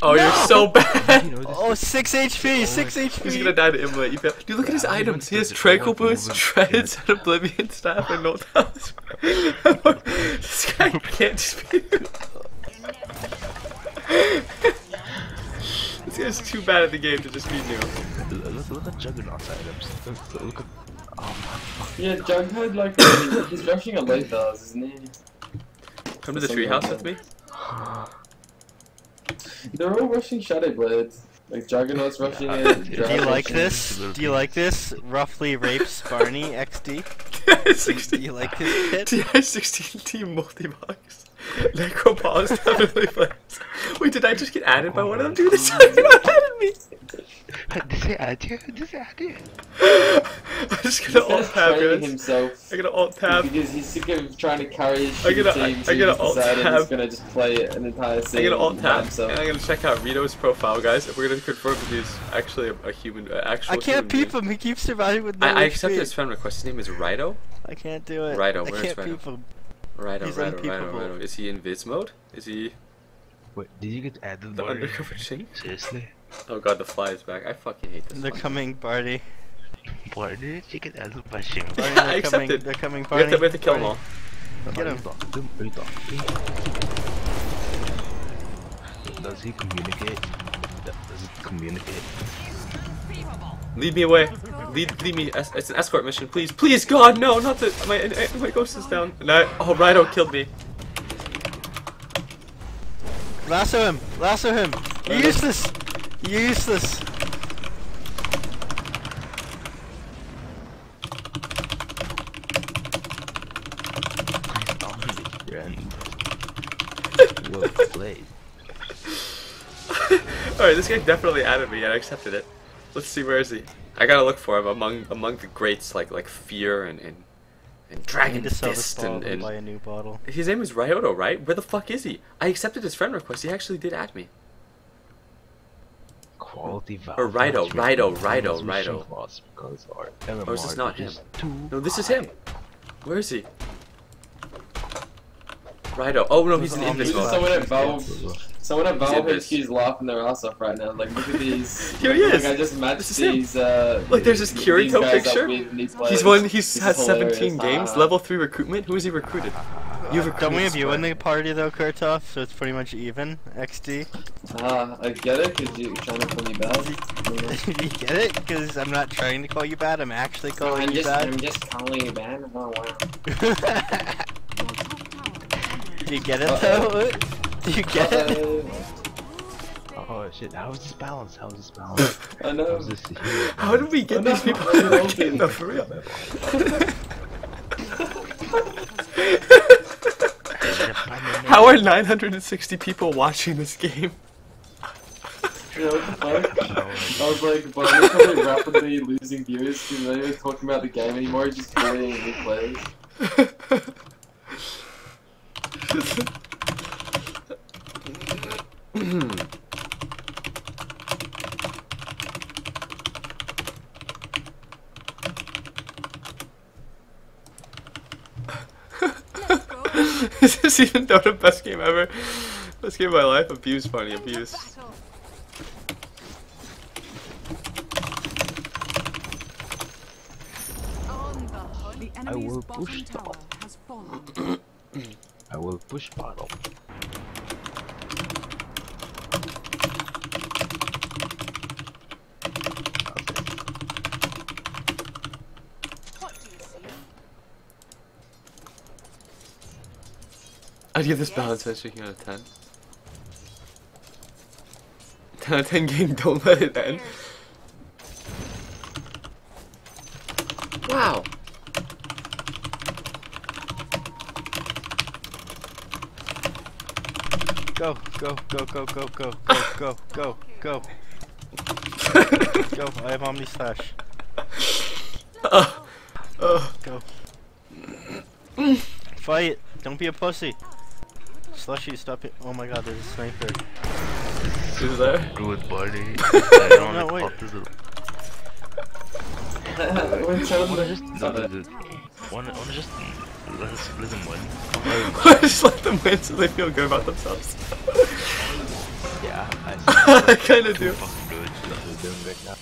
Oh, you're so bad. You know, this Oh, 6 HP! 6 He's gonna HP! die to Imla. Dude, look at his items. He has Tranquil Boost, Shreds, and Oblivion Staff, and no tiles. This guy can't just be. This guy's too bad at the game to just be new. look at Juggernaut's items. Look at. Yeah, Jughead, like, he's rushing a late does, isn't he? Come to the treehouse with me. They're all rushing Shadow Blades. Like, Juggernaut's rushing it. Do you like this? Do you like this? Roughly rapes Barney XD? TI Do 16. you like this kid? TI 16 team multi-box. Necropause definitely plays. Wait, did I just get added by one of them? Dude, this Juggernaut added me. Does he add you? Does he add you? I'm just gonna alt tab, training guys. himself. I'm gonna alt tab. Because he's sick of trying to carry his I'm shitty gonna- team, so I'm gonna he's alt decided tab. he's gonna just play an entire scene. I'm gonna alt by tab, himself. and I'm gonna check out Rito's profile, guys. If we're gonna confirm that he's actually a human, actual I can't human peep being. him, he keeps surviving with no I HP. accepted his friend request. His name is Rito. I can't do it. Righto, I where's can't Righto? peep him. Rito, He's Rito, unpeopable. Rito. Is he in Viz mode? Is he Wait, did you get added? the Barney? undercover chink? Seriously? Oh god, the fly is back. I fucking hate this They're one. coming, Barney. Barney, did you get added by Shing? Barney, I they're coming, accepted. they're coming, We Barney. have to kill them all. Get him. Does he communicate? Does it communicate? Lead me away. Lead me. It's an escort mission, please. Please, God, no, not the. My ghost is down. No, oh, Rito killed me. Lasso him! Lasso him! You're useless! You're useless! Alright, this guy definitely added me and I accepted it. Let's see, where is he? I gotta look for him among the greats like Fear and Dragon to sell this Fist bottle and and buy a new bottle. his name is Ryoto, right? Where the fuck is he? I accepted his friend request. He actually did add me. Quality value. Or Ryo. Or is this not him? No, this is him. Where is he? Ryo. Oh no, he's in this mode. Someone at Valve He's HQ's laughing their ass off right now. Like, look at these. Here he is. Like, I just matched This is him. these. Look, there's this Kirito guys up picture. with these He's players. He This has is 17 hilarious. games, level 3 recruitment. Who is he recruited? You've recruited. Don't we have you Square. in the party though, Kurtov? So it's pretty much even. XD. I get it, because you're trying to call me bad. You get it? Because I'm not trying to call you bad. I'm actually calling you bad. I'm just calling you bad. Oh wow. Do you get it though? Do you get it? Oh shit, how is this balance? How is this balance? I know. How is this here? How did we get these people in the game though, for real? How are 960 people watching this game? You know what the fuck? I was like, but I'm probably rapidly losing viewers because they're not even talking about the game anymore, just bullying new players. Is this even Dota best game ever? Best game of my life? Abuse, funny, abuse. The I enemy's will bottom push tower top. has fallen. I will push bottom. What do you see? I'd give this balance matchmaking out of 10. 10 out of 10 game, don't let it end. Wow. Go, go, go, go, go, go, go, go, go, go. Go, I have Omni Slash. Go. Fight! Don't be a pussy! Slushy, stop it. Oh my god, there's a sniper. Who's there? Good buddy. No, wait. Wanna just let them win. Just let them win so they feel good about themselves. Yeah, I kinda do. Fucking good. That's what we're doing right now.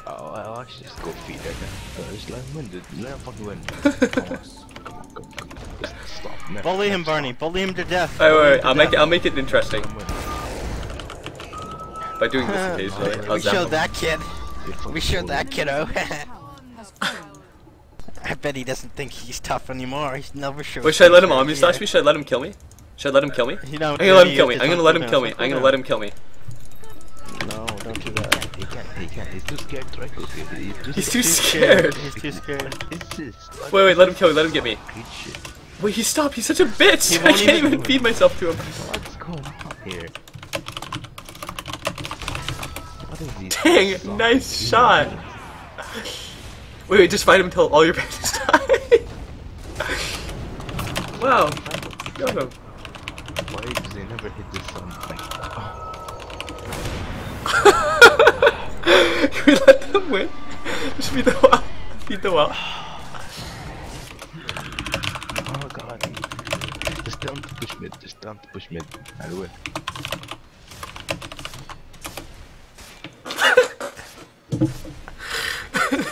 Oh, I'll actually just go feed right now. Just let him win, dude. Let him fucking win. Come on. Come on. Just stop. Never, Bully him, never Barney. stop. Bully him to death. Wait, Bully him wait, to I'll death. make it interesting Let him win. by doing this occasionally. We How's that? showed that kid. You're fucking We showed that The kiddo. enemy's bottom tower has fallen. I bet he doesn't think he's tough anymore. He's never sure. Wait, should I let him Omni Slash me? Should I let him kill me? Should I let him kill me? You know, I'm gonna let him kill me. I'm gonna let him kill me. I'm gonna let him kill me. No, don't do that. He can't. He's too scared to record it. He's too scared. He's too scared. It's just. Wait, let him kill me. Let him get me. Good shit. Wait, he stopped. He's such a bitch. He I won't can't even- even feed myself to him. What's going on here? What is these Dang, songs? nice shot. Wait, just fight him until all your bandits die. Wow, got him. Why do they never hit this song? Like, Can we let them win? Just feed the well. Feed the well. oh god. Just tell him to push mid. Just tell him to push mid. I'll win.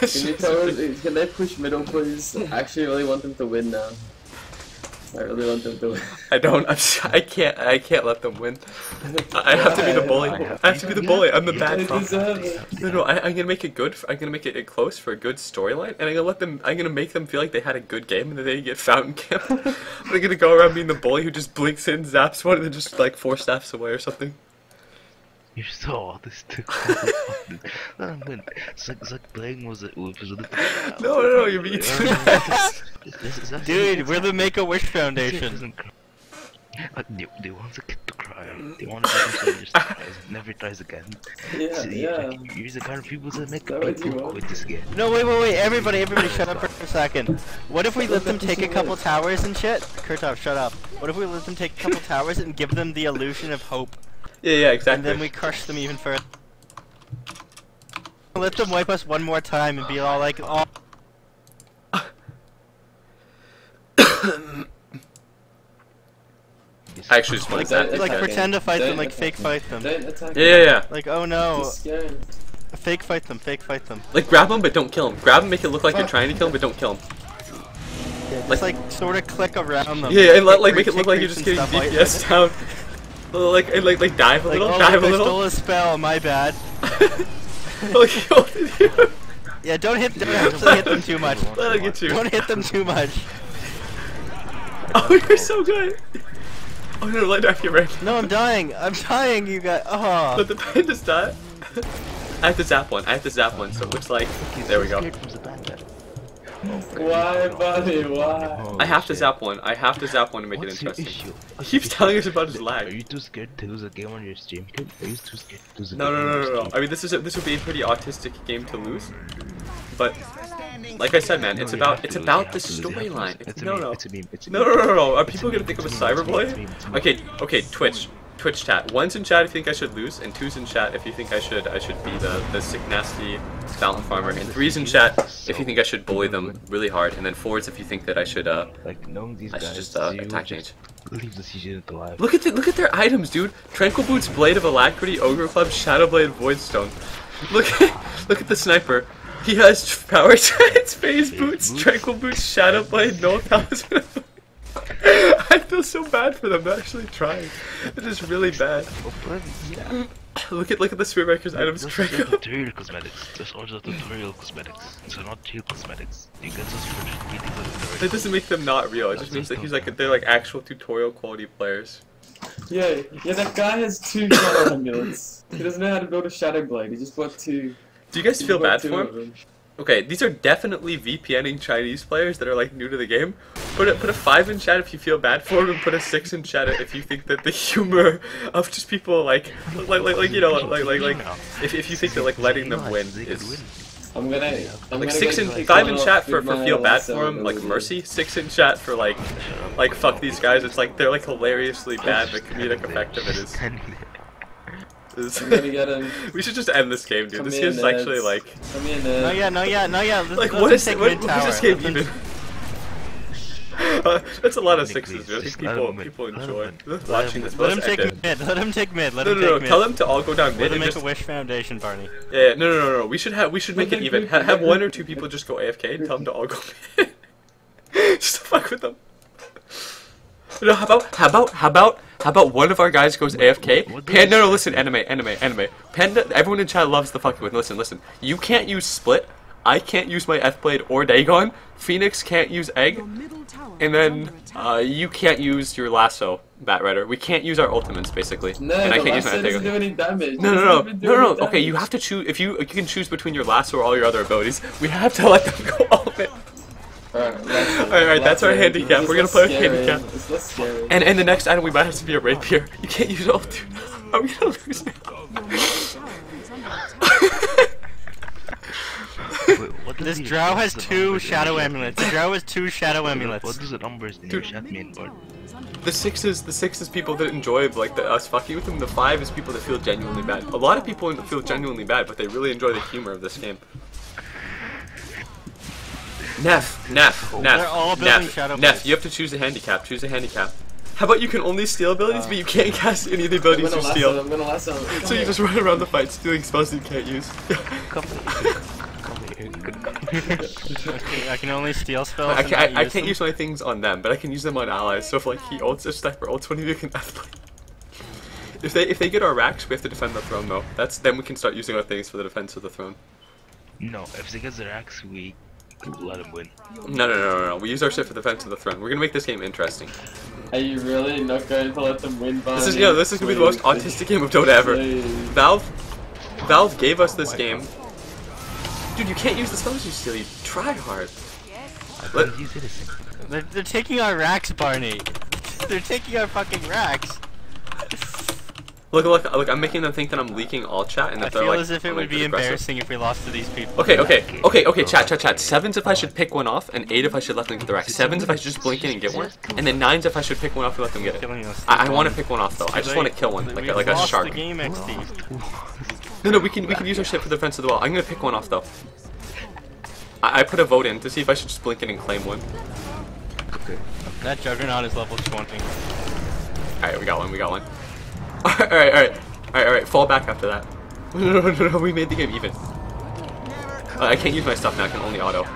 Can they push middle, please? I actually really want them to win now. I really want them to win. I don't. I can't let them win. I have to be the bully. I have to be the bully. I'm the bad They cop. deserve it. No, I'm gonna make it good. I'm gonna make it close for a good storyline, and I'm gonna let them. I'm gonna make them feel like they had a good game, and then they get fountain camp. I'm gonna go around being the bully who just blinks in, zaps one, and then just like 4 staffs away or something. You're so autistic. Zach playing was a little. No, you're being too nice. Dude, we're the Make-A-Wish Foundation. Like, they want the kid to cry. They want to do just tries, never tries again. Yeah, So, yeah. like, you're the kind of people that make That what you people want? quit this game. No, wait, everybody, shut up for a second. What if we let them take a couple towers and shit? Kurtov, shut up. What if we let them take a couple towers and give them the illusion of hope? Yeah, exactly. And then we crush them even further. Let them wipe us one more time and be all like, oh. I actually just want Like, that. Like pretend to fight them, like Don't fake fight them. Don't attack Yeah. Like, oh no. Just scare Fake fight them, fake fight them. Like grab him, but don't kill him. Grab him, make it look like you're trying to kill him, but don't kill him. Yeah, just like sort of click around them. Yeah, and like make it look like you're just Kick getting creeps and DPS down. Like dive a Like, little, oh, dive look, a I little. stole a spell, my bad. Yeah, don't actually hit them too much. Let it get you. Don't hit them too much. Oh, you're so good. Oh no, let off your rank. No, I'm dying, you guys. Oh. Let the pen just die. I have to zap one. So it looks like there we go. Why, buddy? Why? I have to zap one. To make it interesting. He keeps telling us about his Are lag. you too scared to lose a game on your stream, kid? Are you too scared to lose a No. game on your stream? I mean, this would be a pretty autistic game to lose, but like I said, man, it's about the storyline. It's a No. meme. It's a meme. It's a No. meme. Are people gonna think of a cyberboy? Okay. Twitch chat. 1's in chat if you think I should lose, and 2's in chat if you think I should be the sick nasty mountain farmer, and 3's in chat if you think I should bully them really hard, and then 4's if you think that I should Like knowing these I guys, should just you attack just mage. leave the CJ alive. Look at their items, dude. Tranquil Boots, Blade of Alacrity, Ogre Club, Shadow Blade, Voidstone. Look at the sniper. He has Power Giants, Phase Boots, Tranquil Boots, Shadow Blade, No Talisman. I feel so bad for them. They're actually trying. It is really bad. Look at the Spearbreaker's items. Those are tutorial cosmetics. Those are the tutorial cosmetics. So not real cosmetics. You get those for just beating them. That doesn't make them not real. It just means that they're like actual tutorial quality players. Yeah, that guy has 2 shadow amulets. He doesn't know how to build a shadow blade. He just bought 2. Do you guys feel He bought bad 2 for of him? them. Okay, these are definitely VPNing Chinese players that are like new to the game. Put a 5 in chat if you feel bad for them, and put a 6 in chat if you think that the humor of just people like you know if you think that like letting them win is I'm gonna like go 6 and kick 5 one in off chat with for my feel bad lasso for them, like ability. mercy. 6 in chat for like fuck these guys. It's like they're like hilariously bad. The comedic effect of it is. I'm gonna get him. We should just end this game, dude. Come This here, game's actually nerds. like Come here, nerd. No, yeah. like Let's what is take what mid is tower. this game even? That's a lot of 6s, dude. I think people enjoy watching this. Let him Let's take end it. mid. Let him take mid. No. Tell them to all go down We're mid the and just. Make-A-Wish Foundation, Barney. Yeah, no. We should make it even. Have 1 or 2 people just go AFK and tell them to all go mid. Just to fuck with them. No, how about one of our guys goes AFK? Panda, no, listen, anime. Panda, everyone in chat loves the fucking with. Listen. You can't use Split. I can't use my F-Blade or Dagon. Phoenix can't use Egg. Your middle tower And is then, under attack. you can't use your Lasso, Bat Rider. We can't use our ultimates, basically. No, and I the can't use my lasso doesn't do Dagon. any damage. No. It doesn't even do any Okay, you damage. have to choose. If you can choose between your Lasso or all your other abilities, we have to let them go all in. Alright, that's our handicap. We're gonna play with handicap. It's less scary. And the next item we might have to be a rapier. You can't use all 2. I'm gonna lose now. Your middle tower is under attack. This drow has 2 shadow amulets. The drow has 2 shadow What amulets. does the numbers in your chat mean, bud? The 6 is people that enjoy like us fucking with them. The 5 is people that feel genuinely bad. A lot of people feel genuinely bad, but they really enjoy the humor of this game. Neff, They're all building shadow blades. you have to choose a handicap. Choose a handicap. How about you can only steal abilities, but you can't cast any of the abilities you steal? I'm gonna lasso. So you just run around the fight stealing spells you can't use. Come here. Okay, I can only steal spells. I and not can't them. use my things on them, but I can use them on allies. So if like he ults, if sniper ults, one of you can F-Blade. If they get our racks, we have to defend the throne though. Then we can start using our things for the defense of the throne. No, if they get their axe, we let them win. No. We use our shit for the defense of the throne. We're gonna make this game interesting. Are you really not going to let them win, Barney? This is gonna be the most autistic game of Dota ever. Please. Valve gave us this game. Dude, you can't use the spells you steal. You try hard. Let- He's innocent. They're taking our racks, Barney. They're taking our fucking racks. Look, I'm making them think that I'm leaking all chat and I that they're feel like, as if it I'm would be aggressive. embarrassing if we lost to these people. Okay, chat. 7s if I should pick one off, and 8 if I should let them get the rack. 7s if I should just blink in and get one, and then 9s if I should pick one off and let them get it. Killing us. I want to pick one off though. I just want to kill one, like a shark. The game, XD. No, we can use our shit for the defense of the wall. I'm gonna pick one off though. I put a vote in to see if I should just blink in and claim one. That Juggernaut is level 20. Alright, we got one. Alright, fall back after that. No, we made the game even. I can't use my stuff now, I can only auto.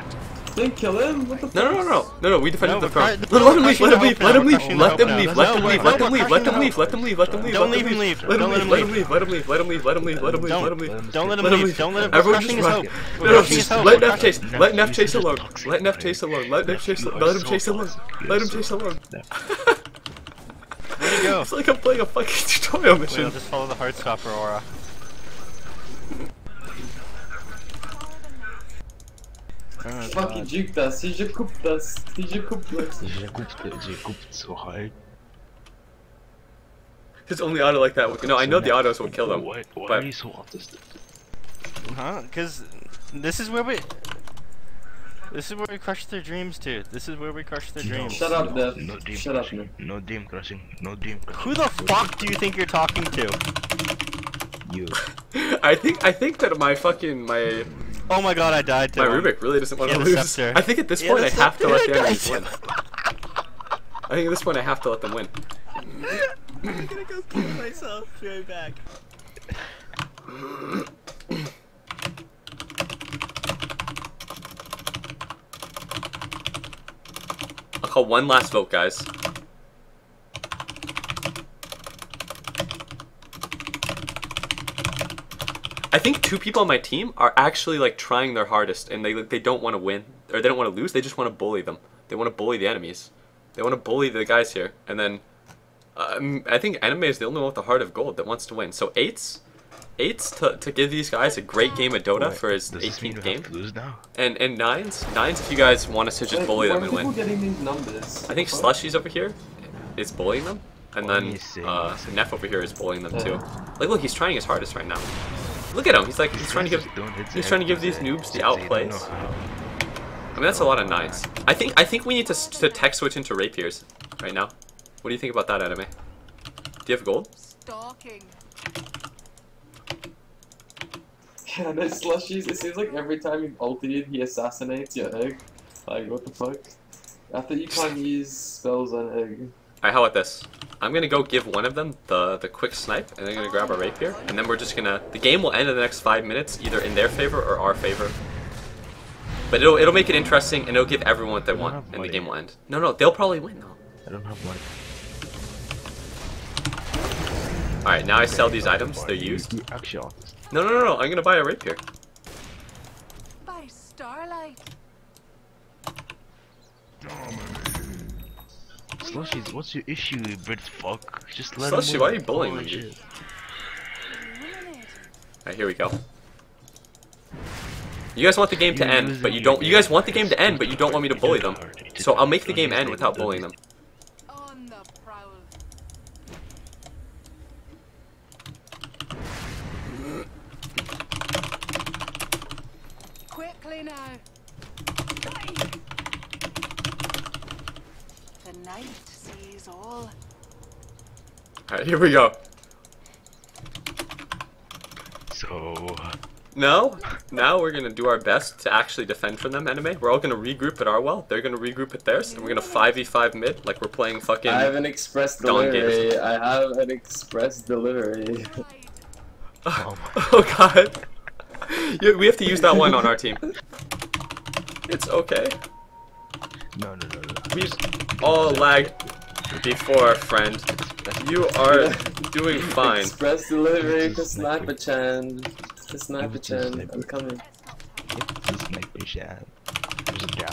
Then kill him? What the fuck? No, we defended the throne. Let him leave. Let them leave. Let them leave. Don't let him leave. Don't let him leave. Don't let him leave. Everyone just run. No, just let Neff chase. Let Neff chase alone. Let Neff chase alone. Let him chase alone. Where'd he go? It's like I'm playing a fucking tutorial Wait, mission. I'll just follow the Heartstopper aura. Oh, Fucking God. juke das, je coupe das. His only auto like that. No, I know the autos will kill them. Why are But you so autistic? Huh? Because this is where we crush their dreams, dude. This is where we crush their dreams. Shut up, Dev. No dream Shut up, crushing. man. No dream crushing. No dream crushing. Who the fuck do you think you're talking to? You. I think that my Oh my god, I died to my him. Rubik really doesn't want to Yeah, the lose. scepter. I think at this Yeah, point the I have to let the scepter. enemies win. I think at this point I have to let them win. I'm gonna go kill myself. Be right back. I'll call one last vote, guys. I think 2 people on my team are actually like trying their hardest, and they don't want to win or they don't want to lose. They just want to bully them. They want to bully the enemies. They want to bully the guys here, and then I think Anime is the only one with the heart of gold that wants to win. So 8s to give these guys a great game of Dota for his 18th game, and 9s if you guys want us to just bully them and win. Getting these numbers? I think Slushy's over here is bullying them, and then Neff over here is bullying them too. Like, look, he's trying his hardest right now. Look at him. He's trying to give these noobs the outplays. I mean, that's a lot of 9s. I think we need to tech switch into rapiers right now. What do you think about that, Anime? Do you have gold? Stalking. Yeah, no slushies. It seems like every time you ulted, he assassinates your egg. Like, what the fuck? After you can't use spells on egg. Alright, how about this? I'm gonna go give one of them the quick snipe, and they're gonna grab a rapier, and then we're just gonna... The game will end in the next 5 minutes, either in their favor or our favor. But it'll make it interesting, and it'll give everyone what they want, and the game will end. No, they'll probably win, though. I don't have money. Alright, now I sell these items, they're used. You actually autistic. No, I'm gonna buy a rapier. By starlight. Slushies, what's your issue, you Brit fuck? Just let Slushy, him why are win. you bullying Oh, them, dude? shit. Alright, here we go. You guys want the game to end, but you don't. You guys want the game to end, but you don't want me to bully them. So I'll make the game end without bullying them. On the prowl. Quickly now. The night sees all. Alright, here we go. So... Now we're gonna do our best to actually defend from them, Anime. We're all gonna regroup at our well. They're gonna regroup at theirs, and we're gonna 5v5 mid like we're playing fucking. I have an express Dawn delivery. Gators. I have an express delivery. Oh god. We have to use that one on our team. It's okay. No. We all lagged before, friend. You are doing fine. Express delivery to Sniper-chan. To Sniper-chan. I'm coming.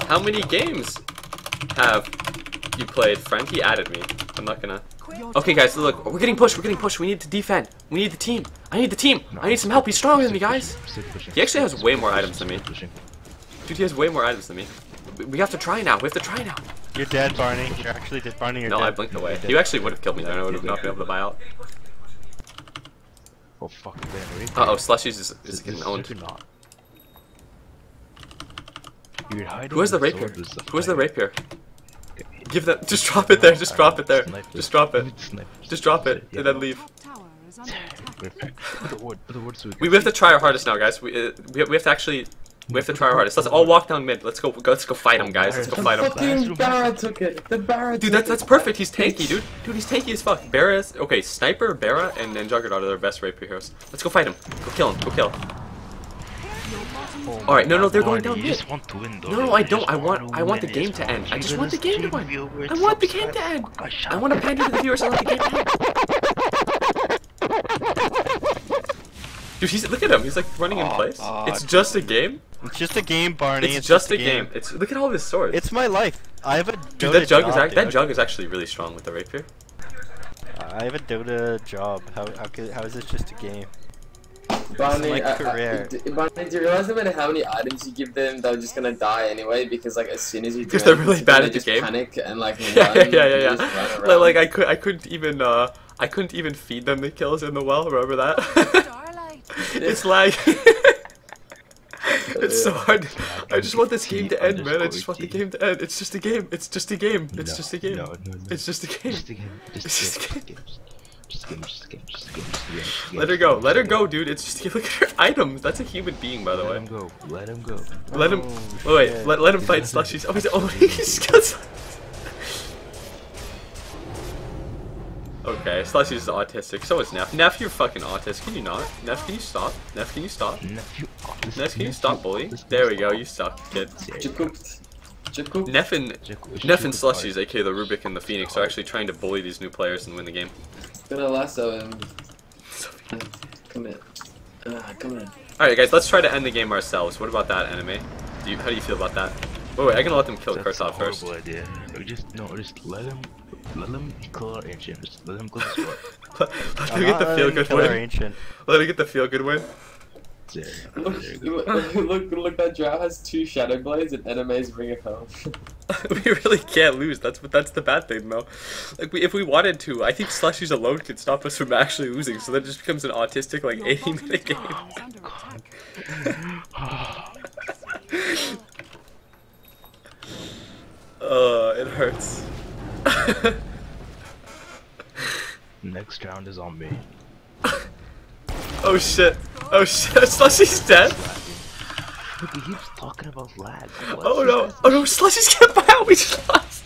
How many games have you played, friend? He added me. I'm not gonna... Okay, guys, look. We're getting pushed. We need to defend. We need the team. I need the team. I need some help. He's stronger than me, guys. He actually has way more items than me. Dude, he has way more items than me. We have to try now. We have to try now. You're dead, Barney. You're actually dead, Barney. You're No, dead. I blinked away. You actually would have killed me there. I would have not been able to buy out. Oh fuck, man. Uh oh, Slushies is getting owned. Not. You're hiding. Who has the in rapier? sword with Who has the fire. rapier? Give that. Just drop it there. Just drop it there. Just drop it. Just drop it and then leave. Top tower is under attack. We have to try our hardest now, guys. We have to actually. We have to try our hardest. Let's all walk down mid. Let's go fight him, guys. Let's go fight him. Fucking Barra took it. The Barra. Dude, that's perfect. He's tanky, dude. Dude, he's tanky as fuck. Barra is okay. Sniper, Barra, and Juggernaut are their best rapier heroes. Let's go fight him. Go kill him. Go kill. All right, no, they're going down You mid. just want to win, though. No, I don't. I want the game to end. I just want the game to win. I want the game to end. I want to pander to the viewers. I want the game to end. Dude, look at him. He's like running in place. It's just a game. It's just a game, Barney. It's just a game. Look at all of his swords. It's my life. I have a dude. Dota job, That jug is actually really strong with the rapier. I have a Dota job. How is this just a game? Barney, It's my career. Barney, do you realize no matter how many items you give them, they're just gonna die anyway? Because like as soon as you do because they're really it, bad they at the just game. Panic and like run, yeah. just run around. Like I couldn't even feed them the kills in the well. Remember that? Starlight. It's lag. It's so hard. I just want this game to end, man. I just want the game to end. It's just a game. It's just a game. It's just a game. No. It's just a game. Just a game. It's just a game. Just a game. Let her go. Let her go, dude. It's just look at her items. That's a human being, by the way. Let him go. Let him go. Let him. Wait. Let him fight Slushies. Oh, he's got. Okay, Slushies is autistic. So is Neff. Neff, you're fucking autistic. Can you not? Neff, can you stop? Neff, can you stop? Neff, can you stop bullying? There we go. You stop, kid. Neff and Slushies, aka the Rubik and the Phoenix, are actually trying to bully these new players and win the game. Gonna lasso him. Come in. Come in. Alright, guys, let's try to end the game ourselves. What about that, anime? How do you feel about that? Wait, I'm gonna let them kill Kurtov first. Idea. Just let him kill our ancient. Just let him kill the sword. Let me get the feel good win. Let me get the feel good win. Look, that drow has 2 shadow blades and enemies Ring of Home. We really can't lose. That's the bad thing, though. Like if we wanted to, I think Slushies alone could stop us from actually losing. So that just becomes an autistic like 80-minute game. It hurts. Next round is on me. Oh shit! Oh shit! Slushy's dead. Look, he keeps talking about lag. Oh no! Oh no! Slushy's getting by out. We just lost.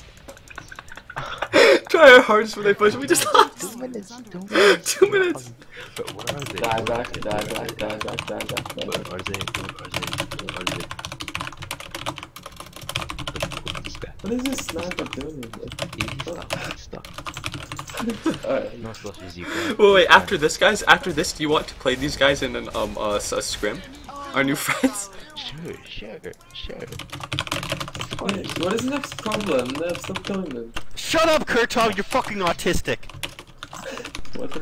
Try our hardest when they push. We just lost. 2 minutes. 2 minutes. But what are they? Die back. What are they? What is this sniper doing? He's stuck. Alright. No Slushies, you Wait, after this, guys, do you want to play these guys in an a scrim? Our new friends? Sure. What is Neff's problem? Neff, stop killing them. Shut up, Kurtov, you're fucking autistic.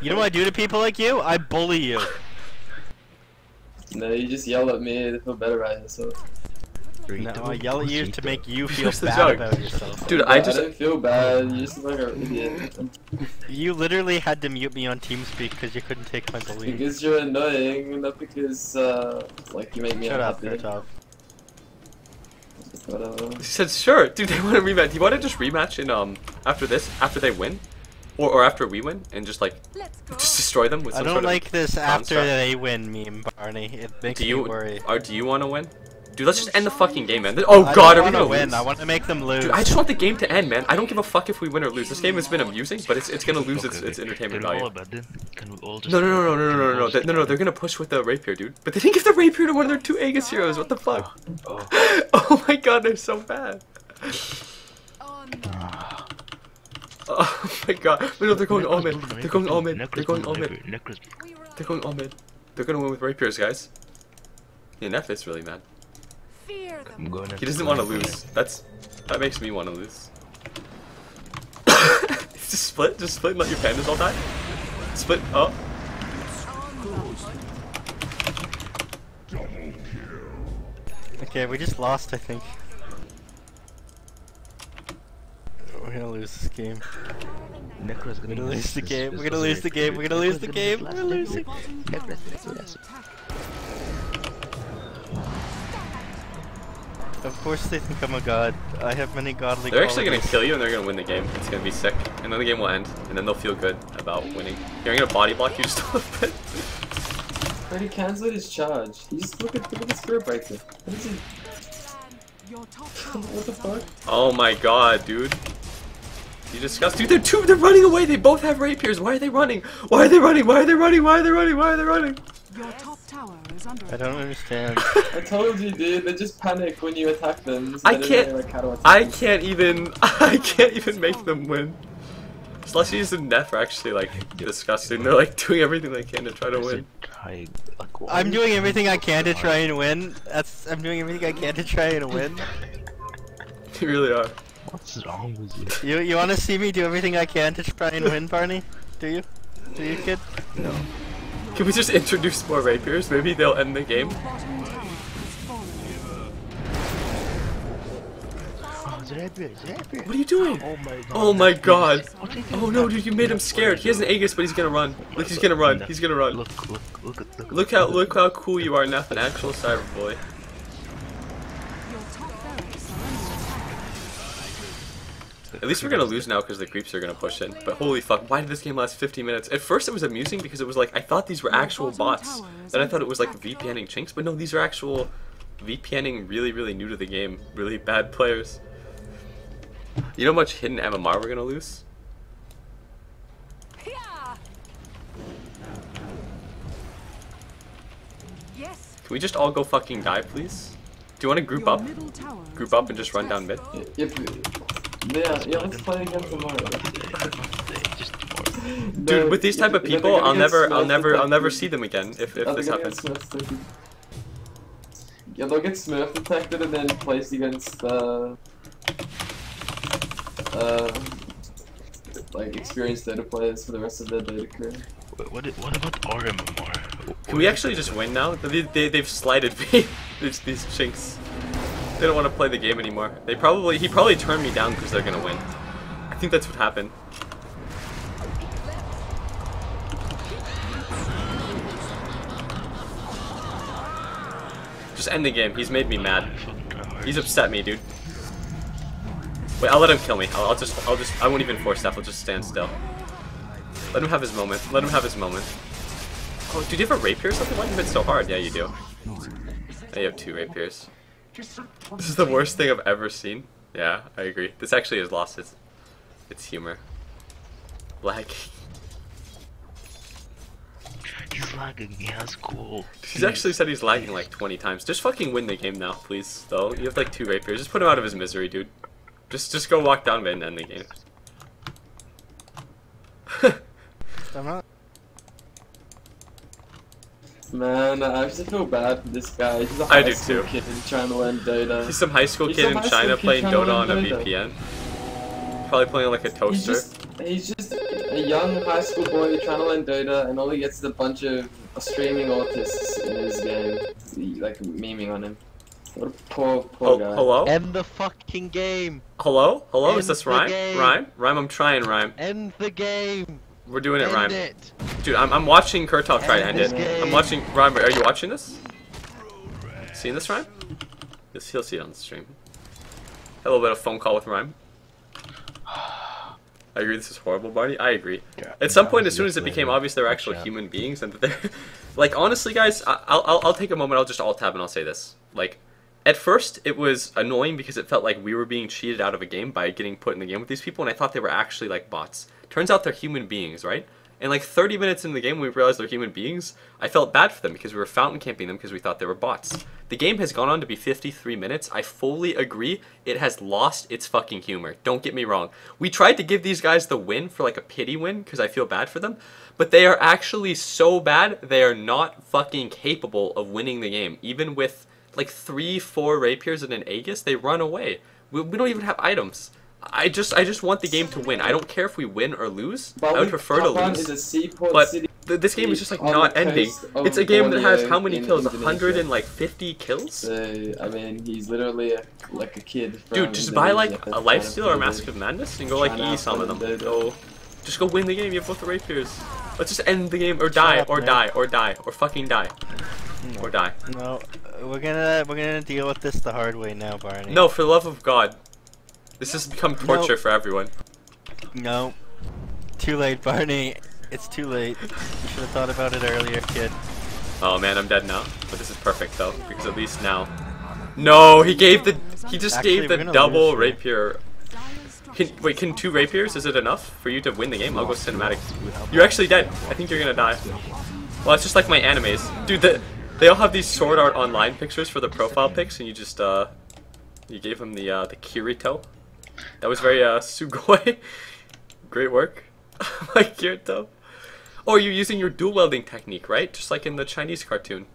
You know what I do to people like you? I bully you. No, you just yell at me to feel better about yourself. No, I yell at you to make you feel Here's the bad joke. about yourself. Dude, I don't feel bad, you just look like an idiot. You literally had to mute me on TeamSpeak because you couldn't take my bullying. Because you're annoying, not because, like, you make me Shut up, unhappy. Kurtov. Whatever. He said, "Sure, dude. They want to rematch. Do you want to just rematch in after this, after they win, or after we win, and just like just destroy them with I some don't sort like of this after construct? they win meme, Barney. It makes me worry. Do you want to win? Dude, let's just end the fucking game, man. Oh god, I are we don't gonna want to win. lose? I want to make them lose. Dude, I just want the game to end, man. I don't give a fuck if we win or lose. This game has been amusing, but it's gonna lose its entertainment value. No. They're gonna push with the rapier, dude. But they didn't give the rapier to one of their 2 Aegis heroes. What the fuck? Oh my god, they're so bad. Oh my god. Wait, no, they're going all mid. They're going all mid. They're going all mid. They're going all mid. They're gonna win with rapiers, guys. Yeah, Neff is really mad. He doesn't want to lose. That makes me want to lose. Just split and let your pandas all die. Split. Oh. Okay, we just lost, I think. We're gonna lose this game. Necro's We're gonna gonna lose the this- game. this We're gonna lose the game. We're gonna lose the game. Necro's We're gonna losing. Your bottom tower Necro's is gonna under lose. attack. Of course they think I'm a god. I have many godly They're actually gonna qualities. kill you and they're gonna win the game. It's gonna be sick. And then the game will end. And then they'll feel good about winning. You're gonna body block you just a little bit. But he cancelled his charge. He just look at the spirit breaker. What is he? Your top tower What the is under fuck? Oh my god, dude. You disgust. Dude, they're running away. They both have rapiers. Why are they running? Why are they running? Why are they running? Why are they running? Why are they running? Your top tower is under I don't understand. I told you, dude. They just panic when you attack them. I They don't can't- know, like, how to attack I them. can't even make them win. Slushies and Neff are actually like disgusting. They're like doing everything they can to try to win. I'm doing everything I can to try and win. I'm doing everything I can to try and win. You really are. What's wrong with you? You want to see me do everything I can to try and win, Barney? Do you? Do you, kid? No. Can we just introduce more rapiers? Maybe they'll end the game. Your bottom tower is falling. Oh, it's rapier, it's rapier. What are you doing? Oh my god. Oh my god. What are you Oh doing? no, dude, you made him scared. He has an Aegis, but he's gonna run. Look, he's gonna run. He's gonna run. Look at Look how cool you are, Neff, an actual cyber boy. Your top barracks are under attack. At least we're gonna lose now because the creeps are gonna push in. But holy fuck, why did this game last 50 minutes? At first it was amusing because it was like, I thought these were actual bots. Then I thought it was like VPNing chinks, but no, these are actual VPNing really new to the game. Really bad players. You know how much hidden MMR we're gonna lose? Yeah. Yes. Can we just all go fucking die, please? Do you want to group Your up? middle tower is Group up under and just run down mid? Yeah, let's play again tomorrow. Dude, with these type of people, I'll never see them again if this happens. Yeah, they'll get Smurf detected and then placed against like experienced Dota players for the rest of their Dota career. What about our MMR? Can we actually just win now? They've slighted me. these chinks. They don't want to play the game anymore. He probably turned me down because they're gonna win. I think that's what happened. Just end the game. He's made me mad. He's upset me, dude. Wait, I'll let him kill me. I won't even force stuff. I'll just stand still. Let him have his moment. Let him have his moment. Oh, do you have a rapier or something? Why do you hit so hard? Yeah, you do. Yeah, you have 2 rapiers. This is the worst thing I've ever seen. Yeah, I agree. This actually has lost its humor. Lagging. He's lagging, yeah, that's cool. He's actually said he's lagging like 20 times. Just fucking win the game now, please. Though you have like 2 rapiers. Just put him out of his misery, dude. Just go walk down mid and end the game. I'm not. Man, I actually feel bad for this guy. He's a I high do school too. kid trying to learn Dota. He's some high school He's kid some in high China school kid playing trying to Dota on a learn Dota. VPN. Probably playing like a toaster. He's just a young high school boy trying to learn Dota, and all he gets is a bunch of streaming autists in his game, like memeing on him. What a poor guy. Hello? End the fucking game. Hello? Hello? Is End this the Rhyme? game. Rhyme? Rhyme, I'm trying, Rhyme. End the game. We're doing it, End Rhyme. it. Dude, I'm watching Kurtal try to end End it. this I'm game. watching Rhyme. Are you watching this? Seeing this, Rhyme? He'll see it on the stream. A little bit of phone call with Rhyme. I agree, this is horrible, Barney. I agree. Yeah, At some point, as soon as it became obvious they're actual human beings and that they're... Like, honestly, guys, I'll take a moment, I'll just alt-tab and I'll say this. Like, at first, it was annoying because it felt like we were being cheated out of a game by getting put in the game with these people, and I thought they were actually, like, bots. Turns out they're human beings, right? And, like, 30 minutes into the game, when we realized they're human beings, I felt bad for them because we were fountain camping them because we thought they were bots. The game has gone on to be 53 minutes. I fully agree. It has lost its fucking humor. Don't get me wrong. We tried to give these guys the win for, like, a pity win because I feel bad for them. But they are actually so bad, they are not fucking capable of winning the game. Even with, like, 3-4 rapiers and an Aegis, they run away. We don't even have items. I just want the game to win. I don't care if we win or lose. I would prefer to lose. But this game is just like not ending. It's a game that has how many kills? 150 kills? So, I mean, he's literally like a kid. Dude, just buy like a lifesteal or a Mask of Madness and go like E some of them. Go Just go win the game. You have both the rapiers. Let's just end the game or die up, or man. die or die or fucking die or die. No, we're gonna deal with this the hard way now, Barney. No, for the love of God. This has become torture for everyone. No. Too late, Barney. It's too late. You should have thought about it earlier, kid. Oh man, I'm dead now. But this is perfect though, because at least now. No, he gave the. He just Actually, gave we're the gonna double lose, rapier. Wait, can 2 rapiers? Is it enough for you to win the game? I'll go cinematic. You're actually dead. I think you're gonna die. Well, it's just like my animes, dude. They all have these Sword Art Online pictures for the profile pics, and you just you gave him the Kirito. That was very Sugoi. Great work, like Kirito. Oh, you're using your dual wielding technique, right? Just like in the Chinese cartoon.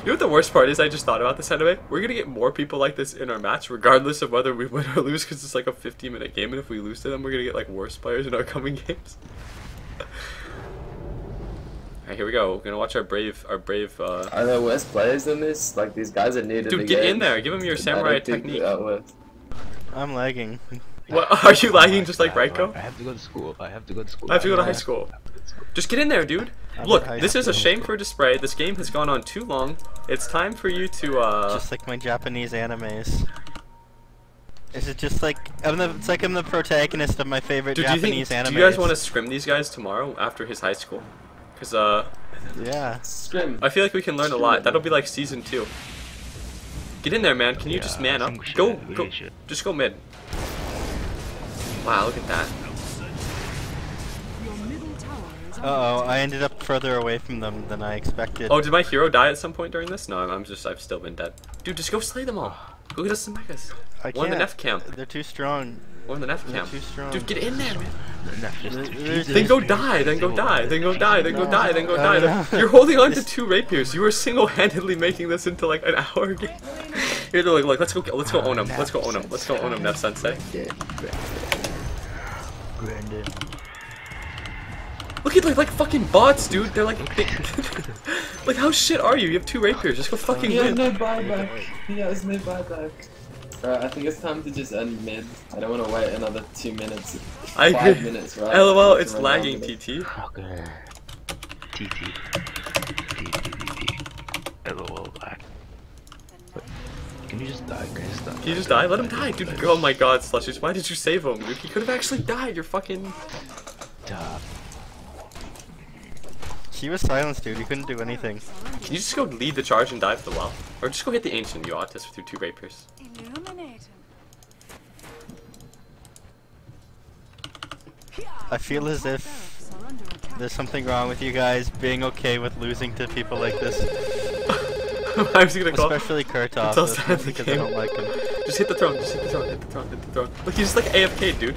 You know what the worst part is? I just thought about this anime. We're gonna get more people like this in our match, regardless of whether we win or lose, because it's like a 15-minute game, and if we lose to them, we're gonna get like worse players in our coming games. Alright, here we go. We're gonna watch our brave. Are there worse players than this? Like, these guys are needed. Dude, get in there. Give him your samurai technique. I'm lagging. What? Are you lagging just like Raiko? I have to go to school. I have to go to school. I have to go to high school. Just get in there, dude. Look, this is a school. shame for display. This game has gone on too long. It's time for you to Just like my Japanese animes. Is it just like it's like I'm the protagonist of my favorite Dude, Japanese animes. do you guys want to scrim these guys tomorrow after his high school? Cause Yeah. Scrim. I feel like we can learn a lot. That'll be like season 2. Get in there, man. Can you just man up? Go. Just go mid. Wow, look at that. Your middle tower is Uh-oh, I ended up further away from them than I expected. Oh, did my hero die at some point during this? No, I've still been dead. Dude, just go slay them all. Go get us some megas. I One in the can't. Nef camp. They're too strong. One in the Nef They're camp. too strong. Dude, get in there, man. They're Then go die, then go die, then go die, then go die, then go die. You're holding on to 2 rapiers. You are single-handedly making this into like an hour game. Here, look, let's go own him. Let's go own him. Let's go own him, Nef Sensei. Brandon. Look at like fucking bots, dude. They're like, like how shit are you? You have 2 rapiers. Just go fucking He has win. no buyback. He has no buyback. Alright, I think it's time to just end mid. I don't want to wait another 2 minutes. I 5 agree. minutes, right? LOL, To it's run lagging, down with it. TT. Okay. TT. LOL lag. Can you just die? Can you just die? Can you just die? Let him die, dude. Oh my god, Slushies. Why did you save him, dude? He could have actually died. You're fucking... Duh. He was silenced, dude. He couldn't do anything. Can you just go lead the charge and dive the well? Or just go hit the ancient, you autist, with your 2 rapiers. Illuminating. I feel as if there's something wrong with you guys being okay with losing to people like this. I was gonna call. Especially Kurtov, Until start of the because I game. don't like him. Just hit the throne, just hit the throne, hit the throne, hit the throne. Look, he's just like AFK, dude.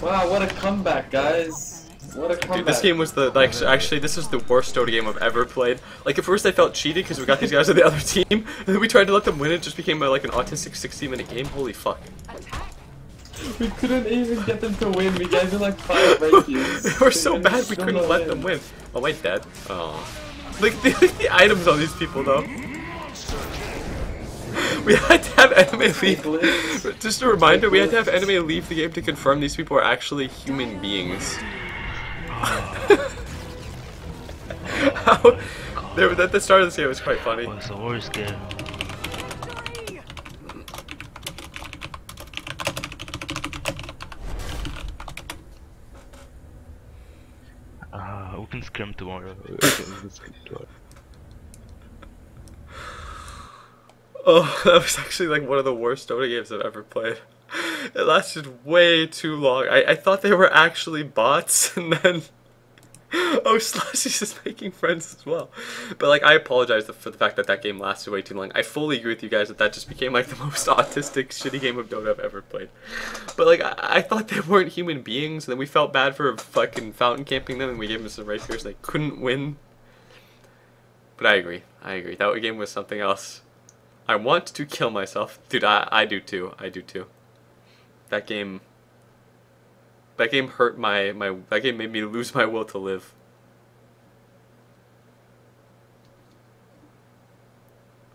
Wow, what a comeback, guys. What a comeback. Dude, this game was the, like, actually, this is the worst Dota game I've ever played. Like, at first I felt cheated because we got these guys on the other team, and then we tried to let them win, it just became like an autistic 60-minute game. Holy fuck. We couldn't even get them to win. We gave them like 5 rapiers. They were so bad we couldn't let them win. Oh, wait, dead. Oh. Like, the items on these people, though. We had to have anime leave. Just a reminder, we had to have anime leave the game to confirm these people are actually human beings. How, at the start of this game, it was quite funny. What's the worst game? We can scrim tomorrow. Oh, that was actually like one of the worst Dota games I've ever played. It lasted way too long. I thought they were actually bots, and then... Oh, Slushy's just making friends as well. But like, I apologize for the fact that that game lasted way too long. I fully agree with you guys that that just became like the most autistic, shitty game of Dota I've ever played. But like, I thought they weren't human beings, and then we felt bad for fucking fountain camping them, and we gave them some rapiers. They couldn't win. But I agree. That game was something else. I want to kill myself. Dude, I do too. I do too. That game hurt that game made me lose my will to live.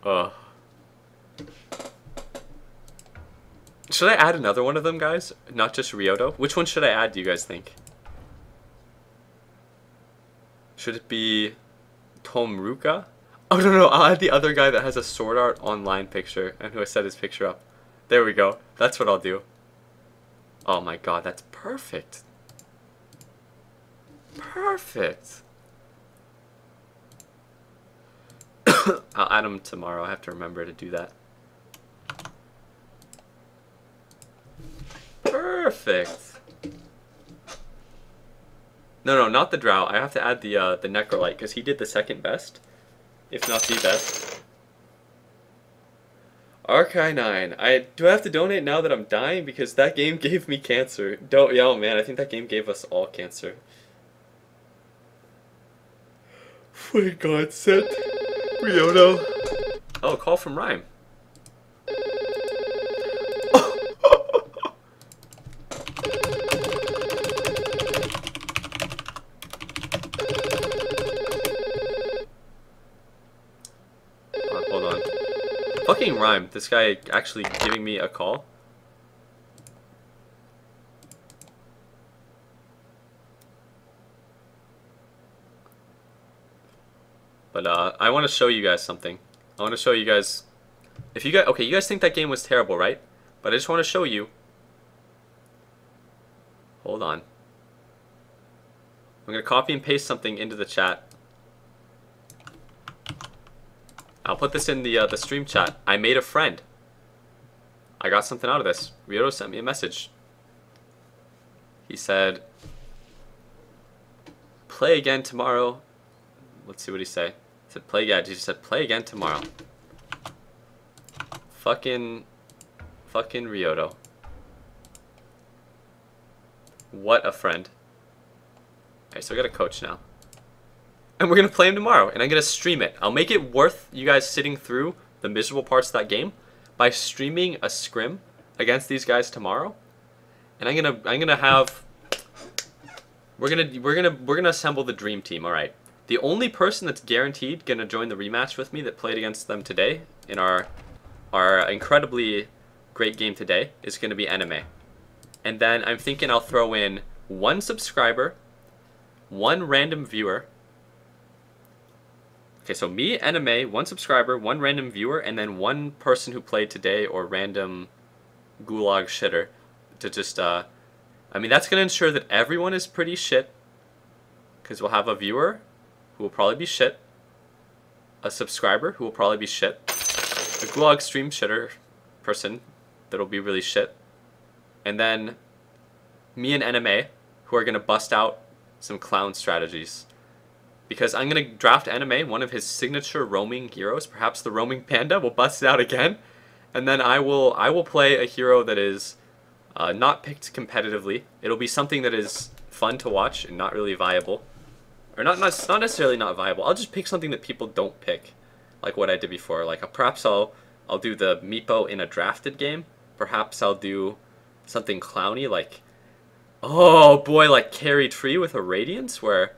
Ugh. Should I add another one of them, guys? Not just Ryoto? Which one should I add, do you guys think? Should it be Tomruka? Oh, no, I'll add the other guy that has a Sword Art Online picture and who I set his picture up. There we go. That's what I'll do. Oh my god, that's perfect. Perfect. I'll add him tomorrow. I have to remember to do that. Perfect. No, not the Drow. I have to add the Necrolite because he did the second best, if not the best. Arcanine. Do I have to donate now that I'm dying? Because that game gave me cancer. Yeah, oh man, I think that game gave us all cancer. Oh my god, set Ryoto. Oh, call from Rhyme. Hold on. Fucking Rhyme. This guy actually giving me a call. But I want to show you guys something. I want to show you guys. If you guys, okay, you guys think that game was terrible, right? But I just want to show you. Hold on. I'm gonna copy and paste something into the chat. I'll put this in the stream chat. I made a friend. I got something out of this. Ryoto sent me a message. He said, "Play again tomorrow." Let's see what he said. He said, "Play again." He just said, "Play again tomorrow." Fucking Ryoto. What a friend. Alright, so I got a coach now. And we're going to play him tomorrow, and I'm going to stream it. I'll make it worth you guys sitting through the miserable parts of that game by streaming a scrim against these guys tomorrow. And I'm going to have we're going to assemble the dream team, all right. The only person that's guaranteed going to join the rematch with me that played against them today in our incredibly great game today is going to be Anime. And then I'm thinking I'll throw in one subscriber, one random viewer. Okay, so me, Anime, one subscriber, one random viewer, and then one person who played today or random gulag shitter to just, I mean, that's going to ensure that everyone is pretty shit, because we'll have a viewer who will probably be shit, a subscriber who will probably be shit, a gulag stream shitter person that'll be really shit, and then me and Anime who are going to bust out some clown strategies. Because I'm going to draft Anime, one of his signature roaming heroes, perhaps the roaming panda, will bust it out again. And then I will play a hero that is not picked competitively. It'll be something that is fun to watch and not really viable. Or not necessarily not viable. I'll just pick something that people don't pick. Like what I did before. Like perhaps I'll do the Meepo in a drafted game. Perhaps I'll do something clowny like, oh boy, like Carry Tree with a Radiance where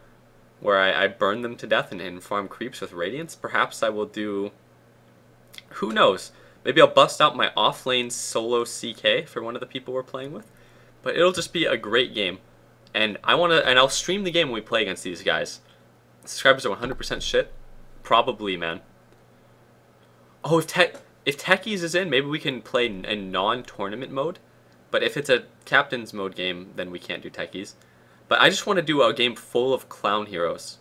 I burn them to death and farm creeps with Radiance. Perhaps I will do, who knows, maybe I'll bust out my off-lane solo CK for one of the people we're playing with. But it'll just be a great game. And I'll stream the game when we play against these guys. Subscribers are 100% shit. Probably, man. Oh, if Techies is in, maybe we can play in non-tournament mode. But if it's a captain's mode game, then we can't do Techies. But I just want to do a game full of clown heroes.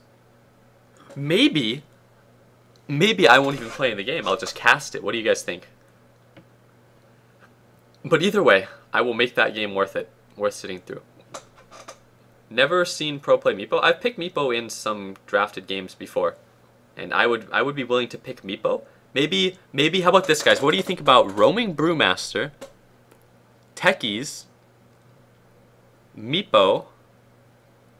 Maybe I won't even play in the game. I'll just cast it. What do you guys think? But either way, I will make that game worth it. Worth sitting through. Never seen pro play Meepo. I've picked Meepo in some drafted games before. And I would be willing to pick Meepo. Maybe, how about this, guys? What do you think about Roaming Brewmaster, Techies, Meepo,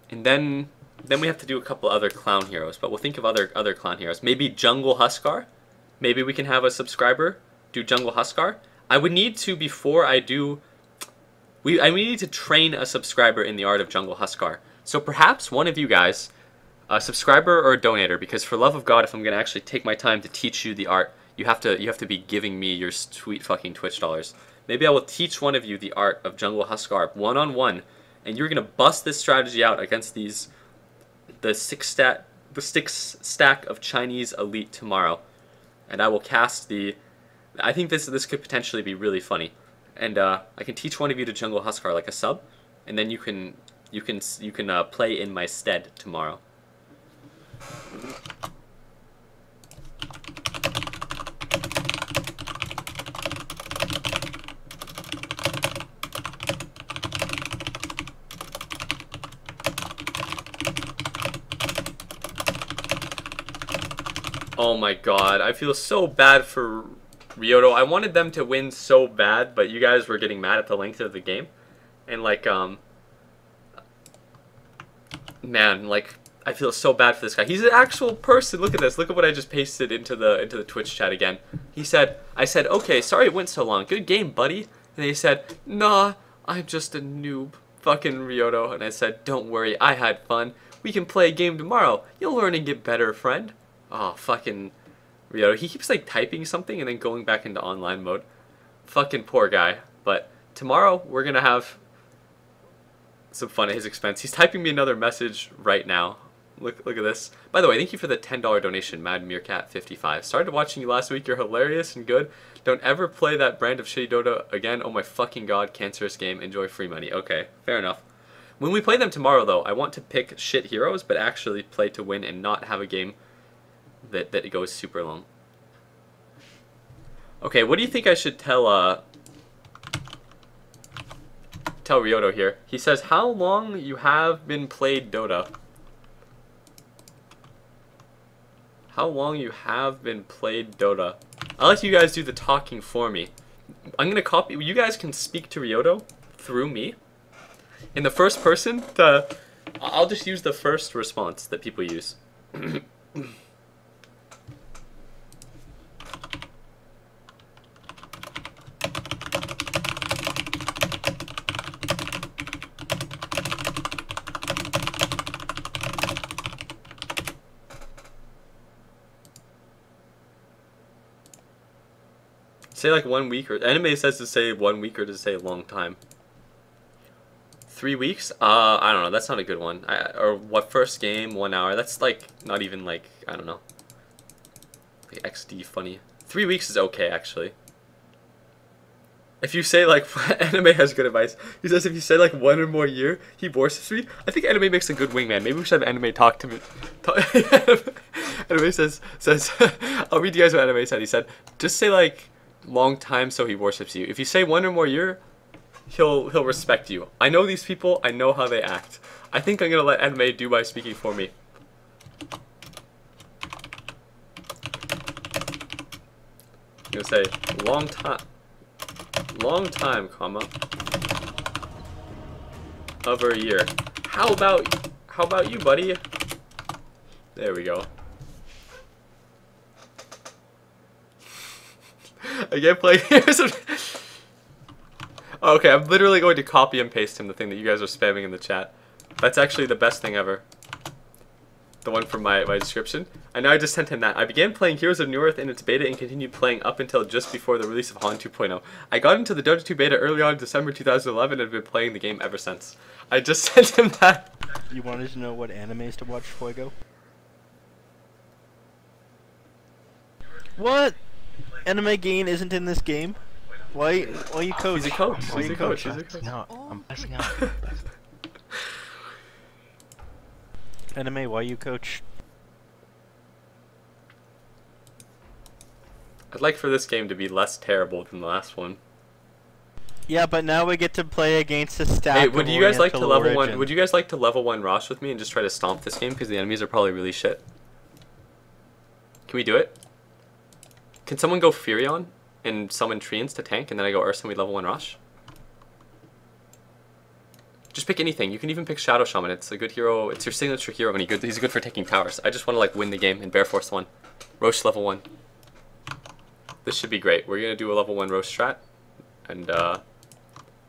and then we have to do a couple other clown heroes, but we'll think of other clown heroes. Maybe Jungle Huskar. Maybe we can have a subscriber do Jungle Huskar. I would need to, before I do, I need to train a subscriber in the art of Jungle Huskar. So perhaps one of you guys, a subscriber or a donator, because for love of God, if I'm going to actually take my time to teach you the art, You have to be giving me your sweet fucking Twitch dollars. Maybe I will teach one of you the art of jungle Huskar one-on-one, and you're gonna bust this strategy out against the six stack of Chinese elite tomorrow, and I will cast the. I think this could potentially be really funny, and I can teach one of you to jungle Huskar like a sub, and then you can play in my stead tomorrow. Oh my god, I feel so bad for Ryoto. I wanted them to win so bad, but you guys were getting mad at the length of the game. And like, man, like, I feel so bad for this guy. He's an actual person. Look at this. Look at what I just pasted into the Twitch chat again. He said, I said, okay, sorry it went so long. Good game, buddy. And he said, nah, I'm just a noob. Fucking Ryoto. And I said, don't worry, I had fun. We can play a game tomorrow. You'll learn and get better, friend. Oh, fucking Ryoto. He keeps like typing something and then going back into online mode. Fucking poor guy. But tomorrow we're gonna have some fun at his expense. He's typing me another message right now. Look at this. By the way, thank you for the $10 donation, Mad Meerkat 55. Started watching you last week. You're hilarious and good. Don't ever play that brand of shitty Dota again. Oh my fucking god, cancerous game. Enjoy free money. Okay, fair enough. When we play them tomorrow though, I want to pick shit heroes, but actually play to win and not have a game that goes super long. Okay, what do you think I should tell Ryoto here? He says, how long you have been played Dota? How long you have been played Dota? I'll let you guys do the talking for me. I'm gonna copy. You guys can speak to Ryoto through me. In the first person, I'll just use the first response that people use. Say like 1 week, or anime says to say 1 week or to say a long time. 3 weeks? I don't know. That's not a good one. Or what, first game, 1 hour? That's like not even like, I don't know. The XD funny. 3 weeks is okay actually. If you say like anime has good advice. He says if you say like 1 or more year, he worships me. I think anime makes a good wingman. Maybe we should have anime talk to me. Anime says I'll read you guys what anime said. He said just say like long time so he worships you. If you say 1 or more year, he'll respect you. I know these people, I know how they act. I think I'm gonna let anime do my speaking for me. I'm gonna say long time, comma, over a year. How about you, buddy? There we go. I can't play here's okay, I'm literally going to copy and paste him the thing that you guys are spamming in the chat. That's actually the best thing ever. The one from my description. I know I just sent him that. I began playing Heroes of New Earth in its beta and continued playing up until just before the release of Han 2.0. I got into the Dota 2 beta early on in December 2011 and have been playing the game ever since. I just sent him that. You wanted to know what animes to watch, Fuego? What? Anime Gain isn't in this game? Why you coach? He's a coach. Why you coach? No, I'm passing out. Anime, why you coach? I'd like for this game to be less terrible than the last one. Yeah, but now we get to play against a stack. Hey, would you guys like to level Origin. one? Would you guys like to level 1 Rosh with me and just try to stomp this game because the enemies are probably really shit? Can we do it? Can someone go Furion and summon Treants to tank, and then I go Ursa and we level 1 Rosh? Just pick anything. You can even pick Shadow Shaman. It's a good hero. It's your signature hero, and he's good for taking towers. I just want to like win the game in Bear Force 1. Rosh level 1. This should be great. We're gonna do a level 1 Rosh strat, and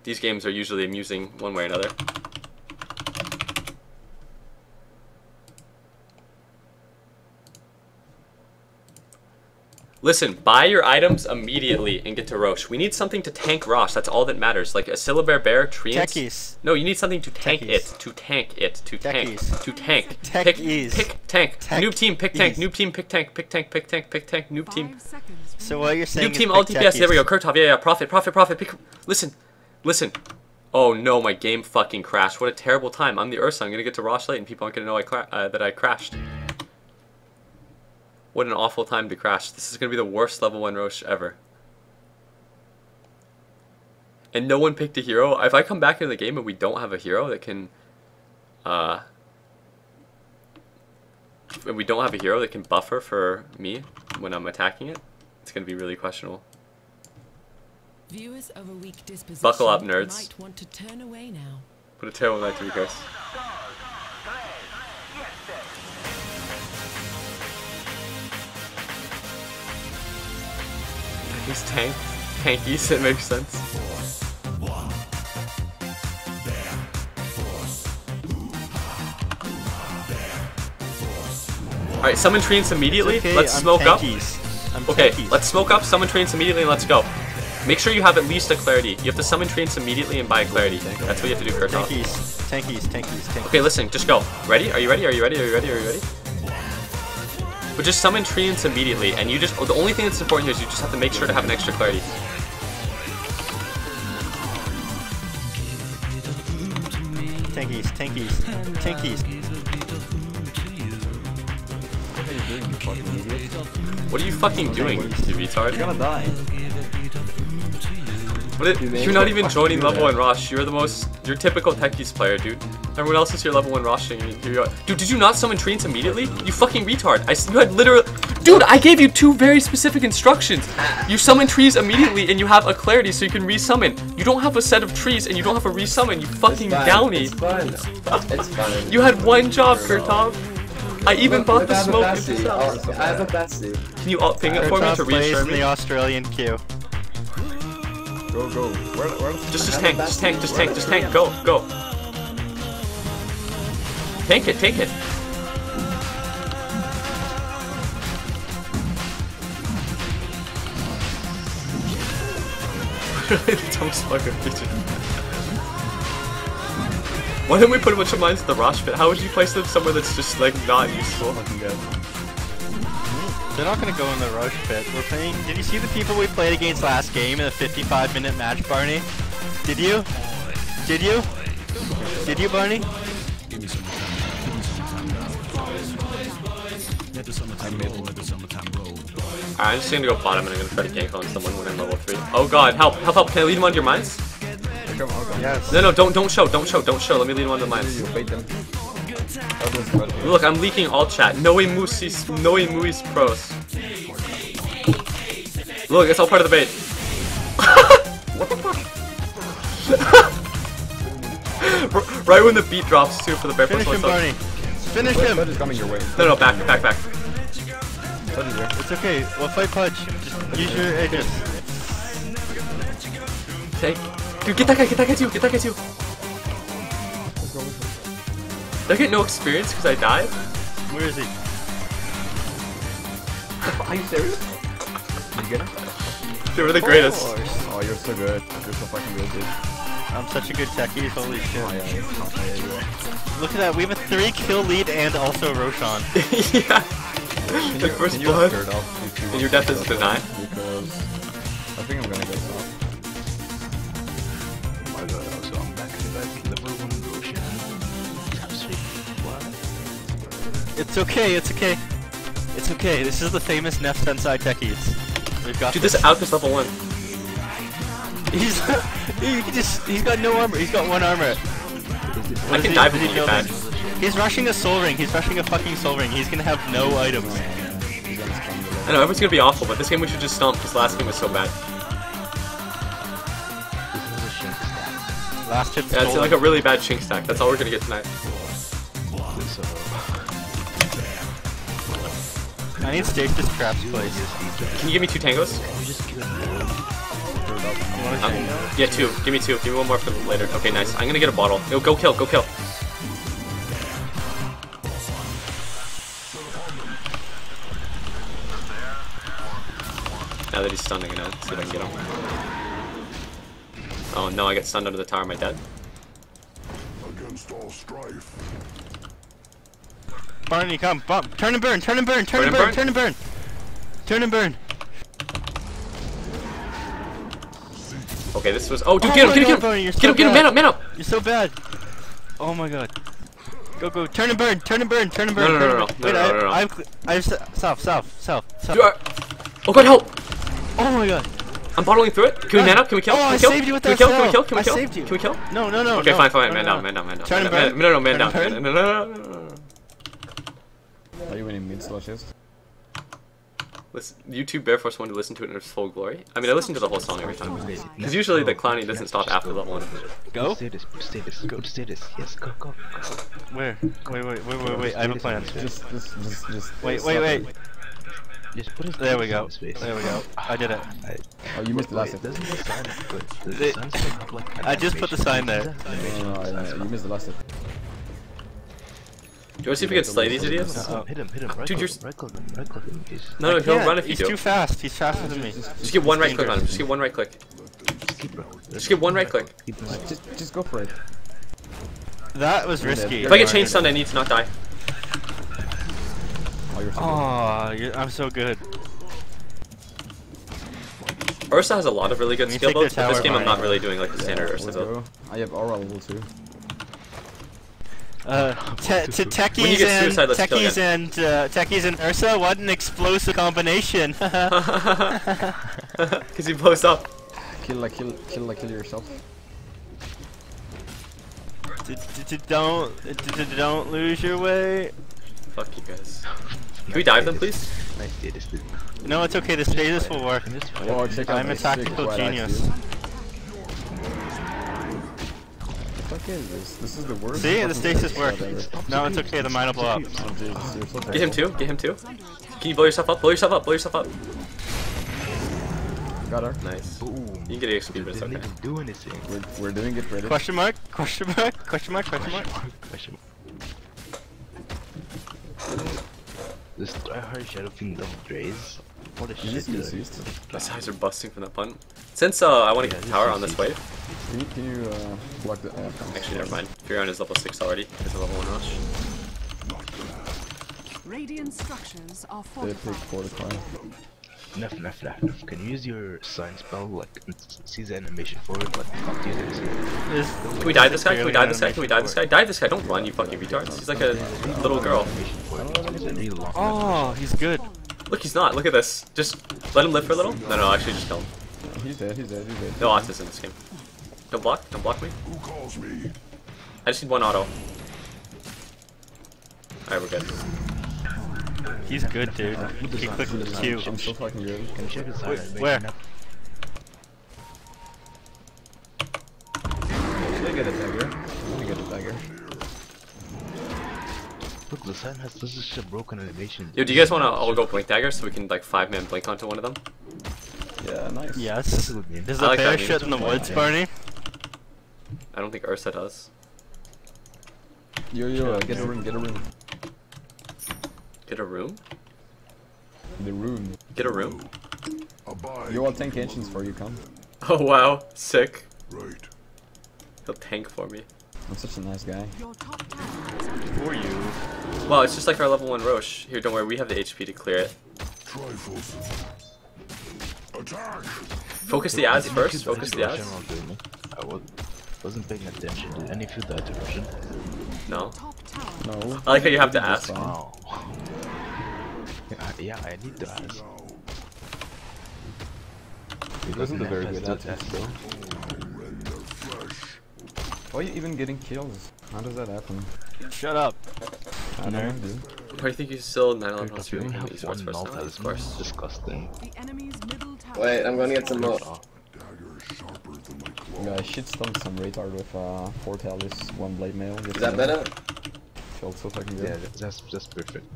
these games are usually amusing one way or another. Listen, buy your items immediately and get to Roche. We need something to tank Roche. That's all that matters. Like a Syllabear Bear, Treants. Techies. No, you need something to tank Techies. it. To tank it. To tank. Techies. To tank. Techies. Pick tank. Tech Noob team, pick tank. ease. Noob team, pick tank. Pick tank, pick tank, pick tank. Noob team. 5 seconds. So what you're saying Noob is team, pick all DPS. There we go. techies. Kurtov. Yeah, yeah. Profit, profit, profit. Pick. Listen. Listen. Oh no, my game fucking crashed. What a terrible time. I'm the Ursa. I'm gonna get to Roche late and people aren't gonna know that I crashed. What an awful time to crash. This is gonna be the worst level 1 Roche ever. And no one picked a hero. If I come back into the game and we don't have a hero that can and we don't have a hero that can buffer for me when I'm attacking it, it's gonna be really questionable. Viewers of a weak disposition Buckle up, nerds. might want to turn away now. Put a terrible night to be cursed. He's tanked. Tankies, it makes sense. Alright, summon Treants immediately. Okay, Let's I'm smoke tankies. up. I'm Okay, tankies. let's smoke up, summon Treants immediately, and let's go. Make sure you have at least a Clarity. You have to summon Treants immediately and buy a Clarity. That's what you have to do, Kurtov. Tankies. Okay, listen, just go. Ready? Are you ready? Are you ready? Are you ready? Are you ready? But just summon Treants immediately, and you just, the only thing that's important here is you just have to make sure to have an extra Clarity. Tankies. What are you fucking doing, you retard? You're gonna die. You're not even joining level 1 Rosh. You're you're typical Techies player, dude. Everyone else is your level 1 Roshing, and here you are. Dude, did you not summon Treants immediately? You fucking retard. You had literally... Dude, I gave you 2 very specific instructions. You summon trees immediately, and you have a Clarity so you can resummon. You don't have a set of trees, and you don't have a resummon, you fucking downy. It's fine. It's fine. You had 1 job, Kurtov. I even bought the smoke. I have a Bessie. Can you alt ping it for me to reassure in me? the Australian queue. Go. Where? Just tank. Go. Tank it. Don't fucking bitch. Why don't we put a bunch of mines at the Rosh pit? How would you place them somewhere that's just like not useful? They're not gonna go in the rush pit. We're playing. Did you see the people we played against last game in a 55-minute match, Barney? Did you, Barney? I'm just gonna go bottom and I'm gonna try to gank on someone when I'm level 3. Oh god, help! Can I lead him onto your mines? Yes. No, don't show. Let me lead him onto the mines. Look, I'm leaking all chat. No muis pros. Look, it's all part of the bait. What the fuck? Right when the beat drops too for the bear. Finish him, Barney. Finish him. Pudge is coming your way. No, back. Pudge is there. It's okay. We'll fight Pudge. Just use your edges. Take. Dude, get that guy too. Did I get no experience because I died? Where is he? Are you serious? Did you get him? They were the greatest. Oh, you're so good. You're so fucking good, dude. I'm such a good techie, holy shit. Oh, yeah. Look at that, we have a 3-kill lead and also Roshan. Yeah. The first blood. And your death is denied. Because I think I'm gonna go top. Oh my god, also I'm back level 1 Roshan. It's okay. This is the famous Nef Sensei techies. We've got Dude, this Alka's level 1. He's got no armor. He's got 1 armor. I can dive with you, bad. He's rushing a soul ring. He's rushing a fucking soul ring. He's gonna have no items. I know, everyone's gonna be awful, but this game we should just stomp because last game was so bad. Last hit. Yeah, it's like a really bad chink stack. That's all we're gonna get tonight. I need stasis traps, please. Can you give me 2 tangos? Yeah, 2. Give me 2. Give me 1 more for later. Okay, nice. I'm gonna get a bottle. Yo, go kill. see if I can get him. Oh no, I get stunned under the tower. Am I dead? Against all strife. Barney, come, bump. Turn and burn, turn and burn, turn and burn, turn and burn. Turn and burn. Okay, this was. Oh, dude, get him, get him, Barney, get him, get him, man up, man up. You're so bad. Oh my god. Go, go, turn and burn, turn and burn, turn and burn. No. Wait, I have south. Oh god, help! Oh my god. I'm bottling through it. Can we man up? Can we kill? Oh, I Can we kill? saved you with that Can we kill? Can we cell. kill? Can we I kill? saved you. Can we kill? No. Okay, fine. No, Man no. down, man down. Turn and burn. No, man down. Turn and burn. No. Are you winning mid slashes? Listen, YouTube Bear Force wanted to listen to it in its full glory. I mean, I listen to the whole song every time. Because usually the clowning doesn't stop after level 1. Go? Stay this. Yes, go. Where? Wait. I have a plan. Just Wait. Just put his There we go. in his face. There we go. I did it. Oh, you missed the last hit. Doesn't the sign good? The sign look like I just put the sign there. No, you missed the last hit. Do you want to see if we can slay these idiots? Hit him. Right Dude, click him. No, he'll run if you He's do. too fast. He's faster than me. Just get one right click on him. Just get one right click. Just get one right click. Just go for it. That was risky. If I get chain stunned, I need to not die. Oh, you're so Oh, I'm so good. Ursa has a lot of really good Can you skill take builds, their but this tower game I'm fire? not really doing like the standard Ursa Let's build. go. I have aura level 2. Techies and Ursa, what an explosive combination! Because he blows up. Kill yourself. Don't lose your way. Fuck you guys. Can we dive them, please? No, it's okay. The status will work. Oh, check out I'm a this sick tactical white axe, genius. dude. What the fuck is this? This is the worst. See, the fucking stasis shot worked. ever. No, it's okay. The mine will blow up. Oh, Jesus, you're so Get him too. Get him too. Can you blow yourself up? Blow yourself up. Blow yourself up. Got her. Nice. You can get XP, but it's okay. Do anything. We're doing it ready. Question mark? Question mark? Question mark? Question mark? This tryhard Shadow Kingdom Drays. What a shit. My sides are busting from that punt. Since I want to get the tower on this wave. Can you block the? Actually, never mind. Furion is level 6 already. It's a level 1 rush. Radiant structures are They pick fortified. fortify. Nef. Can you use your sign spell, like, see the animation for it, like, not use it? Can we dive this guy? Can we dive this guy? Can we dive this guy? Dive this guy! Don't run, you fucking retards. He's like a little girl. Oh, he's good. Look, he's not. Look at this. Just let him live for a little. No, actually, just kill him. He's dead. No autos in this game. Don't block me. Who calls me? I just need one auto. Alright, we're good. He's good, dude. He clicked with Q. I'm so fucking good. Can you check his side? Where? Let me get a dagger. Look, the sign has such a broken animation. Yo, do you guys want to all go blink dagger so we can like 5-man blink onto one of them? Yeah, nice. Yes. Good There's I a like bear that meme. shit in the woods, Barney. I don't think Ursa does. Yo, get a room. Get a room? The room. Get a room? You all tank ancients for you, come. Oh wow, sick. Right. He'll tank for me. I'm such a nice guy. Your top tower For you. Well, it's just like our level 1 Roche. Here, don't worry, we have the HP to clear it. Trifles. Attack! Focus the ads first. Focus the ads. I wasn't paying attention. Did any of you die to Russian? No. top tower. No. I like how you have to ask. Wow. Yeah, I need to ask. It wasn't a very good attack attack. though. Why are you even getting kills? How does that happen? Shut up. I don't know, dude. Why do you think you still 9-11 Because plus you 3 only in have these one first null now? Of talisman. course. It's disgusting. The enemy's middle tower. Wait, I'm gonna get some more. Yeah, I shit stunned some retard with 4 talis, 1 blade mail. Is that better? Felt so fucking good. Yeah, that's perfect.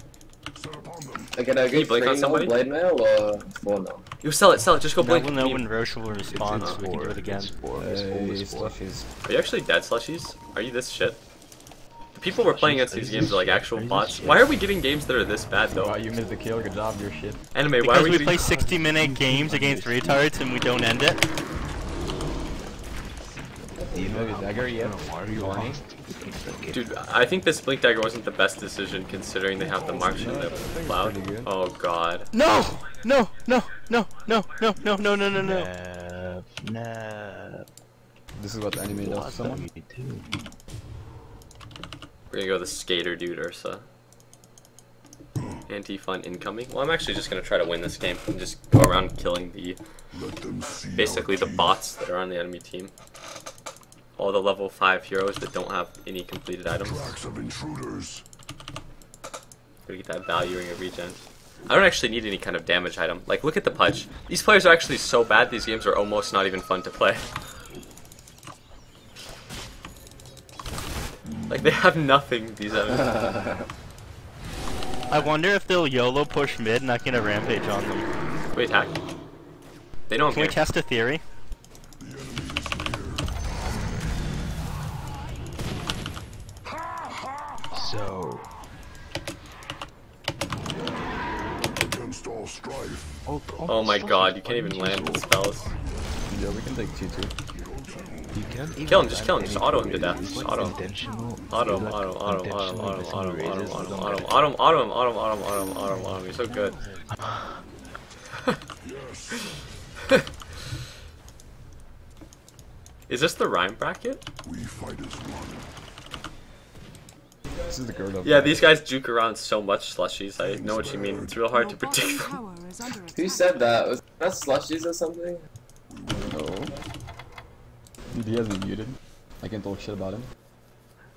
I get a Can you good blink on 3 somebody? blade mail or 4 no? You sell it, just go No, blink. we'll know when Roche will respond, so we can do it again. It's four. Hey, slushies. Are you actually dead, slushies? Are you this shit? The people we're playing against these games are like actual bots. Why are we getting games that are this bad though? Wow, you missed the kill. Good job. Your shit. Anime, why are Because we we getting... play 60-minute games against retards and we don't end it. Do you know the dagger yet? Warning. Dude, I think this Blink Dagger wasn't the best decision considering they have the march in the cloud. Oh god. No! No! No! No! No! No! No! No! No! No! No! No. This is what anime does to someone. We're gonna go the skater dude Ursa. Anti-fun incoming. Well, I'm actually just gonna try to win this game and just go around killing the basically the bots that are on the enemy team. All the level 5 heroes that don't have any completed items. Gotta get that value ring of regen. I don't actually need any kind of damage item. Like, look at the Pudge. These players are actually so bad, these games are almost not even fun to play. Like, they have nothing, these enemies. I wonder if they'll YOLO push mid and I can get a rampage on them. Can we attack? They know I'm Can we here. test a theory? So. Against all strife. Oh my god, you can't even land the spells. Yeah, we can take 2-2. You can't even Kill him, just kill him, just auto him to death. Just auto him. Intentional. Auto him, auto him, auto him, auto him, auto him, auto him, auto him, auto him, auto him, auto him, auto him, auto him, auto him, auto him, auto him, auto him. You're so good. Is this the rhyme bracket? We fight as one. This is the girl of Yeah, these guys juke around so much slushies. I know what you mean. It's real hard to predict them. Who said that? Was that slushies or something? No. Dude, he has me muted. I can't talk shit about him.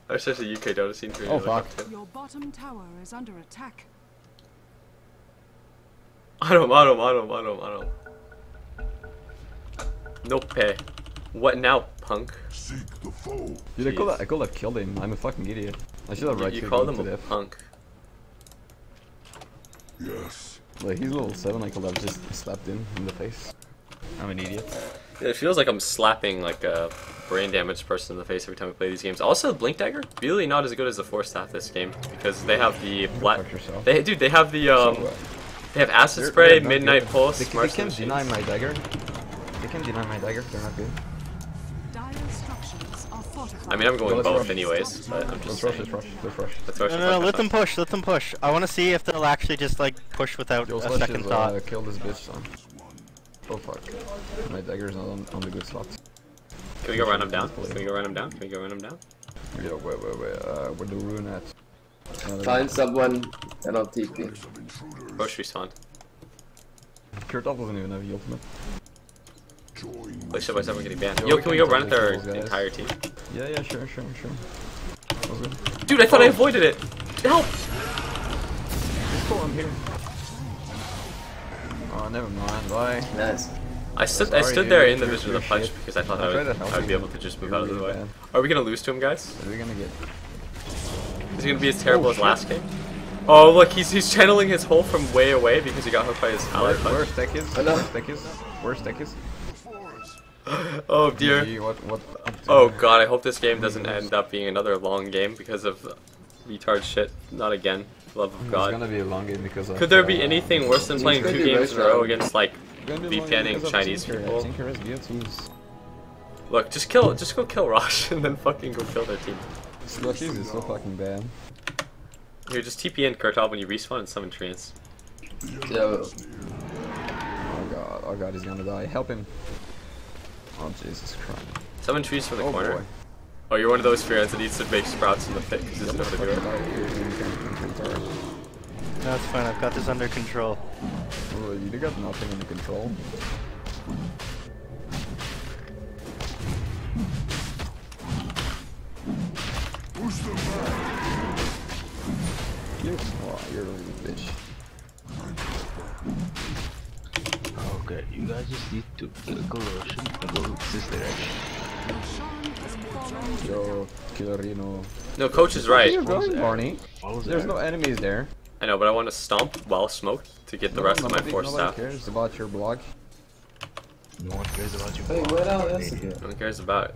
There's such a UK Dota scene for you. Oh fuck. Your bottom tower is under attack. Auto him, auto him, auto him, auto him, auto him. Nope. What now, punk? Seek the foe. Dude, I could have killed him. I'm a fucking idiot. I should have right You called him a punk. Yes. Like, he's level 7, I could have just slapped him in the face. I'm an idiot. It feels like I'm slapping like a brain damaged person in the face every time I play these games. Also, Blink Dagger really not as good as the Force Staff this game because they have the They have the they have Acid Spray, Midnight Pulse. They can deny my dagger. They can deny my dagger. They're not good. I mean, I'm going both anyways, but I'm just saying. Let's rush. Let's rush. No, let them push, let them push. I want to see if they'll actually just like push without a second thought. Kill this bitch, son. Oh fuck. My dagger's not on the good slot. Can we go run him down? Can we go run him down? Can we go run him down? Yeah, wait. Where the rune at? Find someone and I'll TP. Push respawn. Kurtov doesn't even have the ultimate. Holy shit, why is everyone getting banned? Yo, can we go run at their entire team? Yeah, sure. Dude, I thought I avoided it! Help! Oh, I'm here. Oh, never mind, bye. Nice. I stood there in the vision of the punch because I thought I would be able to just move out of the way. Are we gonna lose to him, guys? What are we gonna get? Is he gonna be as terrible as last game? Oh, look, he's channeling his hole from way away because he got hooked by his ally punch. Where's Tech is? Where's Tech is? Oh dear. Oh god, I hope this game doesn't end up being another long game because of retard shit. Not again. Love of God. It's gonna be a long game because of, could there be anything worse than playing 2 games in a row against like VPNing Chinese people? Look, just go kill Rosh and then fucking go kill their team. Slushies is so fucking bad. Here, just TP in Kurtov when you respawn and summon treants. Yo. Oh god, he's gonna die. Help him. Oh Jesus Christ. Summon trees from the corner. Boy. Oh, you're one of those fans that needs to make sprouts in the pit because there's no to do it. No, it's fine. I've got this under control. Oh, you got nothing under control. You're a little bitch. Okay, you guys just need to go Russian and go this direction. Yo, Killerino. No, coach is right. Where are you going, Barney? There's no enemies there. I know, but I want to stomp while smoked to get the rest of my Force Staff. No one cares about your blog. No one cares about your blog. Wait, what else? No one cares about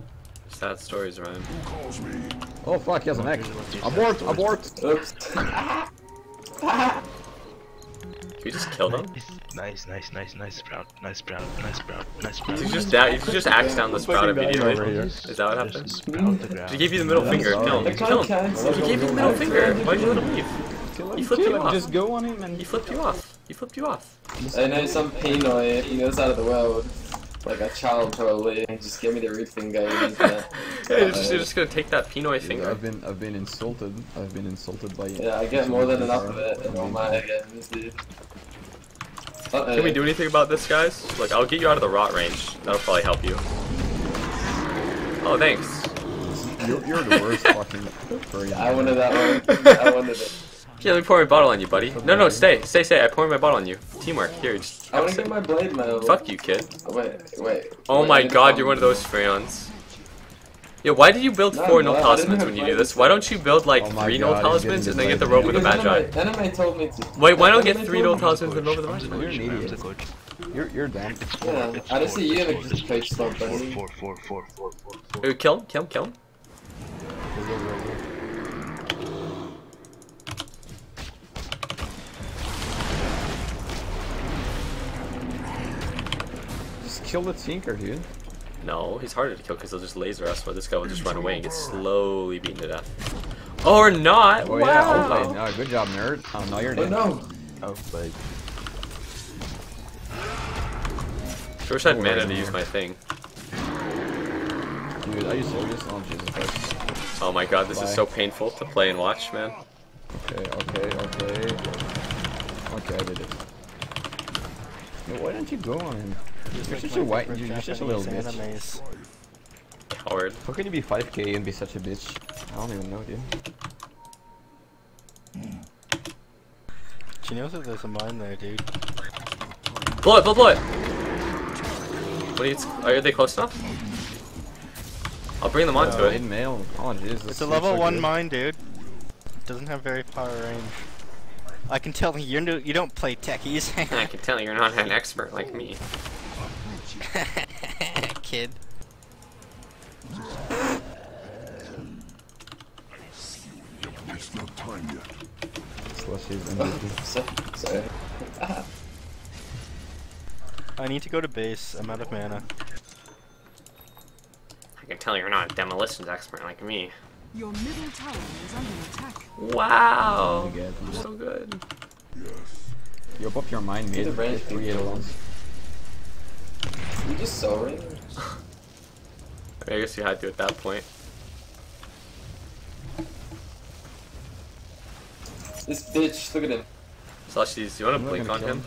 Sad stories, Ryan. Who calls me? Oh fuck, he has an X. Abort! Abort! Oops. You just killed him? Nice sprout. You just axe down the sprout immediately. over here. Is that what happened? Sprout the ground. He gave you the middle finger. Kill him. Kill him. He gave you the middle finger. Why'd you let him leave? He flipped you off. Just go on him and He flipped you off. He flipped you off. I know some Pinoy, he knows out of the world. Like a child probably. Just give me the root finger and use that. Yeah, you're just gonna take that Pinoy finger. I've been insulted. I've been insulted by. Yeah, I get more than enough of it in all my games, dude. Can we do anything about this, guys? Like, I'll get you out of the rot range. That'll probably help you. Oh, thanks. You're the worst fucking furry. I wanted that one. I wanted it. Yeah, let me pour my bottle on you, buddy. No, stay. I pour my bottle on you. Teamwork. Here, just. I want to get my blade medal. Fuck you, kid. Wait. Oh my god, you're one of those Freons. Yeah, why did you build 4 null talismans when you do this? Why don't you build like 3 null talismans and then get the robe with a magi? Anime told me to. Wait, why don't get 3 null talismans and robe with a magi? You're an idiot. You're dumb. Yeah, I just see you in a just page slump, buddy. Kill him. Just kill the tinker, dude. No, he's harder to kill because he'll just laser us, while this guy will just run away and get slowly beaten to death. Or not! Oh wow! yeah, I'll play. No, good job, nerd. Oh no, you're dead. Oh no! Oh, but. I wish I had mana to use my thing. Dude, are you serious? Oh Jesus Christ. Oh my god, this is so painful to play and watch, man. Okay, I did it. Yo, why don't you go on him? You're such a white, you're such a little bitch. Coward. How can you be 5k and be such a bitch? I don't even know, dude. She knows that there's a mine there, dude. Blow it! Are they close enough? I'll bring them onto it. In mail. Oh Jesus. It's a level 1 mine, dude. It doesn't have very far range. I can tell you don't play techies. I can tell you're not an expert like me. Kid. It's not time yet. Slushy's MVP. Sorry. I need to go to base. I'm out of mana. I can tell you're not a demolitions expert like me. Your middle tower is under attack. Wow! You're So good. Yes. Yo, pop your mind, mate. The range 3 at once. You just saw it. I guess you had to at that point. This bitch, look at him. Slushies, you wanna blink on him?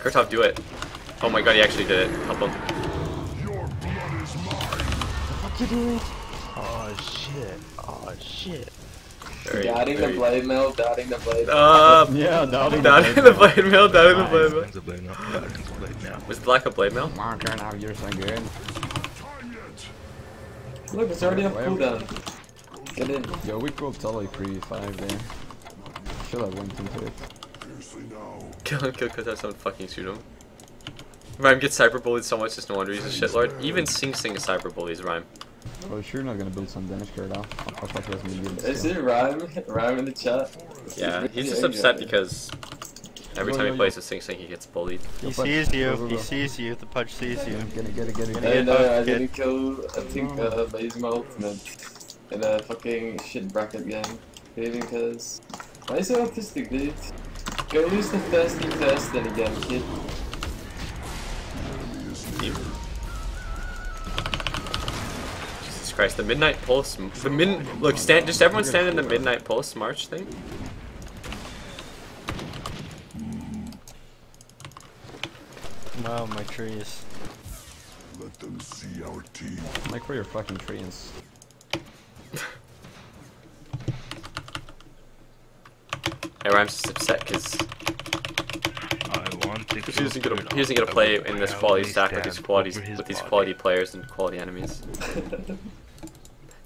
Kurtov, do it. Oh my god, he actually did it. Help him. Your blood is mine. What you doing? Oh shit. Very, Doubting the blade mill, doubting the blade mill. Yeah, doubting doubting the blade mail, doubting the blade mail. Doubting the blade mail. Was Black a blade mail? Marker, now you're so good. Time yet. Look, it's already up cooldown. Get in. Yo, we could totally 3-5 there. Should have went into it. Fiercely now. Kill him, because someone fucking shoot him. Rhyme gets cyberbullied so much, just no wonder he's a shitlord. Even Sing Sing is cyberbullies Rhyme. Oh, sure not gonna build some damage card off. I'll fuck with mediums. Is it Rhyme? Rhyme in the chat? Yeah, he's just upset because every time he plays with Sing Sing, he gets bullied. He sees you. He sees you. The pudge sees you. Get it. I know, I didn't kill, I think, Blaze my ultimate in a fucking shit bracket game. Even because. Why is it autistic, dude? Go use the thirsty thirst then again, kid. Jesus Christ, the Midnight Pulse. Look, just everyone stand in the Midnight Pulse March thing. Wow, my trees. Let them see our team. Like for your fucking trees. Hey, Rhyme's just upset because he isn't gonna play in this quality stack with these quality players and quality enemies.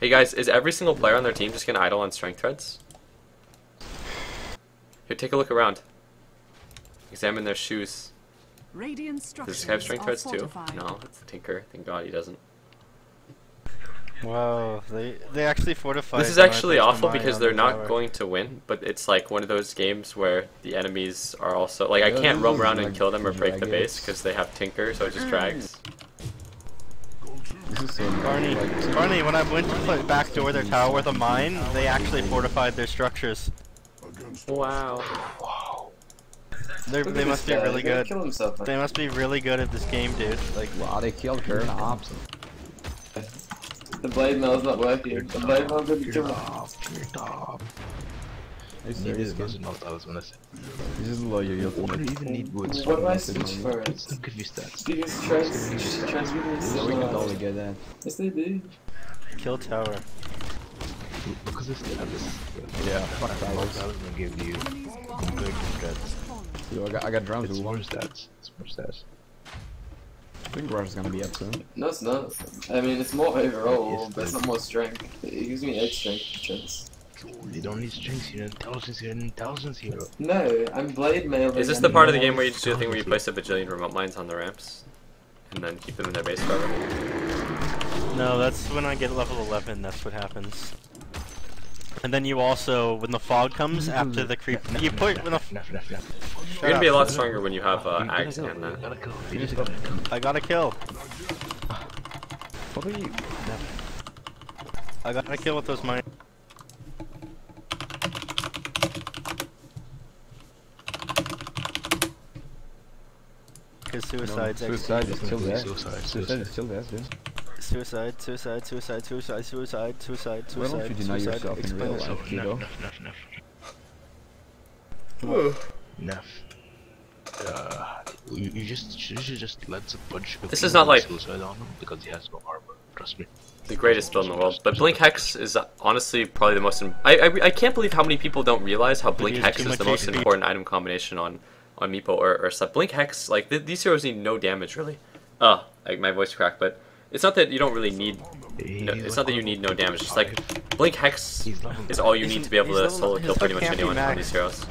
Hey guys, is every single player on their team just gonna idle on strength threads? Here, take a look around. Examine their shoes. Radiant Does this structures guy have strength are threads too? fortified. No, it's the Tinker. Thank God he doesn't. Wow, they actually fortified. This is when I actually placed the awful mine because on they're the not tower. going to win, but it's like one of those games where the enemies are also like I Yeah, can't this roam is around and like kill them or break the drag base it. because they have Tinker, so it just drags. This is so Barney, like, Barney, when I went to put backdoor their tower with a mine, they actually fortified their structures. Wow. They Look at must be this guy, really he's gonna good. kill himself, man. They must be really good at this game, dude. Like, wow, they killed her and ops. The blade mail's not working. The blade mail's gonna kill him. This Doesn't know what I was gonna say. is loyal. You What do you even need woods? What do I switch for it? Don't give you stats. These transmuting is we can so totally get that. Yes, they do. kill tower. Because this Yeah, fuck I towers. was gonna give you compared to stats. Yo, I got drums. It's Who more won? stats. It's more stats. I think Rush is gonna be up soon. No, it's not. I mean, it's more overall, Yes, but it's not more strength. It gives me 8 strength chance. You don't need strength, you're an intelligence hero. No, I'm blade mail. Is this the part of the game where you just do the thing where you place a bajillion remote mines on the ramps and then keep them in their base forever? No, that's when I get level 11. That's what happens. And then you also, when the fog comes after the creep, you put when the. You're gonna be a lot stronger when you have Ags and that. I got a kill. What are you? I got a kill with those mines. Cause suicide's Suicide is still there. Suicide. Suicide is still there, dude. Suicide. Why don't you deny yourself in real life, kiddo? Enough. You should just let a bunch of This is not like suicide on him because he has no armor. Trust me. the greatest build in the world, but Blink Hex is honestly probably the most. I can't believe how many people don't realize how Blink He's Hex too is much the most HP. important item combination on Meepo or stuff. Blink Hex, like these heroes need no damage really. Like my voice cracked, but it's not that you don't really need. No, it's not that you need no damage. It's like Blink Hex is all you need to be able to solo kill pretty much anyone on these heroes.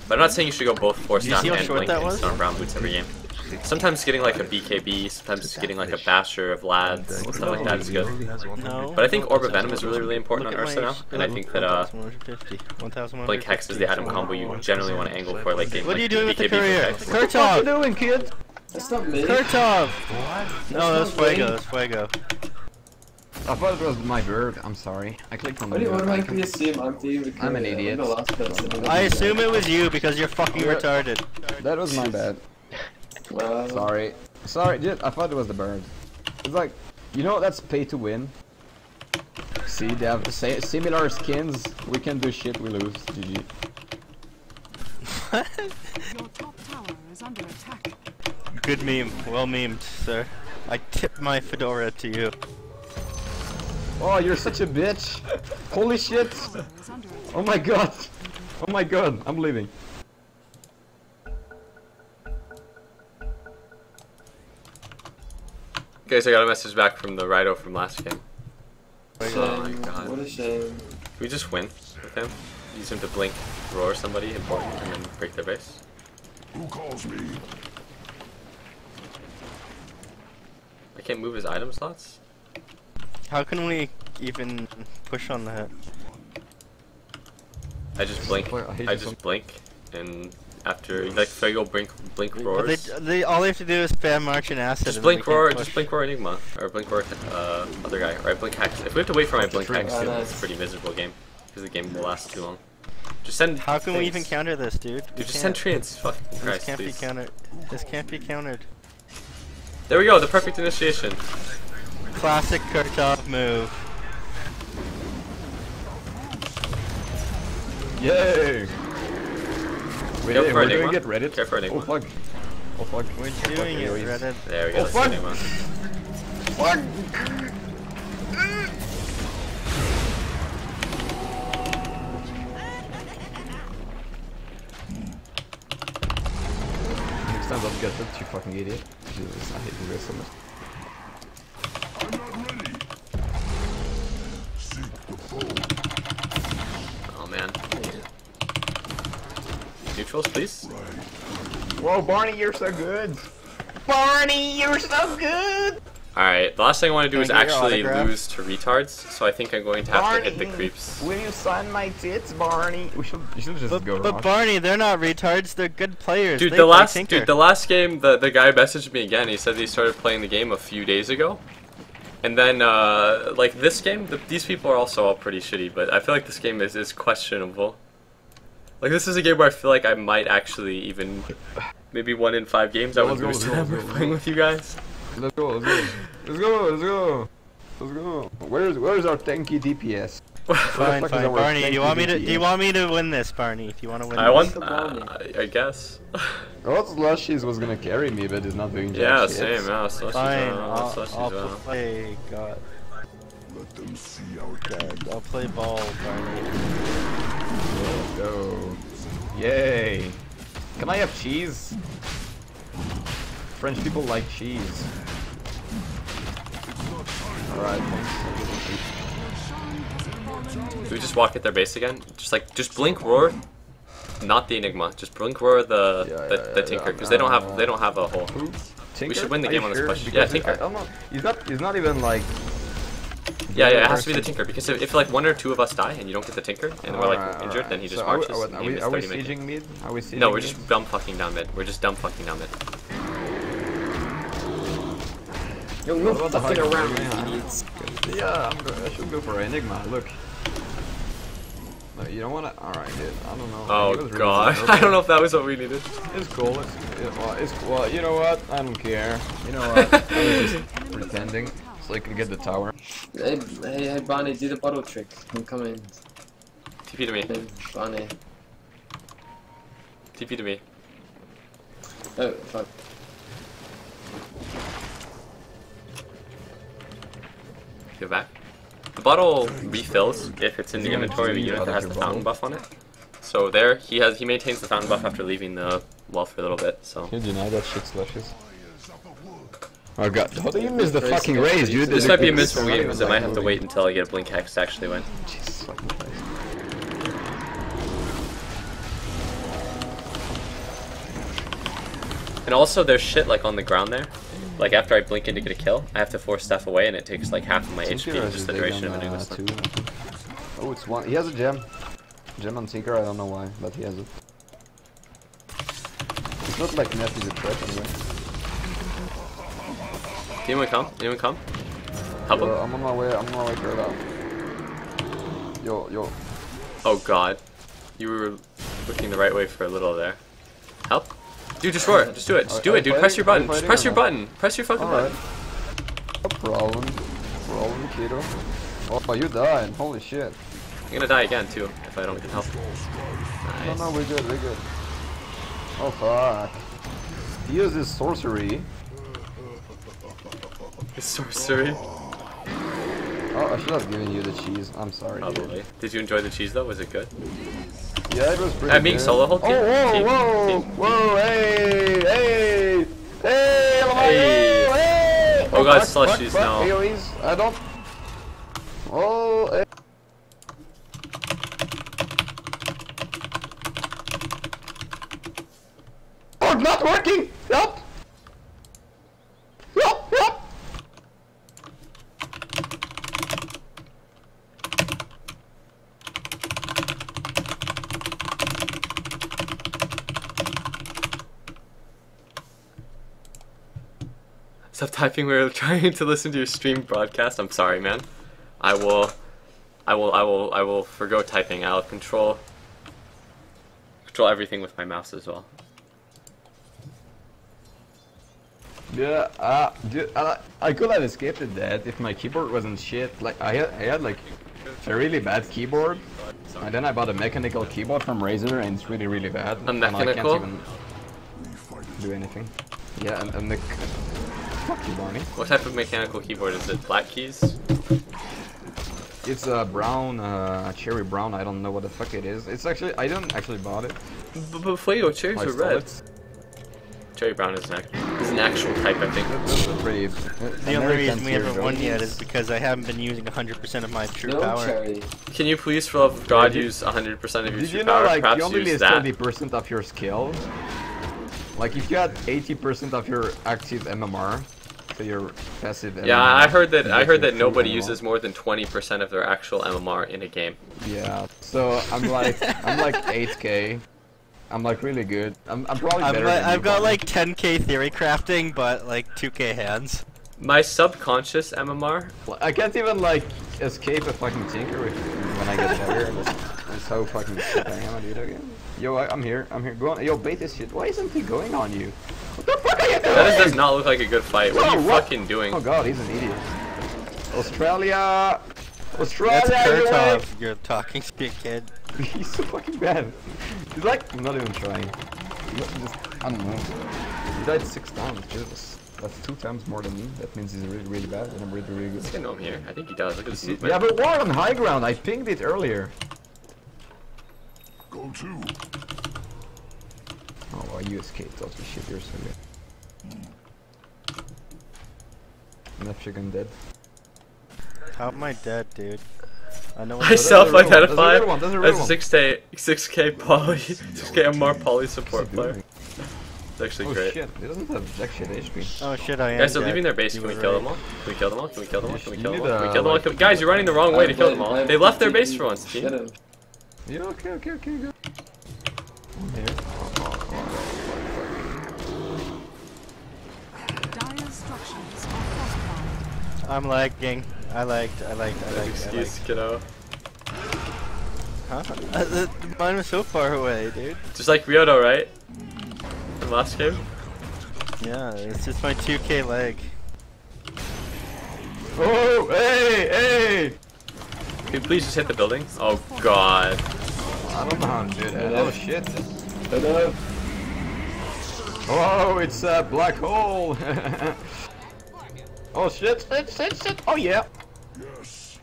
But I'm not saying you should go both 4-staff see how and short Blink that and was? stun on brown boots every game. Sometimes getting like a BKB, sometimes getting like a Basher of Lads, stuff like that is good. No. But I think Orb of Venom is really, really important on Look at Ursa my now, and I think that 1,150. Blink Hex is the item combo you generally want to angle for late game. What are you like doing with the BKB courier? Hex. Kurtov! doing, kid? That's not me. Kurtov! What? No, that's Fuego. That's Fuego. I thought it was my bird. I'm sorry. I clicked on the What do you bird. automatically assume I'm being the I'm an courier? idiot. I'm the last person. I assume it was you because you're fucking retarded. That was my bad. Well, Sorry. Sorry, dude. I thought it was the bird. It's like, you know, that's pay to win. See, they have similar skins. We can do shit, we lose. GG. Your top tower is under attack. Good meme. Well memed, sir. I tip my fedora to you. Oh, you're such a bitch. Holy shit. Tower is under attack. Oh my god. Oh my god. I'm leaving. Guys, I got a message back from the Rido from last game. Oh my shame. god. What a shame. Can we just win with him? Use him to blink, roar somebody important, and then break their base? Who calls me? I can't move his item slots? How can we even push on that? I just blink, I hate I you just so- blink, and after, like, Fuego blink roars. All they have to do is spam March and Acid. Just and blink then we roar, can't just push. blink roar Enigma, or blink roar other guy, or I blink Hex. If we have to wait for my blink Hex, Oh, too, nice. it's a pretty miserable game, because the game will last too long. Just send. How can we things. even counter this, dude? Dude, We just can't. send treants. Fucking This Christ, can't please. be countered. This can't be countered. There we go, the perfect initiation. Classic Kurtov move. Yay! Wait, Go for we're doing Enigma. it Reddit? Go for Enigma. Oh fuck. Oh fuck. We're doing it, anyways. Reddit. There we go, Oh, that's fuck. Enigma. Fuck! Next time don't get that, you fucking idiot. Jesus, I hate you guys so much. I'm not ready. Seek the foe. Oh man. Neutrals, please. Whoa, Barney, you're so good! Barney, you're so good! Alright, the last thing I want to do Can is I get your actually autograph? lose to retards, so I think I'm going to have to hit the creeps. Will you sign my tits, Barney? You should just go But Rosh. Barney, they're not retards. They're good players. Dude, They the play last Tinker. game, the guy messaged me again. He said he started playing the game a few days ago, and then like this game, these people are also all pretty shitty. But I feel like this game is questionable. Like this is a game where I feel like I might actually even maybe 1 in 5 games I would lose to them playing with you guys. Let's go, let's go. Let's go, let's go. Let's go. Where's our tanky DPS? Fine, fine, Barney. Do you want me to win this, Barney? If you want to win, I want. I guess. I thought Slushies was gonna carry me, but he's not doing jack Yeah, shit. same. Yeah, Slushies. Fine, Slushies, I'll play. God. Let them see our God, I'll play ball, Barney. Let's go. Yay. Can I have cheese? French people like cheese. Alright, thanks. Do we just walk at their base again? Just blink roar, not the Enigma. Just blink roar the Tinker, because they don't have a hole. Tinker? We should win the Are game you on this sure? push. Because Yeah, Tinker. I don't know. He's not even like. Yeah, it has to be the Tinker, because if like 1 or 2 of us die and you don't get the Tinker and we're like injured, then he just marches. Are we sieging mid? Are we sieging No, we're mid? just dumb fucking down mid. We're just dumb fucking down mid. Yo, no fucking around, idiots. Yeah, I should go for Enigma. Look. No, you don't wanna. Alright, dude. I don't know. Oh Really god, I don't know if that was what we needed. It's cool. Well, you know what? I don't care. You know what? I was just pretending so I can get the tower. Hey, Barney, do the bottle trick. I'm coming. TP to me. Hey, Barney. TP to me. Oh, fuck. Go back. The bottle refills if it's in the inventory of a unit that has the fountain buff on it. So there, he maintains the fountain buff after leaving the well for a little bit. So. Can you deny that shit, Slushes? Oh god, how do you miss the fucking raise, dude? This might be a miserable game because I might have to wait until I get a blink hex to actually win. Jesus fucking Christ. And also, there's shit like on the ground there. Like after I blink in to get a kill, I have to force stuff away, and it takes like half of my HP, just the duration of an English. Oh, it's one. He has a gem. Gem on Tinker. I don't know why, but he has it. It's not like Net is a threat anyway. Anyone come? Anyone come? Help him. I'm on my way. I'm on my way to out. Yo. Oh god, you were looking the right way for a little there. Help. Dude, just roar. Just do it. Just do it, dude. Press your button. Just press your button. Press your fucking button. No problem. Problem, kiddo. Oh, you died. Holy shit. I'm gonna die again, too, if I don't get help. Nice. No, we're good. We're good. Oh, fuck. He uses sorcery. His sorcery? Oh, I should have given you the cheese. I'm sorry. Probably. Dude. Did you enjoy the cheese, though? Was it good? Yeah, it was pretty being good. solo hold team. Whoa, hey, Hey. Oh god, Slushies now. AoEs, I don't. Oh, hey. Oh, it's not working! Help! Help! Stop typing. We were trying to listen to your stream broadcast. I'm sorry, man. I will forgo typing. I'll control everything with my mouse as well. Yeah, dude, I could have escaped that if my keyboard wasn't shit. Like I had like a really bad keyboard, and then I bought a mechanical keyboard from Razer, and it's really bad. A mechanical? And I can't even do anything. Yeah, and the fuck you, Barney. What type of mechanical keyboard is it? Black keys? It's a brown, cherry brown. I don't know what the fuck it is. It's actually I didn't actually bought it. But Fuego, cherries are red. Cherry brown is an actual type, I think. The only reason we haven't won yet is because I haven't been using 100% of my true power. Cherry. Can you please, for love of God, use 100% of your true power? Did you know, like, perhaps you only use lose that. 30% of your skill? Like, if you had 80% of your active MMR, to your passive. Yeah, MMR. I heard that. You I get heard your that true nobody MMR. uses more than 20% of their actual MMR in a game. Yeah. So I'm like 8K. I'm like really good. I'm probably better than I've you, got Bonnie. like 10k theory crafting, but like 2k hands. My subconscious MMR. I can't even like escape a fucking tinker when I get better. That's how fucking shit I am at video games. Yo, I'm here. Go on. Yo, bait this shit. Why isn't he going on you? What the fuck are you doing? That does not look like a good fight. What are you what? fucking doing? Oh god, he's an idiot. Australia! Australia! That's you're Kurtov. right. You're talking to your kid. He's so fucking bad. He's like not even trying. Just, I don't know. He died 6 times. Jesus. That's 2 times more than me. That means he's really, really bad, and I'm really, really good. I know him here. I think he does. Look at this movement. Yeah, but we're on high ground. I pinged it earlier. Go to. Oh, well, you escaped. Oh, shit, you're so good. Enough chicken dead. How am I dead, dude? I know. I self-identify That's a real as one. a 6K poly, 6K MR poly support player. It's actually Oh great. shit, he doesn't have jack shit HP. Oh shit, I am. Guys, they're dead. leaving their base. You Can we were kill right. them all? Can we kill them all? Can we kill them all? Can we You kill them need all? Can we a, kill them all? like- Guys, you're running the wrong way to kill them all. They left their base for once, team. Get him. Yeah, okay, go. I'm here. Dire structures are fortified. I'm lagging. I lagged. Excuse, kiddo. Huh? Mine was so far away, dude. Just like Ryoto, right? From last game? Yeah, it's just my 2k leg. Oh, hey! Can you please just hit the building? Oh god. I don't know how to do that. Oh shit. Hello. Oh, it's a black hole. Oh shit. Oh yeah. Yes.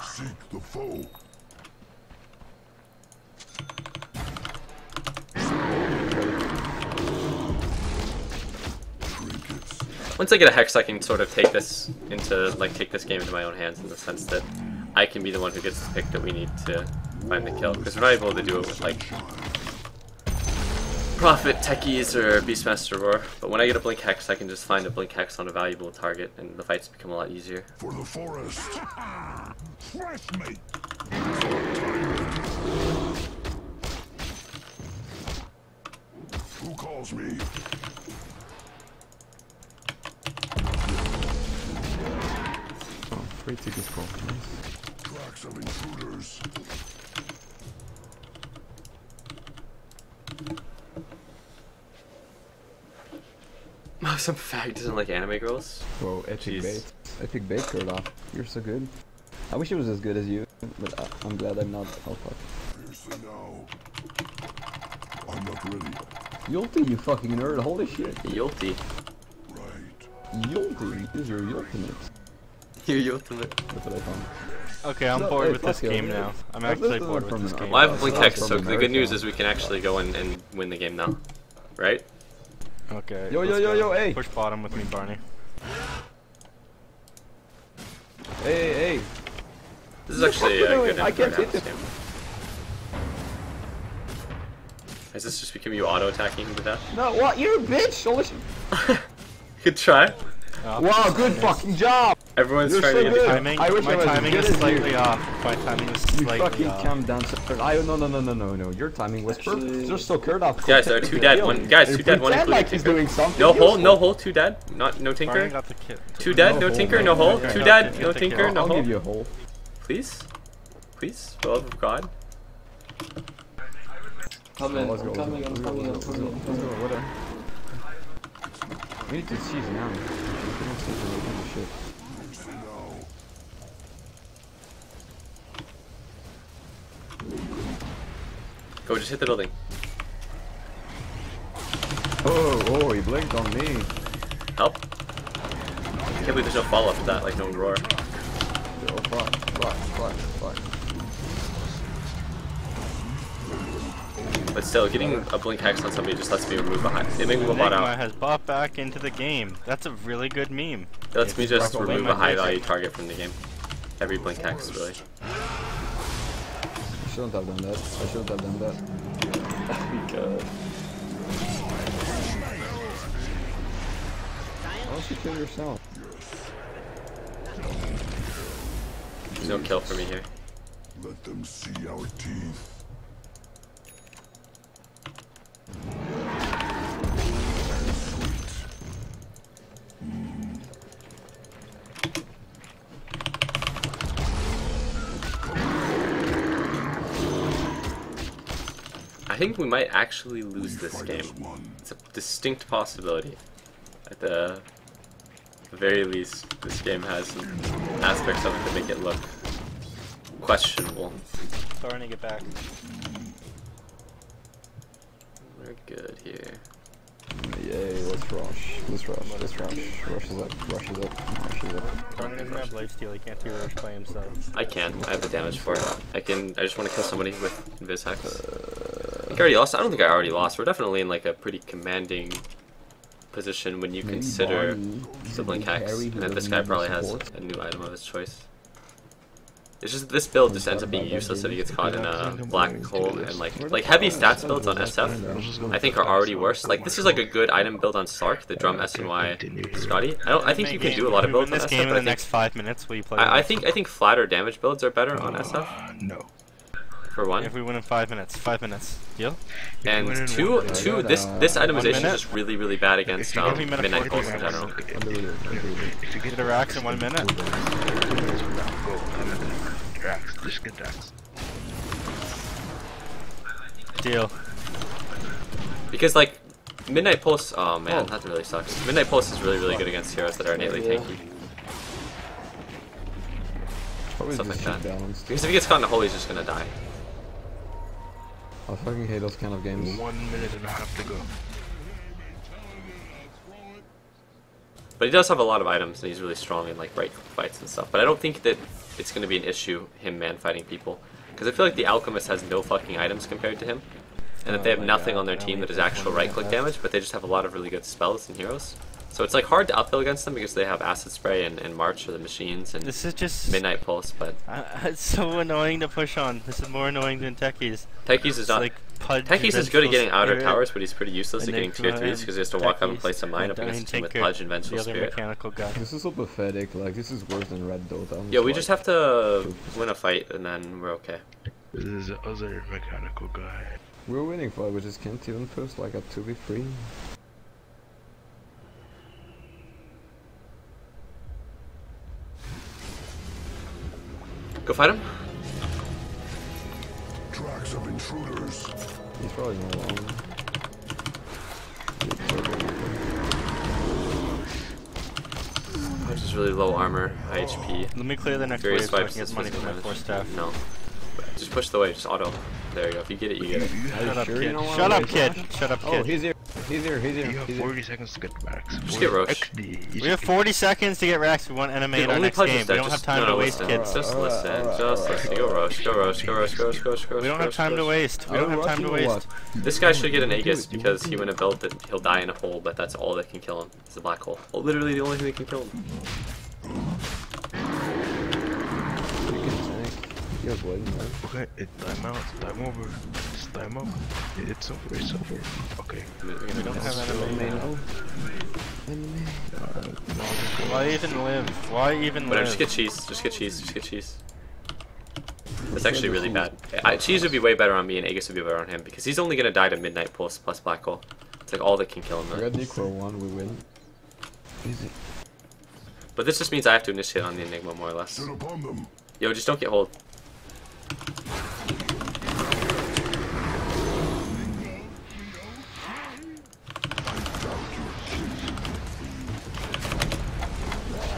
Seek the foe. Once I get a hex, I can sort of take this game into my own hands in the sense that I can be the one who gets the pick that we need to find the kill. Because we're not able to do it with like Prophet, Techies, or Beastmaster Roar. But when I get a blink hex, I can just find a blink hex on a valuable target, and the fights become a lot easier. For the forest. Fresh meat. Who calls me? Oh, free tickets call. Nice. Tracks of intruders. Oh, some fag doesn't like anime girls. Whoa, epic Jeez. bait. Epic bait, Kurtov. You're so good. I wish it was as good as you, but I'm glad I'm not. Oh fuck. Fiercely now. I'm not ready. Yulty, you fucking nerd. Holy shit. Yulty. Right. Yulty. Use your ultimate. Your ultimate. That's what I found. Okay, I'm No, bored hey, with this fuck game you. now. I'm I've actually listened bored from with this the- game. Well, I have a blink From hex, so the America. good news is we can actually go and win the game now. Right? Okay. Yo, let's yo, go. hey. Push bottom with me, Barney. Hey. This is actually a good I info can't down hit this him. game. Has this just become you auto-attacking him to death? No, what? You're a bitch. Holy shit. Good try. Wow, good fucking job. Everyone's You're trying so to get good. Timing, I wish my I was as timing good is as slightly you. off. My timing is You slightly fucking off. calm down, sir. No. Your timing was perfect. Just so Kurtov. Guys, there are 2 dead. One guys, 2 dead. One Pretend including like he's Tinker. doing something. No hole, useful. no hole. 2 dead. No Barney Tinker. got the kit. 2 dead. No hole. Tinker. No hole. Okay, 2 got dead. the No kill. Tinker. No I'll hole. give you a hole. Please, please, for the love of God. Coming, Let's go, I'm coming. Let's go. What a... We need to seize now. We don't seize any kind of shit. Fiercely now. Go, just hit the building. Oh, he blinked on me. Help. I can't believe there's no follow-up to that, like no roar. Oh, fuck. But still, getting a blink hex on somebody just lets me remove a high. It makes me go bot Enigma out. has bought back into the game. That's a really good meme. It lets me It's just probably remove my a high favorite. value target from the game. Every blink hex, really. I shouldn't have done that. God. don't you kill yourself? There's no kill for me here. Let them see our teeth. I think we might actually lose this game. It's a distinct possibility. At the very least, this game has some aspects of it that make it look questionable. Starting to get back. We're good here. Yay, let's rush. Let's rush. Let's rush. Rushes up. Rushes up. Rushes up. Darn doesn't have lifesteal. He can't do rush by himself. I can. I have the damage for it. I just want to kill somebody with Invis Hex. I think I already lost. I don't think I already lost. We're definitely in like a pretty commanding position when you consider Sibling Hex. And then this guy probably has a new item of his choice. It's just this build just ends up being useless if he gets caught in a black hole, and like heavy stats builds on SF I think are already worse. Like this is like a good item build on Slark, the Drum SNY Scotty. I think you can do a lot of builds on SF. This game in the next 5 minutes, will you play? I think flatter damage builds are better on SF. No. For one. If we win in 5 minutes, 5 minutes. Deal? And two, this itemization is just really bad against Midnight Pulse in general. If you get a Rax in 1 minute. Just get Rax. Deal. Because like Midnight Pulse, oh man, that really sucks. Midnight Pulse is really good against heroes that are innately tanky. Stuff like that. Because if he gets caught in a hole, he's just gonna die. I fucking hate those kind of games. 1 minute and a half to go. But he does have a lot of items, and he's really strong in like right fights and stuff. But I don't think that it's going to be an issue, him man-fighting people. Because I feel like the Alchemist has no fucking items compared to him. And that they have nothing on their team that is actual right-click damage, but they just have a lot of really good spells and heroes. So it's like hard to uphill against them because they have Acid Spray and March or the Machines and this is just Midnight Pulse, but... it's so annoying to push on. This is more annoying than Techies. Techies is not... Like Techies is good at getting outer towers, but he's pretty useless at getting tier 3s because he has to walk up and place a mine up against a team with Pudge and Vengeful Spirit. This is so pathetic, like this is worse than Red Dota. Yeah, we just have to win a fight and then we're okay. This is the other mechanical guy. We're winning fight, we just can't even post like a 2v3. Go fight him. Tracks of intruders. He's probably not alone. There's just really low armor, high HP. Let me clear the next wave so I can get money for my 4 staff. No. Just push the wave, just auto. There you go. If you get it, you get it. Shut up, kid. Shut up, kid. Shut up, kid. Oh, he's here. He's here. He's here. You have 40 seconds to get Rax. Just get Roche. We have 40 seconds to get Rax. We want animate our next game. We don't have time to waste, kids. Just listen. Just listen. Go Roche. Go Roche. Go Roche. Go Roche. Go Roche. We don't have time to waste. We don't have time to waste. This guy should get an Aegis because he went and built that he'll die in a hole, but that's all that can kill him. It's a black hole. Well, literally the only thing that can kill him. Okay, time out, time over. It's time up. It's over, it's over. Okay. We don't have enemy. Why even live? Why even Whatever, live? just get cheese. Just get cheese. Just get cheese. That's actually really bad. Cheese would be way better on me and Aegis would be better on him because he's only gonna die to Midnight Pulse plus Black Hole. It's like all that can kill him. I got Necro 1, we win. Easy. But this just means I have to initiate on the Enigma more or less. Yo, just don't get hold.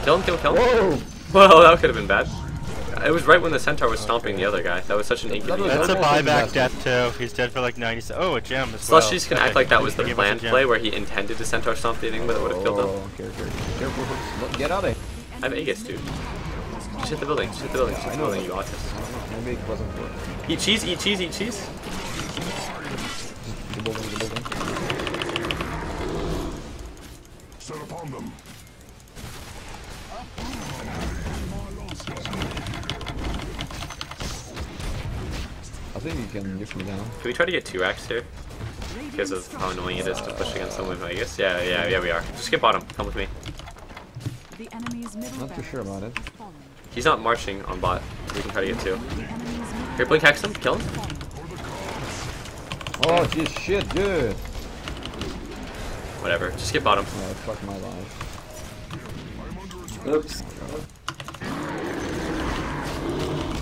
Kill him, kill him, kill him. Whoa! Well, that could have been bad. It was right when the Centaur was stomping the other guy. That was such an inconvenience. That's a buyback death too. He's dead for like 90. Oh, a gem as well. Slushy's gonna act like that was the planned play where he intended to Centaur stomp the Enigma that would have killed him. Careful. Get out of here. I have Aegis, dude. Just hit the building, just hit the building, just hit the building, you autist. Maybe it wasn't for it. Eat cheese, eat cheese, eat cheese. The building. Set upon them. I think you can nuke me down. Can we try to get 2 racks here? Because of how annoying it is to push against someone with Aegis? Yeah, we are. Just get bottom. Come with me. The enemy's middle Not too sure about it. has fallen. He's not marching on bot. We can try to get two. The enemy's middle Here, blink hex him, kill him. Oh, geez, shit, dude. Whatever, just get bottom. Oh, fuck my life. Oops. The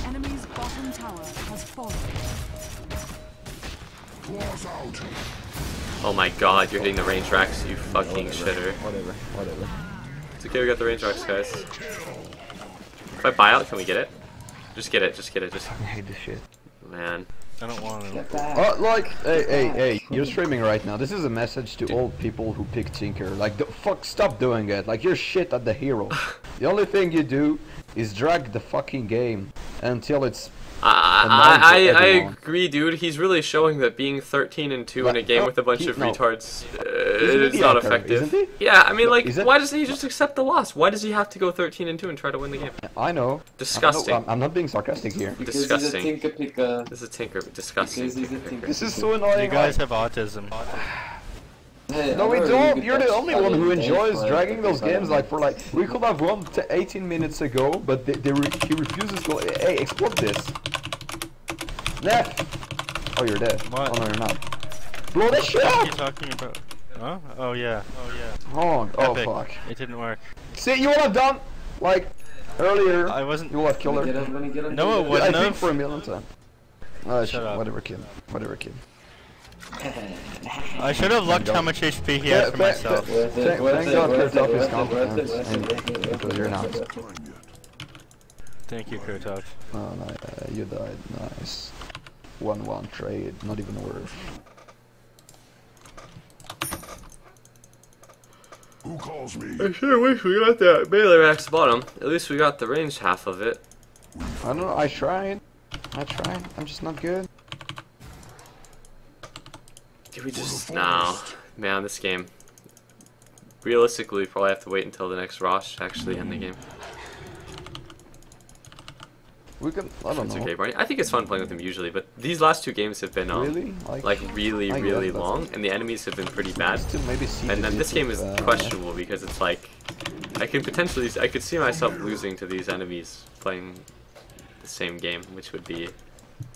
enemy's bottom tower has fallen. Claws out. Oh my god, you're hitting the range racks, you fucking shitter. Whatever. It's okay, we got the range racks, guys. If I buy out, can we get it? Just get it. I hate this shit. Man. I don't want to. Get back. Oh, like, hey, you're streaming right now. This is a message to all people who pick Tinker. Like, fuck, stop doing it. Like, you're shit at the hero. The only thing you do is drag the fucking game until it's. I agree, dude. He's really showing that being 13-2 in a game with a bunch of retards is not effective. Isn't he? Yeah, I mean, like, Is it? why doesn't he just accept the loss? Why does he have to go 13-2 and try to win the game? I know. Disgusting. I'm not being sarcastic here. Because he's a Disgusting. tinker picker. This is Tinker. Disgusting. Because he's a tinker. This is so annoying. You guys have autism. Hey, No, I'm we a really don't. good You're the Dutch only one Italian who game enjoys player. dragging those games. Like for like, we could have won 18 minutes ago, but he refuses to. Hey, explode this. Neff. Oh, you're dead. What? Oh no, you're not. Blow this shit What are up. you talking about? Huh? Oh yeah. Oh Epic. fuck. It didn't work. See, you would have done like earlier. I wasn't. You will have killed her. No, it I wouldn't think have. for a million time. Shut Shit, up. whatever, kid. I should have looked how much HP he had for myself. Thank God Kurtov is competent, because you're not. Thank you, Kurtov. Oh, no, you died. Nice. 1-1 trade, not even worth. Who calls me? I sure wish we got that melee racks bottom. At least we got the ranged half of it. I don't know, I tried. I'm just not good. Did we just... No. Man, this game. Realistically, we probably have to wait until the next Rosh to actually end the game. We can, I don't It's know. okay, Barney. I think it's fun playing with him usually, but these last two games have been Really? really I really guess that's- long, and the enemies have been pretty bad. Still maybe see And the then this bit game is of, questionable because it's like I could see myself losing to these enemies playing the same game, which would be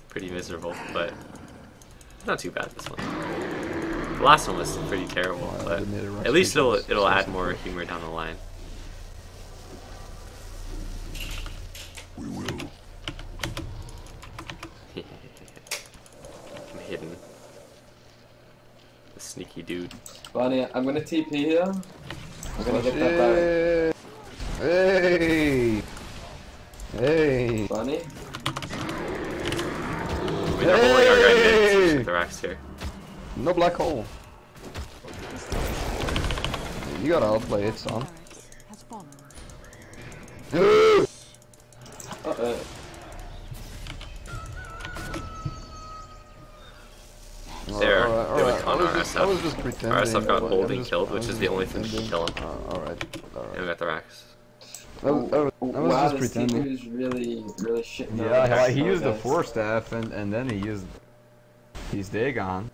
pretty miserable, but not too bad this one. The last one was pretty terrible, but at least it'll add more humor down the line. We will. I'm hidden. The sneaky dude. Barney, I'm gonna TP here. I'm gonna get that back. Hey! Barney? We're doubling our guy mid with the racks here. No black hole. You gotta outplay it, son. Has fallen. Uh-oh. There, Alright, they would con I was RSF. just pretending. RSF got like, holding I was killed, I which was is the just only thing that can pretending. kill him. Alright. And we got the racks. I was Wow, just this tinker pretending. is really shit. Yeah, he used the force staff and then he used his Dagon.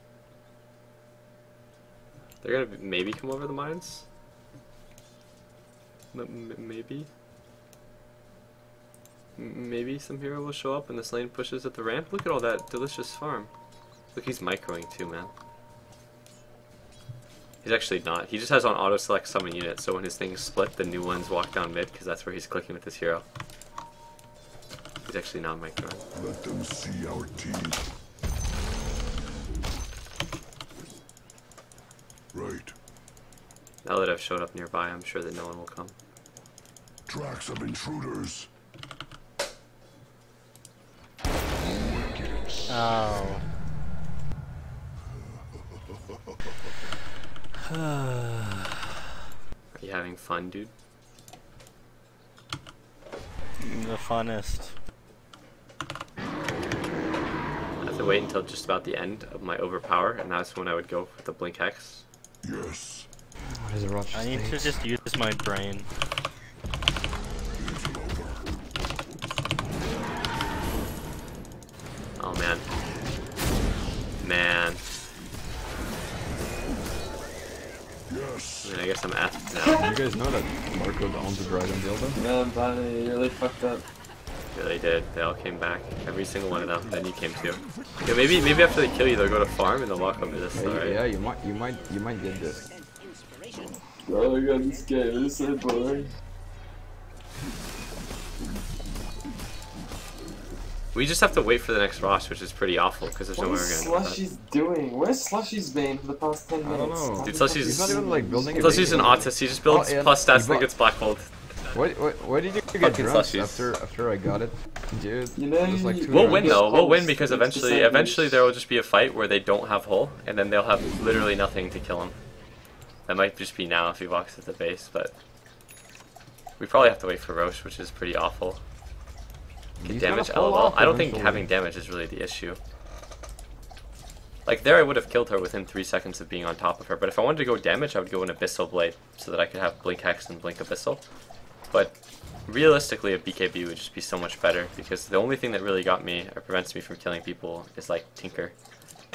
They're gonna maybe come over the mines? Maybe? Maybe some hero will show up and this lane pushes at the ramp? Look at all that delicious farm. Look, he's microing too, man. He's actually not. He just has on auto select summon unit, so when his things split, the new ones walk down mid, because that's where he's clicking with his hero. He's actually not microing. Let them see our teeth. Right. Now that I've showed up nearby, I'm sure that no one will come. Tracks of intruders. Oh. Are you having fun, dude? The funnest. I have to wait until just about the end of my overpower, and that's when I would go for the blink hex. Yes. What is a rush? I need to just use my brain. Oh man. Man. I mean, I guess I'm F now. You guys know that Marco owns a dragon dildo? Man, Bonnie, you really fucked up. Yeah, they did. They all came back. Every single one of them. Then you came too. Yeah, maybe after they kill you, they'll go to farm and they'll walk up to this. Yeah, Right? yeah, you might get this. Oh my god, this game is so boring. We just have to wait for the next Rosh, which is pretty awful because there's no way What we're is gonna do that. Slushy's doing? Where's Slushy's been for the past 10 minutes? I don't know. Dude, Slushy's He's not even like building. Slushy's an autist. He just builds plus stats that gets black hold. Why did you get Fucking drunk Slushies. after I got it? Dude, You know, just like 2 We'll rounds. win though. We'll win because It's the same eventually as- there will just be a fight where they don't have hull, and then they'll have literally nothing to kill him. That might just be now if he walks at the base, but we probably have to wait for Roche, which is pretty awful. Get He's damage, gonna fall LOL. off I don't think eventually. having damage is really the issue. Like there I would have killed her within 3 seconds of being on top of her, but if I wanted to go damage, I would go an Abyssal Blade so that I could have Blink Hex and Blink Abyssal. But realistically, a BKB would just be so much better because the only thing that really got me or prevents me from killing people is like Tinker.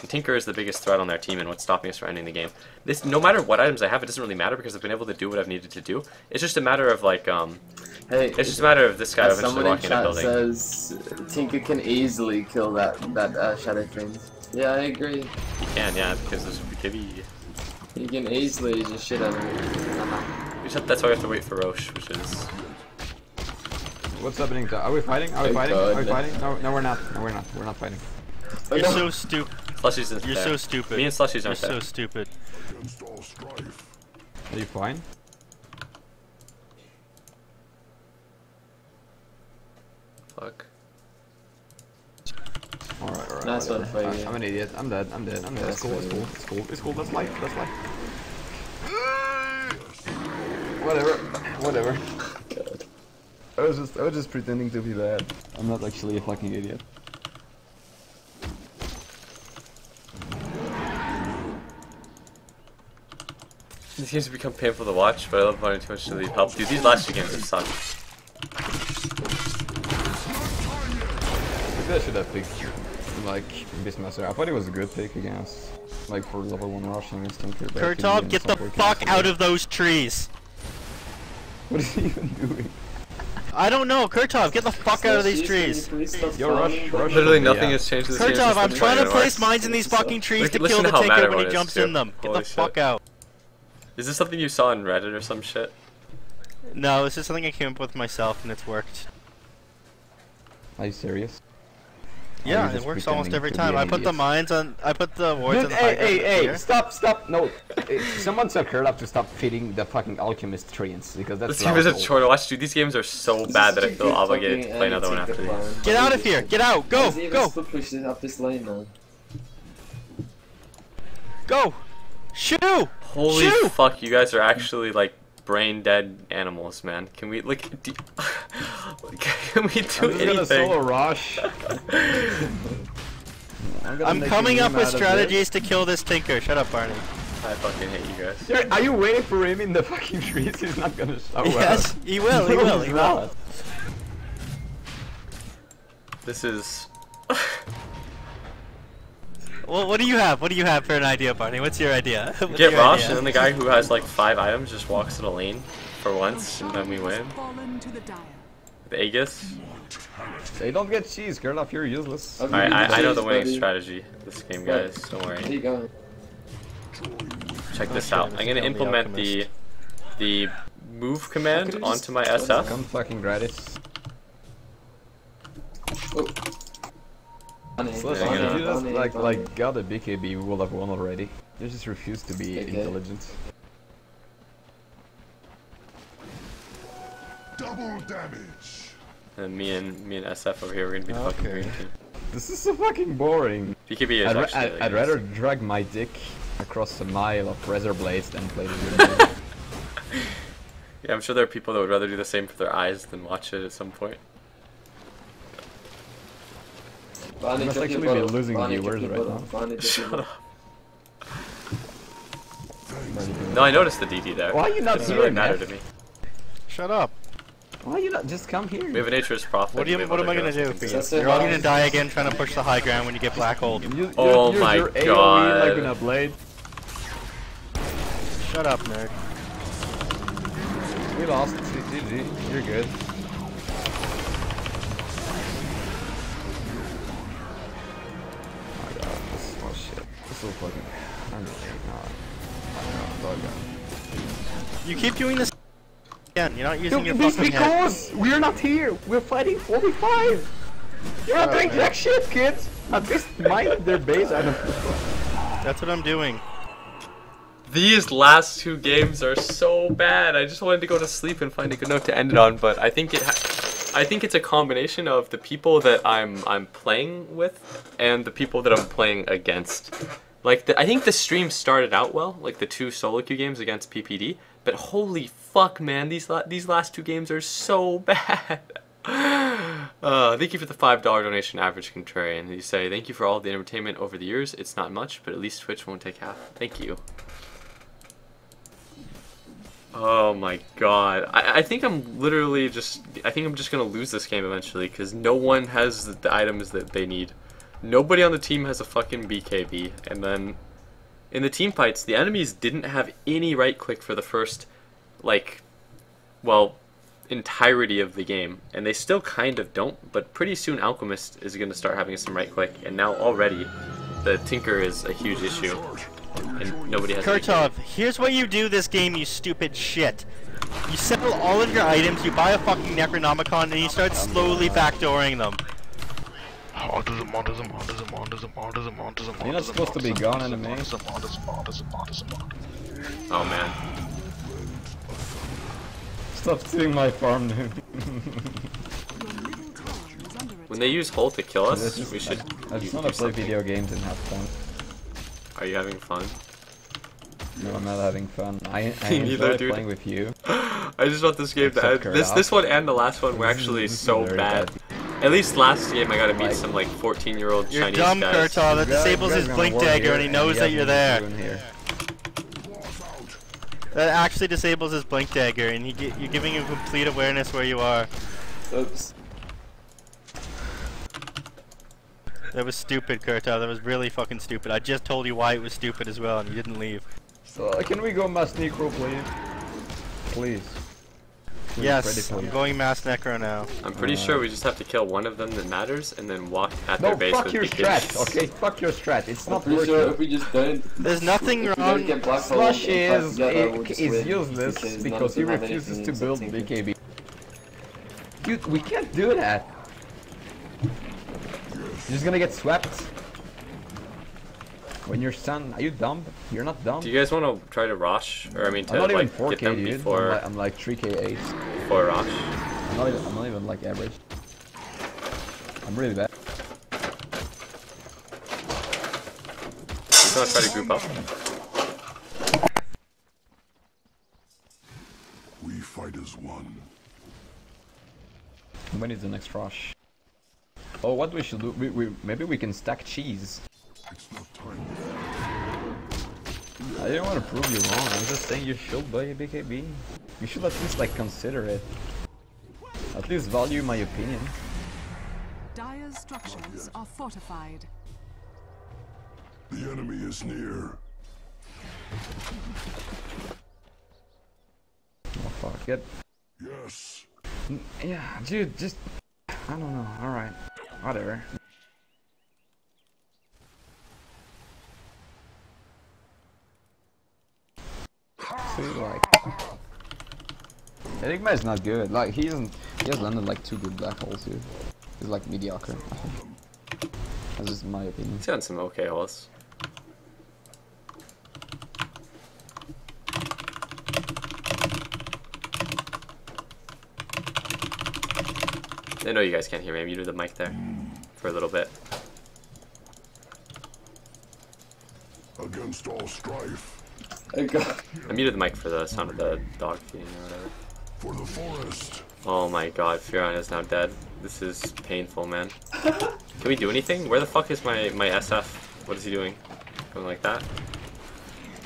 And Tinker is the biggest threat on their team and what's stopping us from ending the game. This, no matter what items I have, it doesn't really matter because I've been able to do what I've needed to do. It's just a matter of like, Hey, it's just a matter of this guy eventually someone in walking in a chat building. says Tinker can easily kill that Shadow Fiend. Yeah, I agree. You can, yeah, because there's BKB. You can easily just shit on him. That's why we have to wait for Roche, which is... What's happening? Are we fighting? Are we Thank fighting? God. Are we fighting? No, we're not. No, we're not. We're not fighting. You're so stupid. Slushies isn't You're there. so stupid. Me and Slushies You're aren't so there. stupid. Are you fine? Fuck. Alright. Nice one for you. I'm an idiot. I'm dead. It's cool. It's cool. It's cool. It's cool. That's life. That's life. Whatever. I was just pretending to be bad. I'm not actually a fucking idiot. These games have become painful to watch, but I love wanting too much to leave help. Dude, these last 2 games have sucked. Maybe I should have picked like Beastmaster. I thought it was a good pick against like for level 1 rushing against Tinker. Kurtov, get the fuck out of those trees! What is he even doing? I don't know, Kurtov, get the fuck out of these trees! Yo, rush. Literally nothing has changed in this game. Kurtov, since I'm the trying to 20 place marks. mines in these fucking trees to Listen kill the how mad Tinker when everyone he is, jumps too. in them. Get Holy the fuck out. Is this something you saw on Reddit or some shit? No, this is something I came up with myself and it's worked. Are you serious? Yeah, you it just works almost pretending every to be time. an I put the idiot? mines on. I put the wards on the high ground Hey, here. stop, no. Someone tell Kurtov to stop feeding the fucking alchemist trees, because that's This game is a loud. chore to watch, dude. These games are so bad that I feel obligated to play another one after these. Get out of here! Get out! Go! Go! Push up this lane now. Go! Shoo! Holy Shoo! fuck, you guys are actually like brain dead animals, man. Can we like can we do I'm just gonna anything? solo rush. I'm coming up with strategies to kill this Tinker. Shut up, Barney. I fucking hate you guys. Are you waiting for him in the fucking trees? He's not gonna show up. Yes, he will. He will. He will. This is Well, what do you have? What do you have for an idea, Barney? What's your idea? What's get your Rosh, idea? and then the guy who has like 5 items just walks to the lane for once, and then we win. Fallen to the dire. The Aegis. They don't get cheese, Kurtov. You're useless. Alright, I know the winning buddy. strategy this game, guys. Don't There worry. you go. Check this sure, out. I'm I'm gonna just implement the the move command could've onto just- my SF. Come fucking gratis. Oh. Funny. So, Yeah, if you just Funny. like got a BKB, we will have won already. You just refuse to be Okay. intelligent. Double damage. And me and SF over here, we're gonna be the fucking Okay. green team. This is so fucking boring. BKB is actually really I'd good. rather drag my dick across a mile of razor blades than play the game. Yeah, I'm sure there are people that would rather do the same for their eyes than watch it at some point. Barney, must drop your actually be bottle. losing Barney, viewers drop your right bottle. now. Barney, drop your Shut bottle. up. No, I noticed the DD there. Why are you not It doesn't here, really matter Neff? to me. Shut up. Why you not just come here? We have an Atreus prophet. What, we have what am I other gonna do heroes for that you? That's it, You're all Barney. gonna die again trying to push the high ground when you get black hold. Oh my your AoE God. like in a blade. Shut up, nerd. We lost. GG. You're good. Oh my god, this oh shit. This will fucking I'm just You keep doing this again. You're not using your fucking head. because we're not here. We're fighting 45. You're not doing jack shit, kids. At least mind their base. I don't. That's what I'm doing. These last two games are so bad. I just wanted to go to sleep and find a good note to end it on, but I think it's a combination of the people that I'm playing with and the people that I'm playing against. Like I think the stream started out well, like the 2 solo queue games against PPD, but holy fuck, man, these last 2 games are so bad. Thank you for the $5 donation, Average Contrarian. You say, thank you for all the entertainment over the years. It's not much, but at least Twitch won't take half. Thank you. Oh my god. I think I'm literally just... I think I'm just gonna lose this game eventually, because no one has the items that they need. Nobody on the team has a fucking BKB, and then... in the team fights, the enemies didn't have any right click for the first, like... well... entirety of the game, and they still kind of don't, but pretty soon Alchemist is going to start having some right click, and now already the Tinker is a huge issue, and nobody has Kurtov, here's what you do this game, you stupid shit. You sell all of your items, you buy a fucking Necronomicon, and you start slowly backdooring them. You're not supposed to be gone in a minute. Oh man. Stop stealing my farm, dude. When they use Hull to kill us, we should... I just want to play video games and have fun. Are you having fun? No, I'm not having fun. I Neither, enjoy dude. playing with you. I just want this game to end. This one and the last one were actually so bad. At least last game I got to meet some like 14-year-old You're Chinese dumb, guys. Kurtov. That disables his blink dagger, and he knows that you're there. That actually disables his blink dagger, and you're giving him complete awareness where you are. Oops. That was stupid, Kurtov. That was really fucking stupid. I just told you why it was stupid as well, and you didn't leave. So, can we go mass necro, please? Please. Yes, I'm going mass necro now. I'm pretty sure we just have to kill one of them that matters, and then walk at their base with your BKBs. strat, okay? Fuck your strat. It's not Pretty working. sure if we just don't... There's nothing if we wrong. don't get Black Hole Slush and fight together, we'll just is win, useless none because of he them have refuses anything to build except BKB. Dude, we can't do that. You're just gonna get swept. When you're stunned, are you dumb? You're not dumb. Do you guys want to try to rush? Or I mean to I'm not even like 4K, get them dude. before I'm like 3K8. before rush? I'm not even like average. I'm really bad. You want to try to group up? We fight as one. When is the next rush? Oh, what we should do? Maybe we can stack cheese. It's not time. I didn't want to prove you wrong. I'm just saying you should buy a BKB. You should at least like consider it. At least value my opinion. Dire's structures are fortified. The enemy is near. Oh fuck it. Yes. Yeah, dude, just I don't know. All right, whatever. See, like, Enigma is not good. Like he has landed like 2 good black holes here. He's like mediocre. That's just my opinion. He's gotten some okay holes. I know you guys can't hear me. I muted the mic there for a little bit. Against all strife. I muted the mic for the sound of the dog feeding or whatever. For the forest. Oh my god, Fion is now dead. This is painful, man. Can we do anything? Where the fuck is my SF? What is he doing? Going like that?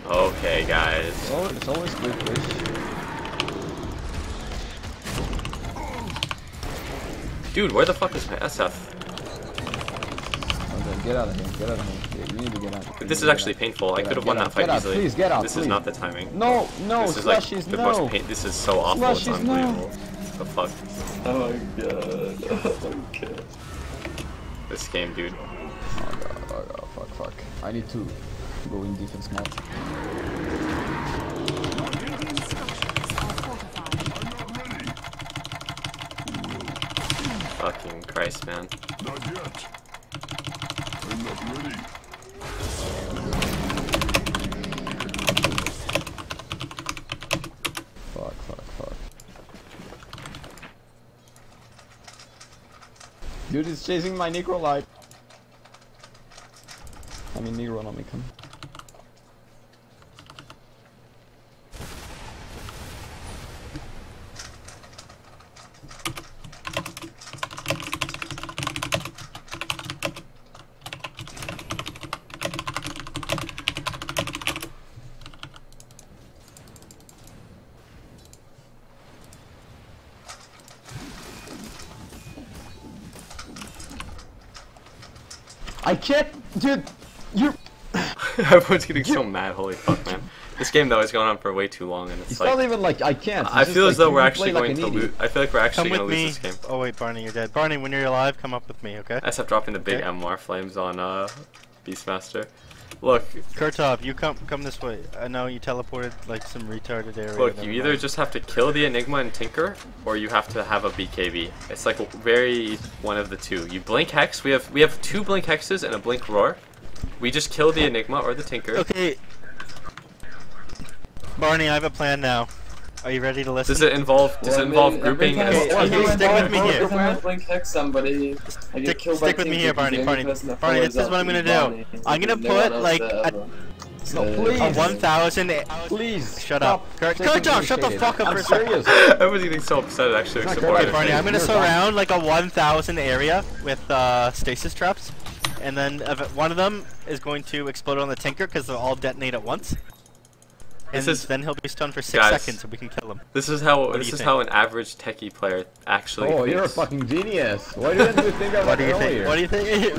Okay, guys. It's always good fish. Dude, where the fuck is my SF? get out of here. Get out of here. You need to get out. This is actually painful. I could have won that fight easily. Please get out. This is not the timing. No, no, this is like slushies, the no. most pain. This is so awful. It's Slushies, unbelievable. The fuck? Oh my god. Oh my god. This game, dude. Oh god, fuck. I need to go in defense mode. Fucking Christ, man. Not yet. I'm not ready. Fuck. Dude is chasing my Negro light. I mean Negronomicon. I can't, dude. You're. Everyone's getting so mad. Holy fuck, man. This game though is going on for way too long, and it's like. Not even like I can't. I feel as though we're actually going to lose. I feel like we're actually Come going with to me. lose this game. Oh wait, Barney, you're dead. Barney, when you're alive, come up with me, okay? I stopped dropping the big MR flames on Beastmaster. Look. Kurtov, you come this way. I know you teleported like some retarded area. Look, you either just have to kill the Enigma and Tinker, or you have to have a BKB. It's like very one of the two. You blink Hex. We have 2 blink Hexes and a blink Roar. We just kill the Enigma or the Tinker. Okay. Barney, I have a plan now. Are you ready to listen? Does it involve grouping? Stick with me here. If I blink hex somebody, I get killed by Stick with me here, Barney. Barney, this is what I'm gonna do. I'm gonna put like a 1,000. Please shut up, Kurtov. Shut the fuck up. I'm serious. I was getting so upset. Actually, Okay, Barney, I'm gonna surround like a 1,000 area with stasis traps, and then one of them is going to explode on the Tinker because they'll all detonate at once. And then he'll be stunned for 6 seconds, so we can kill him. This is how an average techie player actually. Oh, thinks. you're a fucking genius! Why didn't you think of that earlier? What do you think?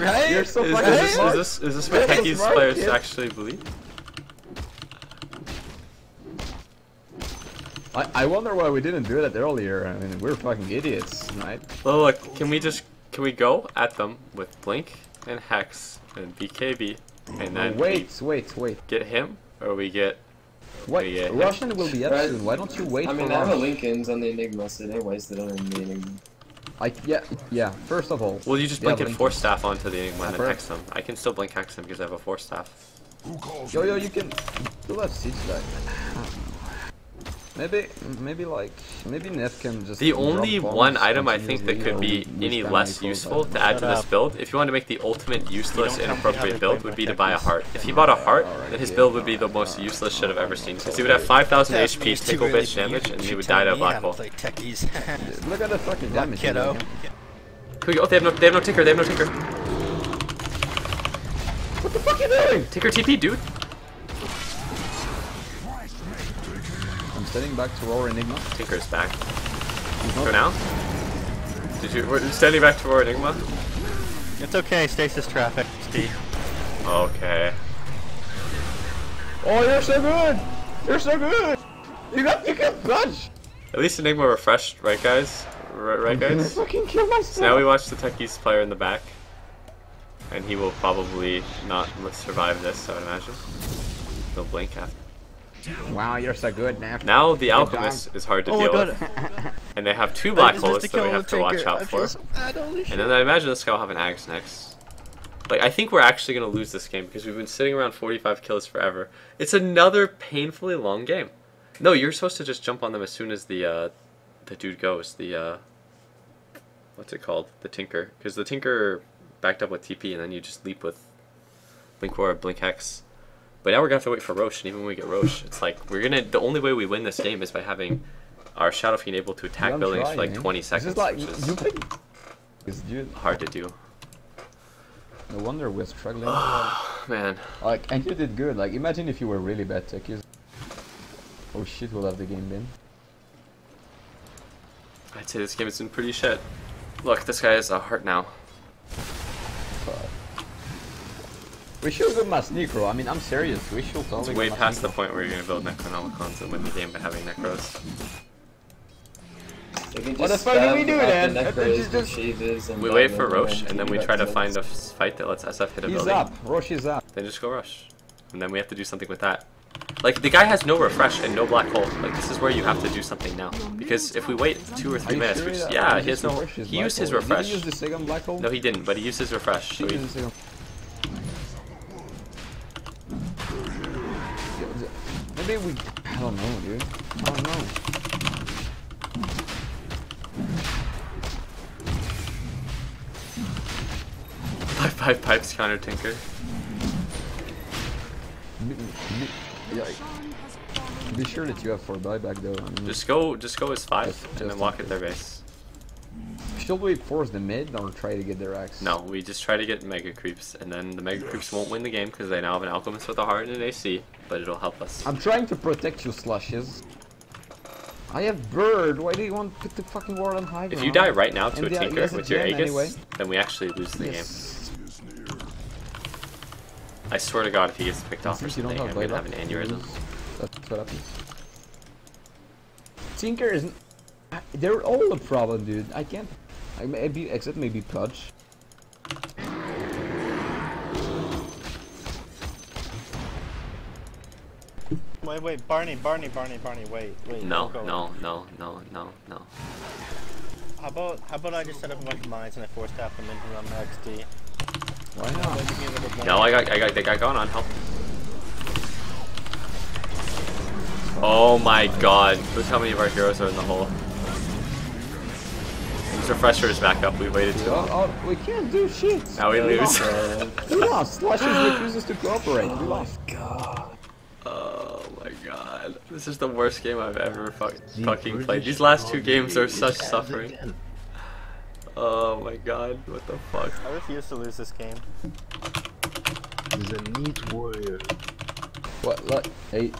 Right? You're so fucking smart. Is this what techies players actually believe? I wonder why we didn't do that earlier. I mean, we're fucking idiots, right? Well, look, can we go at them with Blink and Hex and BKB, and then wait. Get him, or we get. Wait, Russian will be up soon. Why don't you wait? I mean, for I have a Rush? Lincolns on the Enigma, so they wasted on the Enigma. Yeah. First of all. Well, you just blink and Lincoln. Force Staff onto the Enigma and then Hex them. I can still blink Hex them because I have a Force Staff. Yo, you can. You'll have siege like. Maybe Nev can just. The only one item I think that could be any less useful to add to this build, if you want to make the ultimate useless, inappropriate build, would be to buy a heart. If he bought a heart, then his build would be the most useless shit I've ever seen. Because he would have 5,000 HP, tickle bitch damage, and he would die to a black hole. Look at the fucking damage. Kiddo. Can we go? Oh, they have no Tinker. They have no Tinker. What the fuck are you doing? Tinker TP, dude. I'm standing back to Roar Enigma. Tinker's back. For now? We're standing back to Roar Enigma? It's okay, stasis traffic, Steve. Okay. Oh, you're so good! You're so good! You can punch! At least Enigma refreshed, right guys? Right guys? Fucking kill myself. So now we watch the Techies player in the back. And he will probably not survive this, I would imagine. He'll blink after. Wow, you're so good, Nav. Now the Alchemist is hard to deal with. And they have 2 black holes that we have to watch out for. And then I imagine this guy will have an Axe next. Like, I think we're actually going to lose this game because we've been sitting around 45 kills forever. It's another painfully long game. No, you're supposed to just jump on them as soon as the dude goes. What's it called? The Tinker. Because the Tinker backed up with TP and then you just leap with Blink Roar, Blink Hex. But now we're gonna have to wait for Roche, and even when we get Roche, it's like the only way we win this game is by having our Shadow Fiend able to attack buildings for like 20 seconds, which is hard to do. No wonder we're struggling. Man. Like, and you did good. Like, imagine if you were really bad techies. Oh shit, we'll have the game been. I'd say this game has been pretty shit. Look, this guy has a heart now. We should go mass necro. I mean, I'm serious. We should It's totally way go past the mass point where you're gonna build Necronomicons and win the game by having Necros. What the fuck do we do then? We wait for Roche, and then we try to find a fight that lets SF hit a He's building. up. Roche is up. Then just go Rush. And then we have to do something with that. Like, the guy has no refresh and no black hole. Like, this is where you have to do something now. Because if we wait 2 or 3 minutes, which, yeah, he has no... He used his refresh. Did he use the second black hole? No, he didn't, but he used his refresh. So he... Maybe we... I don't know, dude. I don't know. Five pipes counter Tinker. Be sure that you have 4 buyback though. I mean, Just go as 5 and then walk at their base. Should we force the mid or try to get their axe? No, we just try to get mega creeps, and then the mega creeps won't win the game because they now have an alchemist with a heart and an AC, but it'll help us. I'm trying to protect you, slushes. I have bird. Why do you want to put the fucking ward on high ground? If you die right now to And a Tinker has with your gem Aegis, anyway. then we actually lose the game. I swear to God, if he gets picked off or Since you don't something, I'm have gonna have an buyback, aneurysm. That's what happens. Tinker isn't. They're all a problem, dude. I can't. I maybe except maybe Pudge. Wait, Barney, wait. No, don't go. no. How about I just set up a bunch of mines and I force tap them into run XD? Why not? No, I got they got gone on help. Oh my God! Look how many of our heroes are in the hole. His refresher is back up. We waited too long. Oh, we can't do shit. Now we lose. We lost. Slushes refuses to cooperate. We lost. Oh my God! This is the worst game I've ever fucking played. These last 2 games are such suffering. Oh my God! What the fuck? I refuse to lose this game. He's a neat warrior. What? Look, hey,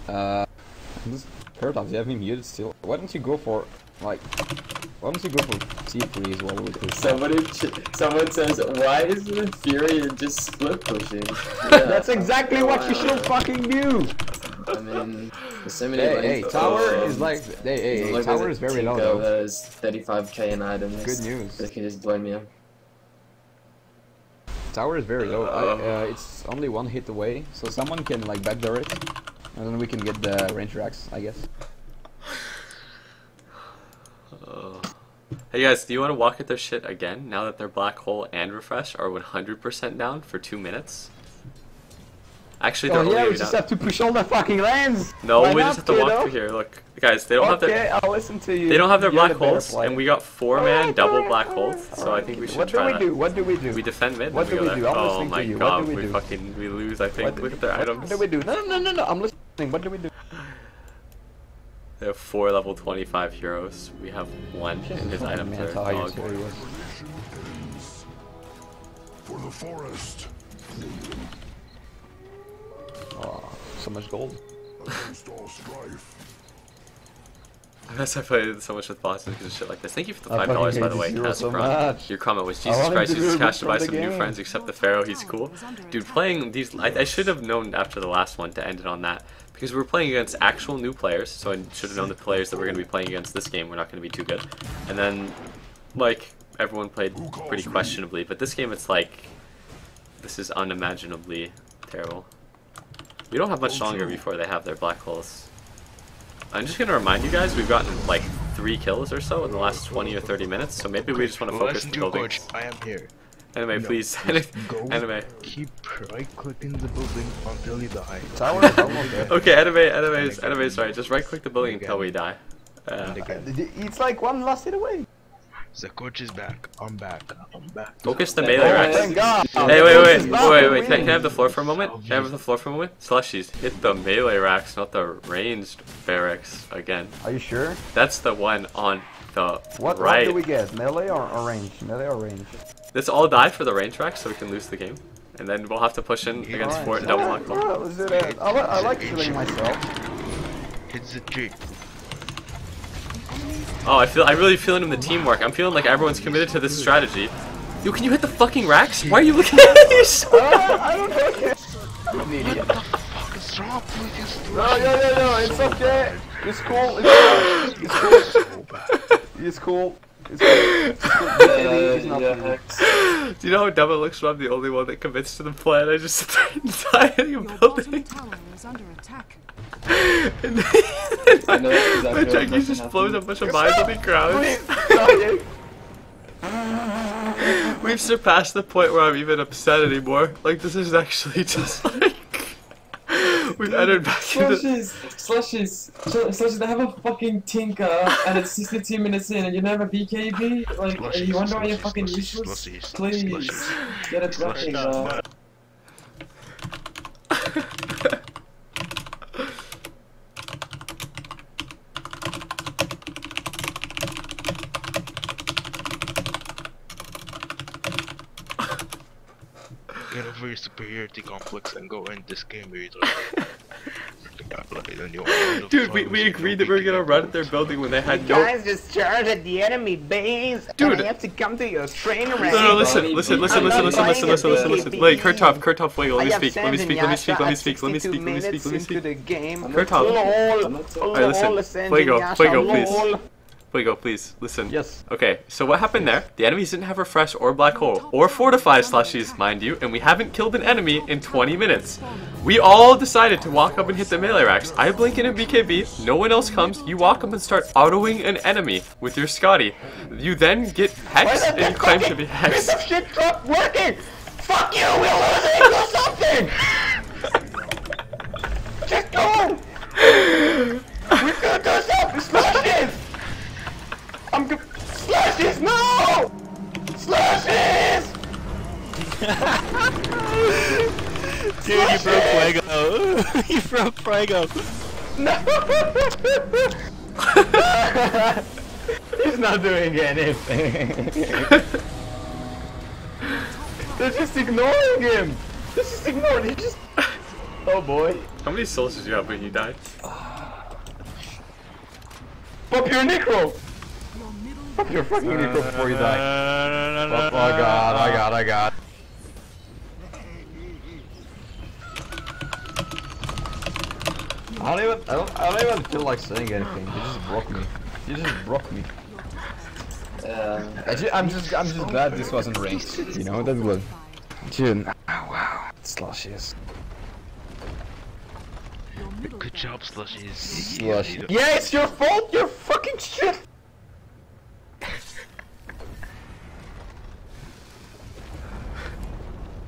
this Paradox, you have me muted still. Why don't you go for like? Why don't you go for C3 as well with this? Someone says, why isn't the Fury just split pushing? That's exactly what you should fucking do! I mean, there's so many Hey, tower is like, hey, tower is very low though. Has 35k in items. Good news. They can just blow me up. Tower is very low. It's only 1 hit away, so someone can like backdoor it, and then we can get the range racks, I guess. Hey guys, do you want to walk at their shit again now that their black hole and refresh are 100% down for 2 minutes? Actually, they're only we just have to push all the fucking lanes! No, Why we not, just have to walk kiddo? through here. Look, guys, they don't have Okay, their. I'll listen to you. They don't have their You're black the better holes, player. and we got 4-man double Alright, black alright, holes. So I think we should What try that. do we do? What do we do? We defend mid. What then do we we go do? there. I'm Oh listening my to you. God, What do we do? we lose. I think. Look at their items. What do we do? No, I'm listening. What do we do? They have 4 level 25 heroes. We have 1, and his items are dog. For the forest. Oh, so much gold. Against all strife. I guess I played so much with Boston because of shit like this. Thank you for the I $5 by fucking the way. hate you Kaz so Kron. much. Your comment was I Jesus wanted Christ, to you just do cashed to buy from the some new game. friends except the Pharaoh, he's cool. Dude, playing these, I should have known after the last one to end it on that. Because we were playing against actual new players, so I should have known the players that we're going to be playing against this game were not going to be too good. And then, like, everyone played pretty questionably, but this game it's like, this is unimaginably terrible. We don't have much longer before they have their black holes. I'm just going to remind you guys, we've gotten like 3 kills or so in the last 20 or 30 minutes, so maybe we just want to focus the building. I am here. Anime, No, please. go, Anime. Keep right-clicking the building until you die. Tower is almost there. Okay, anime, sorry. Just right-click the building until we die. And again. It's like 1 last hit away. The coach is back. I'm back. Focus the melee racks. Thank God. Hey, wait. Can I have the floor for a moment? Can I have the floor for a moment? Slushies, hit the melee racks, not the ranged barracks again. Are you sure? That's the one on the What right. do we get? Melee or range? Melee or range? Let's all die for the range racks so we can lose the game. And then we'll have to push in against Fort and double lock. Let's do that. I like killing myself. It's a trick. Oh, I really feeling in the teamwork. I'm feeling like everyone's committed to this strategy. Yo, can you hit the fucking racks? Why are you looking at me so I don't like it. I'm an idiot. What the fuck is wrong with you? No, it's okay. It's cool. It's cool. It's cool. It's cool. It's cool. Do you know how dumb it looks when I'm the only one that commits to the plan? I just sit there and die in a Your building. bottom tower is under attack. And then I know that's exactly my what Chinese was just happening. blows a bunch of mines on the ground. We've surpassed the point where I'm even upset anymore. Like, this is actually just like... We've entered back into... Slushies, they have a fucking tinker and it's 62 minutes in and you never BKB? Like, you wonder why you're fucking useless? Please, get it back in there. Get over your superiority complex and go in this game where you Dude, we agreed that we were gonna run at their building when they had no... Guys just charged at the enemy base. Dude. And I have to come to your train range. No, listen. Wait, Kurtov, wait, let me speak. To the game. Kurtov. Alright, listen. Fuego, please, listen. Yes. Okay, so what happened there? The enemies didn't have refresh or black hole, or fortified slushies, mind you, and we haven't killed an enemy in 20 minutes. We all decided to walk up and hit the melee racks. I blink in a BKB, no one else comes, you walk up and start autoing an enemy with your Scotty. You then get hexed, and you claim to be hexed. This shit dropped working! Fuck you, we're losing or something! Just go! We could do something, slushies! Slushies, no! Slushies! Dude, you broke Fuego. You broke Fuego. No! He's not doing anything. They're just ignoring him. They're just ignoring. He just. Oh boy. How many souls did you have when you died? Pop your necro. Pop your fucking necro before you die. Oh god! I got. I don't even feel like saying anything. You just broke me. I'm just glad this wasn't ranked. You know, that's good. Dude, oh, wow, slushies. Good job, slushies. Slush. Yeah, it's your fault. You're fucking shit.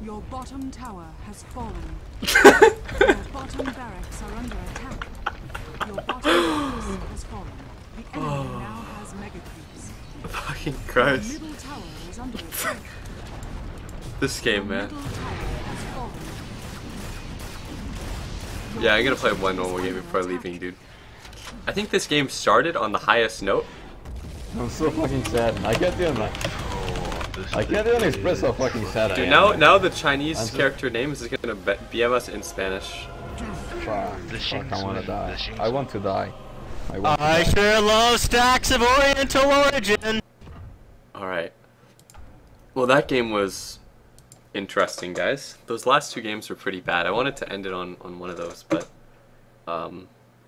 Your bottom tower has fallen. Your bottom barracks are under attack. Your bottom barracks has fallen. The enemy now has mega cubes. Fucking Your Christ. middle tower is under attack. This game, man. Middle tower has fallen. Yeah, I'm gonna play one normal game before leaving, dude. I think this game started on the highest note. I'm so fucking sad. I can't even express how fucking sad I Dude, am. now the Chinese character name is gonna BM us in Spanish. Fuck, I wanna die. I want to die. I sure love stacks of Oriental origin. Alright. Well, that game was interesting, guys. Those last two games were pretty bad. I wanted to end it on one of those, but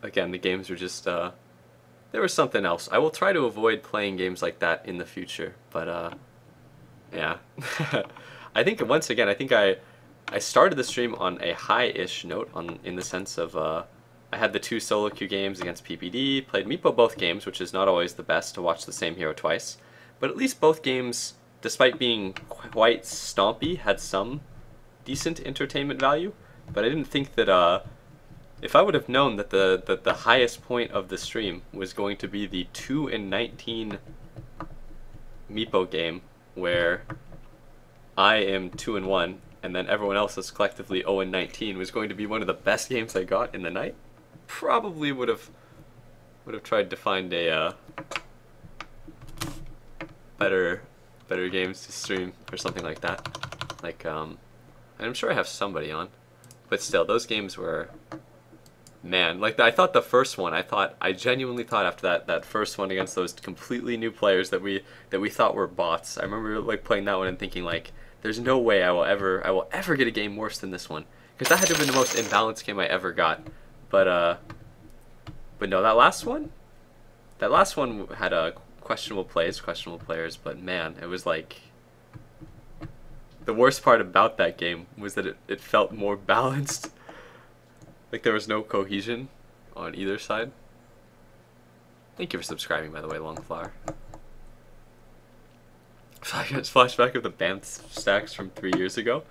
again, the games were just there was something else. I will try to avoid playing games like that in the future, but yeah. I think once again, I think I started the stream on a high-ish note in the sense of I had the two solo queue games against PPD, played Meepo both games, which is not always the best to watch the same hero twice, but at least both games, despite being quite stompy, had some decent entertainment value. But I didn't think that if I would have known that the highest point of the stream was going to be the 2-19 Meepo game, where I am 2-1, and then everyone else is collectively 0-19, was going to be one of the best games I got in the night, probably would have tried to find a better games to stream or something like that. Like and I'm sure I have somebody on, but still, those games were, man, like I thought the first one, I genuinely thought after that first one against those completely new players that we thought were bots. I remember like playing that one and thinking like, there's no way I will ever get a game worse than this one, Because that had to have been the most imbalanced game I ever got. But no, that last one had questionable plays, questionable players, but man, it was like... The worst part about that game was that it felt more balanced. Like there was no cohesion on either side. Thank you for subscribing, by the way, Longflower. Flashback of the Banff stacks from 3 years ago.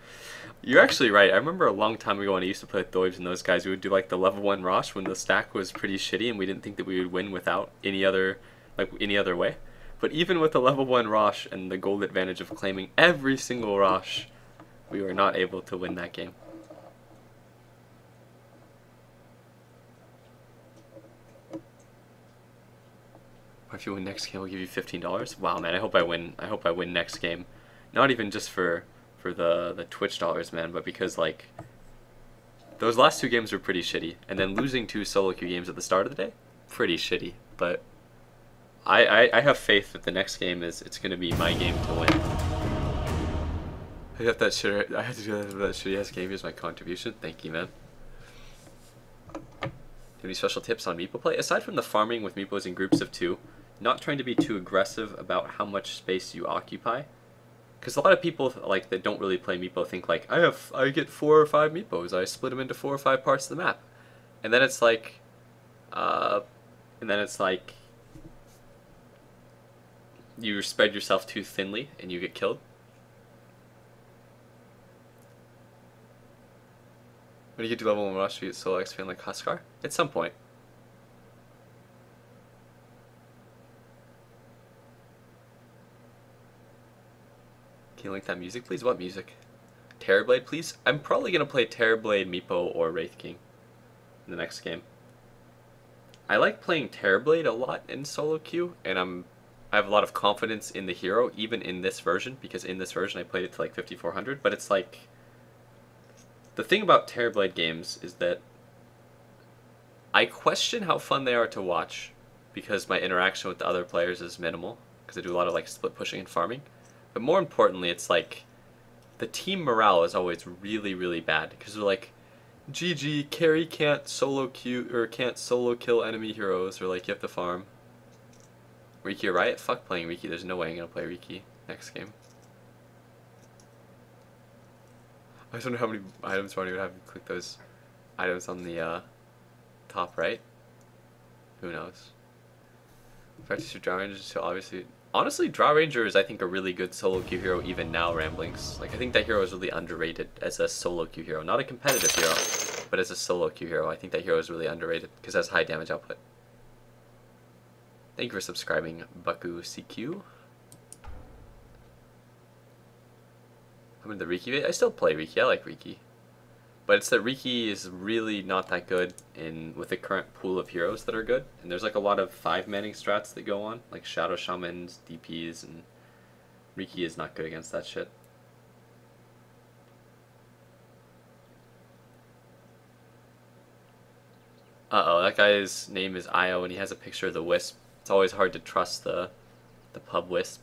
You're actually right. I remember a long time ago when I used to play with Doibs and those guys, we would do like the level 1 Rosh when the stack was pretty shitty and we didn't think that we would win without any other way. But even with the level 1 Rosh and the gold advantage of claiming every single Rosh, we were not able to win that game. If you win next game, we'll give you $15. Wow, man, I hope I win. I hope I win next game. Not even just for the Twitch dollars, man, but because like those last 2 games were pretty shitty, and then losing 2 solo queue games at the start of the day, pretty shitty. But I have faith that the next game it's gonna be my game to win. I have that shit. I had to do that shitty ass game as my contribution. Thank you, man. Any special tips on Meepo play? Aside from the farming with Meepos in groups of 2, not trying to be too aggressive about how much space you occupy. Because a lot of people like that don't really play Meepo think like, I get 4 or 5 Meepos, I split them into 4 or 5 parts of the map. And then it's like, you spread yourself too thinly and you get killed. When you get to level 1 Rush, you get solo expand like Huskar? At some point. Can you link that music, please? What music? Terrorblade, please? I'm probably going to play Terrorblade, Meepo, or Wraith King in the next game. I like playing Terrorblade a lot in solo queue, and I have a lot of confidence in the hero, even in this version, because in this version I played it to like 5400, but it's like... The thing about Terrorblade games is that I question how fun they are to watch because my interaction with the other players is minimal because I do a lot of like split pushing and farming. But more importantly, it's like the team morale is always really, really bad because they're like, GG, carry can't solo queue or can't solo kill enemy heroes, or like you have to farm. Riki Riot? Fuck playing Riki. There's no way I'm gonna play Riki next game. I just wonder how many items Ronnie would have to click those items on the top right. Who knows? Practice your Draw Ranger so obviously. Honestly, Draw Ranger is I think a really good solo queue hero even now, Ramblings. Like I think that hero is really underrated as a solo queue hero. Not a competitive hero, but as a solo queue hero. I think that hero is really underrated because it has high damage output. Thank you for subscribing, Baku CQ. I'm in the Riki. I still play Riki. I like Riki. But it's that Riki is really not that good with the current pool of heroes that are good. And there's like a lot of 5-manning strats that go on, like Shadow Shamans, DPs, and Riki is not good against that shit. Uh-oh, that guy's name is Io and he has a picture of the Wisp. It's always hard to trust the pub Wisp.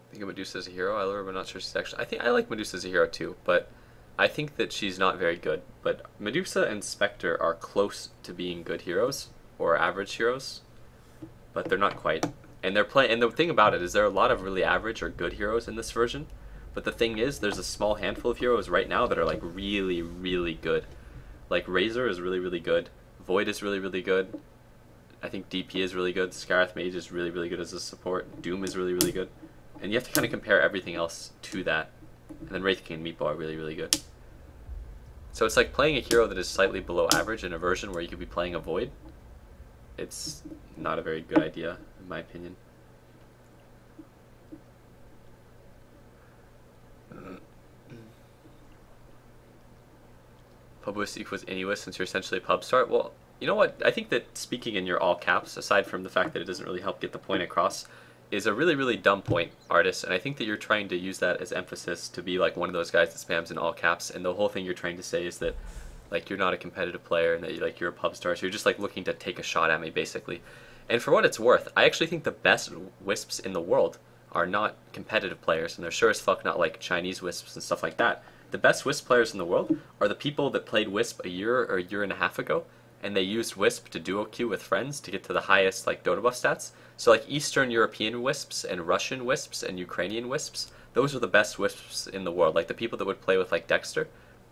I think Medusa is a hero. I love her, but I'm not sure she's actually... I think I like Medusa as a hero too, but I think that she's not very good. But Medusa and Spectre are close to being good heroes, or average heroes, but they're not quite. And they're playing. And the thing about it is there are a lot of really average or good heroes in this version. But the thing is, there's a small handful of heroes right now that are like really, really good. Like Razor is really, really good. Void is really, really good. I think DP is really good. Scarith Mage is really, really good as a support. Doom is really, really good. And you have to kind of compare everything else to that. And then Wraith King and Meatball are really, really good. So it's like playing a hero that is slightly below average in a version where you could be playing a Void. It's not a very good idea, in my opinion. Pubwist equals Anywist since you're essentially a pub start? Well, you know what? I think that speaking in your all caps, aside from the fact that it doesn't really help get the point across, is a really, really dumb point, artist, and I think that you're trying to use that as emphasis to be like one of those guys that spams in all caps, and the whole thing you're trying to say is that like you're not a competitive player and that you're a pub star, so you're just like looking to take a shot at me basically. And for what it's worth, I actually think the best Wisps in the world are not competitive players, and they're sure as fuck not like Chinese Wisps and stuff like that. The best Wisp players in the world are the people that played Wisp a year or a year and a half ago, and they used Wisp to duo queue with friends to get to the highest like Dota buff stats. So like Eastern European Wisps and Russian Wisps and Ukrainian Wisps, those are the best Wisps in the world. Like the people that would play with like Dexter,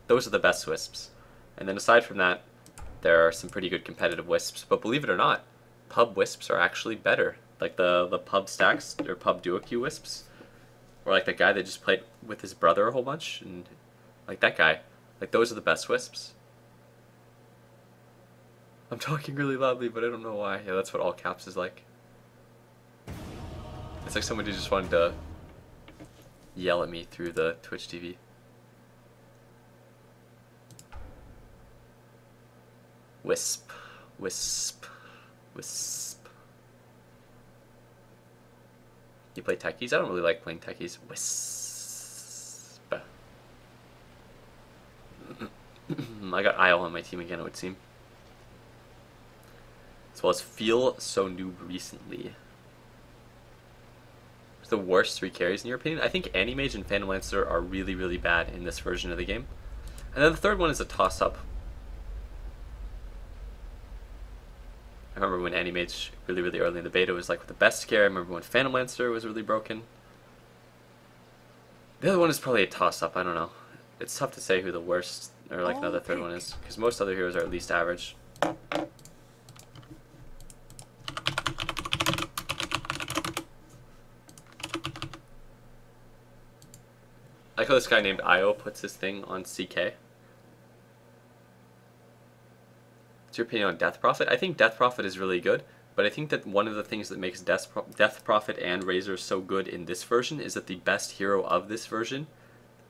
those are the best Wisps. And then aside from that, there are some pretty good competitive Wisps. But believe it or not, pub Wisps are actually better. Like the pub stacks or pub duo queue Wisps, or like the guy that just played with his brother a whole bunch, and like that guy, like those are the best Wisps. I'm talking really loudly, but I don't know why. Yeah, that's what all caps is like. It's like somebody just wanted to yell at me through the Twitch TV. Wisp, wisp, wisp. You play techies? I don't really like playing techies. Wisp. I got Isle on my team again, it would seem. As well as Feel So Noob recently. What's the worst 3 carries in your opinion? I think Animage and Phantom Lancer are really, really bad in this version of the game. And then the third one is a toss-up. I remember when Animage really, really early in the beta was like the best carry. I remember when Phantom Lancer was really broken. The other one is probably a toss-up, I don't know. It's tough to say who the worst, or like another third one is, because most other heroes are at least average. I like how this guy named Io puts his thing on CK. What's your opinion on Death Prophet? I think Death Prophet is really good, but I think that one of the things that makes Death Prophet and Razor so good in this version is that the best hero of this version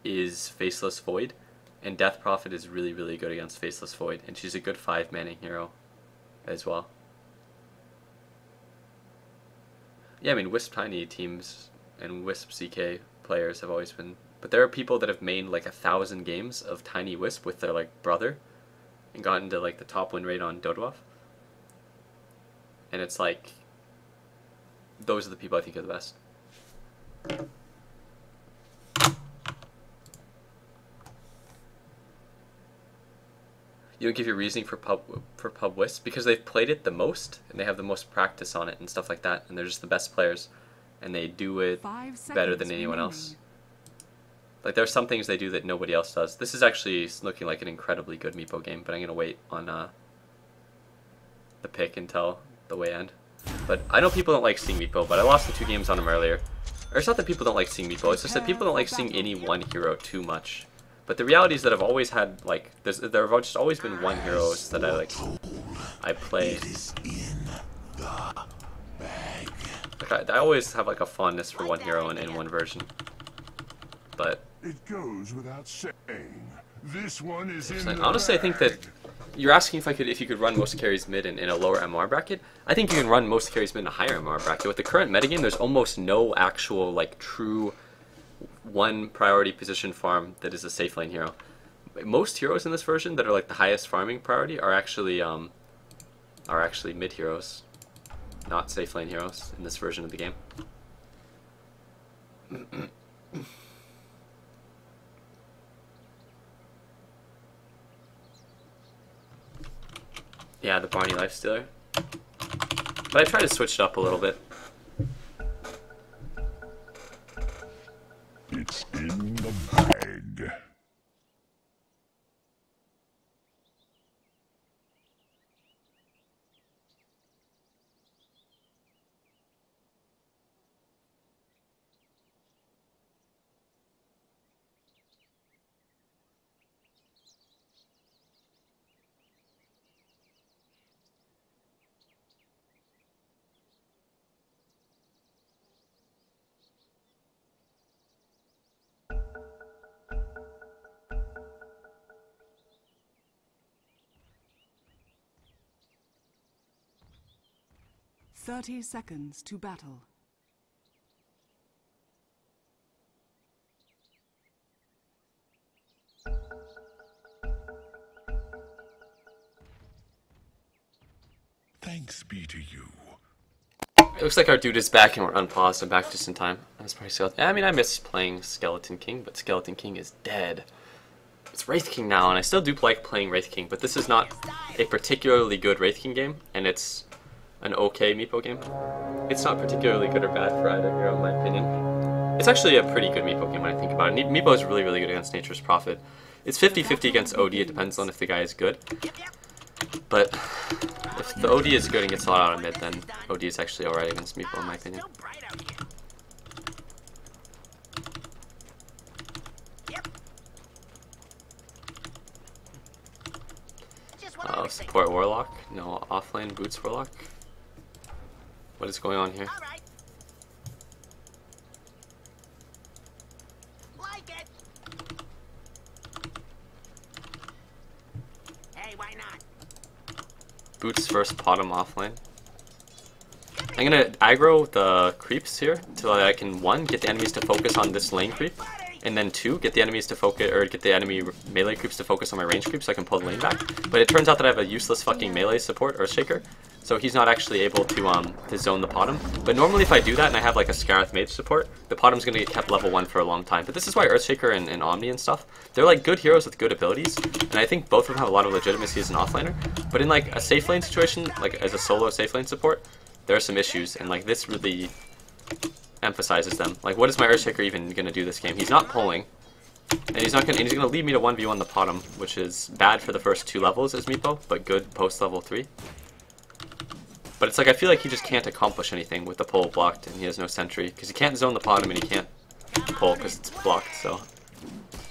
is Faceless Void, and Death Prophet is really, really good against Faceless Void, and she's a good 5-manning hero as well. Yeah, I mean, Wisp Tiny teams and Wisp CK players have always been... But there are people that have made like 1,000 games of Tiny Wisp with their like brother and gotten to like the top win rate on Dota. And it's like, those are the people I think are the best. You don't give your reasoning for pub Wisp because they've played it the most and they have the most practice on it and stuff like that, and they're just the best players and they do it better than anyone else. Like, there are some things they do that nobody else does. This is actually looking like an incredibly good Meepo game, but I'm going to wait on the pick until the way end. But I know people don't like seeing Meepo, but I lost the 2 games on him earlier. Or it's not that people don't like seeing Meepo, it's just that people don't like seeing any one hero too much. But the reality is that I've always had, like, there have just always been one heroes that I play. Like, I always have, like, a fondness for one hero in one version. But it goes without saying. This one is in honestly, I think that you're asking if you could run most carries mid in a lower MR bracket. I think you can run most carries mid in a higher MR bracket. With the current metagame, there's almost no actual like true one priority position farm that is a safe lane hero. Most heroes in this version that are like the highest farming priority are actually mid heroes, not safe lane heroes in this version of the game. Yeah, the Barney Lifestealer. But I try to switch it up a little bit. It's in the bag. Thirty seconds to battle. Thanks be to you. It looks like our dude is back and we're unpaused. I'm back just in time. That's probably Skeleton. I mean, I miss playing Skeleton King, but Skeleton King is dead. It's Wraith King now, and I still do like playing Wraith King, but this is not a particularly good Wraith King game, and it's an okay Meepo game. It's not particularly good or bad for either hero, in my opinion. It's actually a pretty good Meepo game when I think about it. Meepo is really, really good against Nature's Prophet. It's 50-50 against OD. It depends on if the guy is good. But if the OD is good and gets a lot out of mid, then OD is actually alright against Meepo, in my opinion. Support Warlock? No, offlane Boots Warlock? What is going on here? Like it. Hey, why not? Boots first bottom offlane. I'm gonna aggro the creeps here so that I can 1, get the enemies to focus on this lane creep, and then 2, get the enemies to focus, or get the enemy melee creeps to focus on my range creep so I can pull the lane back. But it turns out that I have a useless fucking melee support, Earthshaker, so he's not actually able to zone the bottom. But normally if I do that and I have like a Scarith Mage support, the bottom's gonna get kept level 1 for a long time. But this is why Earthshaker and Omni and stuff, they're like good heroes with good abilities, and I think both of them have a lot of legitimacy as an offlaner. But in like a safe lane situation, like as a solo safe lane support, there are some issues, and like this really emphasizes them. Like, what is my Earthshaker even gonna do this game? He's not pulling, and he's gonna lead me to 1v1 the bottom, which is bad for the first 2 levels as Meepo, but good post level 3. But it's like I feel like he just can't accomplish anything with the pull blocked, and he has no sentry because he can't zone the bottom and he can't pull because it's blocked. So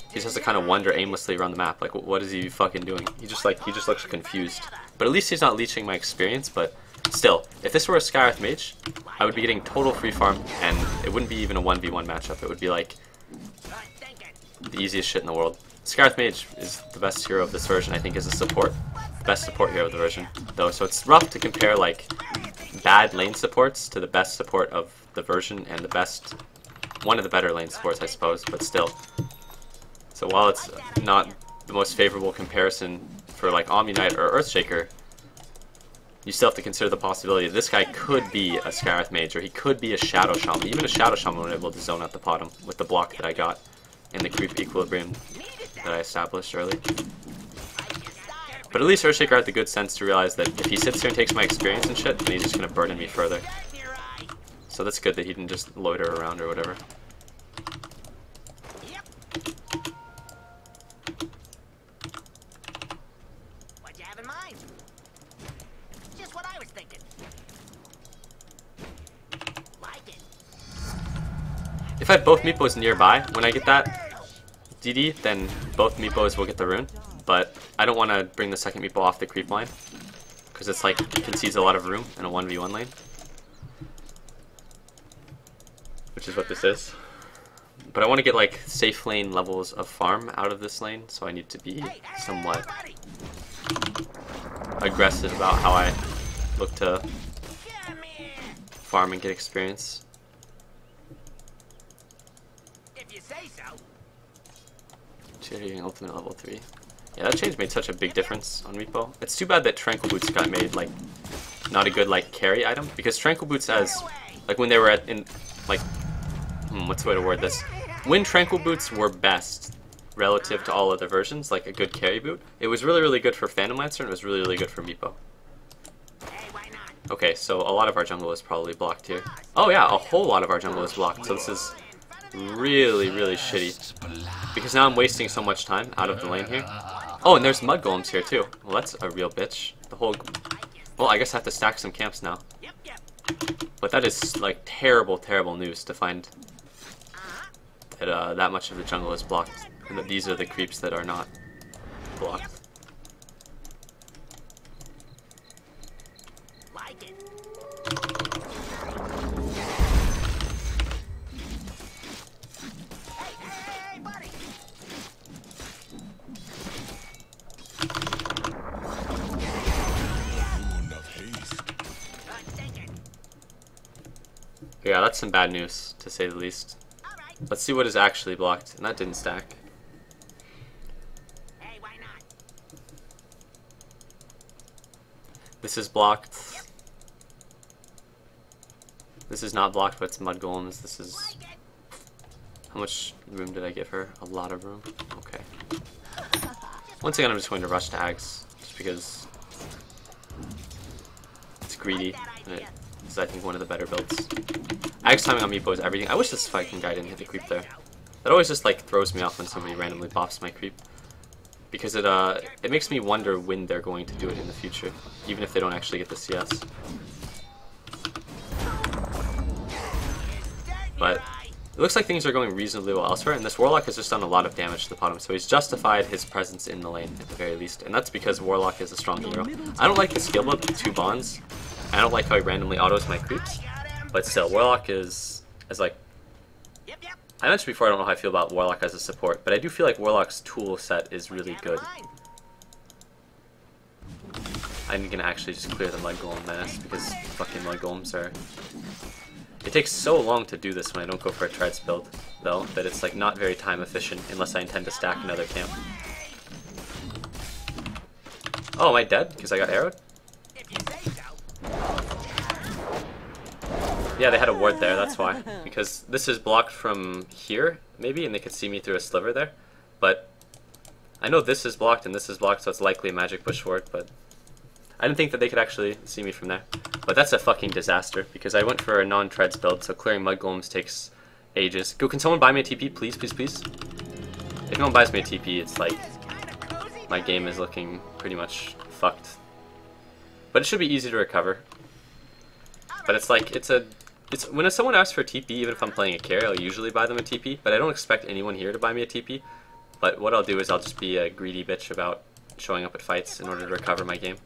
he just has to kind of wander aimlessly around the map. Like, what is he fucking doing? He just looks confused. But at least he's not leeching my experience. But still, if this were a Scarith Mage, I would be getting total free farm, and it wouldn't be even a 1v1 matchup. It would be like the easiest shit in the world. Scarith Mage is the best hero of this version, I think, as a support. The best support hero of the version, though, so it's rough to compare like bad lane supports to the best support of the version and the best, one of the better lane supports, I suppose, but still. So while it's not the most favorable comparison for like Omni Knight or Earthshaker, you still have to consider the possibility that this guy could be a Scarith Mage, or he could be a Shadow Shaman. Even a Shadow Shaman would be able to zone out the bottom with the block that I got and the creep equilibrium that I established early. But at least Earthshaker had the good sense to realize that if he sits here and takes my experience and shit, then he's just going to burden me further. So that's good that he didn't just loiter around or whatever. What'd you have in mind? Just what I was thinking. Like it. If I had both Meepos nearby when I get that DD, then both Meepos will get the rune. But I don't want to bring the second Meepo off the creep line, because it's like, it concedes a lot of room in a 1v1 lane. Which is what this is. But I want to get like safe lane levels of farm out of this lane, so I need to be somewhat aggressive about how I look to farm and get experience. If you say so. Cheering ultimate level 3. Yeah, that change made such a big difference on Meepo. It's too bad that Tranquil Boots got made like not a good like carry item, because Tranquil Boots, as like when they were what's the way to word this? When Tranquil Boots were best relative to all other versions, like a good carry boot, it was really, really good for Phantom Lancer, and it was really, really good for Meepo. Okay, so a lot of our jungle is probably blocked here. Oh yeah, a whole lot of our jungle is blocked, so this is really, really shitty. Because now I'm wasting so much time out of the lane here. Oh, and there's mud golems here too. Well, that's a real bitch. The whole... Well, I guess I have to stack some camps now. But that is like terrible, terrible news to find that that much of the jungle is blocked, and that these are the creeps that are not blocked. Yeah, that's some bad news, to say the least. Let's see what is actually blocked, and that didn't stack. Hey, why not? This is blocked. This is not blocked, but it's mud golems. This is... How much room did I give her? A lot of room. Okay. Once again, I'm just going to rush to Ags, just because it's greedy, and it is, I think, one of the better builds. Ags timing on Meepo is everything. I wish this fucking guy didn't hit the creep there. That always just, like, throws me off when somebody randomly bops my creep. Because it makes me wonder when they're going to do it in the future, even if they don't actually get the CS. But it looks like things are going reasonably well elsewhere, and this Warlock has just done a lot of damage to the bottom, so he's justified his presence in the lane at the very least, and that's because Warlock is a strong hero. I don't like the skill build with 2 bonds. I don't like how he randomly autos my creeps, but still, Warlock is like... I mentioned before I don't know how I feel about Warlock as a support, but I do feel like Warlock's tool set is really good. I'm gonna actually just clear the Mud Golem Menace, because fucking Mud Golems are... It takes so long to do this when I don't go for a Treads build, though, that it's like not very time efficient unless I intend to stack another camp. Oh, am I dead? Because I got arrowed? Yeah, they had a ward there, that's why. Because this is blocked from here, maybe, and they could see me through a sliver there. But I know this is blocked and this is blocked, so it's likely a magic push ward, but I didn't think that they could actually see me from there. But that's a fucking disaster, because I went for a non-treads build, so clearing mud golems takes ages. Go, can someone buy me a TP, please, please, please? If no one buys me a TP, it's like my game is looking pretty much fucked. But it should be easy to recover. But it's like, when someone asks for a TP, even if I'm playing a carry, I'll usually buy them a TP, but I don't expect anyone here to buy me a TP. But what I'll do is I'll just be a greedy bitch about showing up at fights in order to recover my game.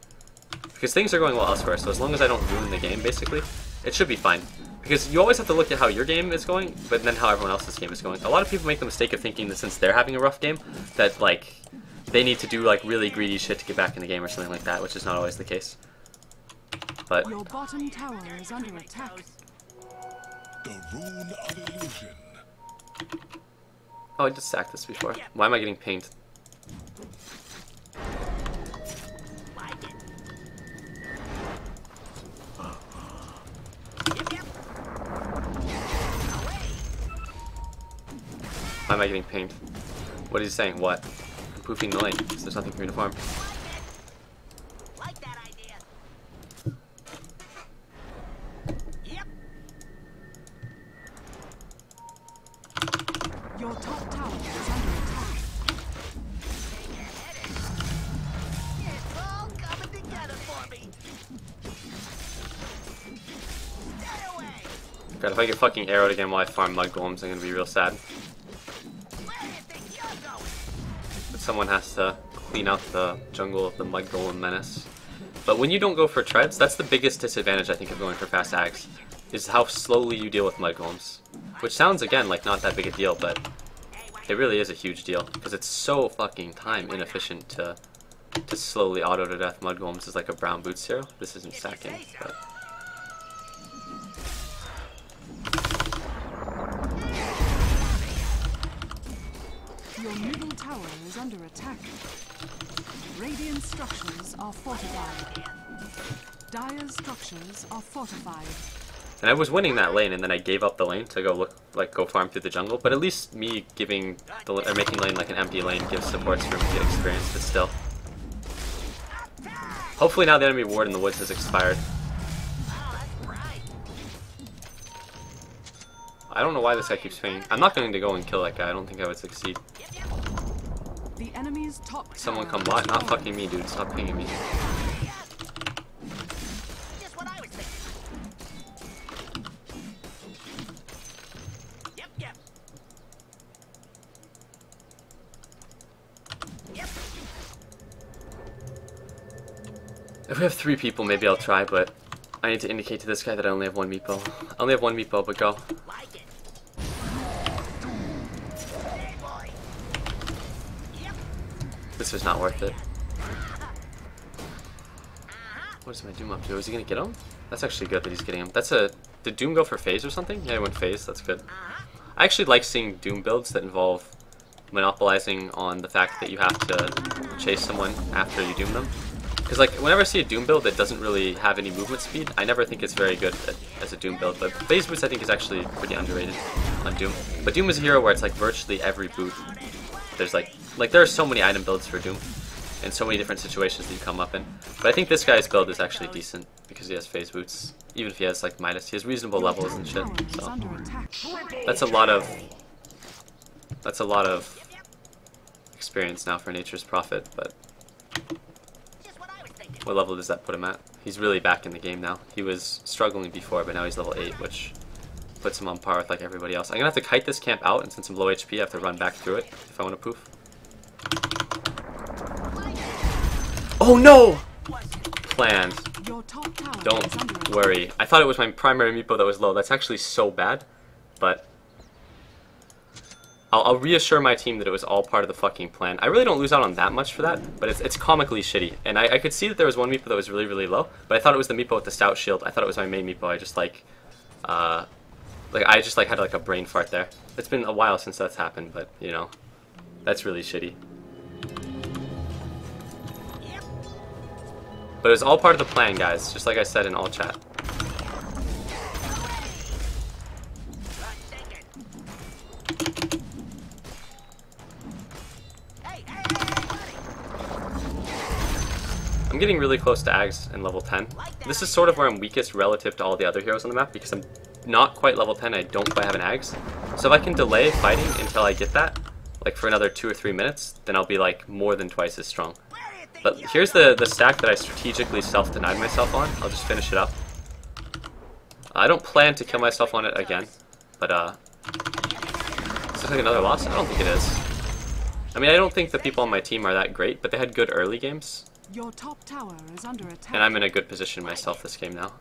Because things are going well elsewhere, so as long as I don't ruin the game, basically, it should be fine. Because you always have to look at how your game is going, but then how everyone else's game is going. A lot of people make the mistake of thinking that since they're having a rough game, that, like, they need to do, like, really greedy shit to get back in the game or something like that, which is not always the case. But... Your bottom tower is under attack. The rune of illusion. Oh, I just sacked this before. Why am I getting pinged? Why am I getting pinged? What is he saying? What? I'm poofing the lane, because there's nothing for me to farm. Like that idea. Yep. Your top tower is under attack. It's all coming together for me. Stay away. God, if I get fucking arrowed again while I farm mud golems, I'm gonna be real sad. But someone has to clean out the jungle of the mud golem menace. But when you don't go for treads, that's the biggest disadvantage I think of going for fast ags, is how slowly you deal with mud golems. Which sounds, again, like not that big a deal, but it really is a huge deal, because it's so fucking time inefficient to slowly auto to death mud golems as like a brown boots hero. This isn't stacking, but... Your middle tower is under attack. Radiant structures are fortified. Dire structures are fortified. And I was winning that lane, and then I gave up the lane to go farm through the jungle. But at least me making lane like an empty lane gives supports room to get experience. But still, hopefully now the enemy ward in the woods has expired. I don't know why this guy keeps pinging. I'm not going to go and kill that guy. I don't think I would succeed. The enemy's top Someone come bot, not fucking me, dude. Stop pinging me. Just what I was thinking. Yep, yep. Yep. If we have 3 people, maybe I'll try, but I need to indicate to this guy that I only have 1 meatball. I only have 1 meatball, but go. Like it. Hey, boy. Yep. This is not worth it. What is my Doom up to? Is he gonna get him? That's actually good that he's getting him. That's a... Did Doom go for phase or something? Yeah, he went phase. That's good. I actually like seeing Doom builds that involve monopolizing on the fact that you have to chase someone after you doom them. Because like whenever I see a Doom build that doesn't really have any movement speed, I never think it's very good as a Doom build. But phase boots I think is actually pretty underrated on Doom. But Doom is a hero where it's like virtually every boot. There's like there are so many item builds for Doom, and so many different situations that you come up in. But I think this guy's build is actually decent because he has phase boots. Even if he has like Midas, he has reasonable levels and shit. So that's a lot of experience now for Nature's Prophet. But what level does that put him at? He's really back in the game now. He was struggling before, but now he's level 8, which puts him on par with like everybody else. I'm gonna have to kite this camp out, and since I'm low HP, I have to run back through it if I want to poof. Oh no! Planned. Don't worry. I thought it was my primary meepo that was low. That's actually so bad, but I'll reassure my team that it was all part of the fucking plan. I really don't lose out on that much for that, but it's comically shitty. And I could see that there was one meepo that was really, really low, but I thought it was the meepo with the stout shield. I thought it was my main meepo. I just I just had like a brain fart there. It's been a while since that's happened, but you know, that's really shitty. But it was all part of the plan, guys, just like I said in all chat. I'm getting really close to Ags in level 10. This is sort of where I'm weakest relative to all the other heroes on the map because I'm not quite level 10, I don't quite have an Ags. So if I can delay fighting until I get that, like for another 2 or 3 minutes, then I'll be like more than twice as strong. But here's the stack that I strategically self-denied myself on. I'll just finish it up. I don't plan to kill myself on it again, but is this like another loss? I don't think it is. I mean, I don't think the people on my team are that great, but they had good early games. Your top tower is under attack. And I'm in a good position myself this game now.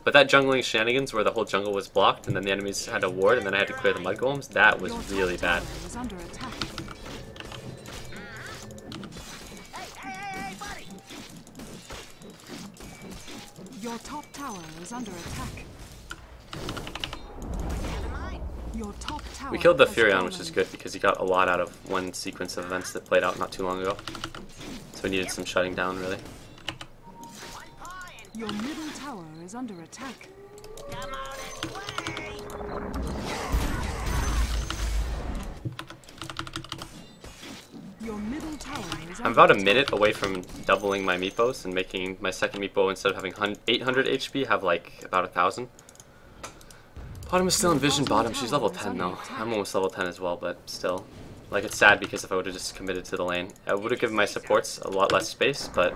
But that jungling shenanigans where the whole jungle was blocked and then the enemies had a ward and then I had to clear the mud golems, that was really bad. Your top tower is under attack. Your top tower We killed the Furion, which is good because he got a lot out of one sequence of events that played out not too long ago. So we needed some shutting down, really. Your middle tower is under attack. Your middle tower is I'm about a minute away from doubling my meepos and making my second meepo, instead of having 800 HP, have like about 1,000. Bottom is still in vision bottom. She's level 10 though. I'm almost level 10 as well, but still. Like, it's sad because if I would have just committed to the lane, I would have given my supports a lot less space, but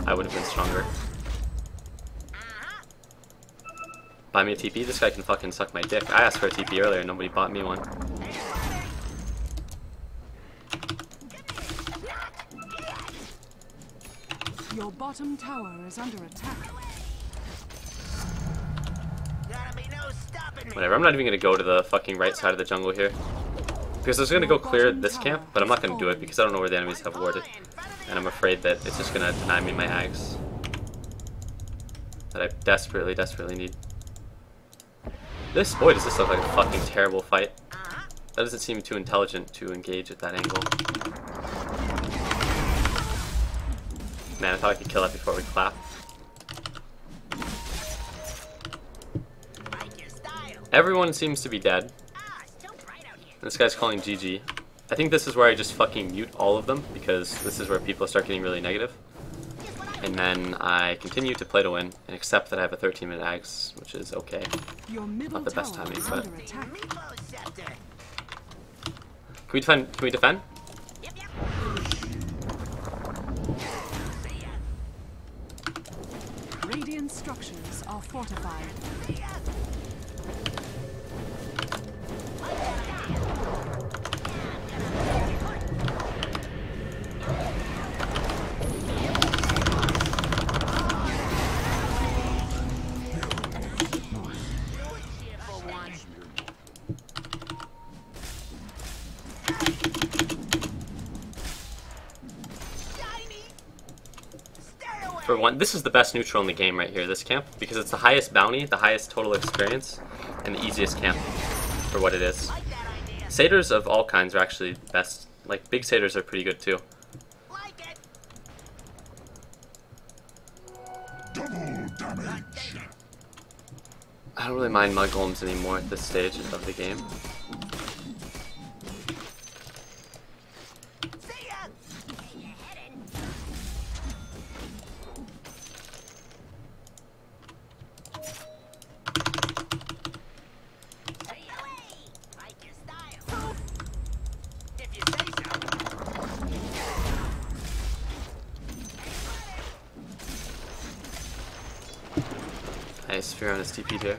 I would have been stronger. Buy me a TP? This guy can fucking suck my dick. I asked for a TP earlier and nobody bought me one. Your bottom tower is under attack. Whatever, I'm not even gonna go to the fucking right side of the jungle here. Because I was gonna go clear this camp, but I'm not gonna do it because I don't know where the enemies have warded. And I'm afraid that it's just gonna deny me my Ags. That I desperately, desperately need. Boy, does this look like a fucking terrible fight. That doesn't seem too intelligent to engage at that angle. Man, I thought I could kill that before we clap. Everyone seems to be dead. This guy's calling GG. I think this is where I just fucking mute all of them, because this is where people start getting really negative. And then I continue to play to win, and accept that I have a 13-minute Ags, which is okay. Not the best timing, but... Can we defend? Can we defend? Radiant structures are fortified. For one, this is the best neutral in the game right here, this camp, because it's the highest bounty, the highest total experience, and the easiest camp for what it is. Satyrs of all kinds are actually best. Like, big satyrs are pretty good too. I don't really mind mud golems anymore at this stage of the game. Nice, Fear on his TP here.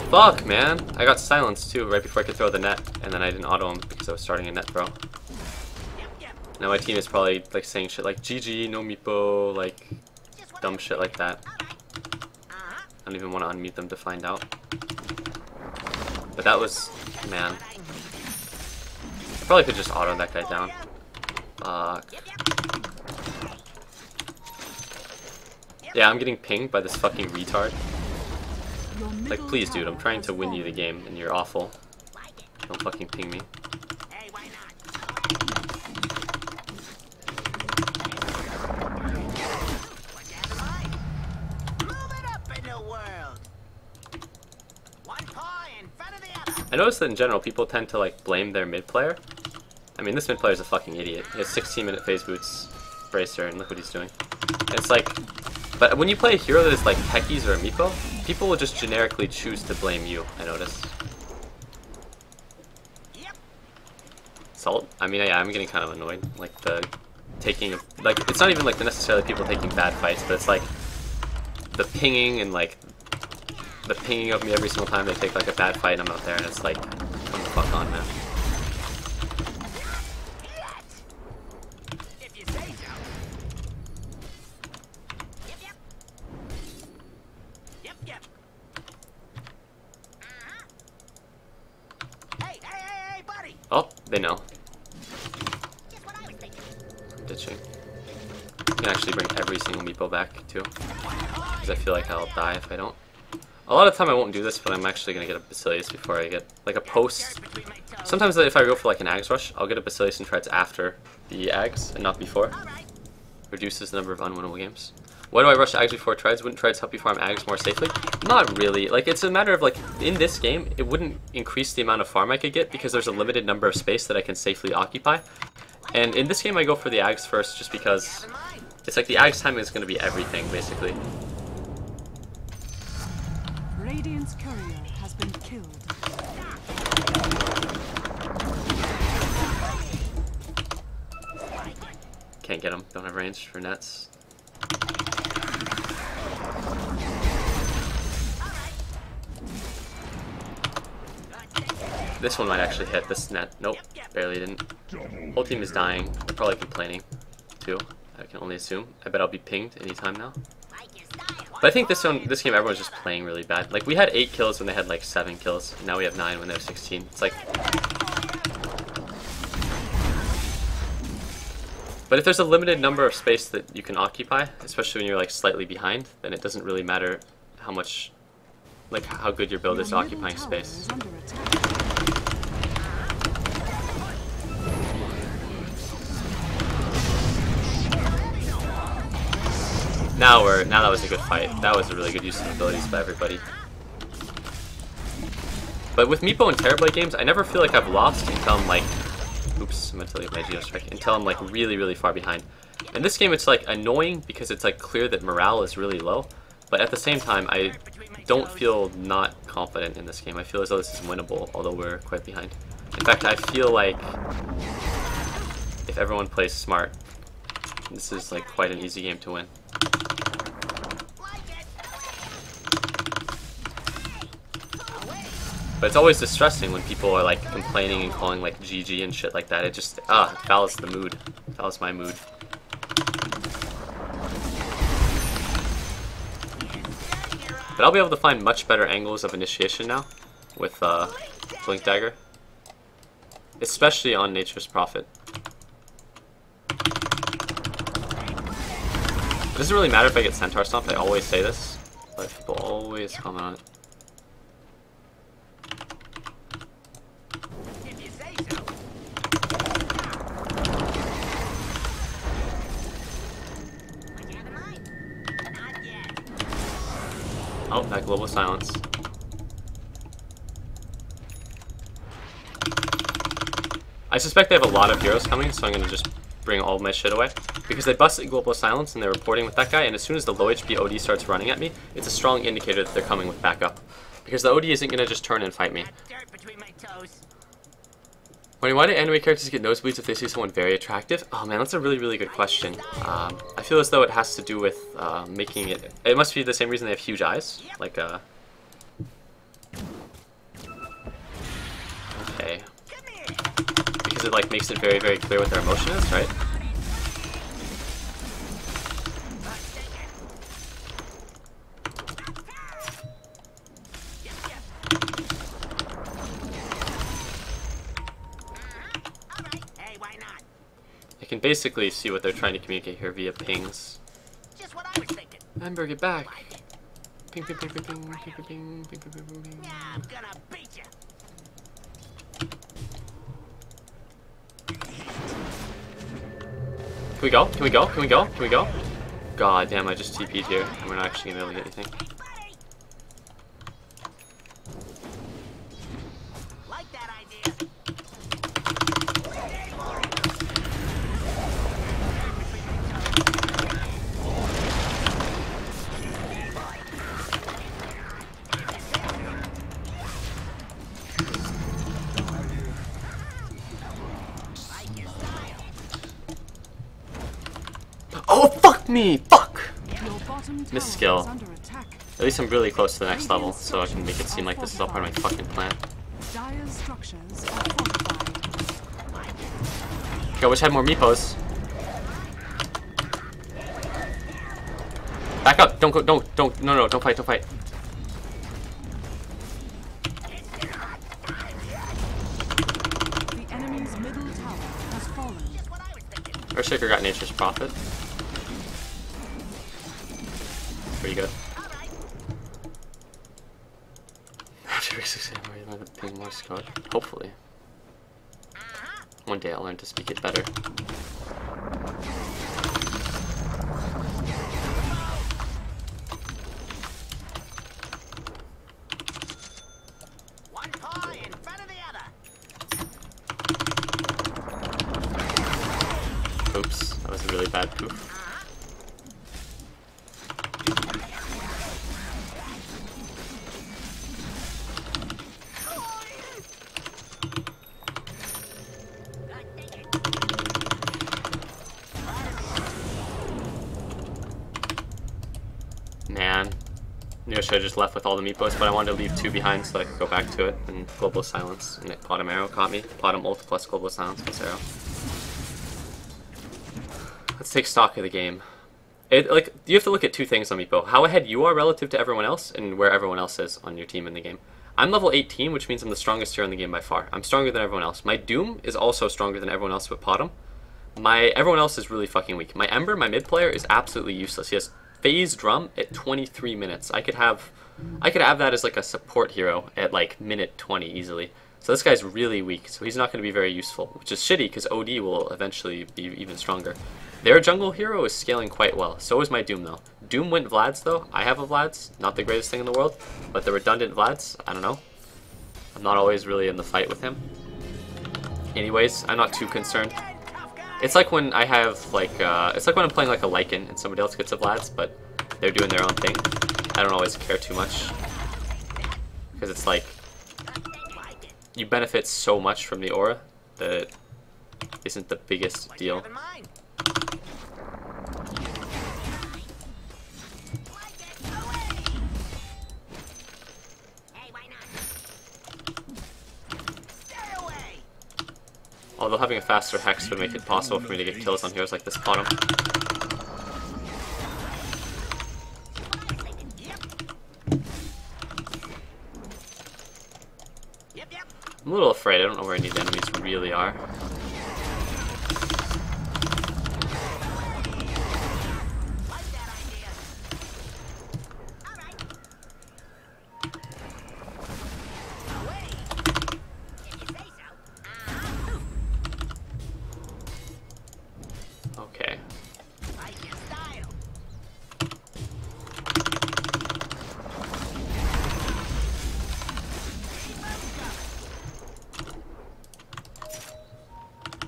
Fuck, man! I got silenced too right before I could throw the net, and then I didn't auto him because I was starting a net throw. Now my team is probably like saying shit like GG, no meepo, like dumb shit like that. I don't even want to unmute them to find out. But that was, man. I probably could just auto that guy down. Fuck. Yeah, I'm getting pinged by this fucking retard. Like, please, dude, I'm trying to win you the game, and you're awful. Don't fucking ping me. I noticed that in general, people tend to like blame their mid player. I mean, this mid player is a fucking idiot. He has 16-minute phase boots, bracer, and look what he's doing. And it's like, but when you play a hero that is like techies or a meepo, people will just generically choose to blame you, I noticed. Salt? I mean, yeah, I'm getting kind of annoyed. Like the taking of, like, it's not even like the necessarily people taking bad fights, but it's like the pinging and like the pinging of me every single time they take like a bad fight and I'm out there and it's like, come the fuck on, man. Oh, they know. I'm ditching. I can actually bring every single meepo back too, because I feel like I'll die if I don't. A lot of the time I won't do this, but I'm actually going to get a Basilius before I get, like, a post. Sometimes if I go for, like, an Ags rush, I'll get a Basilius and treads after the Ags and not before. Reduces the number of unwinnable games. Why do I rush Ags before treads? Wouldn't treads help you farm Ags more safely? Not really. Like, it's a matter of, like, in this game, it wouldn't increase the amount of farm I could get because there's a limited number of space that I can safely occupy. And in this game, I go for the Ags first just because it's like the Ags timing is going to be everything, basically. Radiant's courier has been killed. Can't get him. Don't have range for nets. This one might actually hit this net. Nope, barely didn't. Whole team is dying. They're probably complaining too. I can only assume. I bet I'll be pinged anytime now. But I think this game everyone's just playing really bad. Like, we had 8 kills when they had like 7 kills, and now we have 9 when they have 16. It's like, but if there's a limited number of space that you can occupy, especially when you're like slightly behind, then it doesn't really matter how much, like how good your build is occupying space. Now that was a good fight. That was a really good use of abilities by everybody. But with Meepo and Terrorblade games, I never feel like I've lost until I'm like, oops, I'm gonna delete my Geostrike, until I'm like really, really far behind. In this game, it's like annoying because it's like clear that morale is really low, but at the same time, I don't feel not confident in this game. I feel as though this is winnable, although we're quite behind. In fact, I feel like if everyone plays smart, this is like quite an easy game to win. But it's always distressing when people are like complaining and calling like GG and shit like that. It just, it fouls the mood. It fouls my mood. But I'll be able to find much better angles of initiation now with Blink Dagger. Especially on Nature's Prophet. It doesn't really matter if I get Centaur Stomped, I always say this, but people always comment on it. Oh, that global silence. I suspect they have a lot of heroes coming, so I'm gonna just bring all my shit away. Because they busted global silence and they're reporting with that guy, and as soon as the low HP OD starts running at me, it's a strong indicator that they're coming with backup. Because the OD isn't gonna just turn and fight me. Why do anime characters get nosebleeds if they see someone very attractive? Oh man, that's a really, really good question. I feel as though it has to do with making it... It must be the same reason they have huge eyes. Like, okay. Because it, like, makes it very, very clear what their emotion is, right? I can basically see what they're trying to communicate here via pings. Just what I was thinking. Ember, get back. Ping, ping, ping, ping, ping, ping, ping, ping, ping, ping, ping, ping. Yeah, I'm gonna beat you. Can we go? Can we go? Can we go? Can we go? God damn, I just TP'd here, and we're not actually gonna be able to get anything. Like that idea. Oh, fuck me! Fuck! Your bottom tower Miss skill. is under attack. At least I'm really close to the next level, so I can make it seem like this is all part of my fucking plan. Dire's structures are fortified. Okay, I wish I had more meepos. Back up! Don't go, don't, no, don't fight, don't fight. The enemy's middle tower has fallen. Earthshaker got Nature's Prophet. Pretty good. After basic samurai, you learn to ping Morse code. Hopefully. One day I'll learn to speak it better. One paw in front of the other. Oops, that was a really bad poof. Man, knew I should have just left with all the meepos, but I wanted to leave 2 behind so I could go back to it and global silence. And it bottom arrow caught me. Bottom ult plus global silence plus arrow. Let's take stock of the game. You have to look at 2 things on meepo: how ahead you are relative to everyone else, and where everyone else is on your team in the game. I'm level 18, which means I'm the strongest hero in the game by far. I'm stronger than everyone else. My Doom is also stronger than everyone else but Potom. Everyone else is really fucking weak. My Ember, my mid player, is absolutely useless. He has phase drum at 23 minutes. I could have that as like a support hero at like minute 20 easily. So this guy's really weak, so he's not going to be very useful, which is shitty because OD will eventually be even stronger. Their jungle hero is scaling quite well. So is my Doom though. Doom went Vlad's though. I have a Vlad's, not the greatest thing in the world, but the redundant Vlad's, I don't know. I'm not always really in the fight with him. Anyways, I'm not too concerned. It's like when I have like, it's like when I'm playing like a Lycan and somebody else gets a Vlad's, but they're doing their own thing. I don't always care too much. Because it's like, you benefit so much from the aura that it isn't the biggest deal. Although having a faster hex would make it possible for me to get kills on heroes like this Potom. I'm a little afraid. I don't know where any of the enemies really are. Okay.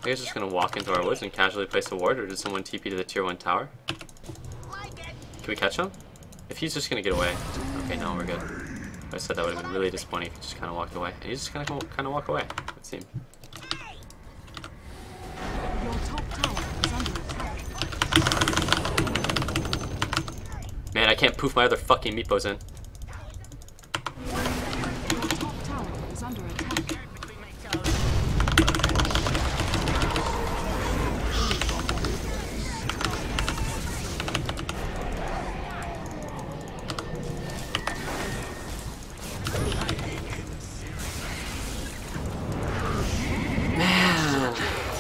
I guess just gonna walk into our woods and casually place a ward, or did someone TP to the tier 1 tower? Can we catch him? If he's just gonna get away. Okay, no, we're good. I said that would have been really disappointing if he just kind of walked away. And he's just gonna kind of walk away, it seemed. Your top tower is under attack. Man, I can't poof my other fucking meepos in. Your top tower is under attack.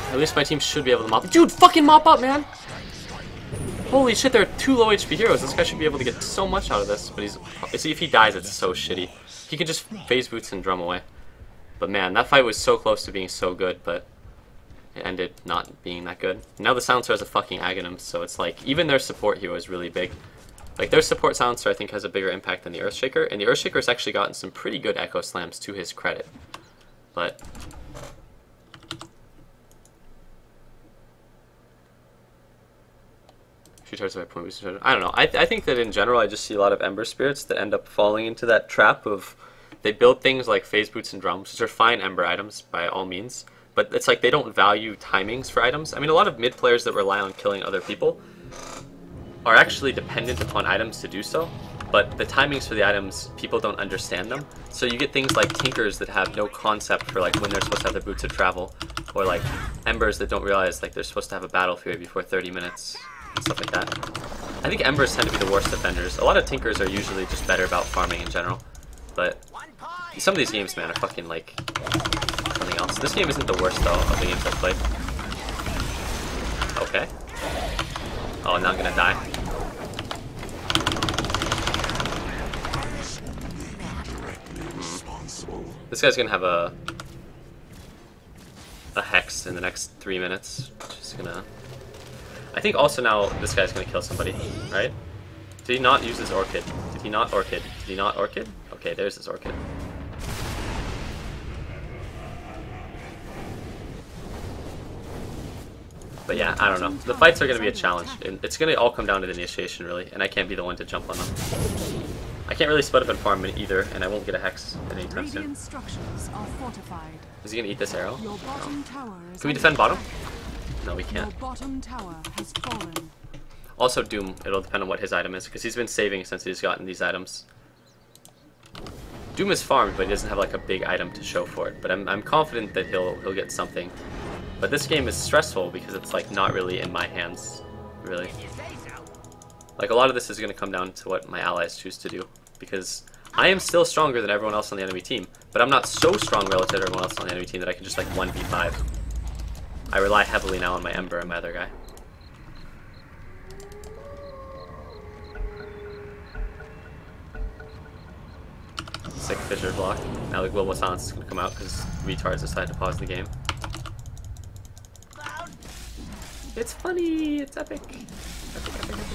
At least my team should be able to mop. Dude, fucking mop up, man! Holy shit, there are 2 low HP heroes. This guy should be able to get so much out of this, but he's... See, if he dies, it's so shitty. He can just phase boots and drum away. But man, that fight was so close to being so good, but it ended not being that good. Now the Silencer has a fucking Aghanim, so it's like, even their support hero is really big. Like, their support Silencer, I think, has a bigger impact than the Earthshaker, and the Earthshaker's actually gotten some pretty good Echo Slams to his credit. But... I don't know. I think that in general I just see a lot of Ember Spirits that end up falling into that trap of they build things like phase boots and drums, which are fine Ember items by all means, but it's like they don't value timings for items. I mean, a lot of mid players that rely on killing other people are actually dependent upon items to do so, but the timings for the items, people don't understand them. So you get things like Tinkers that have no concept for like when they're supposed to have their boots of travel, or like Embers that don't realize like they're supposed to have a battle period before 30 minutes. Stuff like that. I think Embers tend to be the worst defenders. A lot of Tinkers are usually just better about farming in general. But some of these games, man, are fucking like something else. This game isn't the worst, though, of the games I've played. Okay. Oh, now I'm gonna die. This guy's gonna have a Hex in the next 3 minutes. Just gonna... I think also now this guy's gonna kill somebody, right? Did he not use his Orchid? Did he not Orchid? Did he not Orchid? Okay, there's his Orchid. But yeah, I don't know. The fights are gonna be a challenge, and it's gonna all come down to the initiation, really, and I can't be the one to jump on them. I can't really split up and farm either, and I won't get a Hex anytime soon. Is he gonna eat this arrow? No. Can we defend bottom? No, we can't. Your bottom tower has fallen. Also Doom, it'll depend on what his item is, because he's been saving since he's gotten these items. Doom is farmed, but he doesn't have like a big item to show for it. But I'm confident that he'll get something. But this game is stressful because it's like not really in my hands, really. Like a lot of this is going to come down to what my allies choose to do, because I am still stronger than everyone else on the enemy team, but I'm not so strong relative to everyone else on the enemy team that I can just like 1v5. I rely heavily now on my Ember and my other guy. Sick Fissure block. Now the Global Silence is going to come out because retards decided to pause the game. It's funny! It's epic! Epic, epic, epic.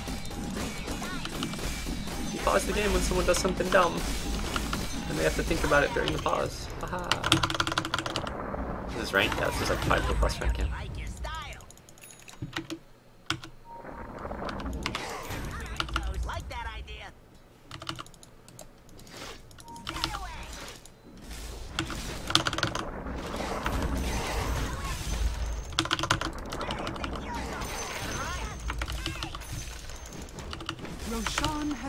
You pause the game when someone does something dumb. And they have to think about it during the pause. Haha. This is rank? Yeah, this is like 5+ rank, yeah.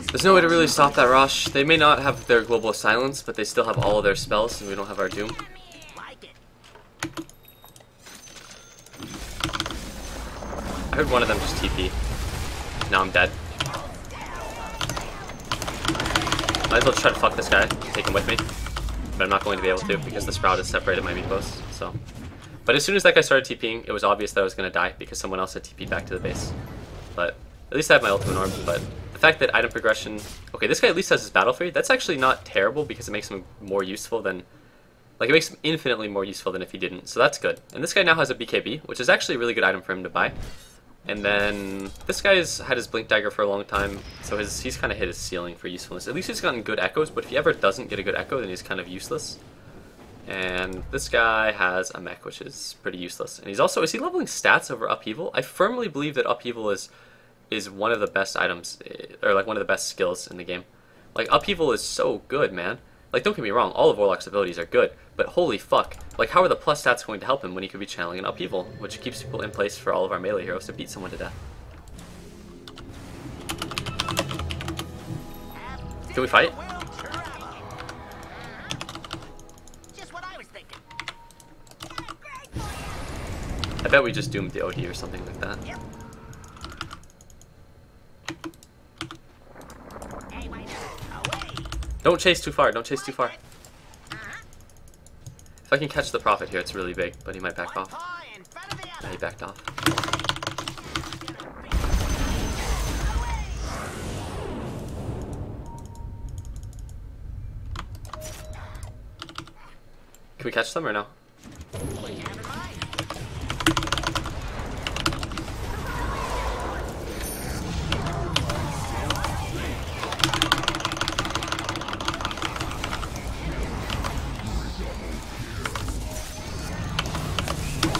There's no way to really stop that Rosh. They may not have their Global Silence, but they still have all of their spells, and we don't have our Doom. I heard one of them just TP. Now I'm dead. Might as well try to fuck this guy, take him with me. But I'm not going to be able to because the Sprout has separated my meatposts, so. But as soon as that guy started TPing, it was obvious that I was going to die because someone else had TP'd back to the base. But at least I have my ultimate orb, but the fact that item progression... Okay, this guy at least has his Battle Fury. That's actually not terrible because it makes him more useful than... Like, it makes him infinitely more useful than if he didn't, so that's good. And this guy now has a BKB, which is actually a really good item for him to buy. And then this guy's had his Blink Dagger for a long time, so he's kind of hit his ceiling for usefulness. At least he's gotten good echoes, but if he ever doesn't get a good echo, then he's kind of useless. And this guy has a mech, which is pretty useless. And he's also, is he leveling stats over Upheaval? I firmly believe that Upheaval is one of the best items, or like one of the best skills in the game. Like, Upheaval is so good, man. Like, don't get me wrong, all of Warlock's abilities are good, but holy fuck. Like, how are the plus stats going to help him when he could be channeling an Upheaval, which keeps people in place for all of our melee heroes to beat someone to death? Can we fight? I bet we just doomed the OD or something like that. Don't chase too far, don't chase too far. If I can catch the Prophet here, it's really big, but he might back off. Yeah, he backed off. Can we catch them or no?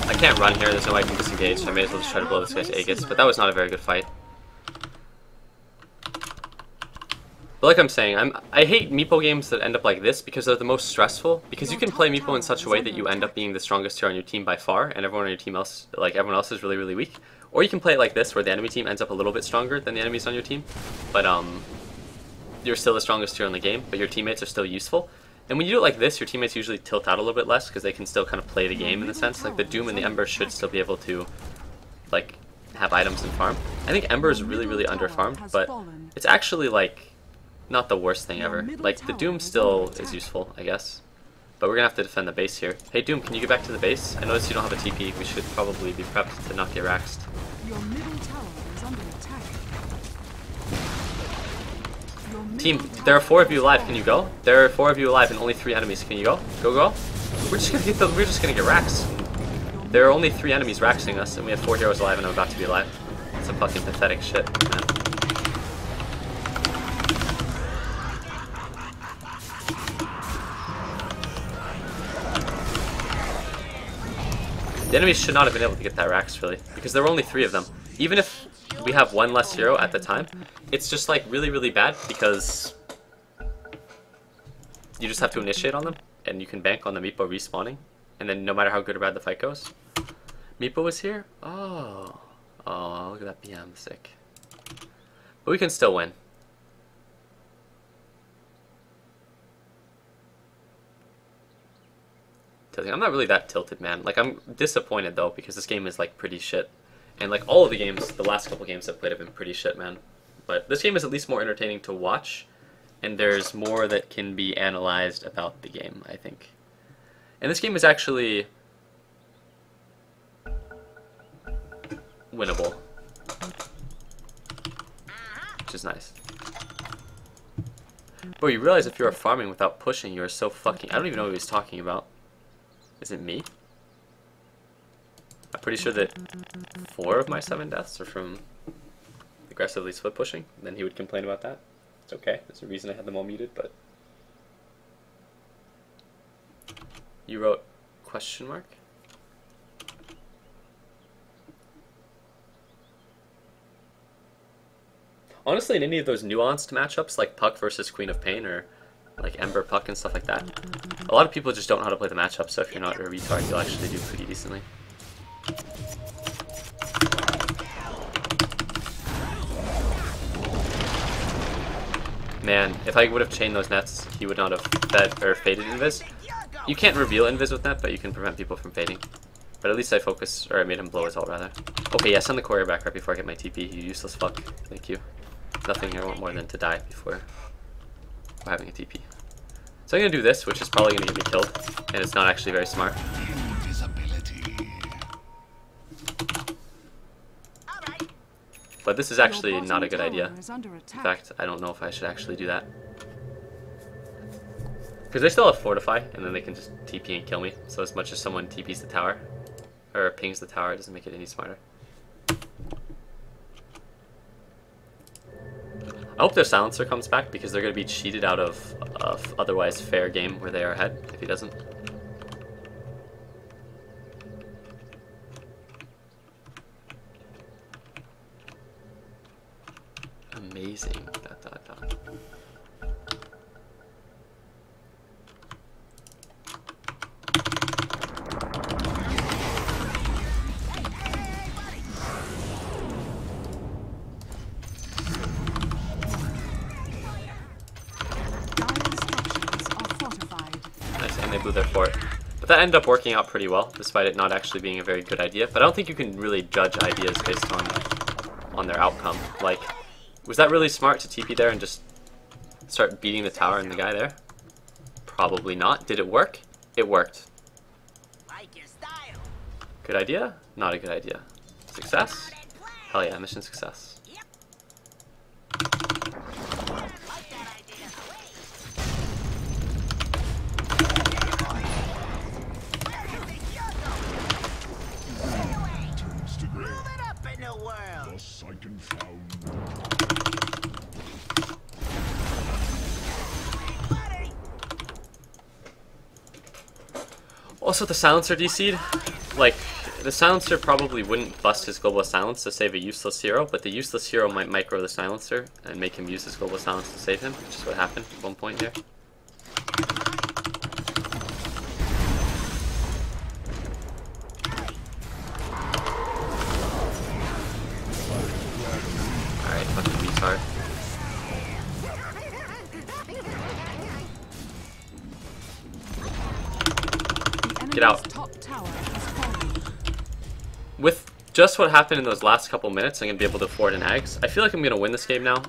I can't run here, there's no way I can disengage, so I may as well just try to blow this guy's Aegis, but that was not a very good fight. But like I'm saying, I hate Meepo games that end up like this because they're the most stressful, because you can play Meepo in such a way that you end up being the strongest hero on your team by far, and everyone on your team else, like everyone else is really, really weak. Or you can play it like this, where the enemy team ends up a little bit stronger than the enemies on your team, but you're still the strongest hero in the game, but your teammates are still useful. And when you do it like this, your teammates usually tilt out a little bit less because they can still kind of play the game in a sense. Like the Doom and the Ember should still be able to, like, have items and farm. I think Ember is really, really under-farmed, but it's actually, like, not the worst thing ever. Like, the Doom still is useful, I guess. But we're gonna have to defend the base here. Hey Doom, can you get back to the base? I noticed you don't have a TP. We should probably be prepped to not get raxed. Your middle tower is under attack. Team, there are 4 of you alive. Can you go? There are 4 of you alive and only 3 enemies. Can you go? Go. We're just gonna get raxed. There are only 3 enemies raxing us, and we have 4 heroes alive, and I'm about to be alive. It's some fucking pathetic shit, man. The enemies should not have been able to get that rax, really, because there were only 3 of them. Even if we have 1 less hero at the time, it's just like really, really bad because you just have to initiate on them, and you can bank on the Meepo respawning, and then no matter how good or bad the fight goes. Meepo is here? Oh, look at that BM, sick. But we can still win. I'm not really that tilted, man. Like, I'm disappointed, though, because this game is, like, pretty shit. And, like, all of the games, the last couple games I've played have been pretty shit, man. But this game is at least more entertaining to watch, and there's more that can be analyzed about the game, I think. And this game is actually winnable, which is nice. Bro, you realize if you are farming without pushing, you are so fucking... I don't even know what he's talking about. Is it me? I'm pretty sure that 4 of my 7 deaths are from aggressively split pushing. Then he would complain about that. It's okay. There's a reason I had them all muted, but... You wrote question mark? Honestly, in any of those nuanced matchups, like Puck versus Queen of Pain, or like Ember Puck and stuff like that, a lot of people just don't know how to play the matchup, so if you're not a retard, you'll actually do pretty decently. Man, if I would have chained those nets, he would not have fed or faded invis. You can't reveal invis with net, but you can prevent people from fading. But at least I focused, or I made him blow his ult rather. Okay, yeah, send the courier back right before I get my TP, you useless fuck. Thank you. Nothing I want more than to die before having a TP. So I'm gonna do this, which is probably gonna get me killed, and it's not actually very smart. But this is actually not a good idea. In fact, I don't know if I should actually do that. Because they still have Fortify, and then they can just TP and kill me. So as much as someone TPs the tower, or pings the tower, it doesn't make it any smarter. I hope their silencer comes back, because they're going to be cheated out of otherwise fair game where they are ahead, if he doesn't. amazing. Dot, dot, dot. Nice, and they blew their fort. But that ended up working out pretty well, despite it not actually being a very good idea. But I don't think you can really judge ideas based on their outcome. Like, was that really smart to TP there and just start beating the tower and the guy there? Probably not. Did it work? It worked. Good idea? Not a good idea. Success? Hell yeah, mission success. Also, the silencer DC'd. Like, the silencer probably wouldn't bust his global silence to save a useless hero, but the useless hero might micro the silencer and make him use his global silence to save him, which is what happened at one point here. Alright, fucking retard. Get out. With just what happened in those last couple minutes, I'm going to be able to afford an Ags. I feel like I'm going to win this game now,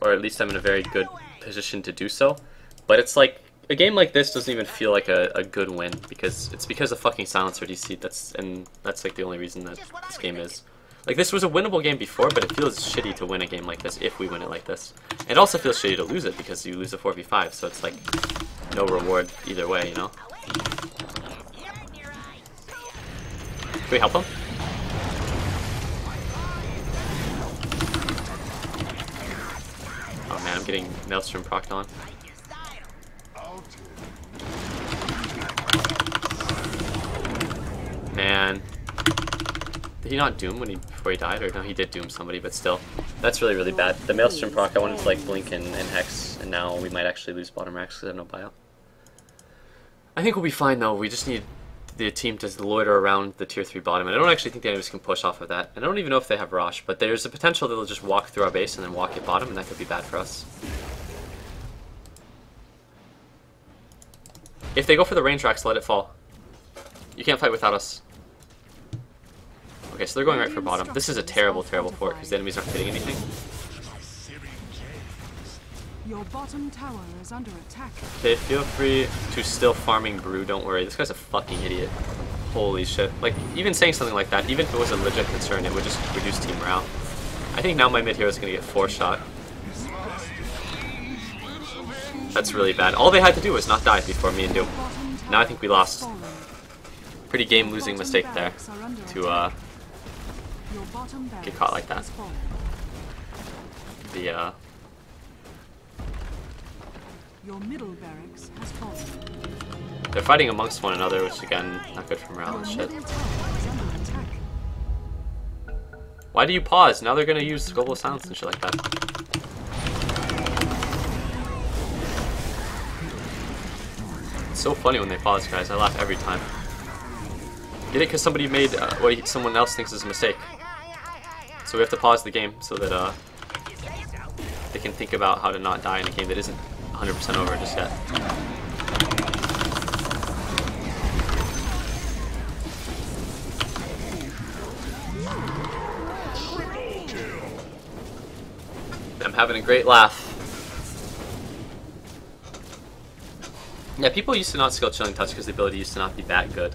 or at least I'm in a very good position to do so. But it's like, a game like this doesn't even feel like a good win, because it's because of fucking silencer DC. That's like the only reason that this game is. Like, this was a winnable game before, but it feels shitty to win a game like this if we win it like this. It also feels shitty to lose it because you lose a 4v5, so it's like no reward either way, you know? Can we help him? Oh man, I'm getting Maelstrom procced on. Man. Did he not doom before he died? Or no, he did doom somebody, but still. That's really, really bad. The Maelstrom proc, I wanted to like blink and hex, and now we might actually lose bottom racks because I have no buyout. I think we'll be fine though. We just need the team to loiter around the tier 3 bottom, and I don't actually think the enemies can push off of that. And I don't even know if they have Rosh, but there's a potential that they'll just walk through our base and then walk at bottom, and that could be bad for us. If they go for the range racks, let it fall. You can't fight without us. Okay, so they're going right for bottom. This is a terrible, terrible fort because the enemies aren't hitting anything. Your bottom tower is under attack. Okay, feel free to still farming brew, don't worry. This guy's a fucking idiot. Holy shit. Like, even saying something like that, even if it was a legit concern, it would just reduce team morale. I think now my mid hero is going to get 4-shot. That's really bad. All they had to do was not die before me and Doom. Now I think we lost. Pretty game-losing mistake there to get caught like that. Your middle barracks has fallen. They're fighting amongst one another, which again, not good for morale and shit. Why do you pause? Now they're gonna use global silence and shit like that. It's so funny when they pause, guys. I laugh every time. Get it? Because somebody made what someone else thinks is a mistake. So we have to pause the game so that they can think about how to not die in a game that isn't 100% over just yet. I'm having a great laugh. Yeah, people used to not skill Chilling Touch because the ability used to not be that good.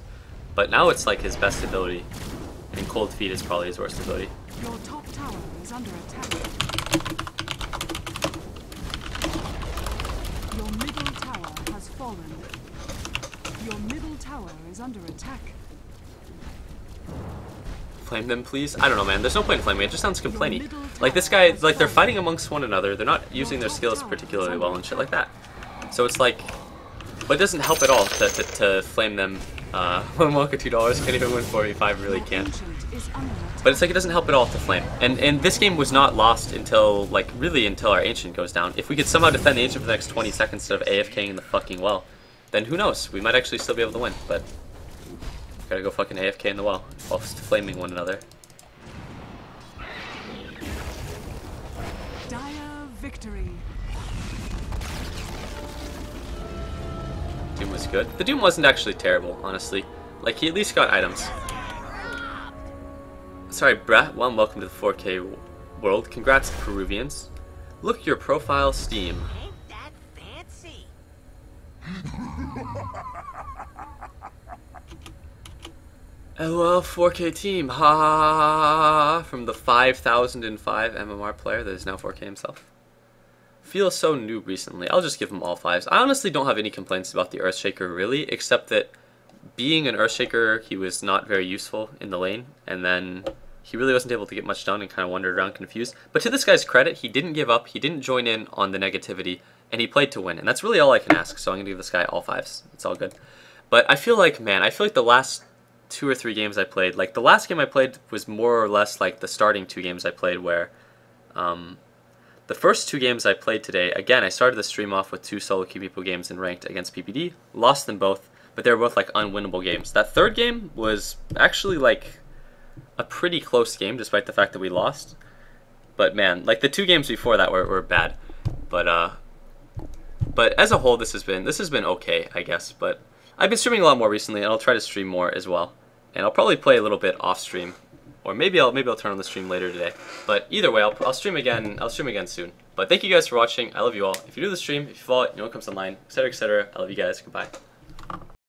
But now it's like his best ability. And Cold Feet is probably his worst ability. Your top tower is under attack. Your middle tower has fallen. Your middle tower is under attack. Flame them, please? I don't know, man. There's no point in flaming. It just sounds complainy. Like, this guy, like, they're fighting amongst one another. They're not using their skills particularly well and shit like that. So it's like... But it doesn't help at all to flame them One Wonka $2, can't even win 45, really can't. Ancient is under attack. But it's like it doesn't help at all to flame. And this game was not lost until, like, really until our Ancient goes down. If we could somehow defend the Ancient for the next 20 seconds instead of AFKing in the fucking well, then who knows? We might actually still be able to win, but gotta go fucking AFK in the well whilst flaming one another. Dire victory. Doom was good. The Doom wasn't actually terrible, honestly. Like, he at least got items. Sorry, Brett. Well, welcome to the 4K world. Congrats, Peruvians. Look your profile Steam. Ain't that fancy? LOL 4K team, ha ha ha ha ha, from the 5005 MMR player that is now 4K himself. Feels so new recently. I'll just give him all 5s. I honestly don't have any complaints about the Earthshaker really, except that being an Earthshaker, he was not very useful in the lane, and then he really wasn't able to get much done and kind of wandered around confused. But to this guy's credit, he didn't give up, he didn't join in on the negativity, and he played to win, and that's really all I can ask, so I'm going to give this guy all 5s. It's all good. But I feel like, man, I feel like the last 2 or 3 games I played, like the last game I played was more or less like the starting 2 games I played where, the first 2 games I played today, again, I started the stream off with 2 solo queue people games in ranked against PPD, lost them both, but they were both like unwinnable games. That third game was actually like a pretty close game despite the fact that we lost. But man, like the 2 games before that were bad. But as a whole, this has been okay, I guess. But I've been streaming a lot more recently, and I'll try to stream more as well. And I'll probably play a little bit off stream, or maybe I'll turn on the stream later today. But either way, I'll stream again. I'll stream again soon. But thank you guys for watching. I love you all. If you do the stream, if you follow it, you know what comes online, etc., etc. I love you guys. Goodbye.